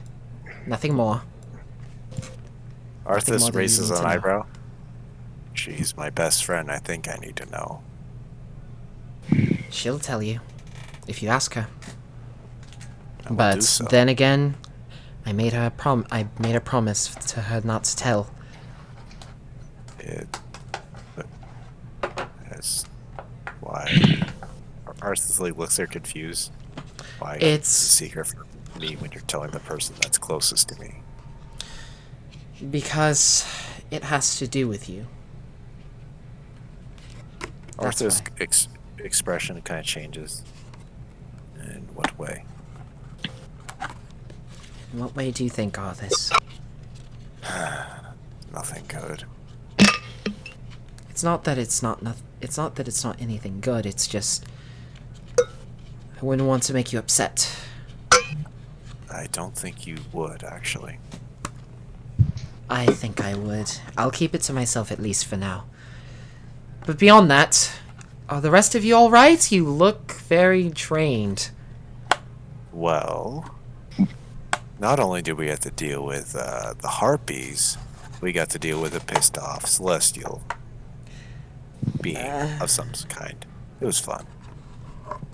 Nothing more. Nothing more Arthas than you raises need an to know. eyebrow. She's my best friend. I think I need to know. She'll tell you, if you ask her. I will But do so. then again, I made her a promise to her not to tell. That's why. Arthas looks there confused. Why It's a secret for me when you're telling the person that's closest to me? because it has to do with you. That's Arthur's why. expression kind of changes. In what way? In what way do you think, Arthas? Nothing good. It's not that it's not it's not that it's not anything good. It's just I wouldn't want to make you upset. I don't think you would, actually. I think I would. I'll keep it to myself at least for now. But beyond that, are the rest of you all right? You look very drained. Well, not only did we have to deal with the Harpies, we got to deal with a pissed off Celestial being of some kind. It was fun.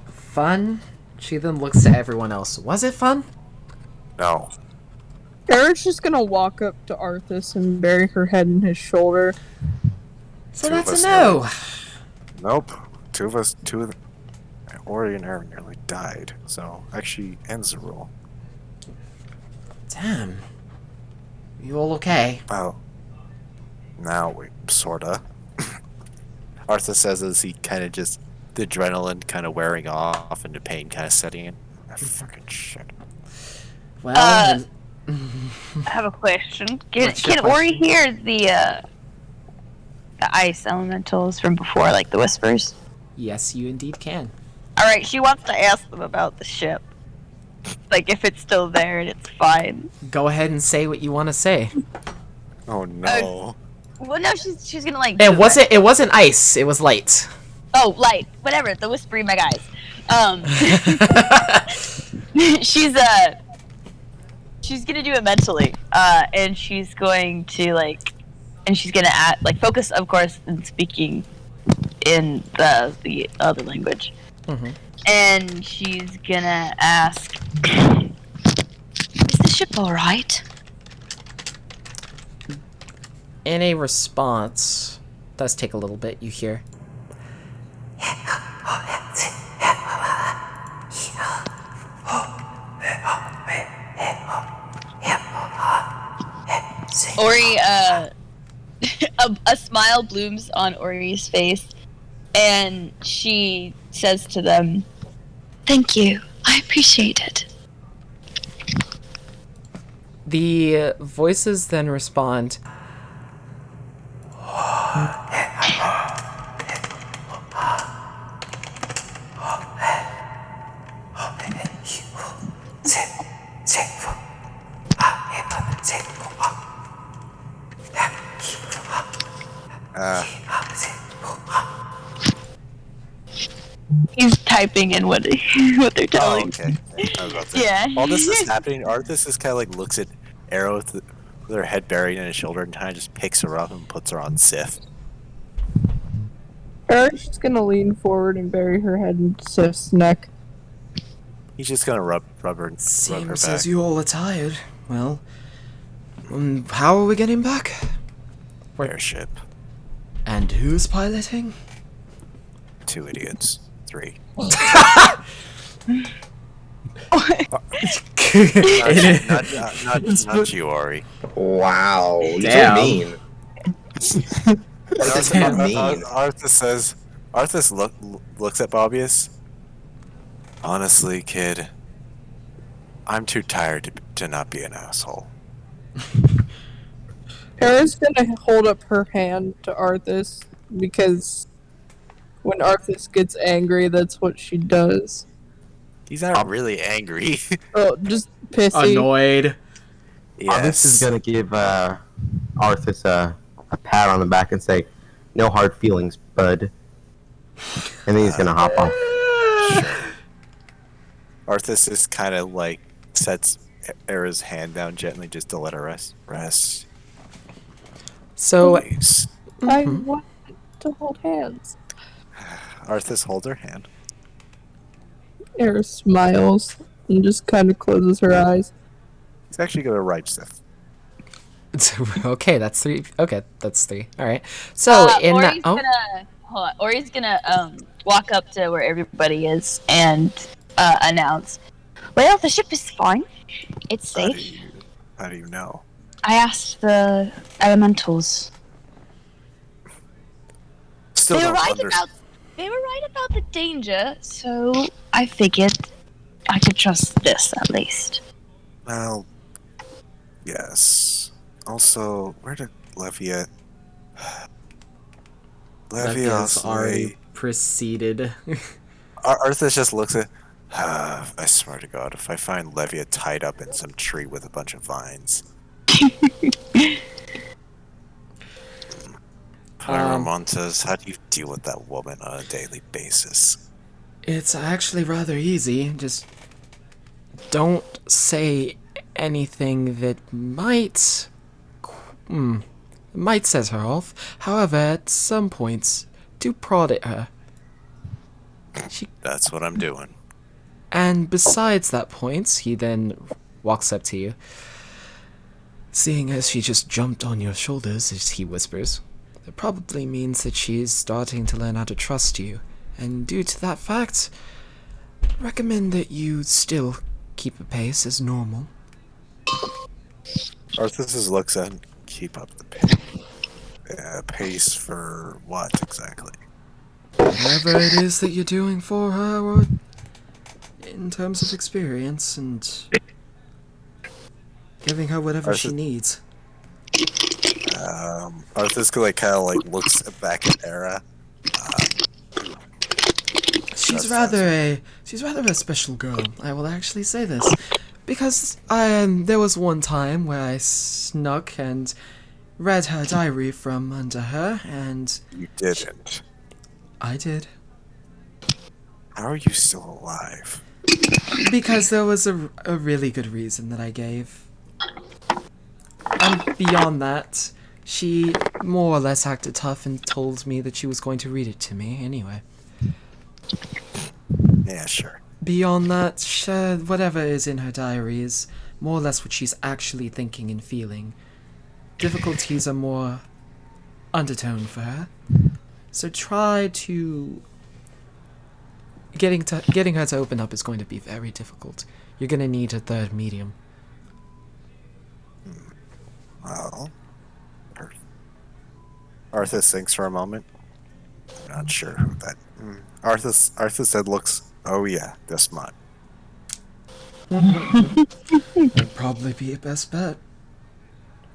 Fun? She then looks to everyone else. Was it fun? No. Eric's just gonna walk up to Arthas and bury her head in his shoulder. So Two of that's a us no. Nope. Ori and Aaron nearly died, so actually ends the rule. Damn. You all okay? Well, now we sorta. Arthur says as he kind of just the adrenaline kind of wearing off and the pain kind of setting in. Ah, fucking shit. Well, I have a question. What's your Can Ori hear the ice elementals from before, like the whispers? yes, you indeed can. Alright, she wants to ask them about the ship. Like, if it's still there and it's fine. Go ahead and say what you want to say. Oh no. Well, no, she's gonna, like... It wasn't ice. It was light. Oh, light. Whatever, the whispery my guys. She's gonna do it mentally. And she's going to, like... And she's gonna focus, of course, in speaking in the other language. Mm-hmm. And she's gonna ask, "Is the ship all right?" In a response, does take a little bit. You hear. Ori, a smile blooms on Ori's face, and she says to them, Thank you. I appreciate it. The voices then respond. He's typing in what they're telling. Okay. I was about to. Yeah. While this is happening, Arthas is kind of like looks at Arrow with her head buried in his shoulder and kind of just picks her up and puts her on Sif. Eric's just gonna lean forward and bury her head in Sif's neck. He's just gonna rub her Seems back. as you all are tired. Well, how are we getting back? Airship. And who's piloting? 2 idiots. 3. not you, Ori. Wow. Damn. You're mean. That's not mean. Arthas looks at Bobbius. Honestly, kid, I'm too tired to not be an asshole. Kara's gonna hold up her hand to Arthas because When Arthas gets angry, that's what she does. He's not really angry. Oh, just pissy. Annoyed. This is gonna give Arthas a pat on the back and say, "No hard feelings, bud." And then he's gonna hop off. Sure. Arthas is kind of like sets Era's hand down gently just to let her rest. So, Please. I want to hold hands. Arthas, hold her hand. Era smiles and just kind of closes her eyes. He's actually gonna ride Sith. okay, that's 3. Okay, that's 3. All right. So in that, Ori's gonna walk up to where everybody is and announce, "Well, the ship is fine. It's safe." How do you know? I asked the elementals. Still They were don't right under- about. They were right about the danger, so I figured I could trust this at least. Well, yes. Also, where did Levia? Levia's already proceeded. Arthas just looks at. I swear to God, if I find Levia tied up in some tree with a bunch of vines. Pyromontes, how do you deal with that woman on a daily basis? It's actually rather easy. Just don't say anything that might set her off. However, at some points, do prod at her. That's what I'm doing. And besides that point, he then walks up to you. Seeing as she just jumped on your shoulders, as he whispers, that probably means that she's starting to learn how to trust you. And due to that fact, I recommend that you still keep a pace as normal. Arthas just looks at and keep up the pace for what exactly? Whatever it is that you're doing for her, or in terms of experience, and giving her whatever she needs. Arthas like kind of like looks back at Era. She's rather a special girl. I will actually say this, because there was one time where I snuck and read her diary from under her, and you didn't. I did. How are you still alive? Because there was a really good reason that I gave. And beyond that, she more or less acted tough and told me that she was going to read it to me anyway. Yeah, sure. Beyond that, whatever is in her diary is more or less what she's actually thinking and feeling. Difficulties are more undertone for her. So try to... Getting her to open up is going to be very difficult. You're going to need a third medium. Well, Arthas thinks for a moment. I'm not sure who that. Arthas said, "Looks. Oh yeah, this much." Would probably be a best bet.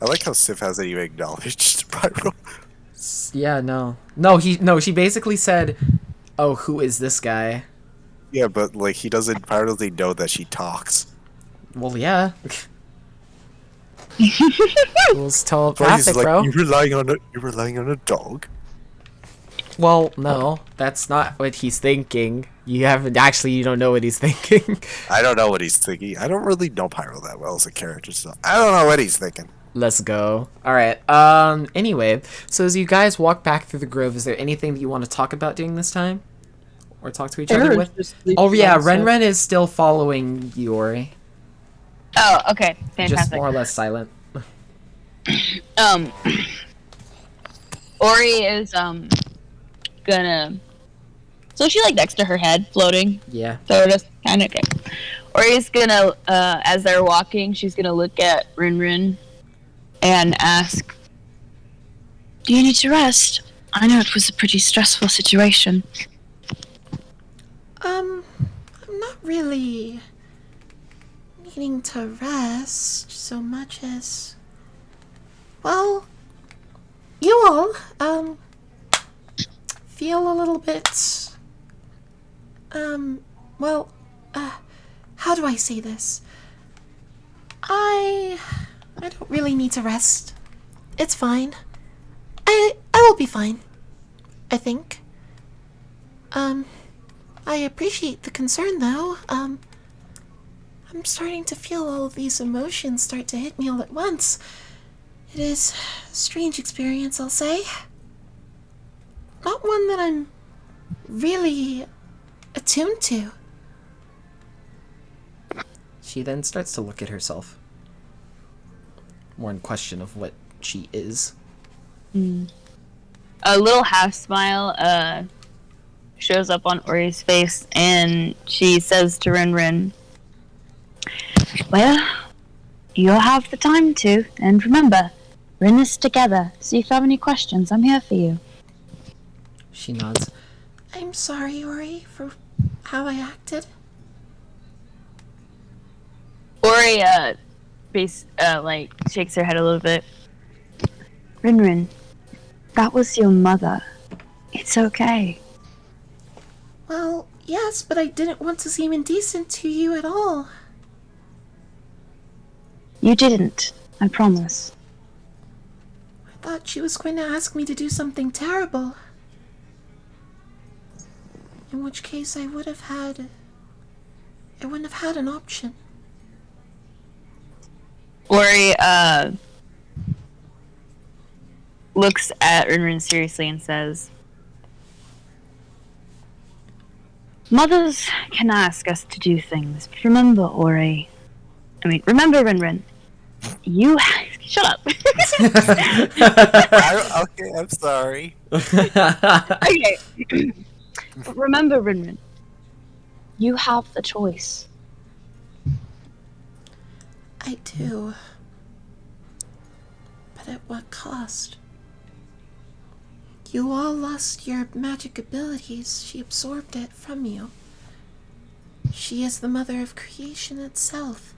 I like how Sif hasn't even acknowledged Pyro. Yeah, no, she basically said, "Oh, who is this guy?" Yeah, but like he doesn't. Pyro doesn't know that she talks. Well, yeah. Fool's telepathic, like, bro. You're relying on a dog. Well, no, that's not what he's thinking. You don't know what he's thinking. I don't know what he's thinking. I don't really know Pyro that well as a character, so I don't know what he's thinking. Let's go. Alright, anyway, so as you guys walk back through the grove, is there anything that you want to talk about during this time? Or talk to each other with? Oh yeah, Ren is still following Yori. Oh, okay, fantastic. Just more or less silent. Ori is gonna. So she like next to her head, floating. Yeah. So just kind of okay. Ori's gonna, as they're walking, she's gonna look at Rin and ask, Do you need to rest? I know it was a pretty stressful situation. I'm not really needing to rest so much as, well, you all, feel a little bit, well, how do I say this? I don't really need to rest. It's fine. I will be fine. I think. I appreciate the concern, though. I'm starting to feel all of these emotions start to hit me all at once. It is a strange experience, I'll say. Not one that I'm really attuned to. She then starts to look at herself. More in question of what she is. A little half smile shows up on Ori's face, and she says to Rin, well, you'll have the time to, and remember, we're in this together, so if you have any questions, I'm here for you. She nods. I'm sorry, Ori, for how I acted. Ori, shakes her head a little bit. Rin, that was your mother. It's okay. Well, yes, but I didn't want to seem indecent to you at all. You didn't, I promise. I thought she was going to ask me to do something terrible. In which case I wouldn't have had an option. Ori, looks at Rin seriously and says, Mothers can ask us to do things, but remember, remember, Rin. You shut up. Okay, I'm sorry. Okay. Remember, Rin. You have the choice. I do. But at what cost? You all lost your magic abilities. She absorbed it from you. She is the mother of creation itself.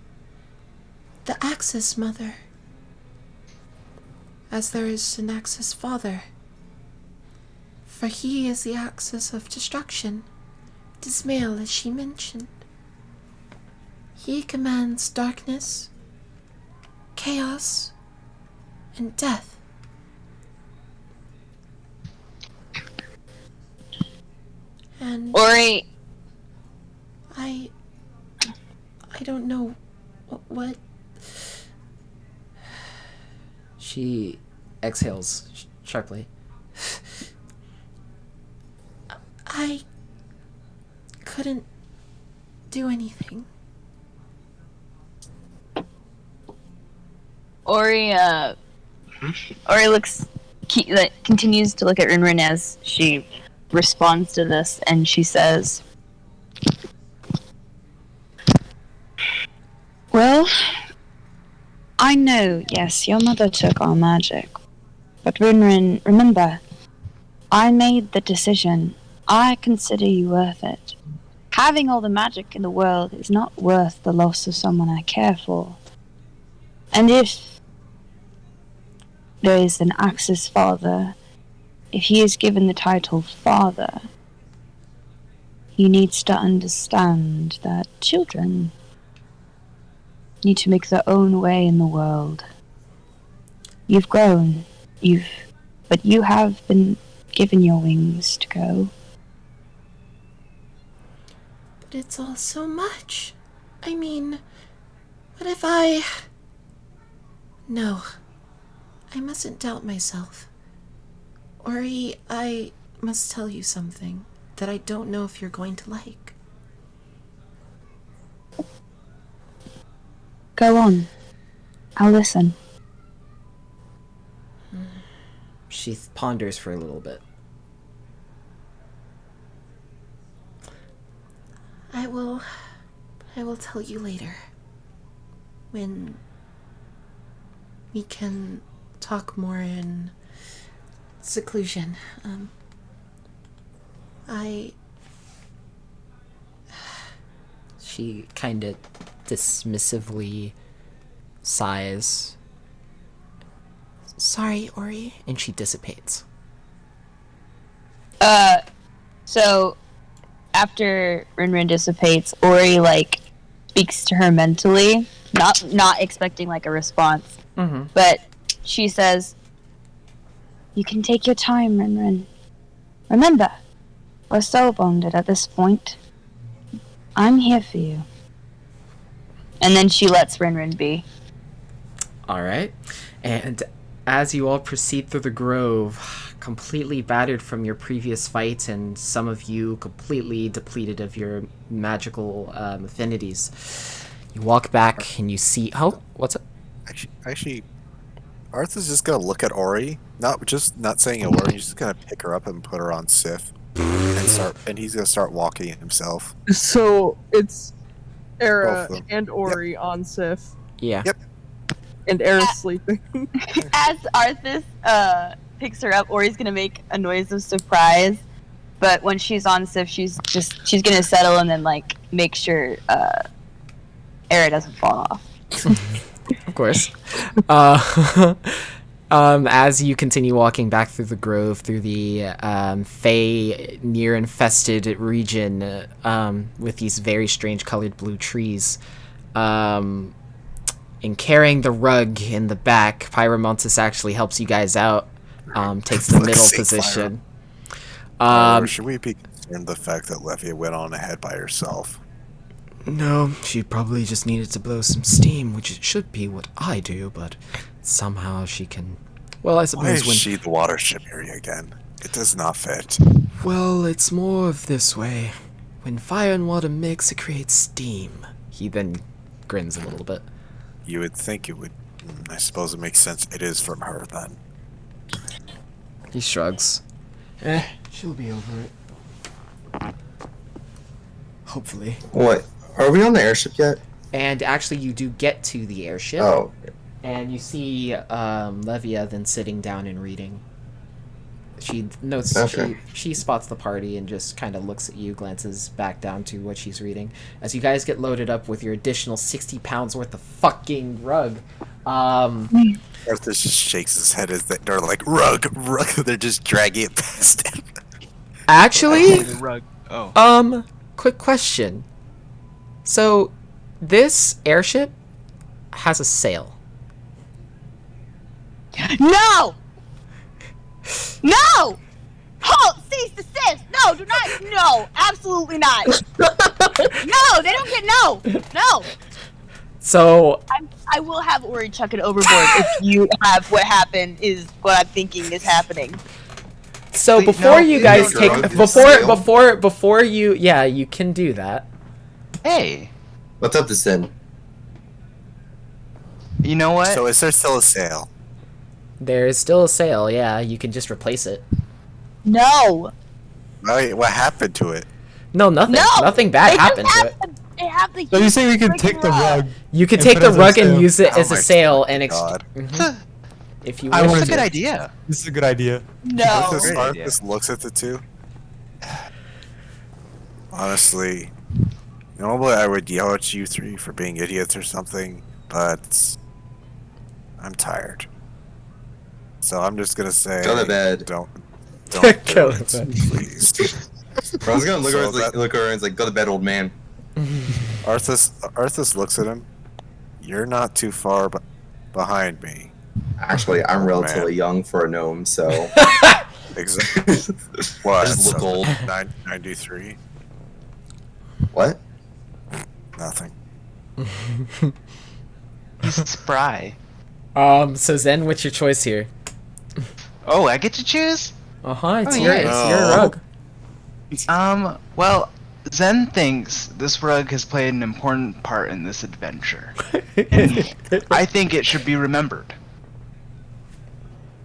The Axis Mother. As there is an Axis Father. For he is the axis of destruction. Dismail, as she mentioned. He commands darkness, chaos, and death. And Ori, I don't know what. She exhales sharply. I couldn't do anything. Ori continues to look at Rin as she responds to this, and she says, Well, I know, yes, your mother took our magic. But Rin, remember, I made the decision. I consider you worth it. Having all the magic in the world is not worth the loss of someone I care for. And if there is an Axis father, if he is given the title father, he needs to understand that children need to make their own way in the world. You've grown, but you have been given your wings to go. But it's all so much. I mean, what if I... No. I mustn't doubt myself. Ori, I must tell you something that I don't know if you're going to like. Go on. I'll listen. She ponders for a little bit. I will tell you later. When we can talk more in seclusion. She kind of dismissively sighs. Sorry, Ori. And she dissipates. So after Rinrin dissipates, Ori like speaks to her mentally, not expecting like a response, but she says, "You can take your time, Rinrin. Remember, we're soul bonded at this point. I'm here for you." And then she lets Rinrin be. All right. And as you all proceed through the grove, completely battered from your previous fight, and some of you completely depleted of your magical affinities, you walk back and you see. Oh, what's up? Actually, Arthur's just gonna look at Ori, not saying a word. He's just gonna pick her up and put her on Sif, and he's gonna start walking So So it's Both Era of them. and Ori on Sif. Yeah. Yep. And Era's sleeping. As Arthas picks her up, Ori's gonna make a noise of surprise. But when she's on Sif, she's gonna settle and then like make sure Era doesn't fall off. Of course. As you continue walking back through the grove, through the Fey near-infested region with these very strange colored blue trees, and carrying the rug in the back, Pyromontis actually helps you guys out, takes the middle position. Should we be concerned the fact that Levia went on ahead by herself? No, she probably just needed to blow some steam, which should be what I do, but somehow she can... Well, I suppose Why is when... she the watership area again? It does not fit. Well, it's more of this way. When fire and water mix, it creates steam. He then grins a little bit. You would think it would. I suppose it makes sense. It is from her then. He shrugs. She'll be over it. Hopefully. What? Are we on the airship yet? And actually, you do get to the airship. Oh. And you see Levia then sitting down and reading. She notes, she spots the party and just kind of looks at you, glances back down to what she's reading. As you guys get loaded up with your additional 60 pounds worth of fucking rug. Arthur just shakes his head as they're like, rug. They're just dragging it past him. Actually, rug. Oh. Quick question. So, this airship has a sail. No! No! Halt! Cease desist! No, do not! No! Absolutely not! No! They don't get no! No! So... I will have Ori chuck it overboard if you have what happened is what I'm thinking is happening. So before you guys take... Before you... Yeah, you can do that. Hey! What's up this end? You know what? So is there still a sail? There is still a sail, yeah. You can just replace it. No! Wait, what happened to it? No, nothing. No! Nothing bad happened to it. They have the So you say we can take the rug? You could and take put the it as a rug and sail? use it as Oh a my sail and God. if you I wish wanna That's a do good it. idea. This is a good idea. No! Arthur looks at the two. Honestly, normally I would yell at you three for being idiots or something, but I'm tired. So I'm just gonna say, Go to bed. Don't Go do to it, bed. please. I was gonna look So over, look over and it's like, go to bed, old man. Arthas looks at him. You're not too far behind me. Actually, I'm Oh, relatively man. young for a gnome, so Exactly. What? I just look old. 93? What? Nothing. He's spry. So Zen, what's your choice here? Oh, I get to choose? It's Oh, your yeah. it's your rug. Well, Zen thinks this rug has played an important part in this adventure. And I think it should be remembered.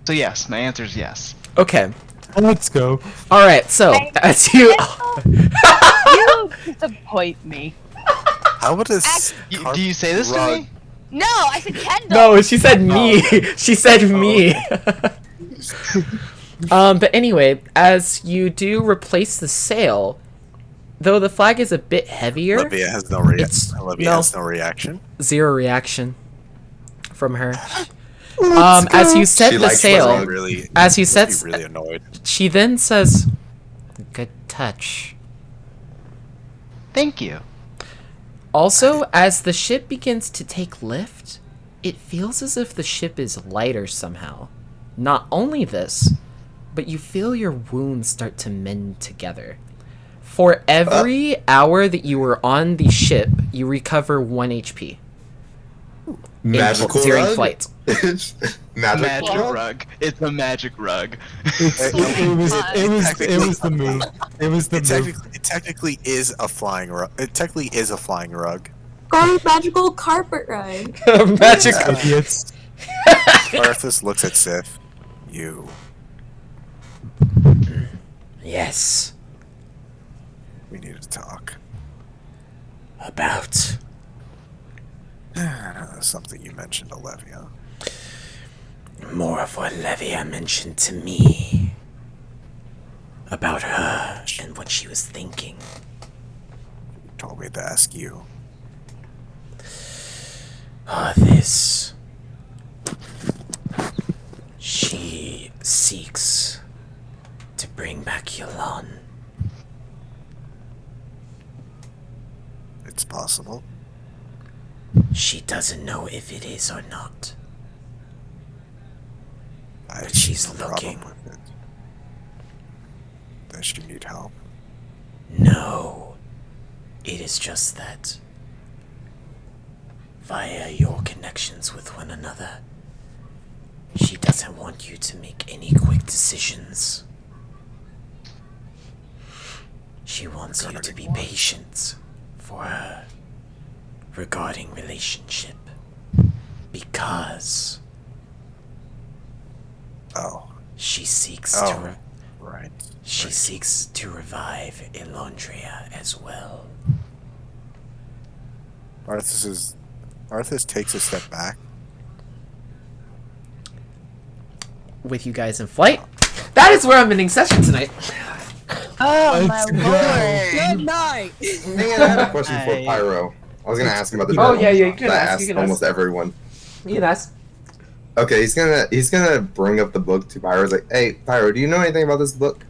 So yes, my answer is yes. Okay. Let's go. All right. So as you You disappoint me. How about this? Do you say this to me? No, I said Kendall. No, she said me. She said me. But anyway, as you do replace the sail, though the flag is a bit heavier, Olivia has no has no reaction. Zero reaction from her. As you set She the likes sail, rug. Really, as you must be set, really annoyed. she then says, Good touch. Thank you. Also, as the ship begins to take lift, it feels as if the ship is lighter somehow. Not only this, but you feel your wounds start to mend together. For every hour that you were on the ship, you recover 1 HP. Magical during rug? flight. Magic rug. It's a magic rug. It was the move. It was the move. It technically is a flying rug. It technically is a flying rug. Or magical carpet ride. Magic idiots. Arthas looks at Sif. You. Yes. We need to talk. About something you mentioned, Olivia. more of what Levia mentioned to me about her and what she was thinking. Told me to ask you. This. She seeks to bring back Yulon. It's possible. She doesn't know if it is or not. But she's looking. With it. Does she need help? No. It is just that, via your connections with one another, she doesn't want you to make any quick decisions. She wants you to be patient for her regarding relationship. Because she seeks to she seeks to revive Elondria as well. Arthas takes a step back. With you guys in flight. That is where I'm ending session tonight. Oh my lord. Good night. Hey, I had a question for Pyro. I was gonna ask him about the Oh, journal. yeah, you can that I ask, you asked can almost ask. everyone. You can ask. Okay, he's gonna bring up the book to Pyro. He's like, "Hey, Pyro, do you know anything about this book?"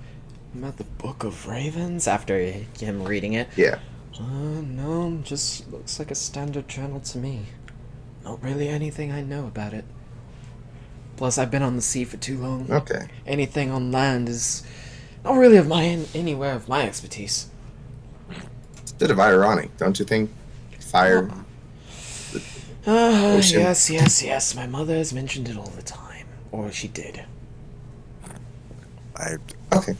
About the Book of Ravens? After him reading it? Yeah. No, just looks like a standard journal to me. Not really anything I know about it. Plus, I've been on the sea for too long. Okay. Anything on land is not really of anywhere of my expertise. It's a bit of ironic, don't you think? Fire. Ocean. Yes. My mother has mentioned it all the time. Or she did. Okay.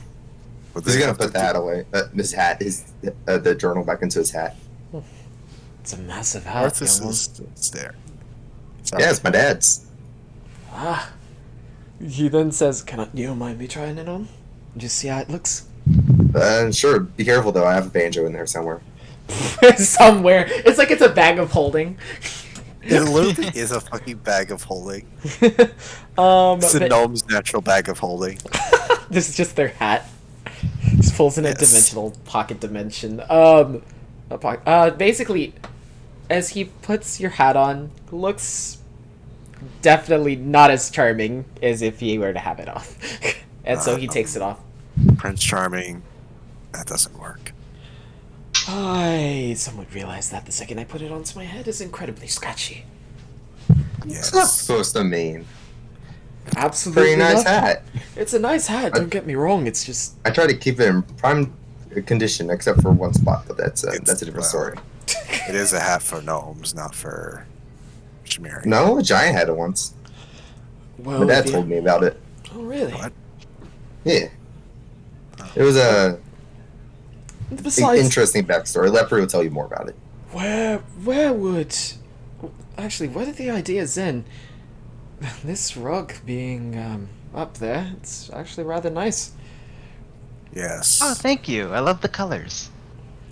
He's gonna put the hat away. The journal back into his hat. It's a massive hat. Arthas is there. Yeah, it's my dad's. Ah. He then says, you don't mind me trying it on? Just see how it looks? Sure. Be careful though. I have a banjo in there somewhere. Somewhere. It's like it's a bag of holding. It literally is a fucking bag of holding. It's a gnome's natural bag of holding. This is just their hat. Just pulls in a dimensional pocket dimension. Basically, as he puts your hat on, looks definitely not as charming as if he were to have it off. And so he takes it off. Prince Charming. That doesn't work. I somewhat realized that the second I put it onto my head is incredibly scratchy. It's not supposed to mean. Absolutely. Pretty nice not. hat. It's a nice hat, don't get me wrong, it's just... I try to keep it in prime condition, except for one spot, but that's a different story. It is a hat for gnomes, not for Chimera. No, a giant had it once. Well, my dad told me about it. Oh, really? What? Yeah. It was a Besides, interesting backstory. Leopard will tell you more about it. Where would... Actually, where did the idea zen? This rug being, up there, it's actually rather nice. Yes. Oh, thank you. I love the colors.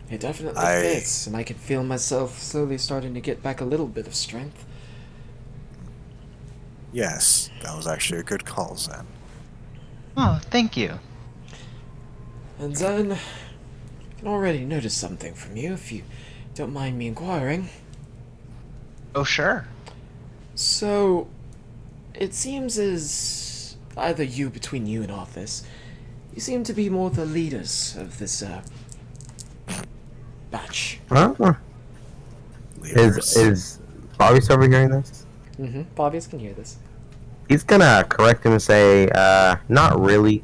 It definitely fits, and I can feel myself slowly starting to get back a little bit of strength. Yes, that was actually a good call, Zen. Oh, thank you. And Zen, I can already notice something from you, if you don't mind me inquiring. Oh, sure. So, it seems as either between you and Arthas, You seem to be more the leaders of this batch. Huh? Is Bobby overhearing this? Mm-hmm. Bobbies can hear this. He's gonna correct him and say, not really.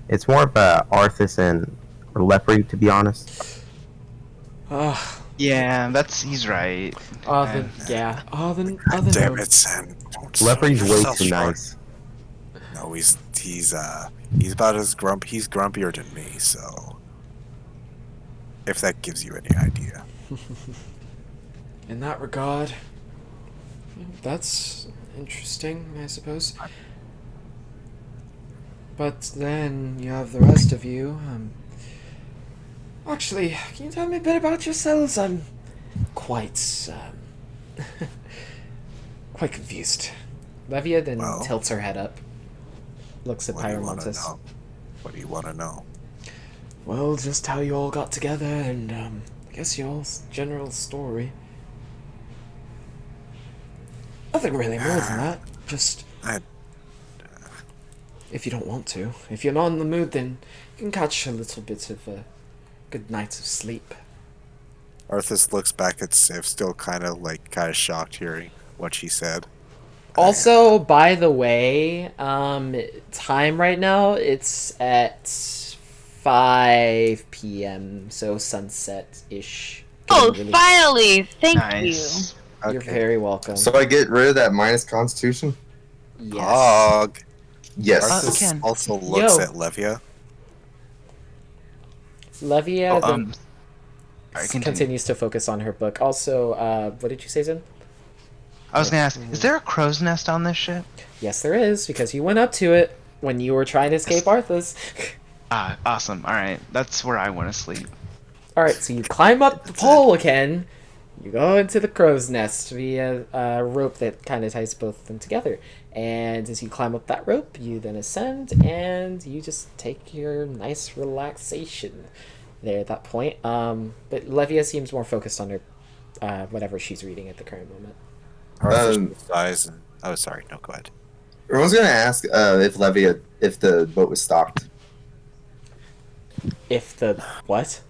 It's more of a Arthas and Leopard, to be honest. Yeah, he's right. Then Damn it, Sen. Leopard's way too nice. No, he's about as he's grumpier than me, so if that gives you any idea. In that regard, that's interesting, I suppose. But then you have the rest of you. Actually, can you tell me a bit about yourselves? I'm quite quite confused. Levia then tilts her head up, looks at What do you Pyromantis. What do you want to know? Well, just how you all got together and I guess y'all's general story. Nothing really more than that. Just if you don't want to. If you're not in the mood, then you can catch a little bit of a good night of sleep. Arthas looks back at Sif, still kind of shocked hearing what she said. Also, by the way, time right now, it's at 5 p.m., so sunset-ish. Oh, finally! Thank Nice. you. You're very welcome. So I get rid of that minus Constitution? Yes. Hog. Yes. Arthas also looks Yo. at Levia. Levia then Alright, continue. continues to focus on her book. Also, what did you say, Zen? I was gonna ask, is there a crow's nest on this ship? Yes, there is, because you went up to it when you were trying to escape Arthas. Awesome. Alright, that's where I want to sleep. Alright, so you climb up the pole again. You go into the crow's nest via a rope that kind of ties both of them together. And as you climb up that rope, you then ascend, and you just take your nice relaxation there at that point. But Levia seems more focused on her, whatever she's reading at the current moment. Size and sorry, no, go ahead. Everyone's gonna ask if the boat was stocked. If the what?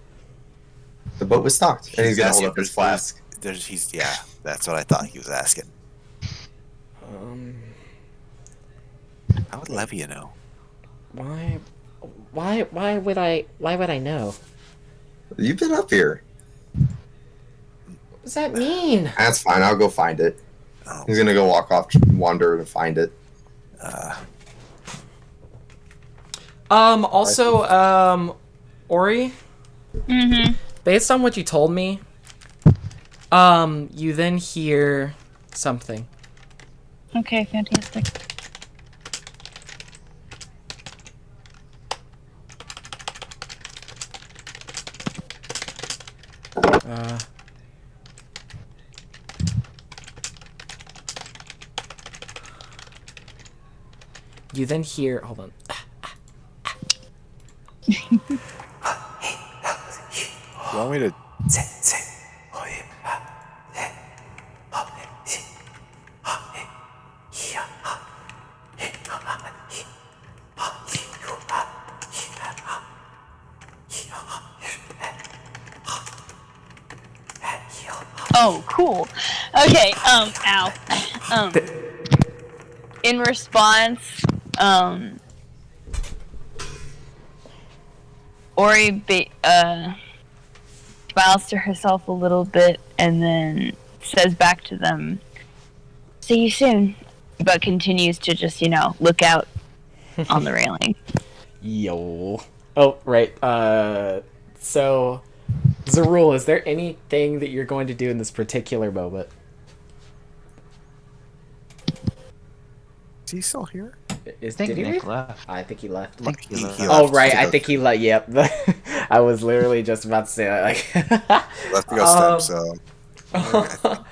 The boat was stocked, and he's gonna hold asking up his if flask. That's what I thought he was asking. How would Levia know? Why would I know? You've been up here. What does that mean? That's fine. I'll go find it. He's gonna go walk off, wander to find it. Also, Ori. Mm-hmm. Based on what you told me, you then hear something. Okay, fantastic. You then hear. Hold on. You want me to? Oh, cool. Okay, ow. In response, Ori smiles to herself a little bit and then says back to them, "See you soon," but continues to just, look out on the railing. Yo. Oh, right. So, Zarul, is there anything that you're going to do in this particular moment? Is he still here? Did he Nick leave? left. I think he left. He Oh, left right. to I go- think he left. Yep. I was literally just about to say that. Let's go stem. So I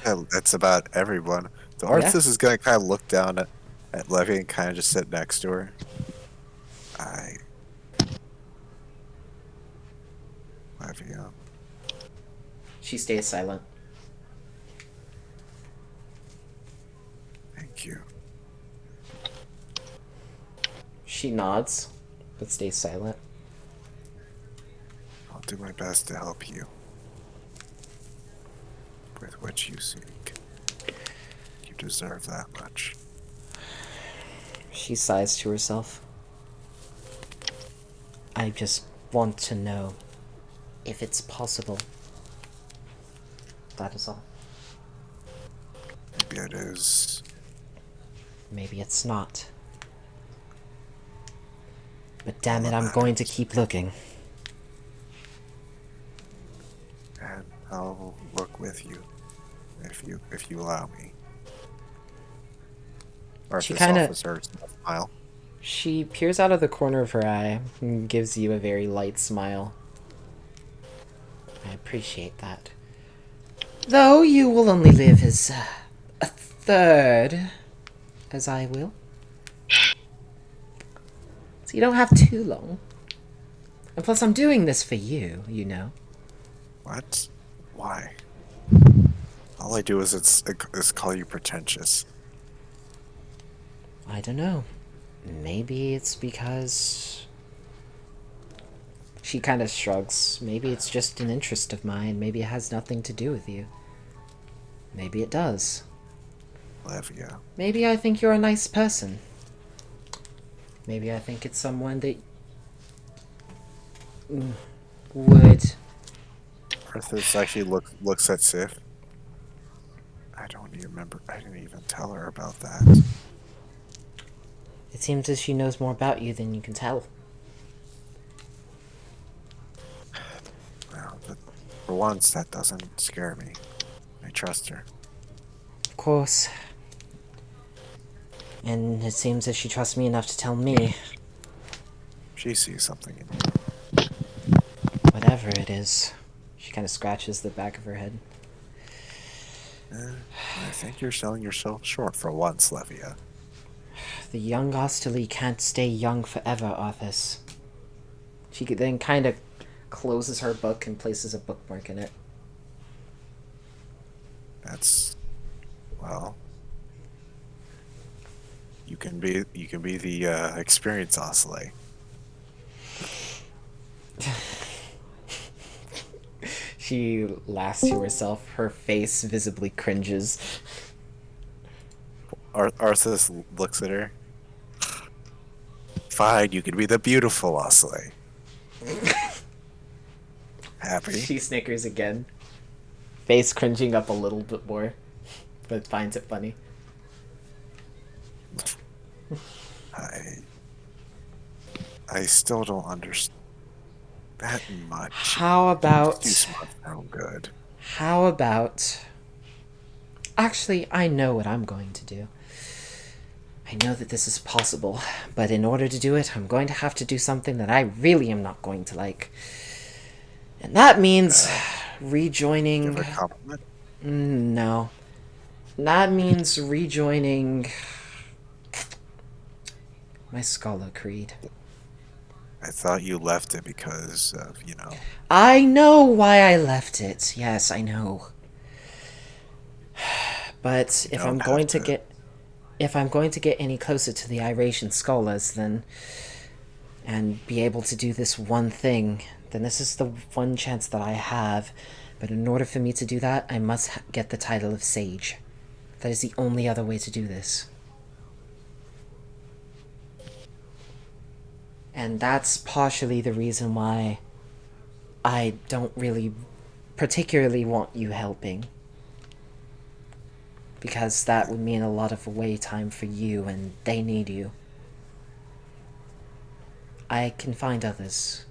think that's about everyone. So Arthas is gonna kind of look down at Levy and kind of just sit next to her. Levy, She stays silent. thank you. She nods. but stays silent. I'll do my best to help you with what you seek. You deserve that much. She sighs to herself. I just want to know if it's possible. That is all. Maybe it is. Maybe it's not. But damn it, I'm going to keep looking. And I'll look with you if you allow me. She Arthas kinda- offers her a smile. She peers out of the corner of her eye and gives you a very light smile. I appreciate that. Though you will only live as a third, as I will. So you don't have too long. And plus I'm doing this for you, you know. What? Why? All I do is call you pretentious. I don't know. Maybe it's because... She kind of shrugs. Maybe it's just an interest of mine. Maybe it has nothing to do with you. Maybe it does. Levia. Maybe I think you're a nice person. Maybe I think it's someone that... would... Arthas actually looks at Sif. I don't even remember. I didn't even tell her about that. It seems as she knows more about you than you can tell. Well, for once, that doesn't scare me. I trust her. Of course. And it seems that she trusts me enough to tell me. She sees something in you. Whatever it is. She kind of scratches the back of her head. I think you're selling yourself short for once, Levia. The young Osterly can't stay young forever, Arthas. She then kind of closes her book and places a bookmark in it. That's... well... You can be the experienced Ocelot. She laughs to herself. Her face visibly cringes. Arthas looks at her. Fine, you can be the beautiful Ocelot. Happy? She snickers again. Face cringing up a little bit more, but finds it funny. I still don't understand that much. How about... You smart sound good. How about... Actually, I know what I'm going to do. I know that this is possible, but in order to do it, I'm going to have to do something that I really am not going to like. And that means rejoining... Give her a compliment? No. That means rejoining... my Scholar Creed. I thought you left it because of, you know... I know why I left it. Yes, I know. But if I'm going to get... If I'm going to get any closer to the Iratian scholars, then... and be able to do this one thing, then this is the one chance that I have. But in order for me to do that, I must get the title of Sage. That is the only other way to do this. And that's partially the reason why I don't really particularly want you helping. Because that would mean a lot of away time for you, and they need you. I can find others.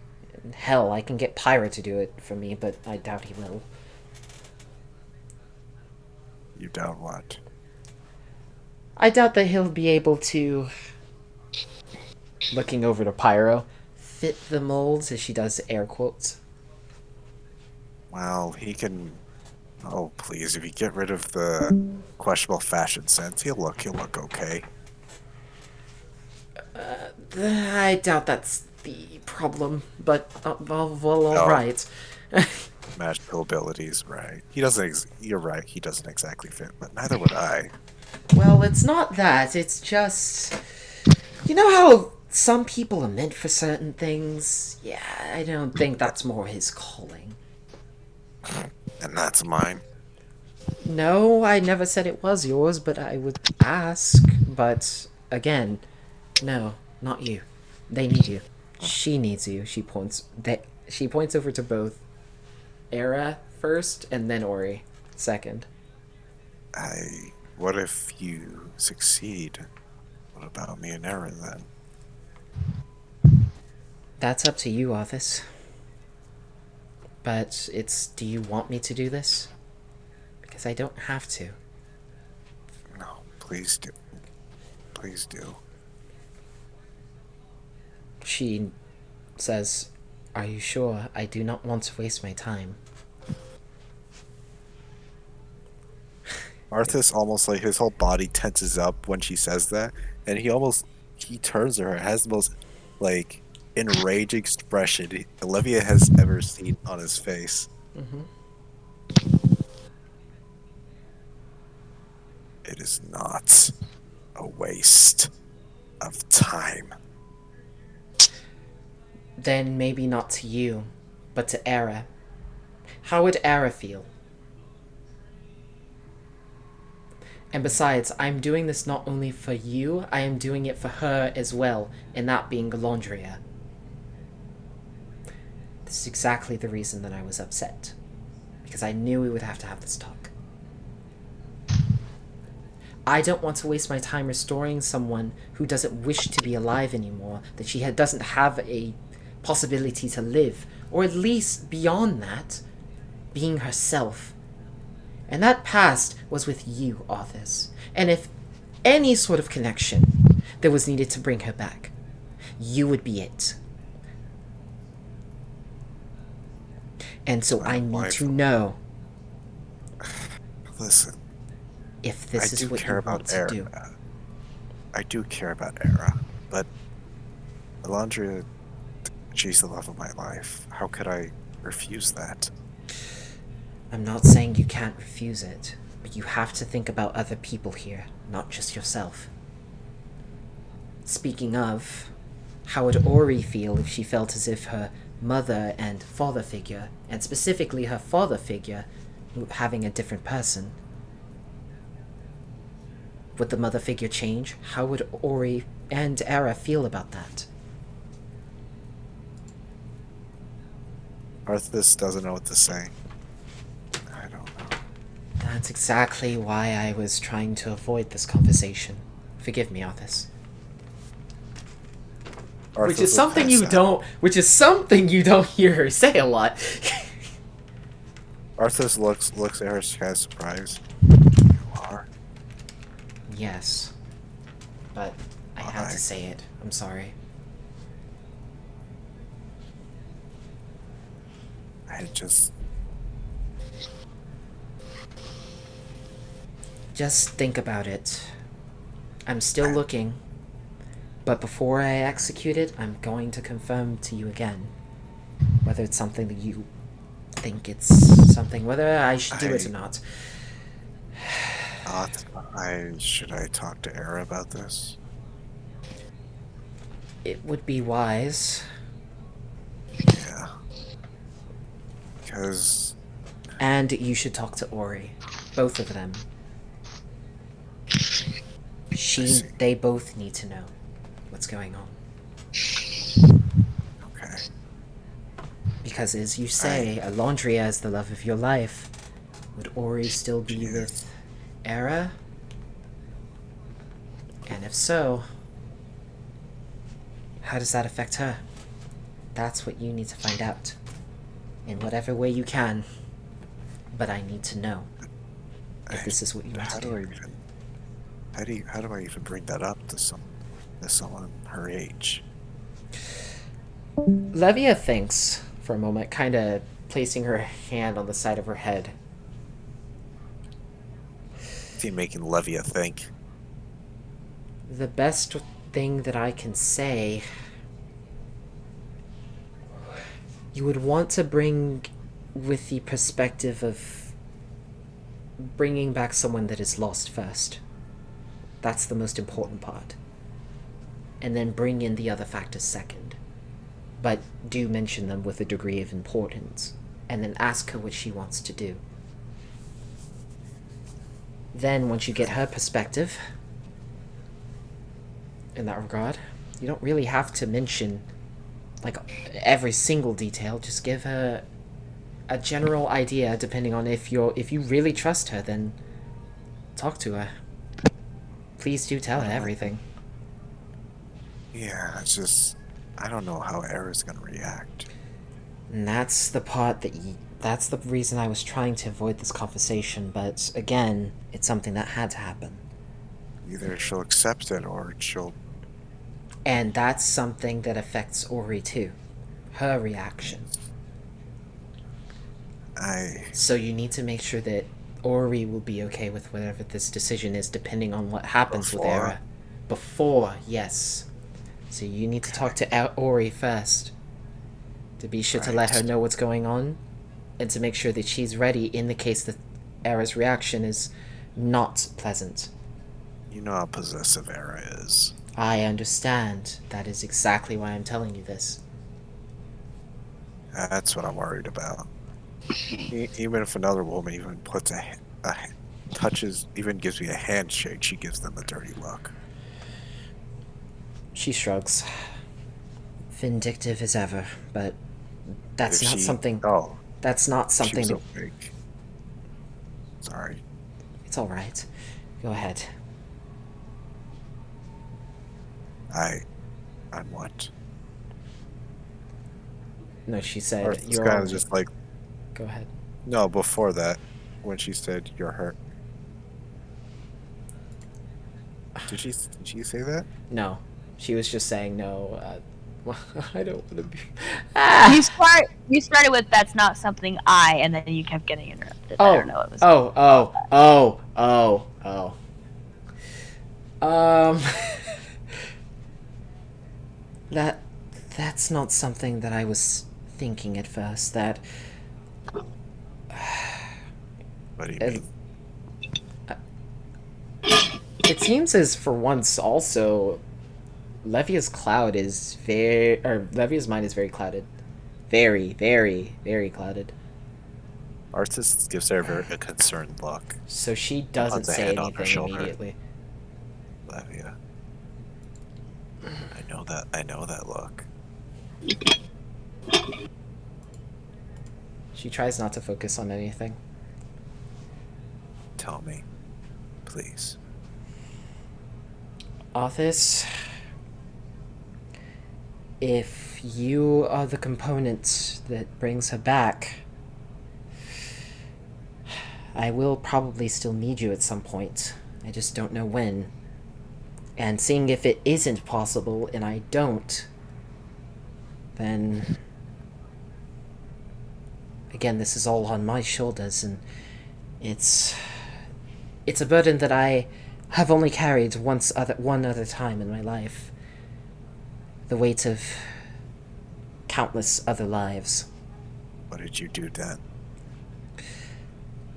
Hell, I can get Pyra to do it for me, but I doubt he will. You doubt what? I doubt that he'll be able to... Looking over to Pyro, fit the molds, as she does air quotes. Well, he can... Oh, please, if you get rid of the questionable fashion sense, he'll look okay. I doubt that's the problem, but, well, alright. Magical abilities, right. He doesn't, you're right, he doesn't exactly fit, but neither would I. Well, it's not that, it's just... You know how some people are meant for certain things. Yeah, I don't think that's more his calling. And that's mine. No, I never said it was yours, but I would ask. But again, no, not you. They need you. She needs you. She points over to both Era first and then Ori second. What if you succeed? What about me and Aaron then? That's up to you, Arthas. But do you want me to do this? Because I don't have to. No, please do. Please do. She says, "Are you sure? I do not want to waste my time." Arthas almost like his whole body tenses up when she says that, and he turns to her, has the most like enraged expression Olivia has ever seen on his face. Mm-hmm. It is not a waste of time. Then maybe not to you, but to Era. How would Era feel? And besides, I'm doing this not only for you, I am doing it for her as well, and that being Galandria. This is exactly the reason that I was upset. Because I knew we would have to have this talk. I don't want to waste my time restoring someone who doesn't wish to be alive anymore, that she doesn't have a possibility to live, or at least beyond that, being herself. And that past was with you, Arthas. And if any sort of connection that was needed to bring her back, you would be it. And so I need to know. Listen. If this is what you want to do. I do care about Era, but Alondria, she's the love of my life. How could I refuse that? I'm not saying you can't refuse it, but you have to think about other people here, not just yourself. Speaking of, how would Ori feel if she felt as if her mother and father figure, and specifically her father figure, having a different person? Would the mother figure change? How would Ori and Era feel about that? Arthas doesn't know what to say. I don't know. That's exactly why I was trying to avoid this conversation. Forgive me, Arthas. Which is something you don't hear her say a lot. Arthas looks at her kind of surprised. You are? Yes. But I had to say it. I'm sorry. I just think about it. I'm still looking. But before I execute it, I'm going to confirm to you again whether it's something that you think it's something, whether I should do it or not. Should I talk to Era about this? It would be wise. Yeah. Because... And you should talk to Ori. Both of them. They both need to know what's going on. Okay. Because as you say, Alondria is the love of your life. Would Ori still be with Era? And if so, how does that affect her? That's what you need to find out. In whatever way you can. But I need to know if this is what you want to do. How do I even bring that up to someone her age? Levia thinks for a moment, kind of placing her hand on the side of her head. Is he making Levia think? The best thing that I can say... You would want to bring with the perspective of bringing back someone that is lost first. That's the most important part. and then bring in the other factors second. But do mention them with a degree of importance, and then ask her what she wants to do. Then, once you get her perspective, in that regard, you don't really have to mention, like, every single detail. Just give her a general idea, depending on if you really trust her, then talk to her. Please do tell her everything. Yeah, it's just I don't know how Era's gonna react. And that's the part that's the reason I was trying to avoid this conversation, but again, it's something that had to happen. Either she'll accept it or she'll... And that's something that affects Ori too. Her reaction. So you need to make sure that Ori will be okay with whatever this decision is, depending on what happens with Era. Before, yes. So you need to talk to Ori first, to be sure to let her know what's going on, and to make sure that she's ready in the case that Era's reaction is not pleasant. You know how possessive Era is. I understand. That is exactly why I'm telling you this. That's what I'm worried about. Even if another woman even puts touches, even gives me a handshake, she gives them a dirty look. She shrugs. Vindictive as ever, but that's not something... Oh. That's not something... So sorry. It's alright. Go ahead. I'm what? No, she said... It's kind of just like... Go ahead. No, before that, when she said, you're hurt. Did she say that? No. She was just saying no. I don't want to be... You started with, that's not something and then you kept getting interrupted. Oh. I don't know what was That's not something that I was thinking at first. That... What do you mean? It seems as for once also Levia's Levia's mind is very clouded. Very, very, very clouded. Artist gives her a concerned look. So she doesn't say anything immediately. Levia. I know that look. She tries not to focus on anything. Tell me, please. Arthas, if you are the component that brings her back, I will probably still need you at some point. I just don't know when. And seeing if it isn't possible and I don't, then... Again, this is all on my shoulders, and it's a burden that I have only carried one other time in my life. The weight of countless other lives. What did you do then?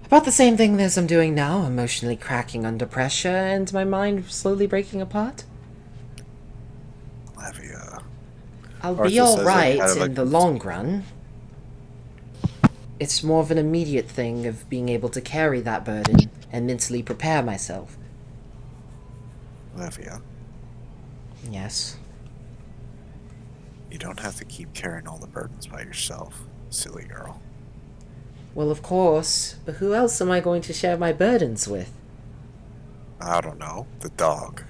About the same thing as I'm doing now, emotionally cracking under pressure and my mind slowly breaking apart. Levia. I'll be alright in the long run. It's more of an immediate thing of being able to carry that burden and mentally prepare myself. Levia. Yes. You don't have to keep carrying all the burdens by yourself, silly girl. Well, of course, but who else am I going to share my burdens with? I don't know. The dog.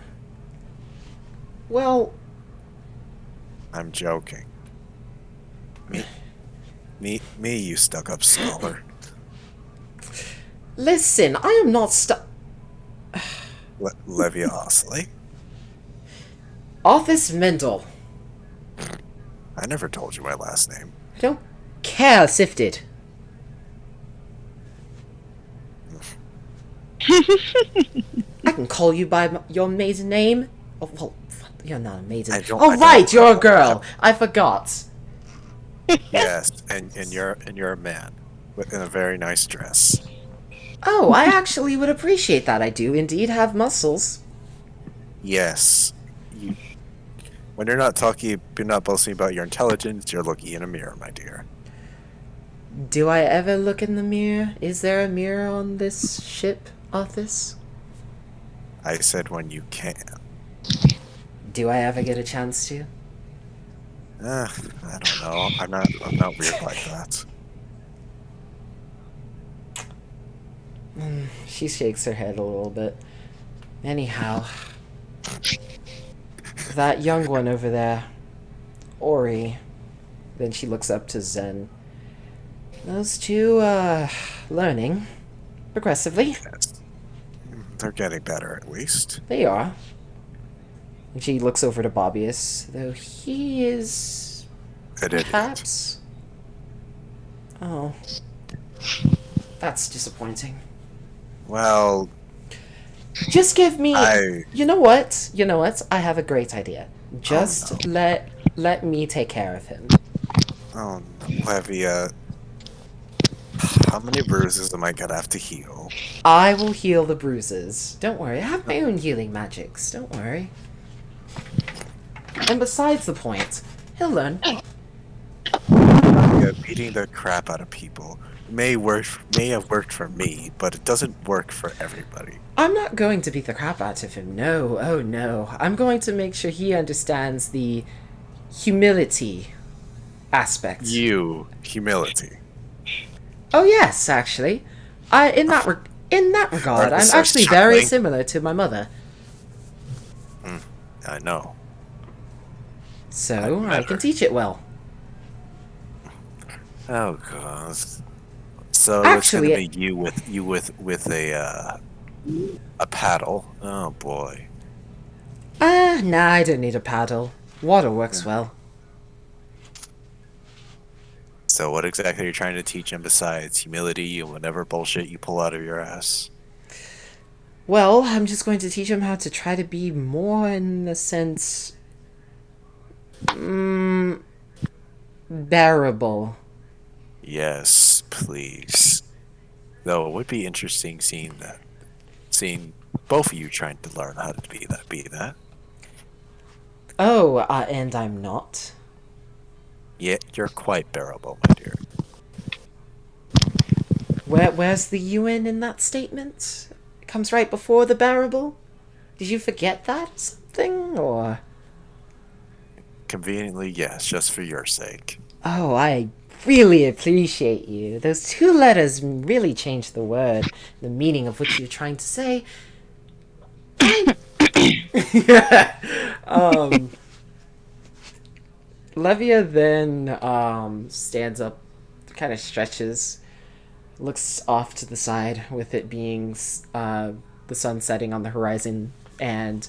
Well... I'm joking. Me, you stuck-up scholar. Listen, I am not Levia Osley? Arthas Mendel. I never told you my last name. I don't care, Sifted. I can call you by your maiden name. Oh, well, you're not a maiden. Right, you're a girl. I forgot. Yes, and you're a man in a very nice dress. Oh, I actually would appreciate that. I do indeed have muscles. Yes, When you're not boasting about your intelligence, you're looking in a mirror, my dear. Do I ever look in the mirror? Is there a mirror on this ship, Arthas? I said when you can. Do I ever get a chance to? I don't know. I'm not weird like that. She shakes her head a little bit. Anyhow, that young one over there, Ori. Then she looks up to Zen. Those two, learning progressively. Yes. They're getting better, at least. They are. And she looks over to Bobbius, though he is perhaps. Oh, that's disappointing. Well, just give me. You know what? You know what? I have a great idea. Just let me take care of him. Oh no, Levia. How many bruises am I gonna have to heal? I will heal the bruises. Don't worry. I have my own healing magics. Don't worry. And besides the point, he'll learn. Yeah, beating the crap out of people may have worked for me, but it doesn't work for everybody. I'm not going to beat the crap out of him. No, oh no. I'm going to make sure he understands the humility aspect. Humility. Oh yes, actually. In that regard, I'm actually very similar to my mother. I know. So I can teach it well. Oh god. So actually, it's gonna be you with a paddle. Oh boy. Nah, I don't need a paddle. Water works well. So what exactly are you trying to teach him besides humility and whatever bullshit you pull out of your ass? Well, I'm just going to teach him how to try to be more in the sense bearable. Yes, please. Though it would be interesting seeing both of you trying to learn how to be that. Oh, and I'm not. Yeah, you're quite bearable, my dear. Where's the UN in that statement? It comes right before the bearable? Did you forget that or something, or? Conveniently, yes, just for your sake. Oh, I really appreciate you. Those two letters really changed the word, the meaning of what you're trying to say. Levia then stands up, kind of stretches, looks off to the side with it being the sun setting on the horizon, and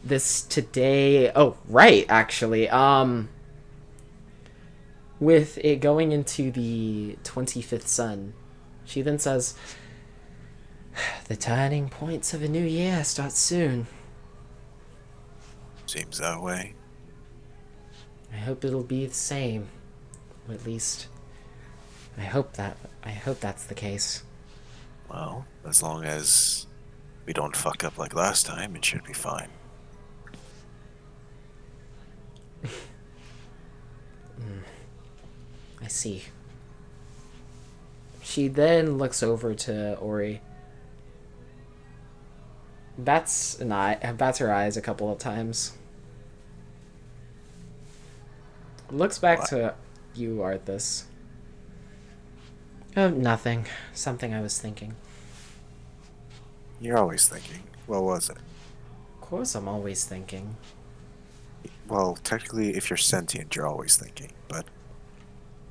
this today. Oh, right, actually. With it going into the 25th sun, she then says, "The turning points of a new year start soon." Seems that way. I hope it'll be the same. Or at least, I hope that's the case. Well, as long as we don't fuck up like last time, it should be fine. I see. She then looks over to Ori. Bats her eyes a couple of times. Looks back to you, Arthas. Oh, nothing. Something I was thinking. You're always thinking. What was it? Of course I'm always thinking. Well, technically, if you're sentient, you're always thinking, but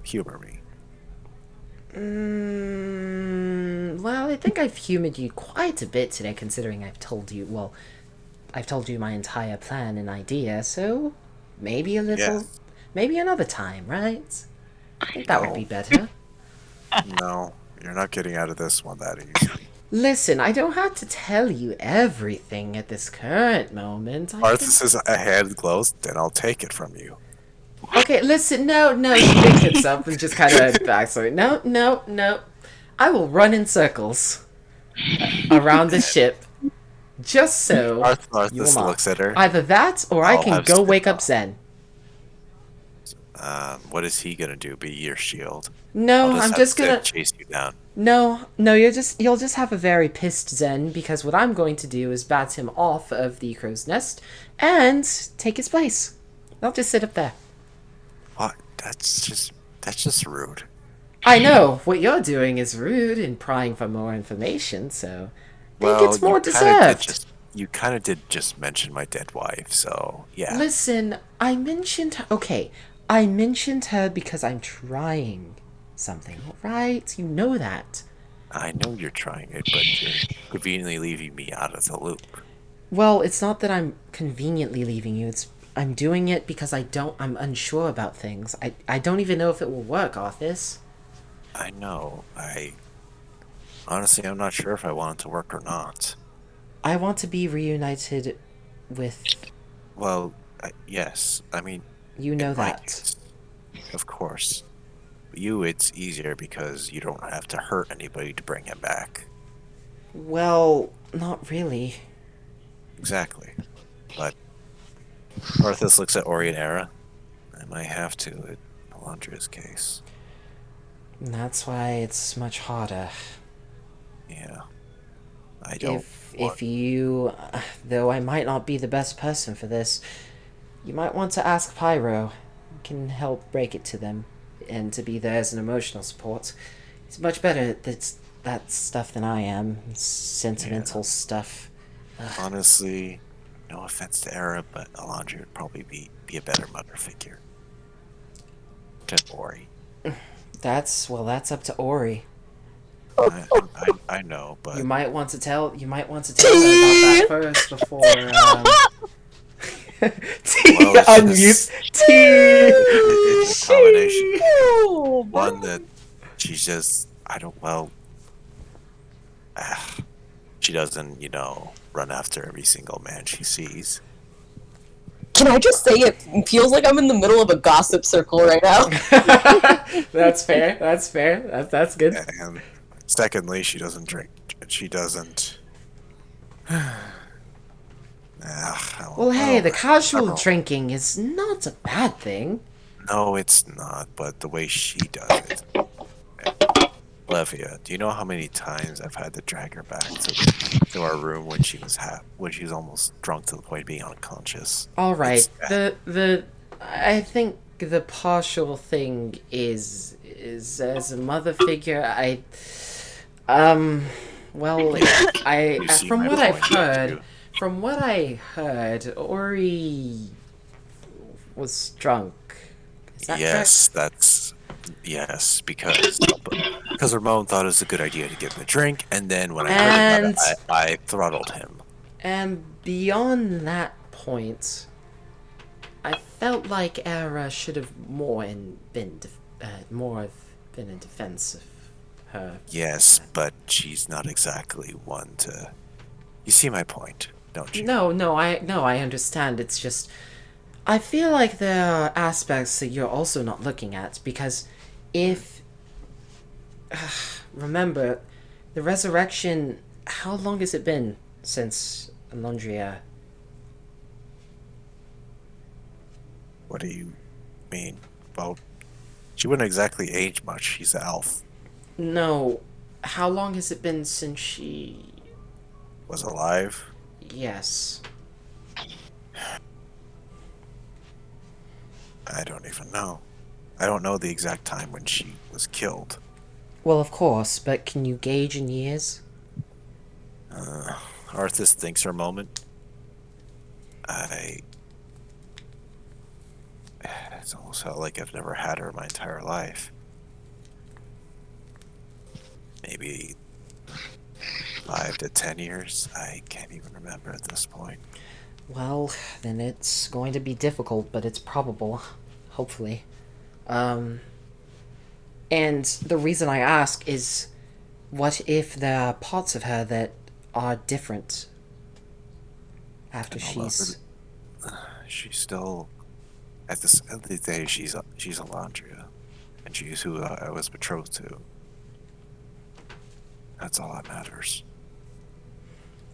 humor me. Well, I think I've humored you quite a bit today, considering I've told you my entire plan and idea, so maybe a little... Yeah. Maybe another time, right? I think that would be better. No, you're not getting out of this one that easy. Listen, I don't have to tell you everything at this current moment. Arthas' head glows, then I'll take it from you. Okay, listen, no, she picks it up and just kind of backs away. No. I will run in circles around the ship Just so Arthas you will not. looks at her. Either that, or I I'll can have go spit wake up off. Zen. What is he gonna do? Be your shield? No, I'll I'm have just Sid gonna. chase you down. No, you'll just have a very pissed Zen, because what I'm going to do is bat him off of the crow's nest and take his place. I'll just sit up there. What? That's just rude. I know what you're doing is rude and prying for more information, so I think it's more deserved. You kind of did just mention my dead wife, so yeah. Listen, I mentioned her. Okay, I mentioned her because I'm trying something, right? You know that. I know you're trying it, but you're conveniently leaving me out of the loop. Well, it's not that I'm conveniently leaving you. I'm doing it because I'm unsure about things. I don't even know if it will work, Arthas. I know. Honestly, I'm not sure if I want it to work or not. I want to be reunited with... Well, yes. I mean... You know that. Case, of course. But you, it's easier because you don't have to hurt anybody to bring him back. Well, not really. Exactly. But... Arthas looks at Ori and Era. I might have to in Alondria's case. That's why it's much harder. Yeah. I don't... If you... Though I might not be the best person for this, you might want to ask Pyro. You can help break it to them, and to be there as an emotional support. He's much better at that stuff than I am. Sentimental stuff. Ugh. Honestly, no offense to Era, but Alondria would probably be a better mother figure. To Ori. That's up to Ori. I know, but you might want to tell her about that first before T unmute T. It's a combination. One that she's just she doesn't, run after every single man she sees. Can I just say it feels like I'm in the middle of a gossip circle right now? That's fair. That's good. And secondly, she doesn't drink. She doesn't. Well, hey, the casual drinking is not a bad thing. No, it's not, but the way she does it. Levia, do you know how many times I've had to drag her back to our room when she was almost drunk to the point of being unconscious? All right, I think the partial thing is as a mother figure, from what I heard, Ori was drunk. Is that correct? Yes, because Ramon thought it was a good idea to give him a drink, and then when I heard about it, I throttled him. And beyond that point, I felt like Era should have been in defense of her. Yes, but she's not exactly one to. You see my point, don't you? No, I understand. It's just I feel like there are aspects that you're also not looking at, because if remember the resurrection, how long has it been since Alondria? What do you mean? Well, she wouldn't exactly age much. She's an elf. No, how long has it been since she was alive? Yes. I don't even know. I don't know the exact time when she was killed. Well, of course, but can you gauge in years? Arthas thinks for a moment. It's almost felt like I've never had her my entire life. Maybe 5 to 10 years? I can't even remember at this point. Well, then it's going to be difficult, but it's probable. Hopefully. And the reason I ask is, what if there are parts of her that are different after she's still, at the end of the day, she's Alondria, and she's who I was betrothed to. That's all that matters.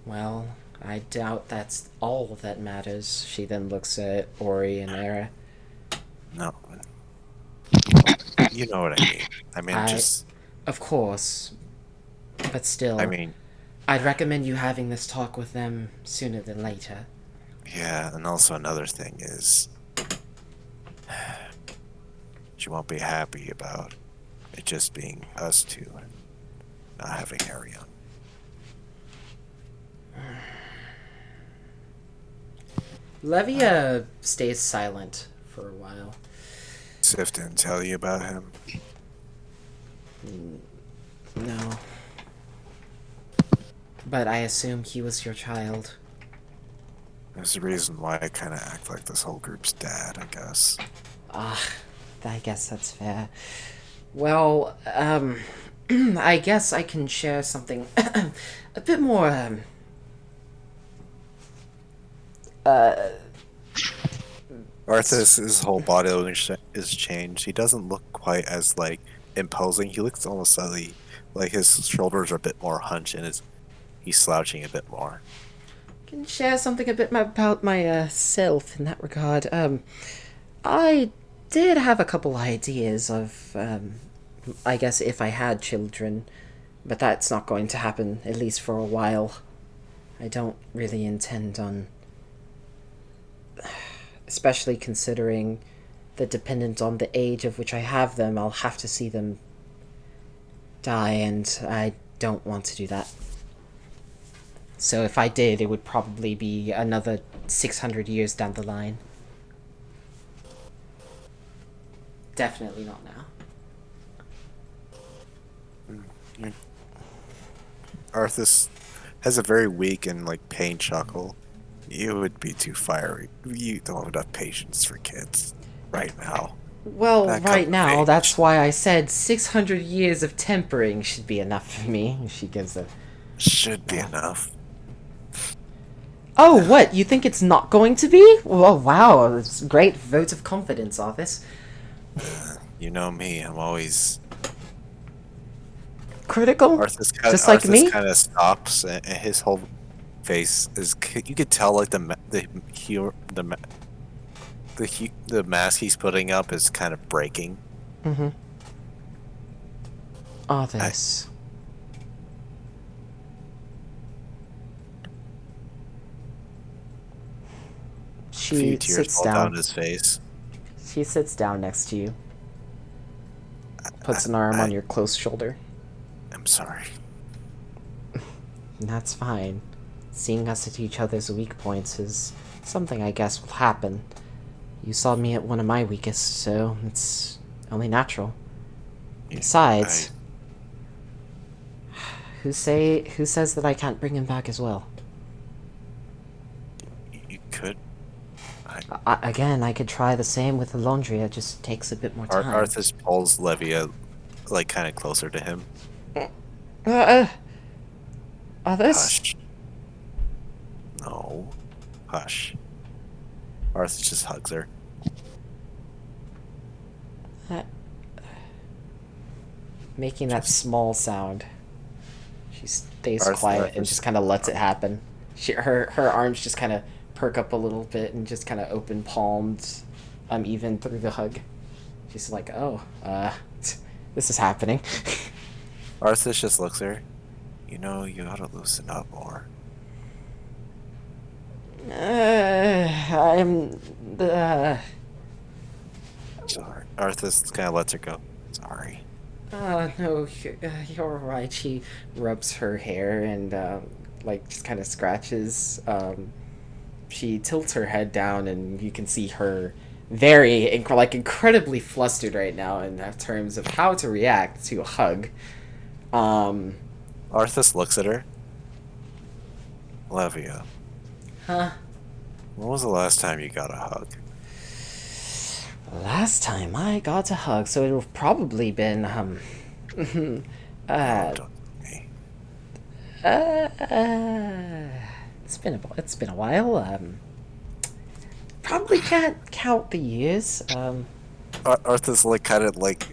Well, I doubt that's all that matters. She then looks at Ori and Era. No. You know what I mean. I mean, just. Of course. But still. I mean. I'd recommend you having this talk with them sooner than later. Yeah, and also another thing is. She won't be happy about it just being us two and not having Harry on. Levia stays silent for a while. Sif didn't tell you about him? No. But I assume he was your child. There's a reason why I kind of act like this whole group's dad, I guess. I guess that's fair. Well, I guess I can share something a bit more, Arthas' whole body language is changed. He doesn't look quite as, like, imposing. He looks almost slightly like his shoulders are a bit more hunched and he's slouching a bit more. Can share something a bit about my self in that regard. I did have a couple ideas of, I guess if I had children, but that's not going to happen, at least for a while. I don't really intend on, especially considering that dependent on the age of which I have them, I'll have to see them die, and I don't want to do that. So if I did, it would probably be another 600 years down the line. Definitely not now. Arthas has a very weak and, like, pain chuckle. You would be too fiery. You don't have enough patience for kids right now. Well, right now, that's why I said 600 years of tempering should be enough for me. She gives a... Should be enough. Oh, what? You think it's not going to be? Well, wow. It's a great vote of confidence, Arthas. You know me. I'm always... critical? Just like me? Arthas kind of stops, and his whole face is... You could tell, like, the mask he's putting up is kind of breaking. Mm-hmm. Arthas. She sits down his face. She sits down next to you. Puts an arm on your close shoulder. I'm sorry. That's fine. Seeing us at each other's weak points is something I guess will happen. You saw me at one of my weakest, so it's only natural. Besides, who says that I can't bring him back as well? You could. Again, I could try the same with the laundry. It just takes a bit more time. Arthas pulls Levia, like, kind of closer to him. Arthas? Hush. No. Hush. Arthas just hugs her. Making that small sound. She stays quiet and just kind of lets it happen. Her arms just kind of perk up a little bit and just kind of open palmed, even through the hug. She's like, oh, this is happening. Arthas just looks at her. You know, you ought to loosen up more. I'm... Sorry. Arthas kind of lets her go. Sorry. No, you're right. She rubs her hair and, like, just kind of scratches. She tilts her head down and you can see her incredibly flustered right now in terms of how to react to a hug. Arthas looks at her. Levia. Huh? When was the last time you got a hug? Last time I got a hug, so it'll probably been, it's been a while, probably can't count the years, Arthas, like, kind of, like,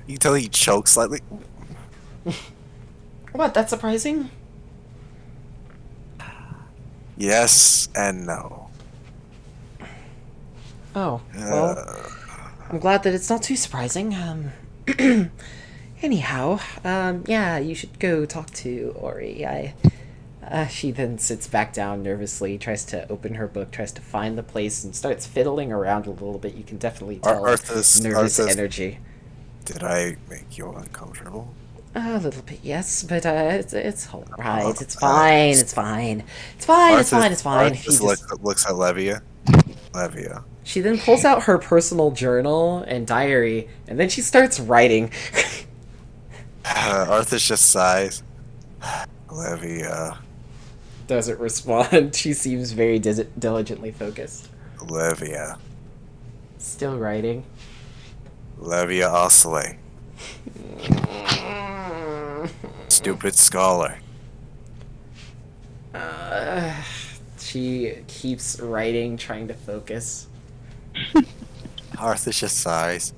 you can tell he chokes slightly. What, that's surprising? Yes and no. Oh, well, I'm glad that it's not too surprising. Anyhow, yeah, you should go talk to Ori. She then sits back down nervously, tries to open her book, tries to find the place, and starts fiddling around a little bit. You can definitely tell nervous energy. Did I make you uncomfortable? A little bit, yes, but it's all right. It's fine. It's fine. It's fine. It's fine. It's fine. Arthas looks at Levia. Levia. She then pulls out her personal journal and diary, and then she starts writing. Arthas just sighs. Levia. Doesn't respond. She seems very diligently focused. Levia. Still writing. Levia oscillate. Stupid scholar. She keeps writing, trying to focus. Arthas just sighs.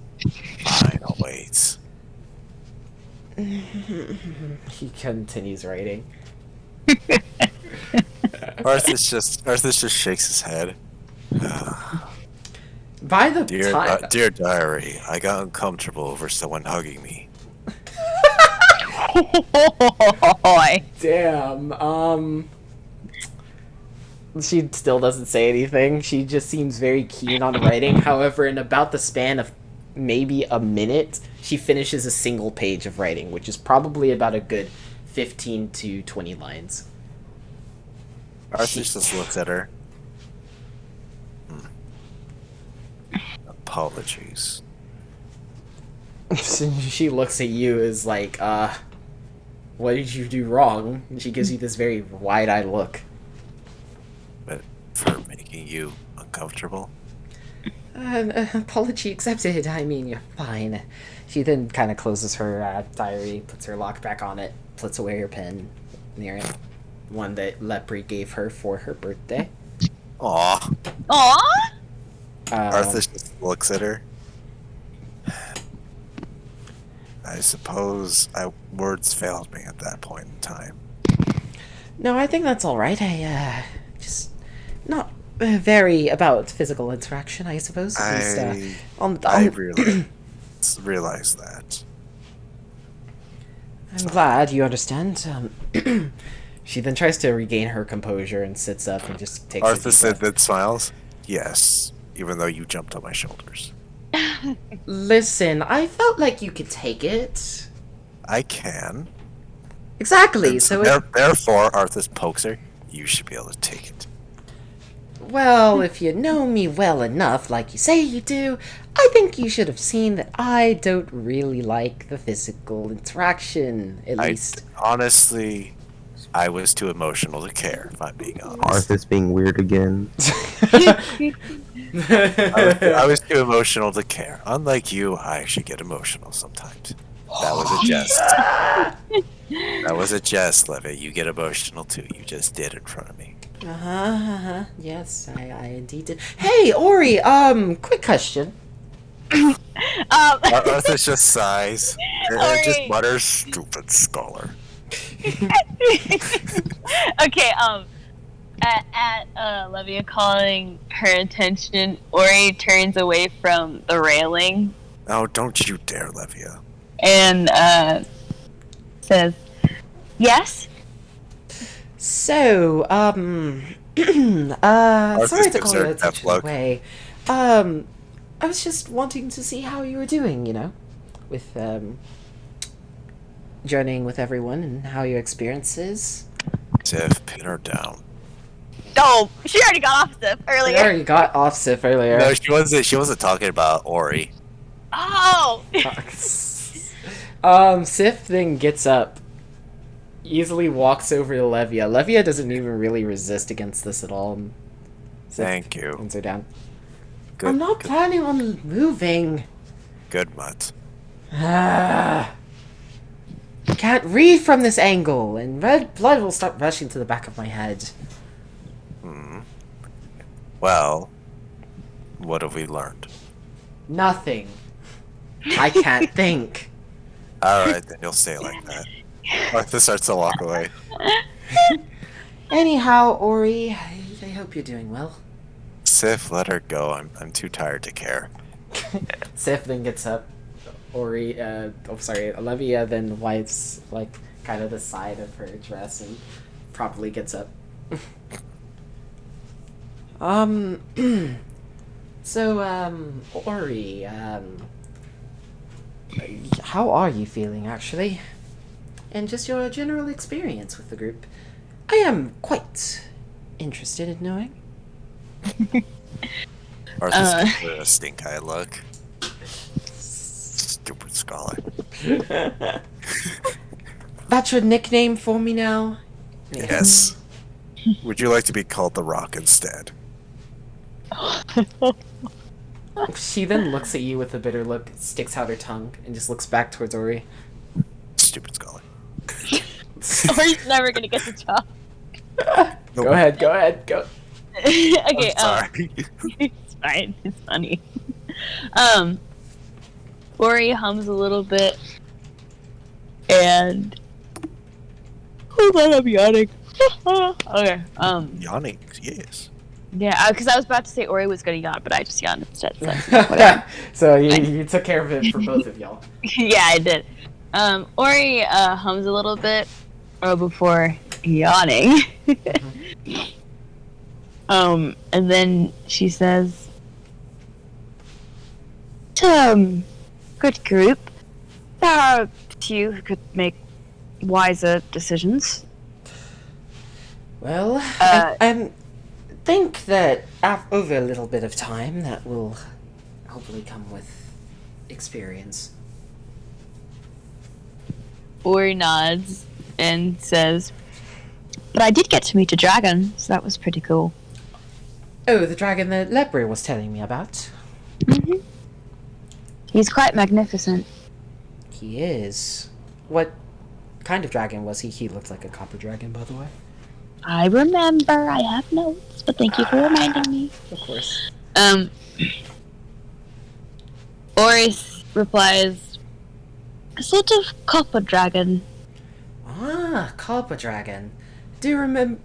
Fine, I'll wait. He continues writing. Arthas just shakes his head. By the Dear diary, I got uncomfortable over someone hugging me. Damn. She still doesn't say anything. She just seems very keen on writing. However, in about the span of maybe a minute, she finishes a single page of writing, which is probably about a good 15 to 20 lines. Arthas just looks at her. Apologies. She looks at you as like, what did you do wrong? And she gives you this very wide-eyed look. But for making you uncomfortable? Apology accepted. I mean, you're fine. She then kind of closes her diary, puts her lock back on it, puts away her pen near it. One that Lepre gave her for her birthday. Aww. Aww? Arthas just looks at her. I suppose words failed me at that point in time. No, I think that's all right. I just not very about physical interaction, I suppose. I realize that. I'm glad you understand. She then tries to regain her composure and sits up and just takes. Arthas said that smiles. Yes, even though you jumped on my shoulders. Listen, I felt like you could take it. I can. Exactly. And so therefore, Arthas pokes her. You should be able to take it. Well, if you know me well enough, like you say you do, I think you should have seen that I don't really like the physical interaction, at least. Honestly, I was too emotional to care, if I'm being honest. Arthas being weird again. I was too emotional to care. Unlike you, I actually get emotional sometimes. That was a jest. That was a jest, Levy. You get emotional too. You just did in front of me. Yes, I indeed did. Hey, Ori, quick question. Arthas just sighs and just Ori. mutters, "Stupid scholar." Okay, at Levia calling her attention, Ori turns away from the railing Oh, don't you dare, Levia. and says, "Yes." So, sorry to call you in such a way. I was just wanting to see how you were doing, you know, with, journeying with everyone and how your experience is. Tiff, pin her down. Oh, she already got off Sif earlier. I already got off Sif earlier. No, she wasn't talking about Ori. Oh! Sif then gets up, easily walks over to Levia. Levia doesn't even really resist against this at all. Sif Thank you. Hands her down. Good, I'm not planning on moving. Good mutt. Can't read from this angle, and red blood will start rushing to the back of my head. Well, what have we learned? Nothing. I can't think. Alright, then you'll say it like that. Arthas starts to walk away. Anyhow, Ori, I hope you're doing well. Sif, let her go. I'm too tired to care. Sif then gets up. Olivia then wipes, like, kind of the side of her dress and properly gets up. Ori, how are you feeling, actually? And just your general experience with the group. I am quite interested in knowing. Arthur's a stink eye look. Stupid scholar. That's your nickname for me now? Yes. Would you like to be called the Rock instead? She then looks at you with a bitter look, sticks out her tongue, and just looks back towards Ori. Stupid scholar. Ori's never gonna get the job. Nope. Go ahead, go. Okay, sorry. It's fine, it's funny. Ori hums a little bit, and hold on, I'm yawning. Okay, Yawning, yes. yeah, because I was about to say Ori was gonna yawn, but I just yawned instead, so whatever. So you took care of it for both of y'all. Yeah, I did. Ori hums a little bit before yawning. And then she says, good group. There are a few who could make wiser decisions. Well, I think that over a little bit of time, that will hopefully come with experience. Ori nods and says, but I did get to meet a dragon, so that was pretty cool. Oh, the dragon that Lepre was telling me about. Mm-hmm. He's quite magnificent. He is. What kind of dragon was he? He looked like a copper dragon, by the way. I remember. I have notes, but thank you for reminding me. Of course. Ori replies, a sort of copper dragon. Ah, copper dragon. Do you remember...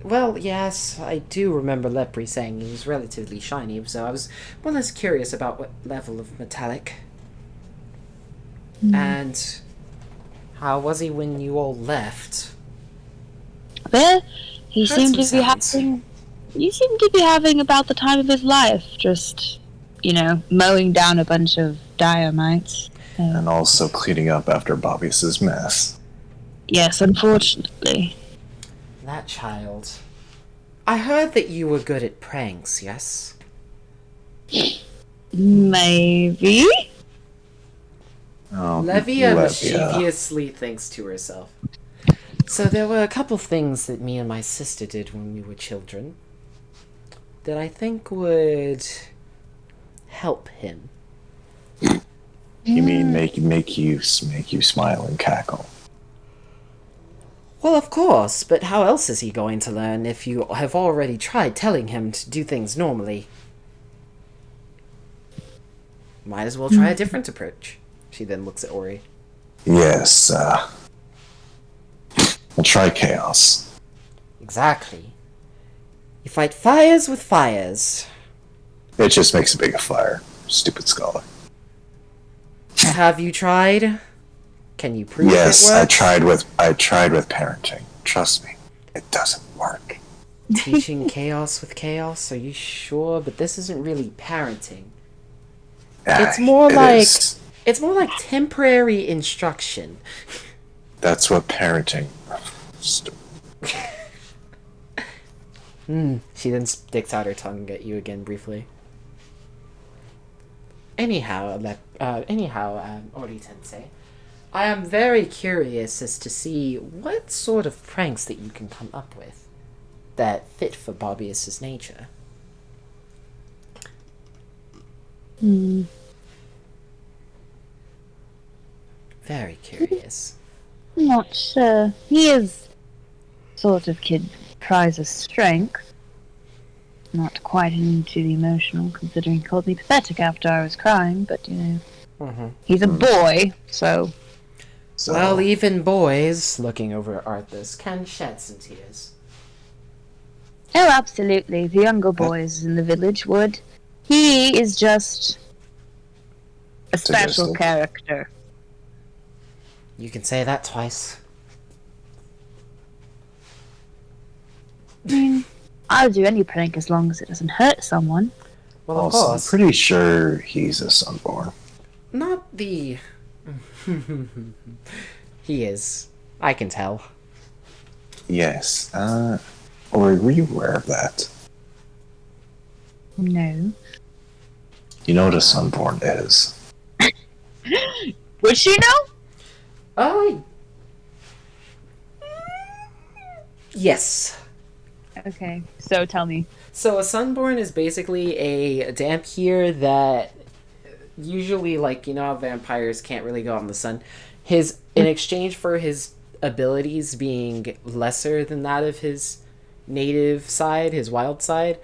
Well, yes, I do remember Lepre saying he was relatively shiny, so I was more or less curious about what level of metallic. And how was he when you all left? Well, he Heard seemed to some be sounds. having... He seemed to be having about the time of his life, just, mowing down a bunch of diamites. And also cleaning up after Bobbius's mess. Yes, unfortunately. That child. I heard that you were good at pranks, yes? Maybe? Levia mischievously thinks to herself. So there were a couple things that me and my sister did when we were children that I think would help him. You mean make you smile and cackle? Well, of course, but how else is he going to learn if you have already tried telling him to do things normally? Might as well try a different approach. She then looks at Ori. Yes, we'll try chaos. Exactly. You fight fires with fires. It just makes a bigger fire. Stupid scholar. Have you tried? Can you prove Yes, it works? I tried with parenting. Trust me, it doesn't work. Teaching chaos with chaos? Are you sure? But this isn't really parenting. It's more like temporary instruction. That's what parenting. She then sticks out her tongue at you again briefly. Anyhow, Ori Tensei, I am very curious as to see what sort of pranks that you can come up with that fit for Bobbius's nature. Very curious. Not sure. He is sort of kid prizes strength. Not quite into the emotional, considering he called me pathetic after I was crying, but Mm-hmm. he's a boy, so. So, Well, even boys, looking over at Arthas, can shed some tears. Oh, absolutely. The younger boys in the village would. He is just a special Sadistic. character. You can say that twice. I mean, I'll do any prank as long as it doesn't hurt someone. Well, of also, I'm course. pretty sure he's a Sunborn. Not the... He is. I can tell. Yes. Or were you aware of that? No. You know what a Sunborn is. Would she know? Yes. Okay, so tell me. So a sunborn is basically a Dampier that usually, like, you know how vampires can't really go out in the sun? In exchange for his abilities being lesser than that of his native side, his wild side,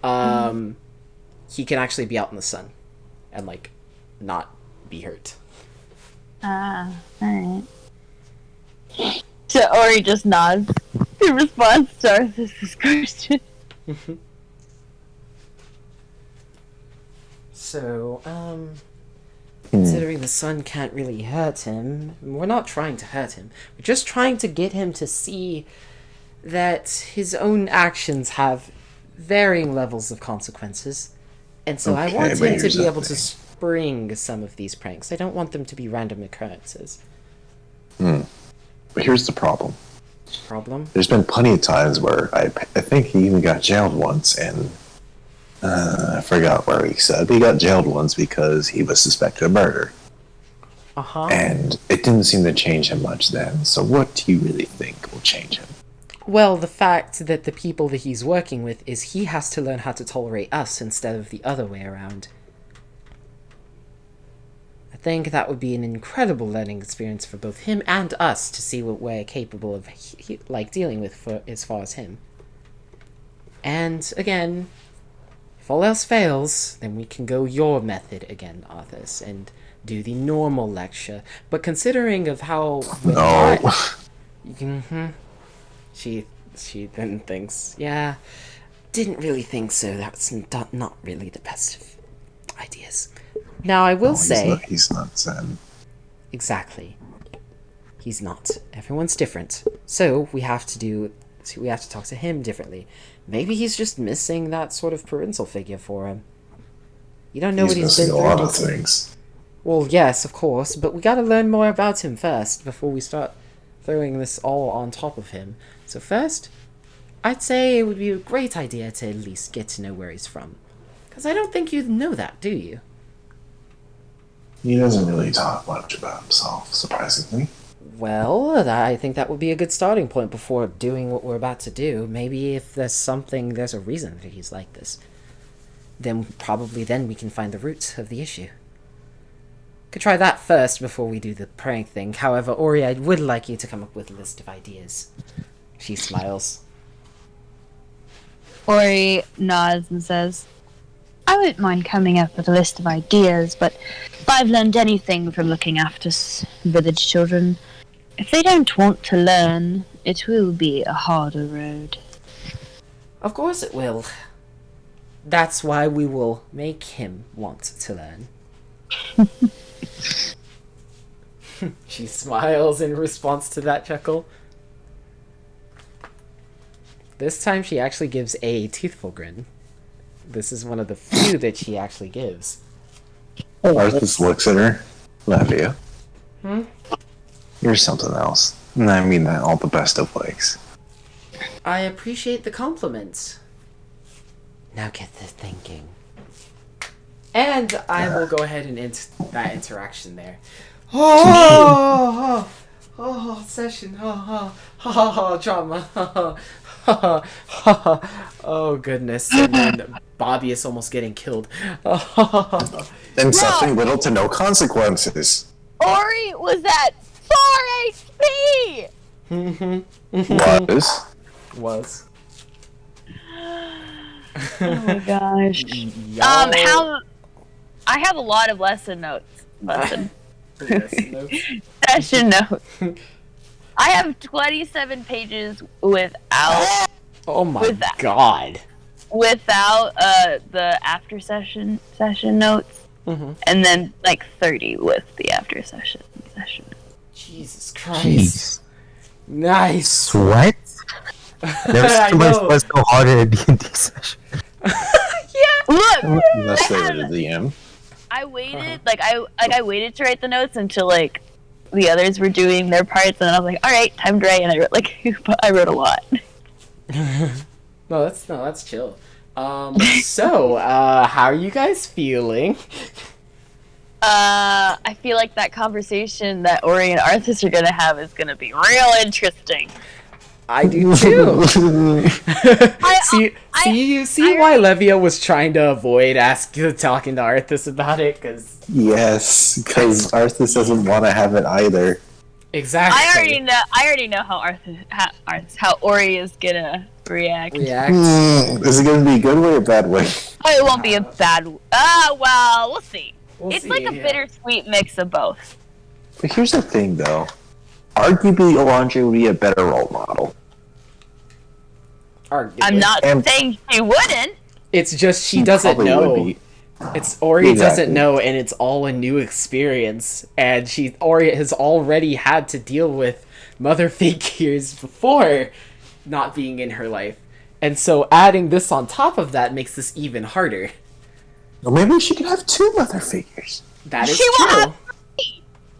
he can actually be out in the sun and, like, not be hurt. Alright. So Ori just nods in response to Arthas' question. So, considering the sun can't really hurt him, we're not trying to hurt him. We're just trying to get him to see that his own actions have varying levels of consequences. And so I Okay, want but him to here's be the able to thing. spring some of these pranks. I don't want them to be random occurrences. But here's the problem. Problem? There's been plenty of times where I think he even got jailed once, and I forgot where he said, but he got jailed once because he was suspected of murder. Uh-huh. And it didn't seem to change him much then. So what do you really think will change him? Well, the fact that the people that he's working with is he has to learn how to tolerate us instead of the other way around. I think that would be an incredible learning experience for both him and us to see what we're capable of, like, dealing with for as far as him. And, again, if all else fails, then we can go your method again, Arthas, and do the normal lecture. But considering of how... No. She then thinks, yeah, didn't really think so. That's not really the best of ideas. Now, I will say... He's not Zen. Exactly. He's not. Everyone's different. So, we have to talk to him differently. Maybe he's just missing that sort of parental figure for him. You don't know what he's been missing through. a lot of things. Well, yes, of course, but we gotta learn more about him first before we start throwing this all on top of him. So first, I'd say it would be a great idea to at least get to know where he's from. Because I don't think you know that, do you? He doesn't really talk much about himself, surprisingly. Well, I think that would be a good starting point before doing what we're about to do. Maybe if there's a reason that he's like this. Then we can find the root of the issue. Could try that first before we do the prank thing. However, Ori, I would like you to come up with a list of ideas. She smiles. Ori nods and says, I wouldn't mind coming up with a list of ideas, but if I've learned anything from looking after village children, if they don't want to learn, it will be a harder road. Of course it will. That's why we will make him want to learn. She smiles in response to that chuckle. This time she actually gives a teethful grin. This is one of the few that she actually gives. Arthas looks at her. Lavia. Hmm? You're something else. And I mean that all the best of ways. I appreciate the compliments. Now get to thinking. And I will go ahead and end that interaction there. Session. Drama. Oh, goodness. And then Bobby is almost getting killed. And suffering little to no consequences. Ori was at 4 HP! Was. Oh my gosh. I have a lot of lesson notes. Session session notes. I have 27 pages without. Oh my god. Without the after session notes, and then like 30 with the after session. Jesus Christ. Nice. Sweat? Never seen somebody sweat so hard in a D&D session. Look, Unless they were the DM. I waited I waited to write the notes until like the others were doing their parts, and I was like, all right, time to write, and I wrote a lot. No, that's chill. So, how are you guys feeling? I feel like that conversation that Ori and Arthas are gonna have is gonna be real interesting. I do too. See why Levia was trying to avoid talking to Arthas about it, because Yes, because Arthas doesn't want to have it either. Exactly. I already know how Ori is gonna react. Is it going to be a good way or bad way? Oh, it won't be a bad. Well, we'll see. It's like a bittersweet mix of both. But here's the thing, though. Arguably, Alondra would be a better role model. Arguably. I'm not saying she wouldn't. It's just she doesn't know. It's Ori doesn't know, and it's all a new experience. And Ori has already had to deal with mother figures before not being in her life, and so adding this on top of that makes this even harder. Well, maybe she could have 2 mother figures. That is true.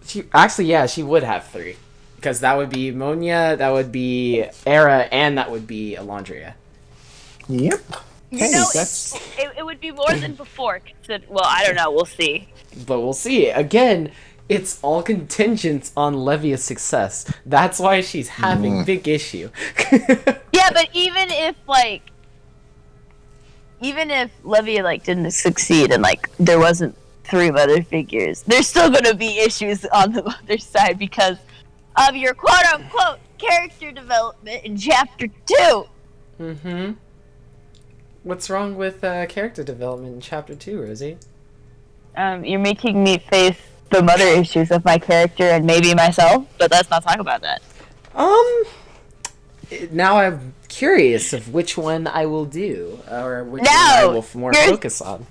She would have 3, because that would be Monia, that would be Era, and that would be Alondria. Yep. You know, it would be more than before. Well, I don't know. We'll see. But we'll see. Again, it's all contingent on Levia's success. That's why she's having big issue. Yeah, but even if Levia didn't succeed and there wasn't 3 mother figures, there's still gonna be issues on the other side because of your quote unquote character development in chapter 2. Mm-hmm. What's wrong with character development in chapter 2, Rosie? You're making me face the mother issues of my character and maybe myself, but let's not talk about that. Now I'm curious of which one I will do, or which one I will more focus on.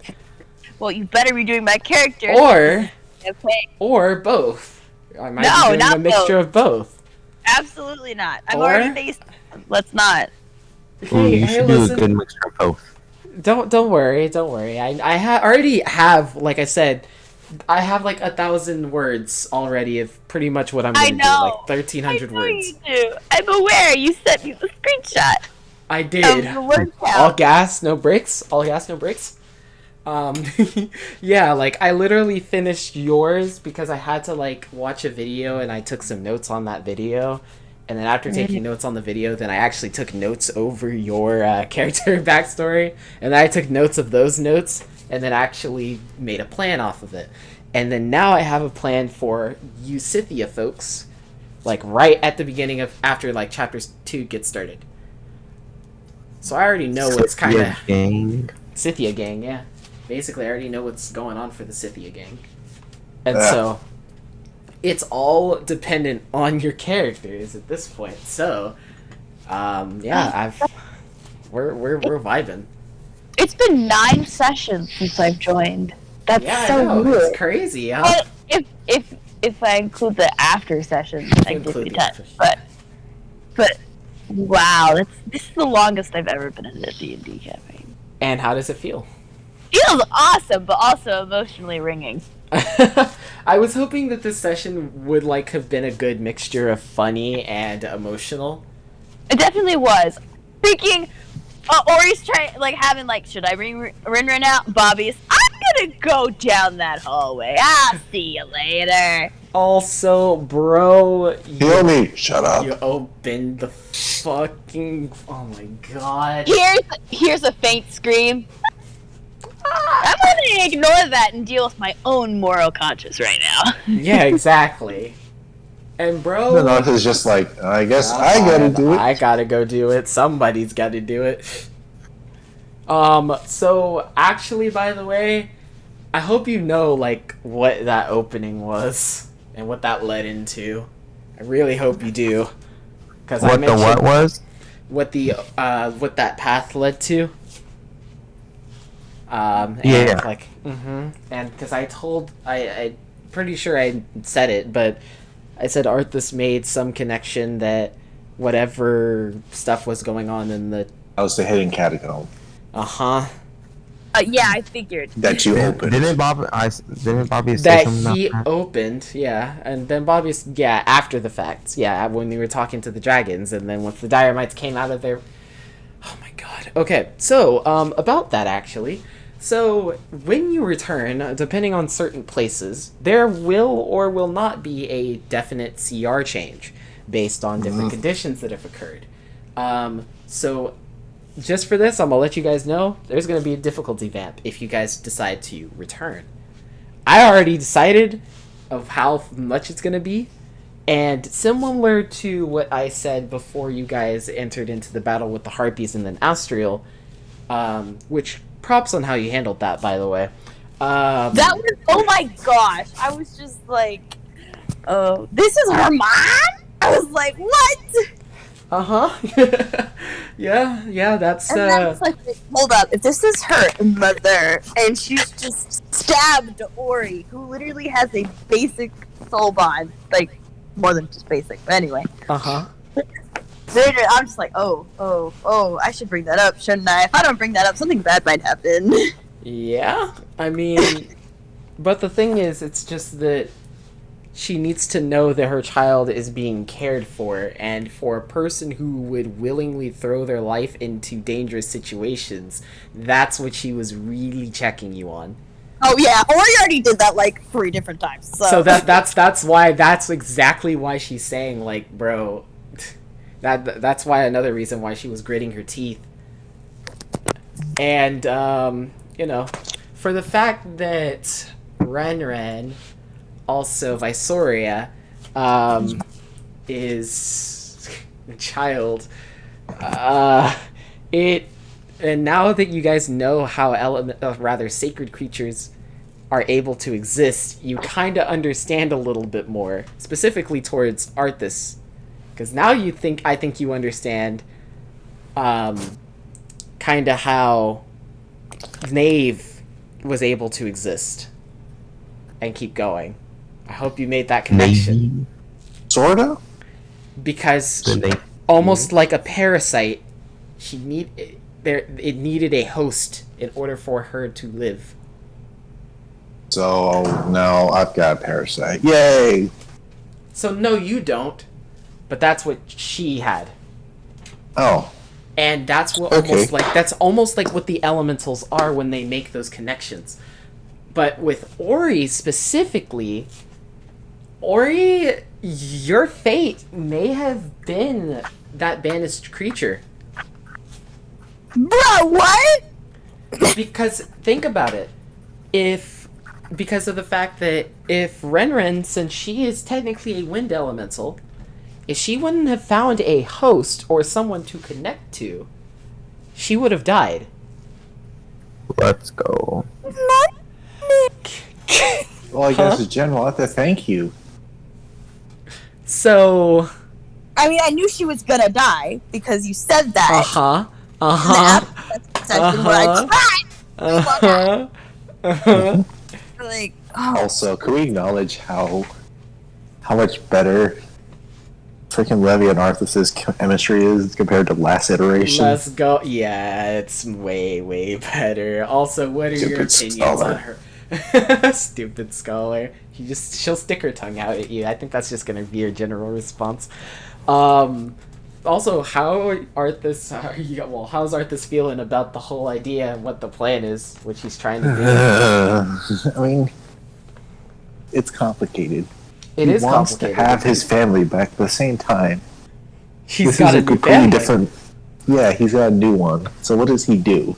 Well, you better be doing my character. Or both. I might be doing not a mixture of both. Absolutely not. I'm already faced. Let's not. You should do a good mixture of both. Don't worry. I already have, like I said, I have 1,000 words already of pretty much what I'm gonna do, 1,300 words. You do. I'm aware. You sent me the screenshot. I did. All gas, no brakes. All gas, no brakes. Yeah, I literally finished yours because I had to watch a video and I took some notes on that video. And then after taking notes on the video, then I actually took notes over your character backstory. And then I took notes of those notes and then actually made a plan off of it. And then now I have a plan for you Scythia folks, right at the beginning of, after chapter 2 gets started. So I already know what's kind of... Scythia gang, yeah. Basically, I already know what's going on for the Scythia gang. And so... it's all dependent on your characters at this point. So, yeah, we're vibing. It's been 9 sessions since I've joined. That's weird. It's crazy, huh? But if I include the after sessions, I give you 10. But wow, this is the longest I've ever been in a D&D campaign. And how does it feel? Feels awesome, but also emotionally ringing. I was hoping that this session would have been a good mixture of funny and emotional. It definitely was. Freaking Ori's trying having should I bring Rinrin out? Bobby's I'm gonna go down that hallway. I'll see you later. Also, bro, shut up. You opened the fucking oh my god. Here's a faint scream. I'm gonna ignore that and deal with my own moral conscience right now. Yeah, exactly. And bro, No, it's just I guess I gotta do it. I gotta go do it. Somebody's gotta do it. So actually, by the way, I hope you know what that opening was. and what that led into. I really hope you do. Because I What the mentioned what was? what that path led to. And Yeah. like, and because I pretty sure I said it, but I said Arthas made some connection that whatever stuff was going on in the. That was the hidden catacomb. Yeah, I figured. That you opened. Didn't Bobby say That something about he that? opened, yeah, and then Bobby's, after the fact, when we were talking to the dragons, and then once the Dynamites came out of there. Oh my god. Okay, so, about that actually. So, when you return, depending on certain places, there will or will not be a definite CR change based on different conditions that have occurred. So, just for this, I'm gonna let you guys know there's gonna be a difficulty vamp if you guys decide to return. I already decided of how much it's gonna be, and similar to what I said before you guys entered into the battle with the Harpies and then Astriel, which props on how you handled that, by the way. That was, oh my gosh, I was just like, oh, this is her mom? I was like, what? Yeah, that's, And then it's like, hold up, if this is her mother, and she's just stabbed Ori, who literally has a basic soul bond, like, more than just basic, but anyway. I'm just like, oh, I should bring that up, shouldn't I? If I don't bring that up, something bad might happen. Yeah, I mean, but the thing is, it's just that she needs to know that her child is being cared for, and for a person who would willingly throw their life into dangerous situations, that's what she was really checking you on. Oh yeah, Ori already did that like 3 different times. So that's exactly why she's saying, like, bro, that's why another reason why she was gritting her teeth. And for the fact that Renren, also Visoria, is a child, and now that you guys know how sacred creatures are able to exist, you kind of understand a little bit more, specifically towards Arthas, because now I think you understand, kind of how Knave was able to exist and keep going. I hope you made that connection. Sorta? Because almost like a parasite, it needed a host in order for her to live. So now I've got a parasite. Yay! So no, you don't. But that's what she had. Oh. And that's what that's almost like what the elementals are when they make those connections. But with Ori specifically, your fate may have been that banished creature. Bro, what? Because think about it. Because of the fact that if Renren, since she is technically a wind elemental, if she wouldn't have found a host or someone to connect to, she would have died. Let's go. Well, I guess the general have to thank you. So, I mean, I knew she was gonna die because you said that. Like, Also, can we acknowledge how much better freaking Levy and Arthas's chemistry is compared to last iteration? Let's go. Yeah, it's way, way better. Also, what are your opinions on her? Stupid scholar. She'll stick her tongue out at you. I think that's just gonna be your general response. Also, how's Arthas feeling about the whole idea and what the plan is, which he's trying to do? I mean, it's complicated. It is wants complicated. to have his family back at the same time. He's got a new family. Different. Yeah, he's got a new one. So what does he do?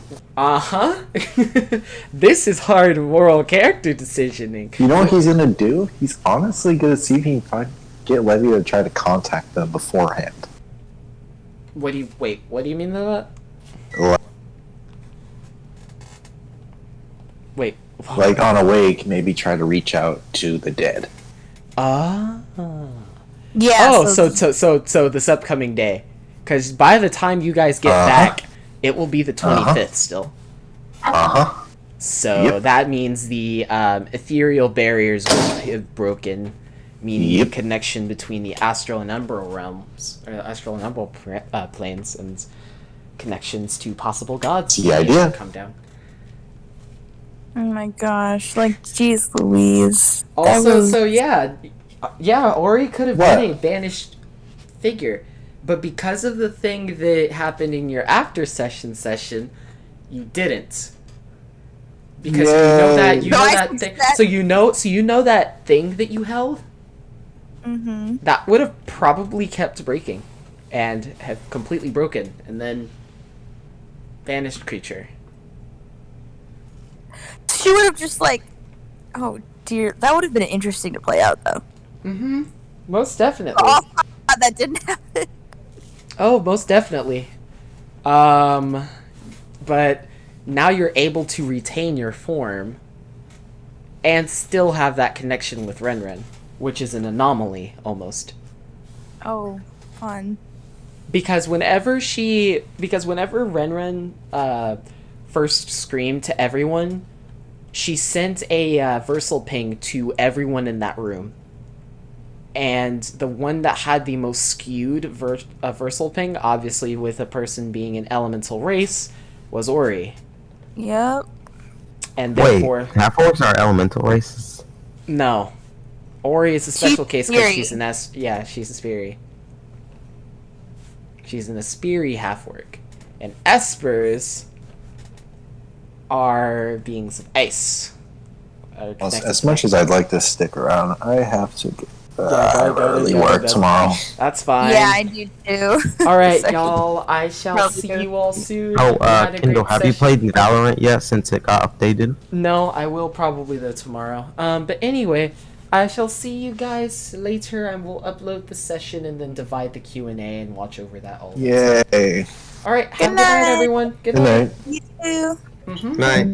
This is hard moral character decisioning. You know what he's gonna do? He's honestly gonna see if he can get Levy to try to contact them beforehand. What do you mean by that? Wait. Like on Awake, maybe try to reach out to the dead. Ah. Yeah. Oh, so this upcoming day, because by the time you guys get back, it will be the 25th still. So that means the ethereal barriers will have broken, meaning the connection between the astral and umbral realms, or astral and umbral planes, and connections to possible gods. The idea. Come down. Oh my gosh! Like, jeez, Louise. Also, so yeah, Ori could have been a banished figure, but because of the thing that happened in your after session, you didn't. Because you know that thing. So you know that thing that you held. Mm-hmm. That would have probably kept breaking, and have completely broken, and then banished creature. She would have just like, oh dear, that would have been interesting to play out though. Mm-hmm. Most definitely. Oh, that didn't happen. Oh, most definitely. But now you're able to retain your form and still have that connection with Renren, which is an anomaly almost. Oh, fun. Because whenever Renren first screamed to everyone, she sent a versal ping to everyone in that room. And the one that had the most skewed versal ping, obviously with a person being an elemental race, was Ori. Yep. And therefore, half-orcs are elemental races? No. Ori is a special case because she's Sphiri. she's a Sphiri. She's an Aspiri half-orc. And Espers are beings of ice. As much as I'd like to stick around, I have to go early go. work tomorrow. That's fine. Yeah, I do too. Alright, y'all. I shall see you all soon. Kendall, have you played Valorant yet since it got updated? No, I will probably though tomorrow. But anyway, I shall see you guys later, and we'll upload the session and then divide the Q&A and watch over that all. Yay. Alright, have a good night, everyone. Good night. You too. Night.